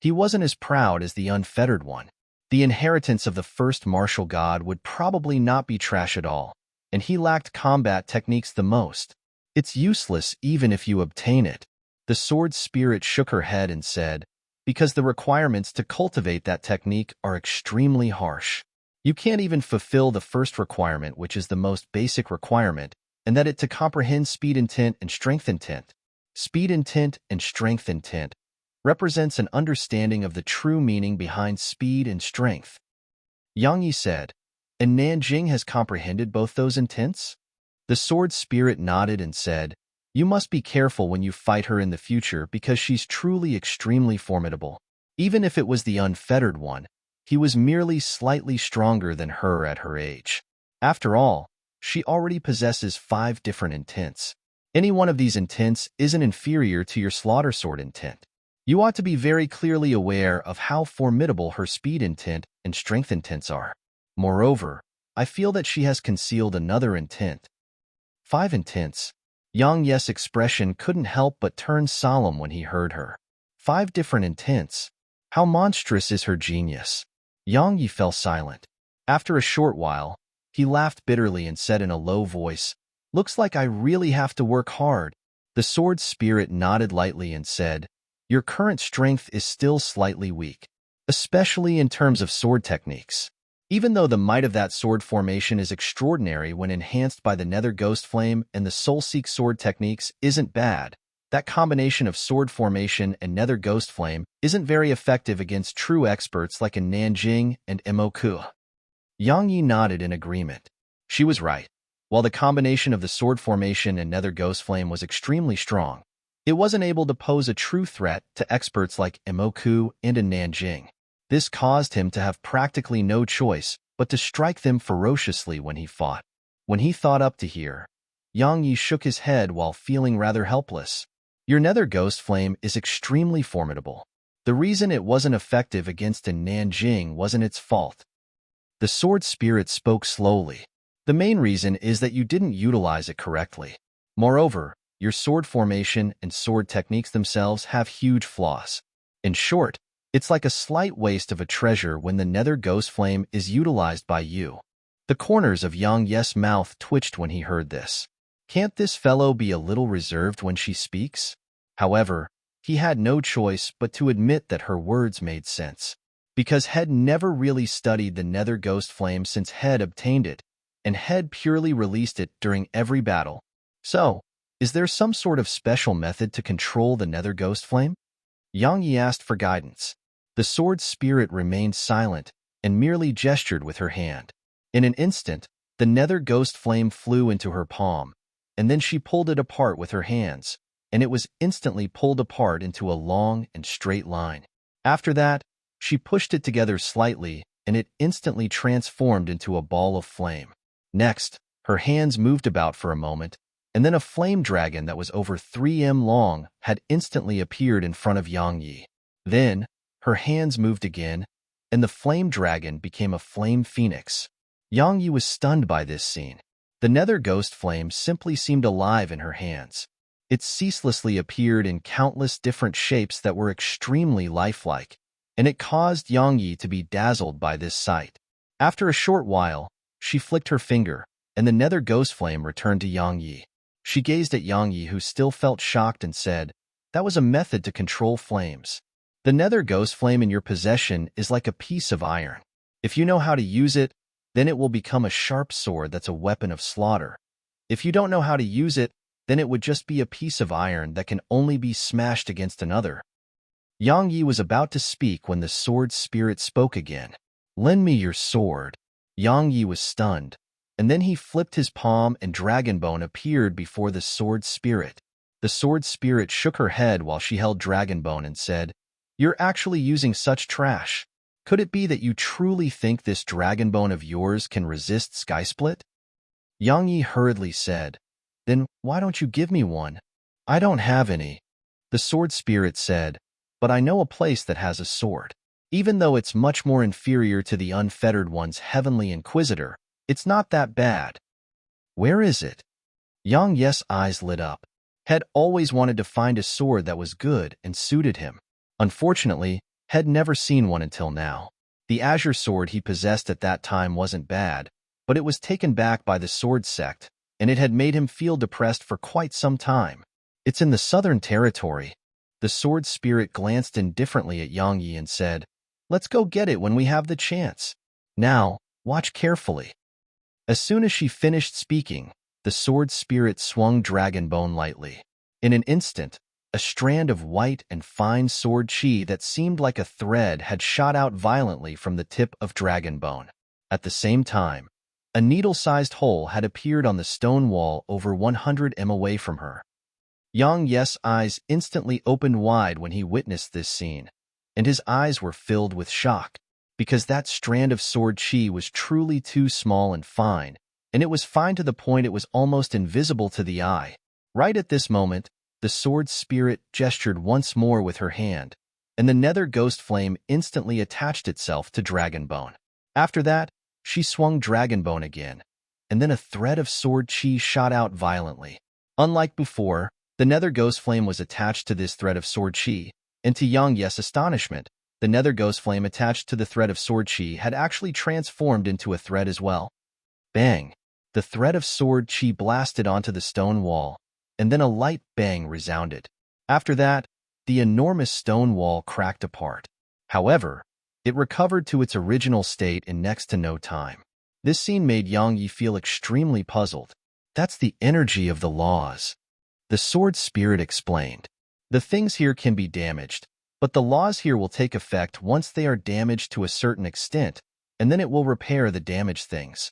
Speaker 1: He wasn't as proud as the unfettered one. The inheritance of the first martial god would probably not be trash at all, and he lacked combat techniques the most. It's useless even if you obtain it. The sword spirit shook her head and said, Because the requirements to cultivate that technique are extremely harsh. You can't even fulfill the first requirement, which is the most basic requirement, and that it to comprehend speed intent and strength intent. Speed intent and strength intent represents an understanding of the true meaning behind speed and strength. Yang Yi said, And Nanjing has comprehended both those intents? The sword spirit nodded and said, You must be careful when you fight her in the future because she's truly extremely formidable. Even if it was the unfettered one, he was merely slightly stronger than her at her age. After all, she already possesses 5 different intents. Any one of these intents isn't inferior to your slaughter sword intent. You ought to be very clearly aware of how formidable her speed intent and strength intents are. Moreover, I feel that she has concealed another intent. 5 intents. Yang Yi's expression couldn't help but turn solemn when he heard her. 5 different intents. How monstrous is her genius? Yang Yi fell silent. After a short while, he laughed bitterly and said in a low voice, Looks like I really have to work hard. The sword spirit nodded lightly and said, Your current strength is still slightly weak, especially in terms of sword techniques. Even though the might of that sword formation is extraordinary when enhanced by the Nether Ghost Flame and the Soul-Seek sword techniques isn't bad, that combination of sword formation and Nether Ghost Flame isn't very effective against true experts like a Nanjing and Emoku. Yang Yi nodded in agreement. She was right. While the combination of the sword formation and Nether Ghost Flame was extremely strong, it wasn't able to pose a true threat to experts like Emoku and a Nanjing. This caused him to have practically no choice but to strike them ferociously when he fought. When he thought up to here, Yang Yi shook his head while feeling rather helpless. Your Nether Ghost Flame is extremely formidable. The reason it wasn't effective against a Nanjing wasn't its fault. The sword spirit spoke slowly. The main reason is that you didn't utilize it correctly. Moreover, your sword formation and sword techniques themselves have huge flaws. In short, it's like a slight waste of a treasure when the Nether Ghost Flame is utilized by you. The corners of Yang Yi's mouth twitched when he heard this. Can't this fellow be a little reserved when she speaks? However, he had no choice but to admit that her words made sense. Because Head never really studied the Nether Ghost Flame since Head obtained it, and Head purely released it during every battle. So, is there some sort of special method to control the Nether Ghost Flame? Yang Yi asked for guidance. The sword spirit remained silent and merely gestured with her hand. In an instant, the Nether Ghost Flame flew into her palm, and then she pulled it apart with her hands, and it was instantly pulled apart into a long and straight line. After that, she pushed it together slightly, and it instantly transformed into a ball of flame. Next, her hands moved about for a moment, and then a flame dragon that was over 3 m long had instantly appeared in front of Yang Yi. Then, her hands moved again, and the flame dragon became a flame phoenix. Yang Yi was stunned by this scene. The nether ghost flame simply seemed alive in her hands. It ceaselessly appeared in countless different shapes that were extremely lifelike, and it caused Yang Yi to be dazzled by this sight. After a short while, she flicked her finger, and the nether ghost flame returned to Yang Yi. She gazed at Yang Yi, who still felt shocked, and said, "That was a method to control flames. The nether ghost flame in your possession is like a piece of iron. If you know how to use it, then it will become a sharp sword that's a weapon of slaughter. If you don't know how to use it, then it would just be a piece of iron that can only be smashed against another." Yang Yi was about to speak when the sword spirit spoke again. "Lend me your sword." Yang Yi was stunned, and then he flipped his palm and Dragonbone appeared before the sword spirit. The sword spirit shook her head while she held Dragonbone and said, "You're actually using such trash. Could it be that you truly think this Dragonbone of yours can resist Skysplit?" Yang Yi hurriedly said, "Then why don't you give me one?" "I don't have any," the sword spirit said, "but I know a place that has a sword. Even though it's much more inferior to the Unfettered One's Heavenly Inquisitor, it's not that bad." "Where is it?" Yang Yi's eyes lit up. Had always wanted to find a sword that was good and suited him. Unfortunately, had never seen one until now. The azure sword he possessed at that time wasn't bad, but it was taken back by the sword sect, and it had made him feel depressed for quite some time. "It's in the southern territory." The sword spirit glanced indifferently at Yang Yi and said, "Let's go get it when we have the chance. Now, watch carefully." As soon as she finished speaking, the sword spirit swung Dragonbone lightly. In an instant, a strand of white and fine sword chi that seemed like a thread had shot out violently from the tip of Dragonbone. At the same time, a needle-sized hole had appeared on the stone wall over 100 m away from her. Yang Yi's eyes instantly opened wide when he witnessed this scene, and his eyes were filled with shock, because that strand of sword chi was truly too small and fine, and it was fine to the point it was almost invisible to the eye. Right at this moment, the sword spirit gestured once more with her hand, and the nether ghost flame instantly attached itself to Dragonbone. After that, she swung Dragonbone again, and then a thread of sword chi shot out violently. Unlike before, the nether ghost flame was attached to this thread of sword chi, and to Yang Yi's astonishment, the nether ghost flame attached to the thread of sword chi had actually transformed into a thread as well. Bang! The thread of sword chi blasted onto the stone wall, and then a light bang resounded. After that, the enormous stone wall cracked apart. However, it recovered to its original state in next to no time. This scene made Yang Yi feel extremely puzzled. "That's the energy of the laws," the sword spirit explained. "The things here can be damaged, but the laws here will take effect once they are damaged to a certain extent, and then it will repair the damaged things."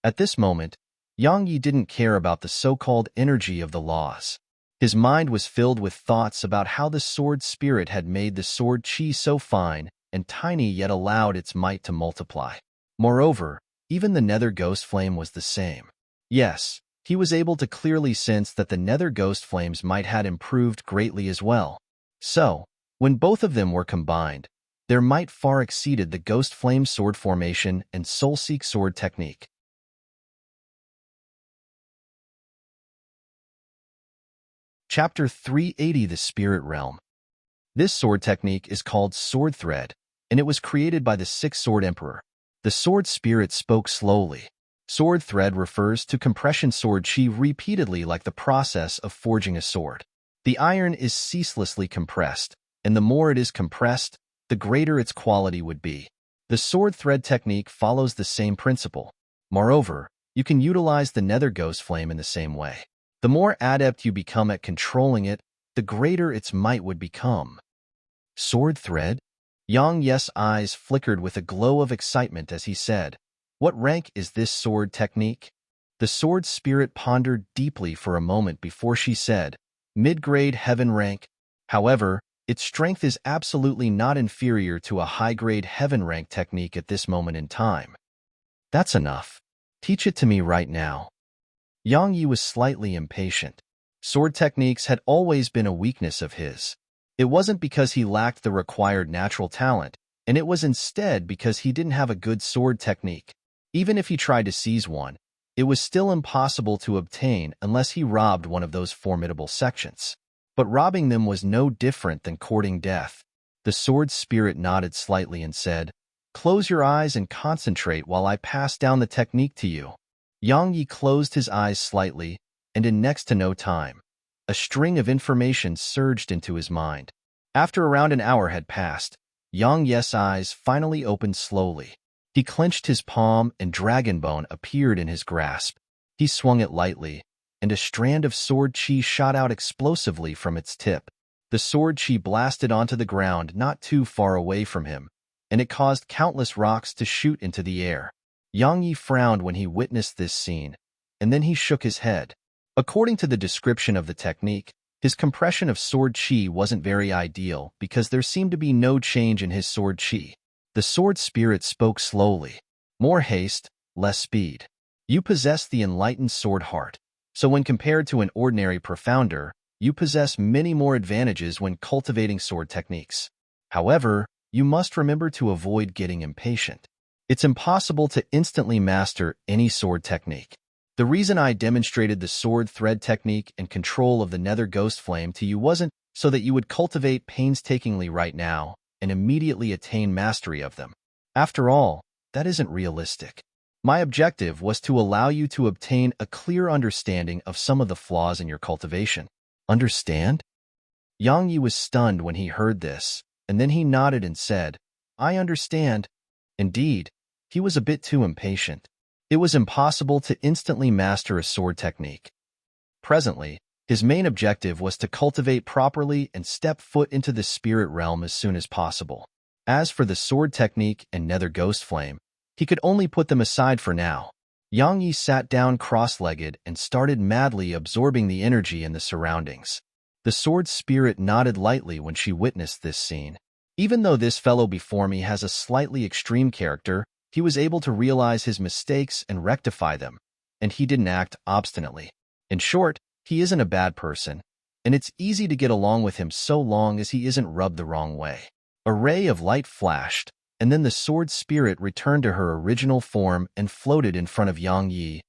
Speaker 1: At this moment, Yang Yi didn't care about the so-called energy of the laws. His mind was filled with thoughts about how the sword spirit had made the sword chi so fine and tiny yet allowed its might to multiply. Moreover, even the nether ghost flame was the same. Yes, he was able to clearly sense that the nether ghost flame's might had improved greatly as well. So, when both of them were combined, their might far exceeded the ghost flame sword formation and soul-seek sword technique. Chapter 380, The Spirit Realm. This sword technique is called Sword Thread, and it was created by the Sixth Sword Emperor. The sword spirit spoke slowly. Sword thread refers to compression sword chi repeatedly, like the process of forging a sword. The iron is ceaselessly compressed, and the more it is compressed, the greater its quality would be. The sword thread technique follows the same principle. Moreover, you can utilize the nether ghost flame in the same way. The more adept you become at controlling it, the greater its might would become. Sword thread? Yang Yi's eyes flickered with a glow of excitement as he said, "What rank is this sword technique?" The sword spirit pondered deeply for a moment before she said, "Mid-grade heaven rank. However, its strength is absolutely not inferior to a high-grade heaven rank technique at this moment in time." "That's enough. Teach it to me right now." Yang Yi was slightly impatient. Sword techniques had always been a weakness of his. It wasn't because he lacked the required natural talent, and it was instead because he didn't have a good sword technique. Even if he tried to seize one, it was still impossible to obtain unless he robbed one of those formidable sections. But robbing them was no different than courting death. The sword spirit nodded slightly and said, "Close your eyes and concentrate while I pass down the technique to you." Yang Yi closed his eyes slightly, and in next to no time, a string of information surged into his mind. After around an hour had passed, Yang Yi's eyes finally opened slowly. He clenched his palm and dragon bone appeared in his grasp. He swung it lightly, and a strand of sword chi shot out explosively from its tip. The sword chi blasted onto the ground not too far away from him, and it caused countless rocks to shoot into the air. Yang Yi frowned when he witnessed this scene, and then he shook his head. According to the description of the technique, his compression of sword chi wasn't very ideal because there seemed to be no change in his sword chi. The sword spirit spoke slowly. More haste, less speed. You possess the enlightened sword heart, so when compared to an ordinary profounder, you possess many more advantages when cultivating sword techniques. However, you must remember to avoid getting impatient. It's impossible to instantly master any sword technique. The reason I demonstrated the sword thread technique and control of the nether ghost flame to you wasn't so that you would cultivate painstakingly right now and immediately attain mastery of them. After all, that isn't realistic. My objective was to allow you to obtain a clear understanding of some of the flaws in your cultivation. Understand? Yang Yi was stunned when he heard this, and then he nodded and said, "I understand." Indeed, he was a bit too impatient. It was impossible to instantly master a sword technique. Presently, his main objective was to cultivate properly and step foot into the spirit realm as soon as possible. As for the sword technique and nether ghost flame, he could only put them aside for now. Yang Yi sat down cross-legged and started madly absorbing the energy in the surroundings. The sword spirit nodded lightly when she witnessed this scene. Even though this fellow before me has a slightly extreme character, he was able to realize his mistakes and rectify them, and he didn't act obstinately. In short, he isn't a bad person, and it's easy to get along with him so long as he isn't rubbed the wrong way. A ray of light flashed, and then the sword spirit returned to her original form and floated in front of Yang Yi.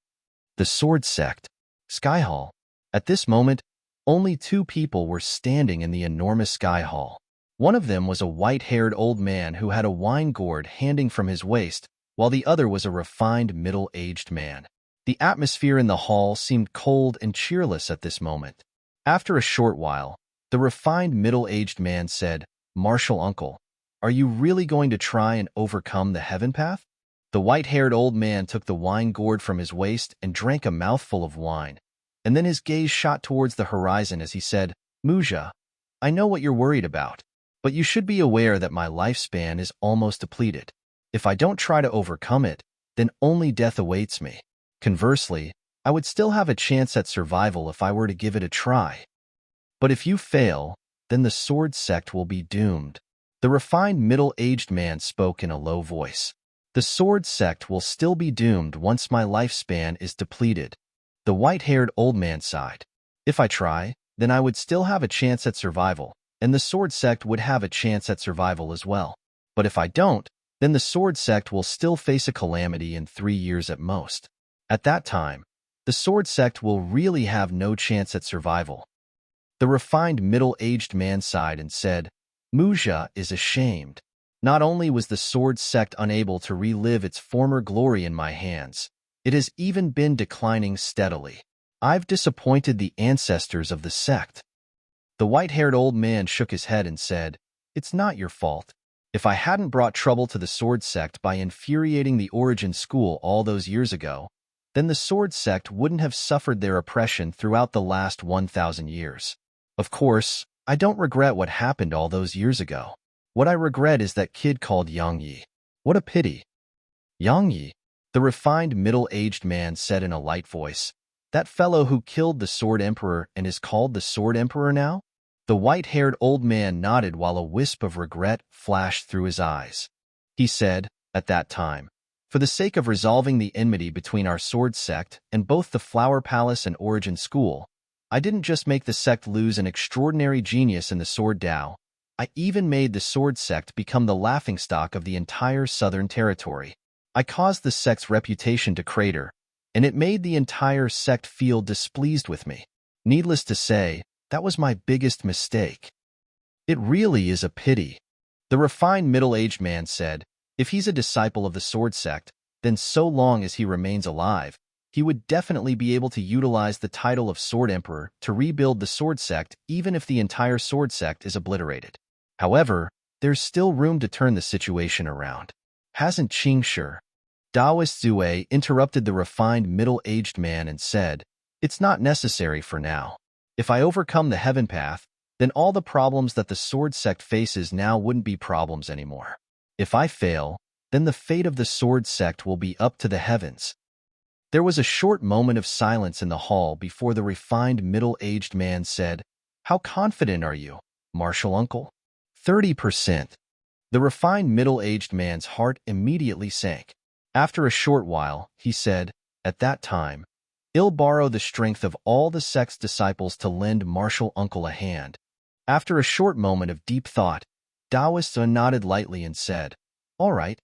Speaker 1: The sword sect, Sky Hall. At this moment, only two people were standing in the enormous Sky Hall. One of them was a white-haired old man who had a wine gourd hanging from his waist, while the other was a refined middle-aged man. The atmosphere in the hall seemed cold and cheerless at this moment. After a short while, the refined middle-aged man said, "Martial uncle, are you really going to try and overcome the heaven path?" The white-haired old man took the wine gourd from his waist and drank a mouthful of wine, and then his gaze shot towards the horizon as he said, "Muja, I know what you're worried about, but you should be aware that my lifespan is almost depleted. If I don't try to overcome it, then only death awaits me. Conversely, I would still have a chance at survival if I were to give it a try. But if you fail, then the sword sect will be doomed." The refined middle-aged man spoke in a low voice. "The sword sect will still be doomed once my lifespan is depleted." The white-haired old man sighed. "If I try, then I would still have a chance at survival, and the sword sect would have a chance at survival as well. But if I don't, then the sword sect will still face a calamity in 3 years at most. At that time, the sword sect will really have no chance at survival." The refined middle-aged man sighed and said, "Muja is ashamed. Not only was the sword sect unable to relive its former glory in my hands, it has even been declining steadily. I've disappointed the ancestors of the sect." The white-haired old man shook his head and said, "It's not your fault. If I hadn't brought trouble to the sword sect by infuriating the origin school all those years ago, then the sword sect wouldn't have suffered their oppression throughout the last 1,000 years. Of course, I don't regret what happened all those years ago. What I regret is that kid called Yang Yi. What a pity." "Yang Yi," the refined middle-aged man said in a light voice, "that fellow who killed the Sword Emperor and is called the Sword Emperor now?" The white-haired old man nodded while a wisp of regret flashed through his eyes. He said, at that time, "For the sake of resolving the enmity between our sword sect and both the Flower Palace and Origin School, I didn't just make the sect lose an extraordinary genius in the Sword Tao, I even made the sword sect become the laughingstock of the entire southern territory. I caused the sect's reputation to crater, and it made the entire sect feel displeased with me. Needless to say, that was my biggest mistake. It really is a pity. The refined middle-aged man said, if he's a disciple of the sword sect, then so long as he remains alive, he would definitely be able to utilize the title of Sword Emperor to rebuild the sword sect even if the entire sword sect is obliterated. However, there's still room to turn the situation around. Hasn't Qingshi? Daoist Zue interrupted the refined middle-aged man and said, it's not necessary for now. If I overcome the heaven path, then all the problems that the sword sect faces now wouldn't be problems anymore. If I fail, then the fate of the sword sect will be up to the heavens. There was a short moment of silence in the hall before the refined middle-aged man said, how confident are you, Martial Uncle? 30%. The refined middle-aged man's heart immediately sank. After a short while, he said, at that time, I'll borrow the strength of all the sect's disciples to lend Martial Uncle a hand. After a short moment of deep thought, Daoist nodded lightly and said, all right.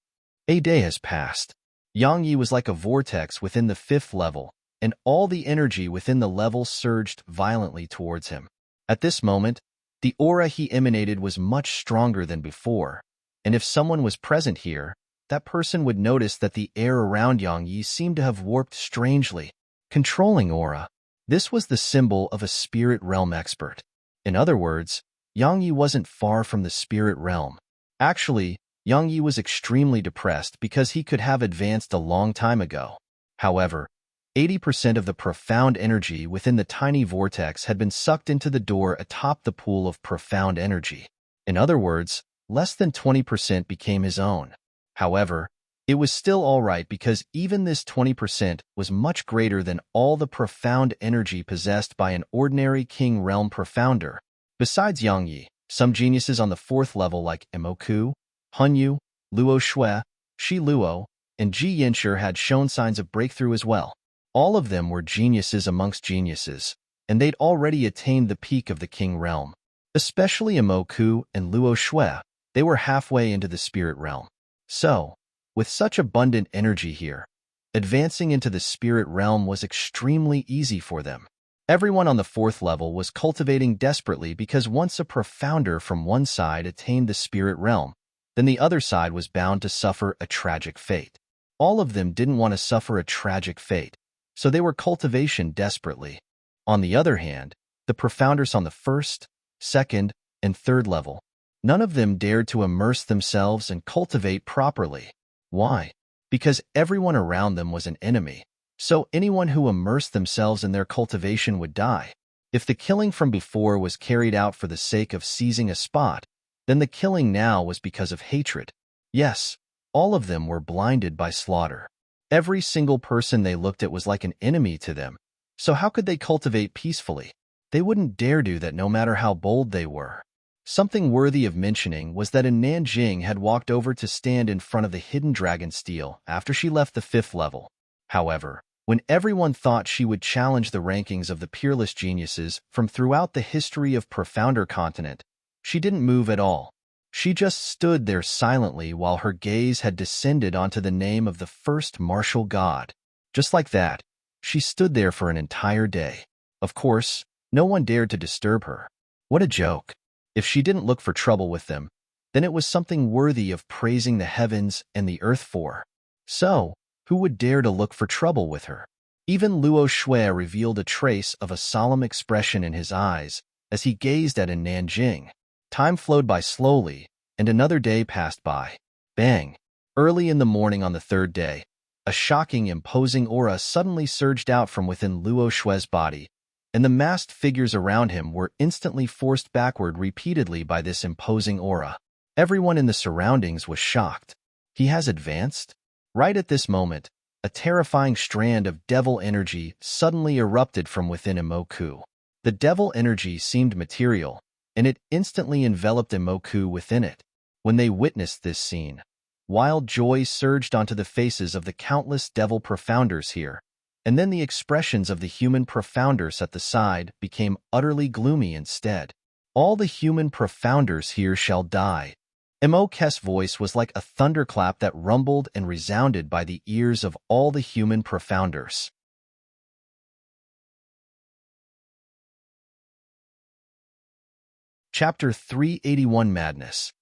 Speaker 1: A day has passed. Yang Yi was like a vortex within the 5th level, and all the energy within the level surged violently towards him. At this moment, the aura he emanated was much stronger than before, and if someone was present here, that person would notice that the air around Yang Yi seemed to have warped strangely. Controlling aura. This was the symbol of a spirit realm expert. In other words, Yang Yi wasn't far from the spirit realm. Actually, Yang Yi was extremely depressed because he could have advanced a long time ago. However, 80% of the profound energy within the tiny vortex had been sucked into the door atop the pool of profound energy. In other words, less than 20% became his own. However, it was still all right because even this 20% was much greater than all the profound energy possessed by an ordinary King Realm Profounder. Besides Yang Yi, some geniuses on the 4th level like Emoku, Hunyu, Luo Shui, Shi Luo, and Ji Yanshi had shown signs of breakthrough as well. All of them were geniuses amongst geniuses, and they'd already attained the peak of the King Realm. Especially Emoku and Luo Shui, they were halfway into the spirit realm. So, with such abundant energy here, advancing into the spirit realm was extremely easy for them. Everyone on the 4th level was cultivating desperately because once a profounder from one side attained the spirit realm, then the other side was bound to suffer a tragic fate. All of them didn't want to suffer a tragic fate, so they were cultivation desperately. On the other hand, the profounders on the 1st, 2nd, and 3rd level, none of them dared to immerse themselves and cultivate properly. Why? Because everyone around them was an enemy, so anyone who immersed themselves in their cultivation would die. If the killing from before was carried out for the sake of seizing a spot, then the killing now was because of hatred. Yes, all of them were blinded by slaughter. Every single person they looked at was like an enemy to them, so how could they cultivate peacefully? They wouldn't dare do that no matter how bold they were. Something worthy of mentioning was that Nanjing had walked over to stand in front of the hidden dragon steel after she left the 5th level. However, when everyone thought she would challenge the rankings of the peerless geniuses from throughout the history of Profounder Continent, she didn't move at all. She just stood there silently while her gaze had descended onto the name of the first martial god. Just like that, she stood there for an entire day. Of course, no one dared to disturb her. What a joke. If she didn't look for trouble with them, then it was something worthy of praising the heavens and the earth for. So, who would dare to look for trouble with her? Even Luo Shui revealed a trace of a solemn expression in his eyes as he gazed at Nanjing. Time flowed by slowly, and another day passed by. Bang! Early in the morning on the 3rd day, a shocking, imposing aura suddenly surged out from within Luo Shui's body, and the masked figures around him were instantly forced backward repeatedly by this imposing aura. Everyone in the surroundings was shocked. He has advanced? Right at this moment, a terrifying strand of devil energy suddenly erupted from within Emoku. The devil energy seemed material, and it instantly enveloped Emoku within it. When they witnessed this scene, wild joy surged onto the faces of the countless devil profounders here, and then the expressions of the human profounders at the side became utterly gloomy instead. All the human profounders here shall die. Emok's voice was like a thunderclap that rumbled and resounded by the ears of all the human profounders. Chapter 381 Madness.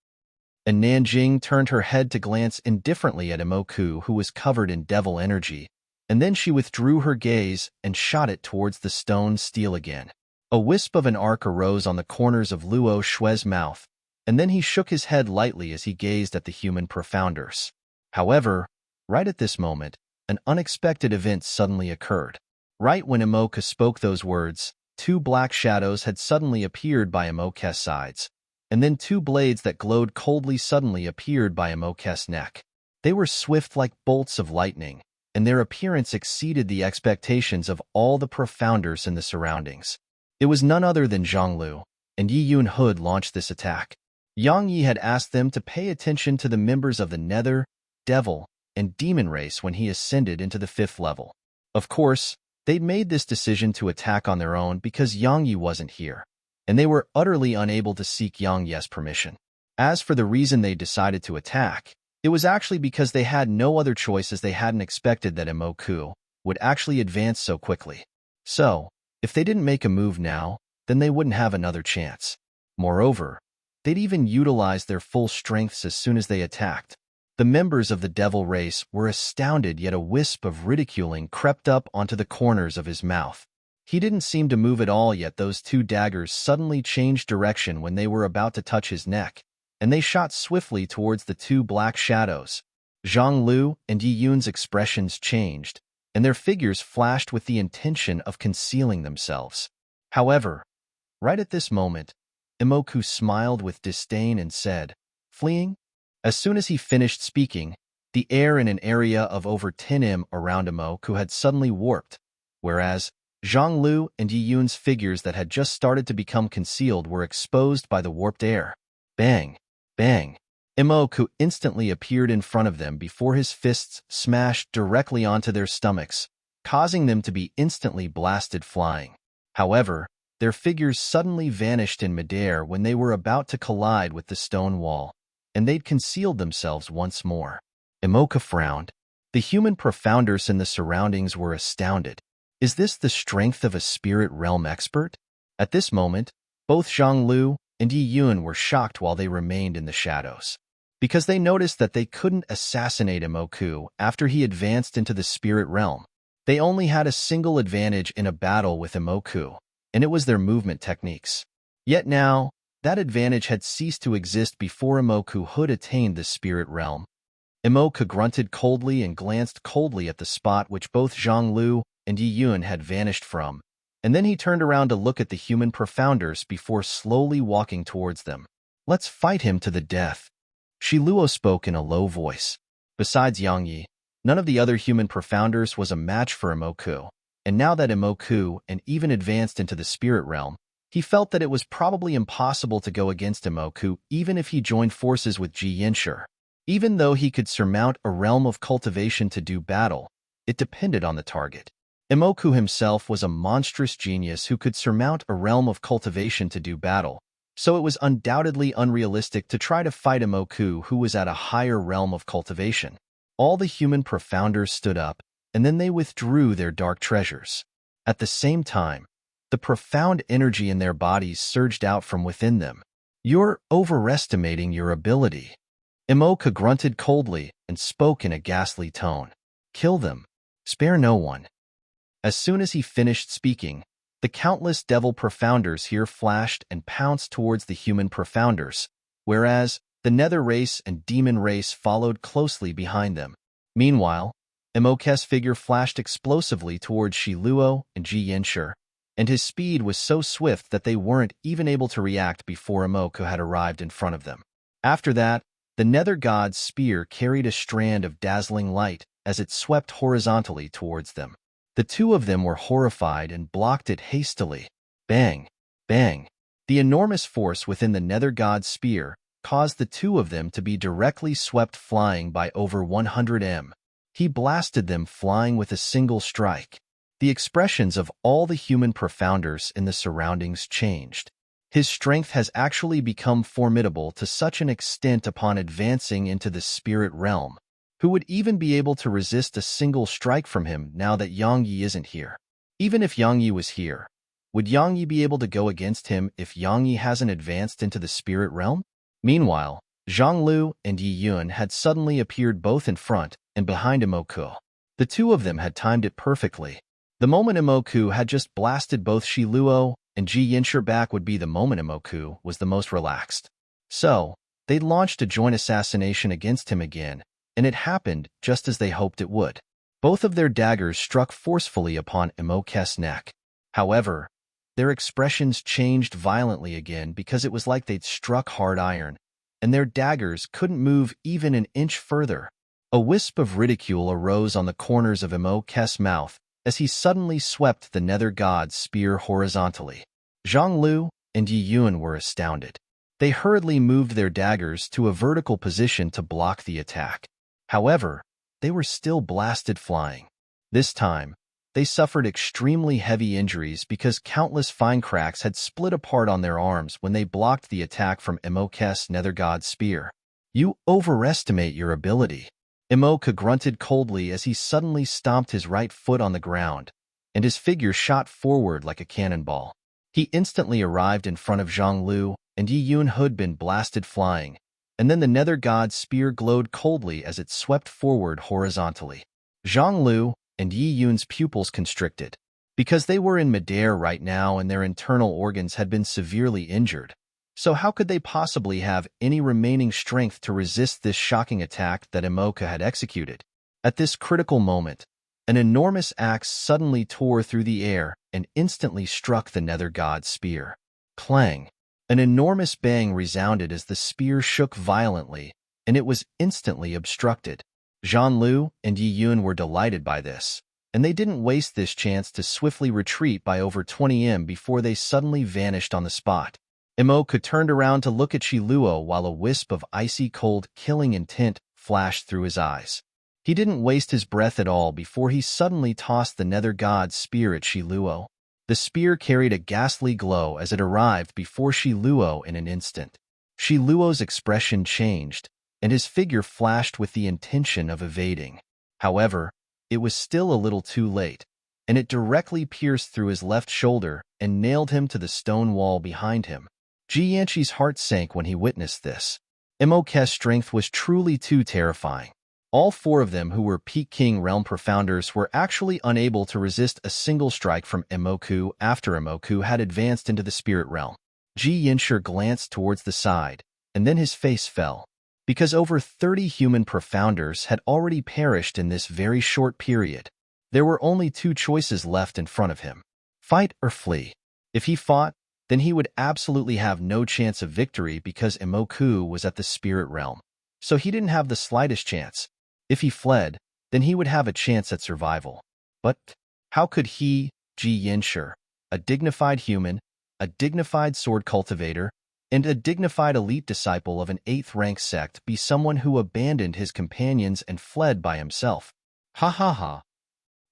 Speaker 1: And Nanjing turned her head to glance indifferently at Emoku, who was covered in devil energy, and then she withdrew her gaze and shot it towards the stone steel again. A wisp of an arc arose on the corners of Luo Shui's mouth, and then he shook his head lightly as he gazed at the human profounders. However, right at this moment, an unexpected event suddenly occurred. Right when Emoka spoke those words, two black shadows had suddenly appeared by Emoka's sides, and then two blades that glowed coldly suddenly appeared by Emoka's neck. They were swift like bolts of lightning, and their appearance exceeded the expectations of all the profounders in the surroundings. It was none other than Zhonglu, and Yi Yun Hood launched this attack. Yang Yi had asked them to pay attention to the members of the Nether, Devil, and Demon race when he ascended into the 5th level. Of course, they'd made this decision to attack on their own because Yang Yi wasn't here, and they were utterly unable to seek Yang Yi's permission. As for the reason they decided to attack, it was actually because they had no other choice, as they hadn't expected that Emoku would actually advance so quickly. So, if they didn't make a move now, then they wouldn't have another chance. Moreover, they'd even utilize their full strengths as soon as they attacked. The members of the devil race were astounded, yet a wisp of ridiculing crept up onto the corners of his mouth. He didn't seem to move at all, yet those two daggers suddenly changed direction when they were about to touch his neck, and they shot swiftly towards the two black shadows. Zhang Lu and Yi Yun's expressions changed, and their figures flashed with the intention of concealing themselves. However, right at this moment, Emoku smiled with disdain and said, "Fleeing?" As soon as he finished speaking, the air in an area of over 10 m around Emoku had suddenly warped, whereas Zhang Lu and Yi Yun's figures that had just started to become concealed were exposed by the warped air. Bang! Bang! Emoku instantly appeared in front of them before his fists smashed directly onto their stomachs, causing them to be instantly blasted flying. However, their figures suddenly vanished in midair when they were about to collide with the stone wall, and they'd concealed themselves once more. Emoka frowned. The human profounders in the surroundings were astounded. Is this the strength of a spirit realm expert? At this moment, both Zhang Lu and Yi Yun were shocked while they remained in the shadows, because they noticed that they couldn't assassinate Emoku after he advanced into the spirit realm. They only had a single advantage in a battle with Emoku, and it was their movement techniques. Yet now, that advantage had ceased to exist before Emoku Hood attained the spirit realm. Emoku grunted coldly and glanced coldly at the spot which both Zhang Lu and Yi Yun had vanished from, and then he turned around to look at the human profounders before slowly walking towards them. "Let's fight him to the death." Shi Luo spoke in a low voice. Besides Yang Yi, none of the other human profounders was a match for Emoku, and now that Emoku and even advanced into the spirit realm, he felt that it was probably impossible to go against Emoku even if he joined forces with Ji Yanshi. Even though he could surmount a realm of cultivation to do battle, it depended on the target. Emoku himself was a monstrous genius who could surmount a realm of cultivation to do battle, so it was undoubtedly unrealistic to try to fight Emoku, who was at a higher realm of cultivation. All the human profounders stood up, and then they withdrew their dark treasures. At the same time, the profound energy in their bodies surged out from within them. "You're overestimating your ability." Emoku grunted coldly and spoke in a ghastly tone. "Kill them. Spare no one." As soon as he finished speaking, the countless devil profounders here flashed and pounced towards the human profounders, whereas the nether race and demon race followed closely behind them. Meanwhile, Emoku's figure flashed explosively towards Shi Luo and Ji Yanshi, and his speed was so swift that they weren't even able to react before Emoku had arrived in front of them. After that, the nether god's spear carried a strand of dazzling light as it swept horizontally towards them. The two of them were horrified and blocked it hastily. Bang! Bang! The enormous force within the nether god's spear caused the two of them to be directly swept flying by over 100 m. He blasted them flying with a single strike. The expressions of all the human profounders in the surroundings changed. His strength has actually become formidable to such an extent upon advancing into the spirit realm. Who would even be able to resist a single strike from him now that Yang Yi isn't here? Even if Yang Yi was here, would Yang Yi be able to go against him if Yang Yi hasn't advanced into the spirit realm? Meanwhile, Zhang Lu and Yi Yun had suddenly appeared both in front and behind Imoku. The two of them had timed it perfectly. The moment Imoku had just blasted both Shi Luo and Ji Yinshi back would be the moment Imoku was the most relaxed. So, they launched a joint assassination against him again, and it happened just as they hoped it would. Both of their daggers struck forcefully upon Imoku's neck. However, their expressions changed violently again because it was like they'd struck hard iron, and their daggers couldn't move even an inch further. A wisp of ridicule arose on the corners of Imoku's mouth as he suddenly swept the nether god's spear horizontally. Zhang Lu and Yi Yun were astounded. They hurriedly moved their daggers to a vertical position to block the attack. However, they were still blasted flying. This time, they suffered extremely heavy injuries because countless fine cracks had split apart on their arms when they blocked the attack from Imoku's nether god's spear. You overestimate your ability. Imoku grunted coldly as he suddenly stomped his right foot on the ground, and his figure shot forward like a cannonball. He instantly arrived in front of Zhang Lu, and Yi Yun had been blasted flying, and then the nether god's spear glowed coldly as it swept forward horizontally. Zhang Lu and Yi Yun's pupils constricted, because they were in midair right now and their internal organs had been severely injured. So how could they possibly have any remaining strength to resist this shocking attack that Imoku had executed? At this critical moment, an enormous axe suddenly tore through the air and instantly struck the nether god's spear. Clang! An enormous bang resounded as the spear shook violently, and it was instantly obstructed. Zhang Lu and Yi Yun were delighted by this, and they didn't waste this chance to swiftly retreat by over 20 m before they suddenly vanished on the spot. Imoku turned around to look at Shi Luo while a wisp of icy cold, killing intent flashed through his eyes. He didn't waste his breath at all before he suddenly tossed the nether god's spear at Shi Luo. The spear carried a ghastly glow as it arrived before Shi Luo in an instant. Shi Luo's expression changed, and his figure flashed with the intention of evading. However, it was still a little too late, and it directly pierced through his left shoulder and nailed him to the stone wall behind him. Ji Yanshi's heart sank when he witnessed this. Imoku's strength was truly too terrifying. All four of them who were Peak King Realm Profounders were actually unable to resist a single strike from Imoku after Imoku had advanced into the spirit realm. Ji Yanshi glanced towards the side, and then his face fell, because over 30 human Profounders had already perished in this very short period. There were only two choices left in front of him: fight or flee. If he fought, then he would absolutely have no chance of victory because Imoku was at the spirit realm, so he didn't have the slightest chance. If he fled, then he would have a chance at survival. But how could he, Ji Yanshi, a dignified human, a dignified sword cultivator, and a dignified elite disciple of an 8th-rank sect, be someone who abandoned his companions and fled by himself? Ha ha ha!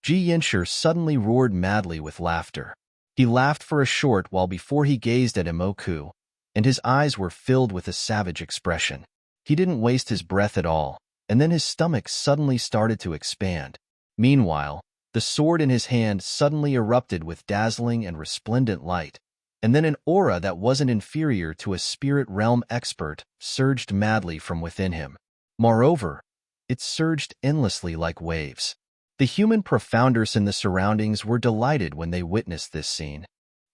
Speaker 1: Ji Yanshi suddenly roared madly with laughter. He laughed for a short while before he gazed at Imoku, and his eyes were filled with a savage expression. He didn't waste his breath at all, and then his stomach suddenly started to expand. Meanwhile, the sword in his hand suddenly erupted with dazzling and resplendent light, and then an aura that wasn't inferior to a spirit realm expert surged madly from within him. Moreover, it surged endlessly like waves. The human Profounders in the surroundings were delighted when they witnessed this scene.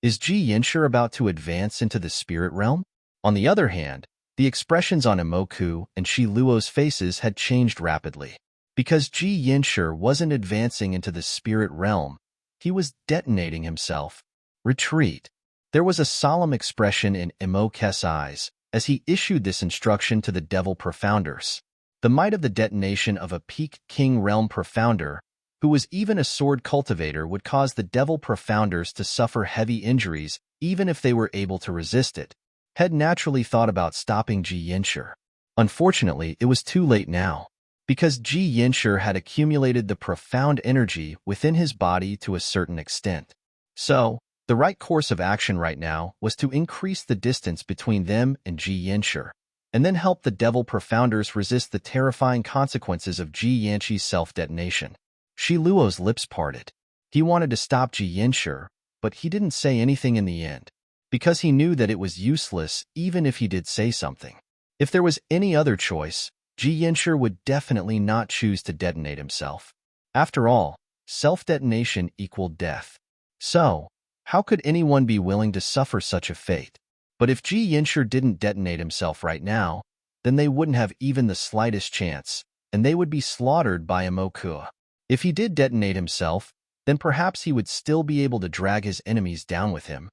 Speaker 1: Is Ji Yanshi about to advance into the spirit realm? On the other hand, the expressions on Imoku and Shi Luo's faces had changed rapidly. Because Ji Yanshi wasn't advancing into the spirit realm, he was detonating himself. Retreat. There was a solemn expression in Imoku's eyes as he issued this instruction to the Devil Profounders. The might of the detonation of a Peak King Realm Profounder, who was even a sword cultivator, would cause the Devil Profounders to suffer heavy injuries even if they were able to resist it. Had naturally thought about stopping Ji Yanshi. Unfortunately, it was too late now, because Ji Yanshi had accumulated the profound energy within his body to a certain extent. So, The right course of action right now was to increase the distance between them and Ji Yanshi, and then help the Devil Profounders resist the terrifying consequences of Ji Yanqi's self-detonation. Shi Luo's lips parted. He wanted to stop Ji Yanshi, but he didn't say anything in the end, because he knew that it was useless even if he did say something. If there was any other choice, Ji Yanshi would definitely not choose to detonate himself. After all, self-detonation equaled death. So, how could anyone be willing to suffer such a fate? But if Ji Yanshi didn't detonate himself right now, then they wouldn't have even the slightest chance, and they would be slaughtered by Emoku. If he did detonate himself, then perhaps he would still be able to drag his enemies down with him.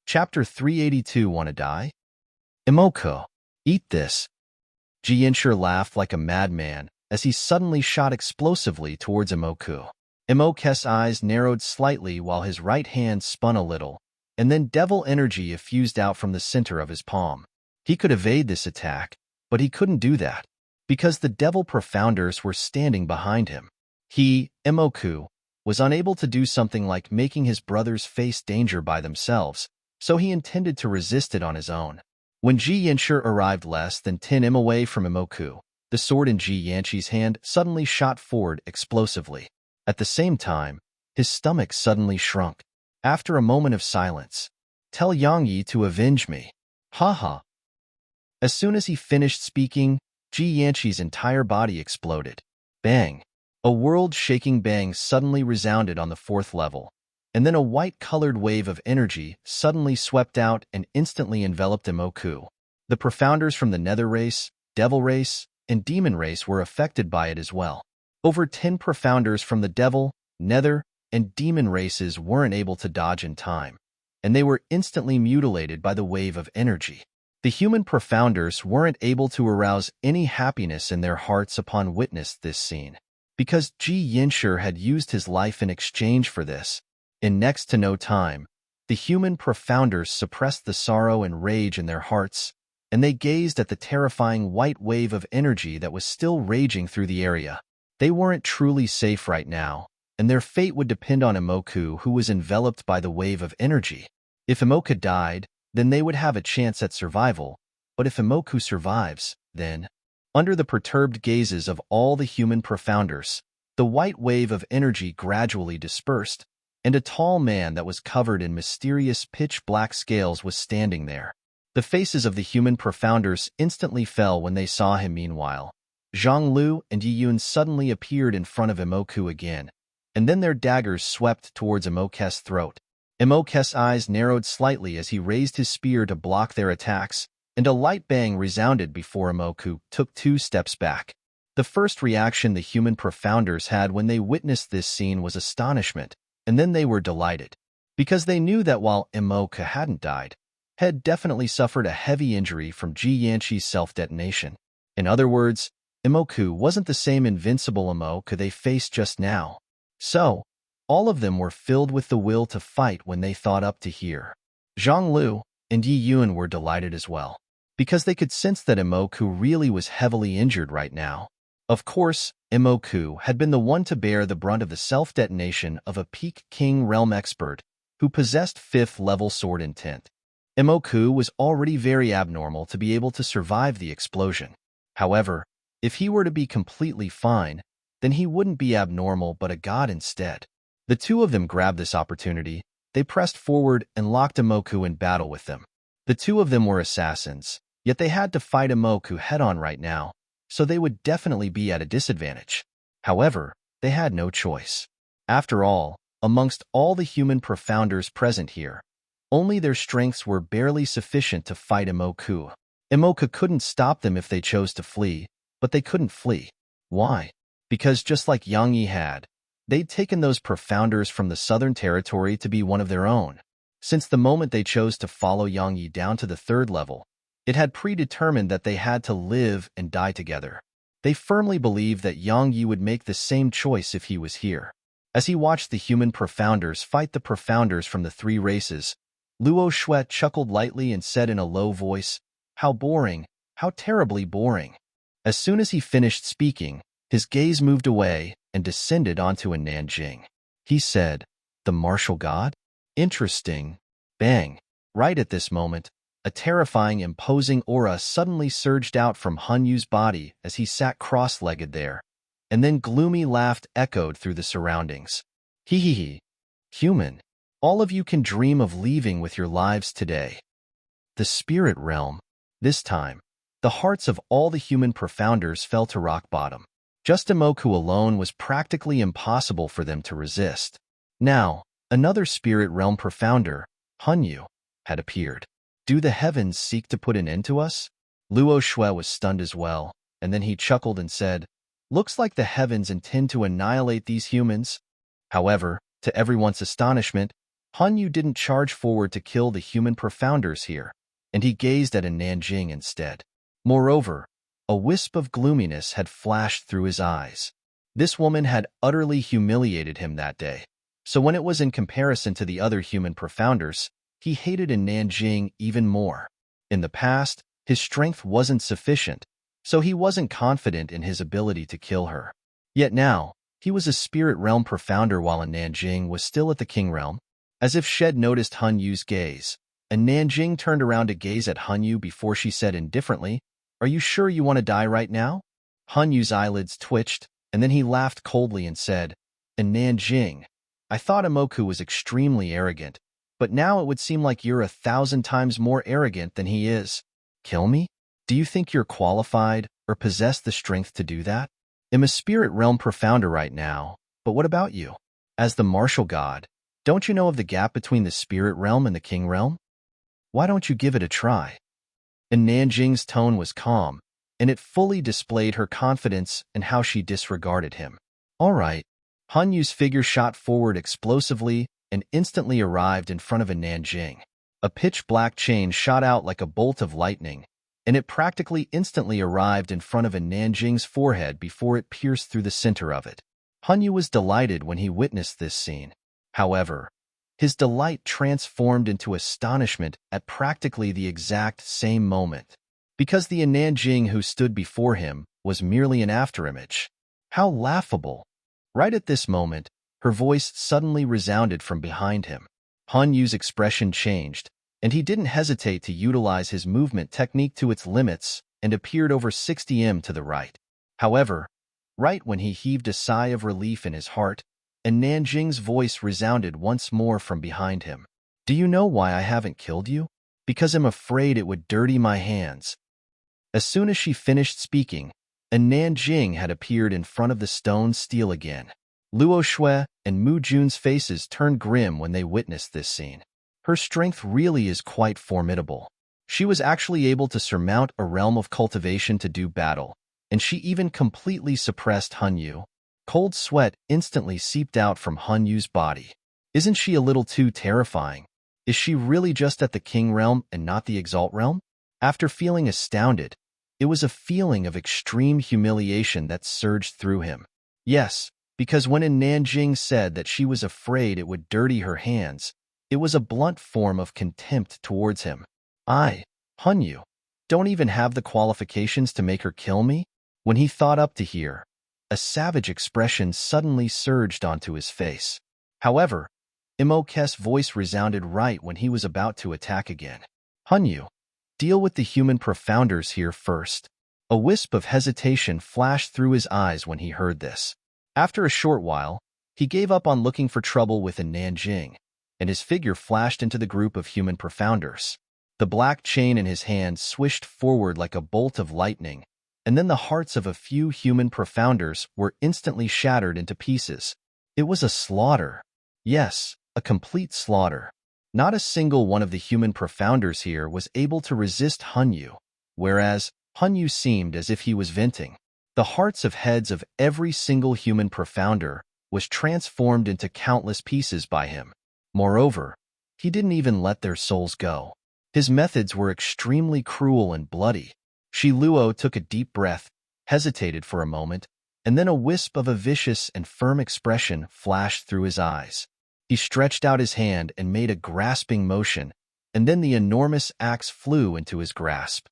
Speaker 1: Chapter 382. Wanna die? Emoku, eat this. Ji Yanshi laughed like a madman as he suddenly shot explosively towards Emoku. Emoku's eyes narrowed slightly while his right hand spun a little, and then devil energy effused out from the center of his palm. He could evade this attack, but he couldn't do that, because the Devil Profounders were standing behind him. He, Emoku, was unable to do something like making his brothers face danger by themselves, so he intended to resist it on his own. When Ji Yanshi arrived less than 10 m away from Emoku, the sword in Ji Yanqi's hand suddenly shot forward explosively. At the same time, his stomach suddenly shrunk. After a moment of silence, "Tell Yang Yi to avenge me." Ha. As soon as he finished speaking, Ji Yanqi's entire body exploded. Bang! A world-shaking bang suddenly resounded on the 4th level, and then a white-colored wave of energy suddenly swept out and instantly enveloped Emoku. The Profounders from the Nether race, Devil race, and Demon race were affected by it as well. Over 10 Profounders from the Devil, Nether, and Demon races weren't able to dodge in time, and they were instantly mutilated by the wave of energy. The human Profounders weren't able to arouse any happiness in their hearts upon witnessing this scene, because Ji Yanshi had used his life in exchange for this. In next to no time, the human Profounders suppressed the sorrow and rage in their hearts, and they gazed at the terrifying white wave of energy that was still raging through the area. They weren't truly safe right now, and their fate would depend on Emoku, who was enveloped by the wave of energy. If Emoku died, then they would have a chance at survival, but if Emoku survives, then... Under the perturbed gazes of all the human Profounders, the white wave of energy gradually dispersed, and a tall man that was covered in mysterious pitch-black scales was standing there. The faces of the human Profounders instantly fell when they saw him. Meanwhile, Zhang Lu and Yi Yun suddenly appeared in front of Emoku again, and then their daggers swept towards Emoku's throat. Emoku's eyes narrowed slightly as he raised his spear to block their attacks, and a light bang resounded before Emoku took 2 steps back. The first reaction the human Profounders had when they witnessed this scene was astonishment, and then they were delighted, because they knew that while Emoku hadn't died, had definitely suffered a heavy injury from Ji Yanqi's self-detonation. In other words, Emoku wasn't the same invincible Emoku they faced just now. So, all of them were filled with the will to fight when they thought up to here. Zhang Lu and Yi Yun were delighted as well, because they could sense that Emoku really was heavily injured right now. Of course, Emoku had been the one to bear the brunt of the self-detonation of a peak King Realm expert who possessed 5th level sword intent. Emoku was already very abnormal to be able to survive the explosion. However, if he were to be completely fine, then he wouldn't be abnormal but a god instead. The two of them grabbed this opportunity. They pressed forward and locked Emoku in battle with them. The two of them were assassins, yet they had to fight Emoku head-on right now, so they would definitely be at a disadvantage. However, they had no choice. After all, amongst all the human Profounders present here, only their strengths were barely sufficient to fight Emoku. Emoku couldn't stop them if they chose to flee, but they couldn't flee. Why? Because just like Yang Yi had, they'd taken those Profounders from the Southern Territory to be one of their own. Since the moment they chose to follow Yang Yi down to the 3rd level, it had predetermined that they had to live and die together. They firmly believed that Yang Yi would make the same choice if he was here. As he watched the human Profounders fight the Profounders from the 3 races, Luo Shui chuckled lightly and said in a low voice, "How boring, how terribly boring." As soon as he finished speaking, his gaze moved away, and descended onto a Nanjing. He said, "The martial god? Interesting." Bang! Right at this moment, a terrifying, imposing aura suddenly surged out from Han Yu's body as he sat cross-legged there, and then gloomy laugh echoed through the surroundings. Hee hee hee. Human, all of you can dream of leaving with your lives today. The spirit realm. This time, the hearts of all the human profounders fell to rock bottom. Just Emoku alone was practically impossible for them to resist. Now, another spirit realm profounder, Hanyu, had appeared. Do the heavens seek to put an end to us? Luo Shui was stunned as well, and then he chuckled and said, "Looks like the heavens intend to annihilate these humans." However, to everyone's astonishment, Hanyu didn't charge forward to kill the human profounders here, and he gazed at a Nanjing instead. Moreover, a wisp of gloominess had flashed through his eyes. This woman had utterly humiliated him that day, so when it was in comparison to the other human profounders, he hated a Nanjing even more. In the past, his strength wasn't sufficient, so he wasn't confident in his ability to kill her. Yet now, he was a spirit realm profounder while a Nanjing was still at the king realm. As if Shed noticed Han Yu's gaze, a Nanjing turned around to gaze at Han Yu before she said indifferently, "Are you sure you want to die right now?" Han Yu's eyelids twitched, and then he laughed coldly and said, "A Nanjing, I thought Emoku was extremely arrogant, but now it would seem like you're 1,000 times more arrogant than he is. Kill me? Do you think you're qualified or possess the strength to do that? I'm a spirit realm profounder right now, but what about you? As the martial god, don't you know of the gap between the spirit realm and the king realm? Why don't you give it a try?" And Nanjing's tone was calm, and it fully displayed her confidence and how she disregarded him. All right. Han Yu's figure shot forward explosively and instantly arrived in front of a Nanjing. A pitch-black chain shot out like a bolt of lightning, and it practically instantly arrived in front of a Nanjing's forehead before it pierced through the center of it. Han Yu was delighted when he witnessed this scene. However, his delight transformed into astonishment at practically the exact same moment, because the Nanjing who stood before him was merely an afterimage. How laughable! Right at this moment, her voice suddenly resounded from behind him. Han Yu's expression changed, and he didn't hesitate to utilize his movement technique to its limits and appeared over 60 m to the right. However, right when he heaved a sigh of relief in his heart, and Nanjing's voice resounded once more from behind him. "Do you know why I haven't killed you? Because I'm afraid it would dirty my hands." As soon as she finished speaking, a Nanjing had appeared in front of the stone steel again. Luo Shui and Mu Jun's faces turned grim when they witnessed this scene. Her strength really is quite formidable. She was actually able to surmount a realm of cultivation to do battle, and she even completely suppressed Han Yu. Cold sweat instantly seeped out from Han Yu's body. Isn't she a little too terrifying? Is she really just at the king realm and not the exalt realm? After feeling astounded, it was a feeling of extreme humiliation that surged through him. Yes, because when a Nanjing said that she was afraid it would dirty her hands, it was a blunt form of contempt towards him. I, Han Yu, don't even have the qualifications to make her kill me? When he thought up to here, a savage expression suddenly surged onto his face. However, Imoke's voice resounded right when he was about to attack again. Han Yu, deal with the human profounders here first. A wisp of hesitation flashed through his eyes when he heard this. After a short while, he gave up on looking for trouble with a Nanjing, and his figure flashed into the group of human profounders. The black chain in his hand swished forward like a bolt of lightning, and then the hearts of a few human profounders were instantly shattered into pieces. It was a slaughter. Yes, a complete slaughter. Not a single one of the human profounders here was able to resist Han Yu, whereas Han Yu seemed as if he was venting. The hearts of heads of every single human profounder was transformed into countless pieces by him. Moreover, he didn't even let their souls go. His methods were extremely cruel and bloody. Shi Luo took a deep breath, hesitated for a moment, and then a wisp of a vicious and firm expression flashed through his eyes. He stretched out his hand and made a grasping motion, and then the enormous axe flew into his grasp.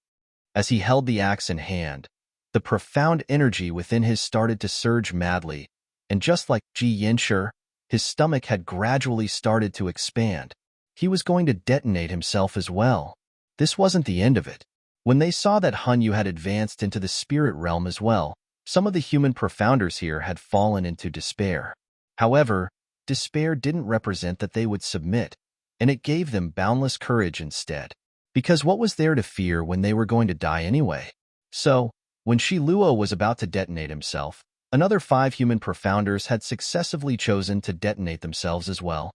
Speaker 1: As he held the axe in hand, the profound energy within his started to surge madly, And just like Ji Yanshi, his stomach had gradually started to expand. He was going to detonate himself as well. This wasn't the end of it. When they saw that Hanyu had advanced into the spirit realm as well, some of the human profounders here had fallen into despair. However, despair didn't represent that they would submit, and it gave them boundless courage instead. Because what was there to fear when they were going to die anyway? So, when Shi Luo was about to detonate himself, another 5 human profounders had successively chosen to detonate themselves as well.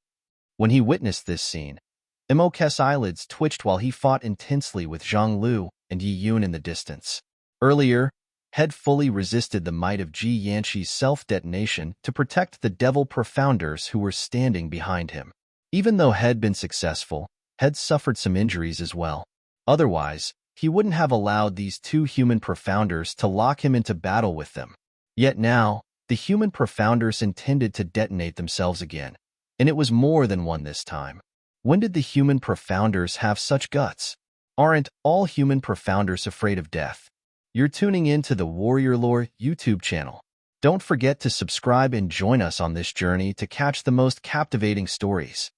Speaker 1: When he witnessed this scene, Imok's eyelids twitched while he fought intensely with Zhang Lu and Yi Yun in the distance. Earlier, Head fully resisted the might of Ji Yanshi's self-detonation to protect the devil profounders who were standing behind him. Even though Head been successful, Head suffered some injuries as well. Otherwise, he wouldn't have allowed these 2 human profounders to lock him into battle with them. Yet now, the human profounders intended to detonate themselves again, and it was more than one this time. When did the human profounders have such guts? Aren't all human profounders afraid of death? You're tuning in to the Warrior Lore YouTube channel. Don't forget to subscribe and join us on this journey to catch the most captivating stories.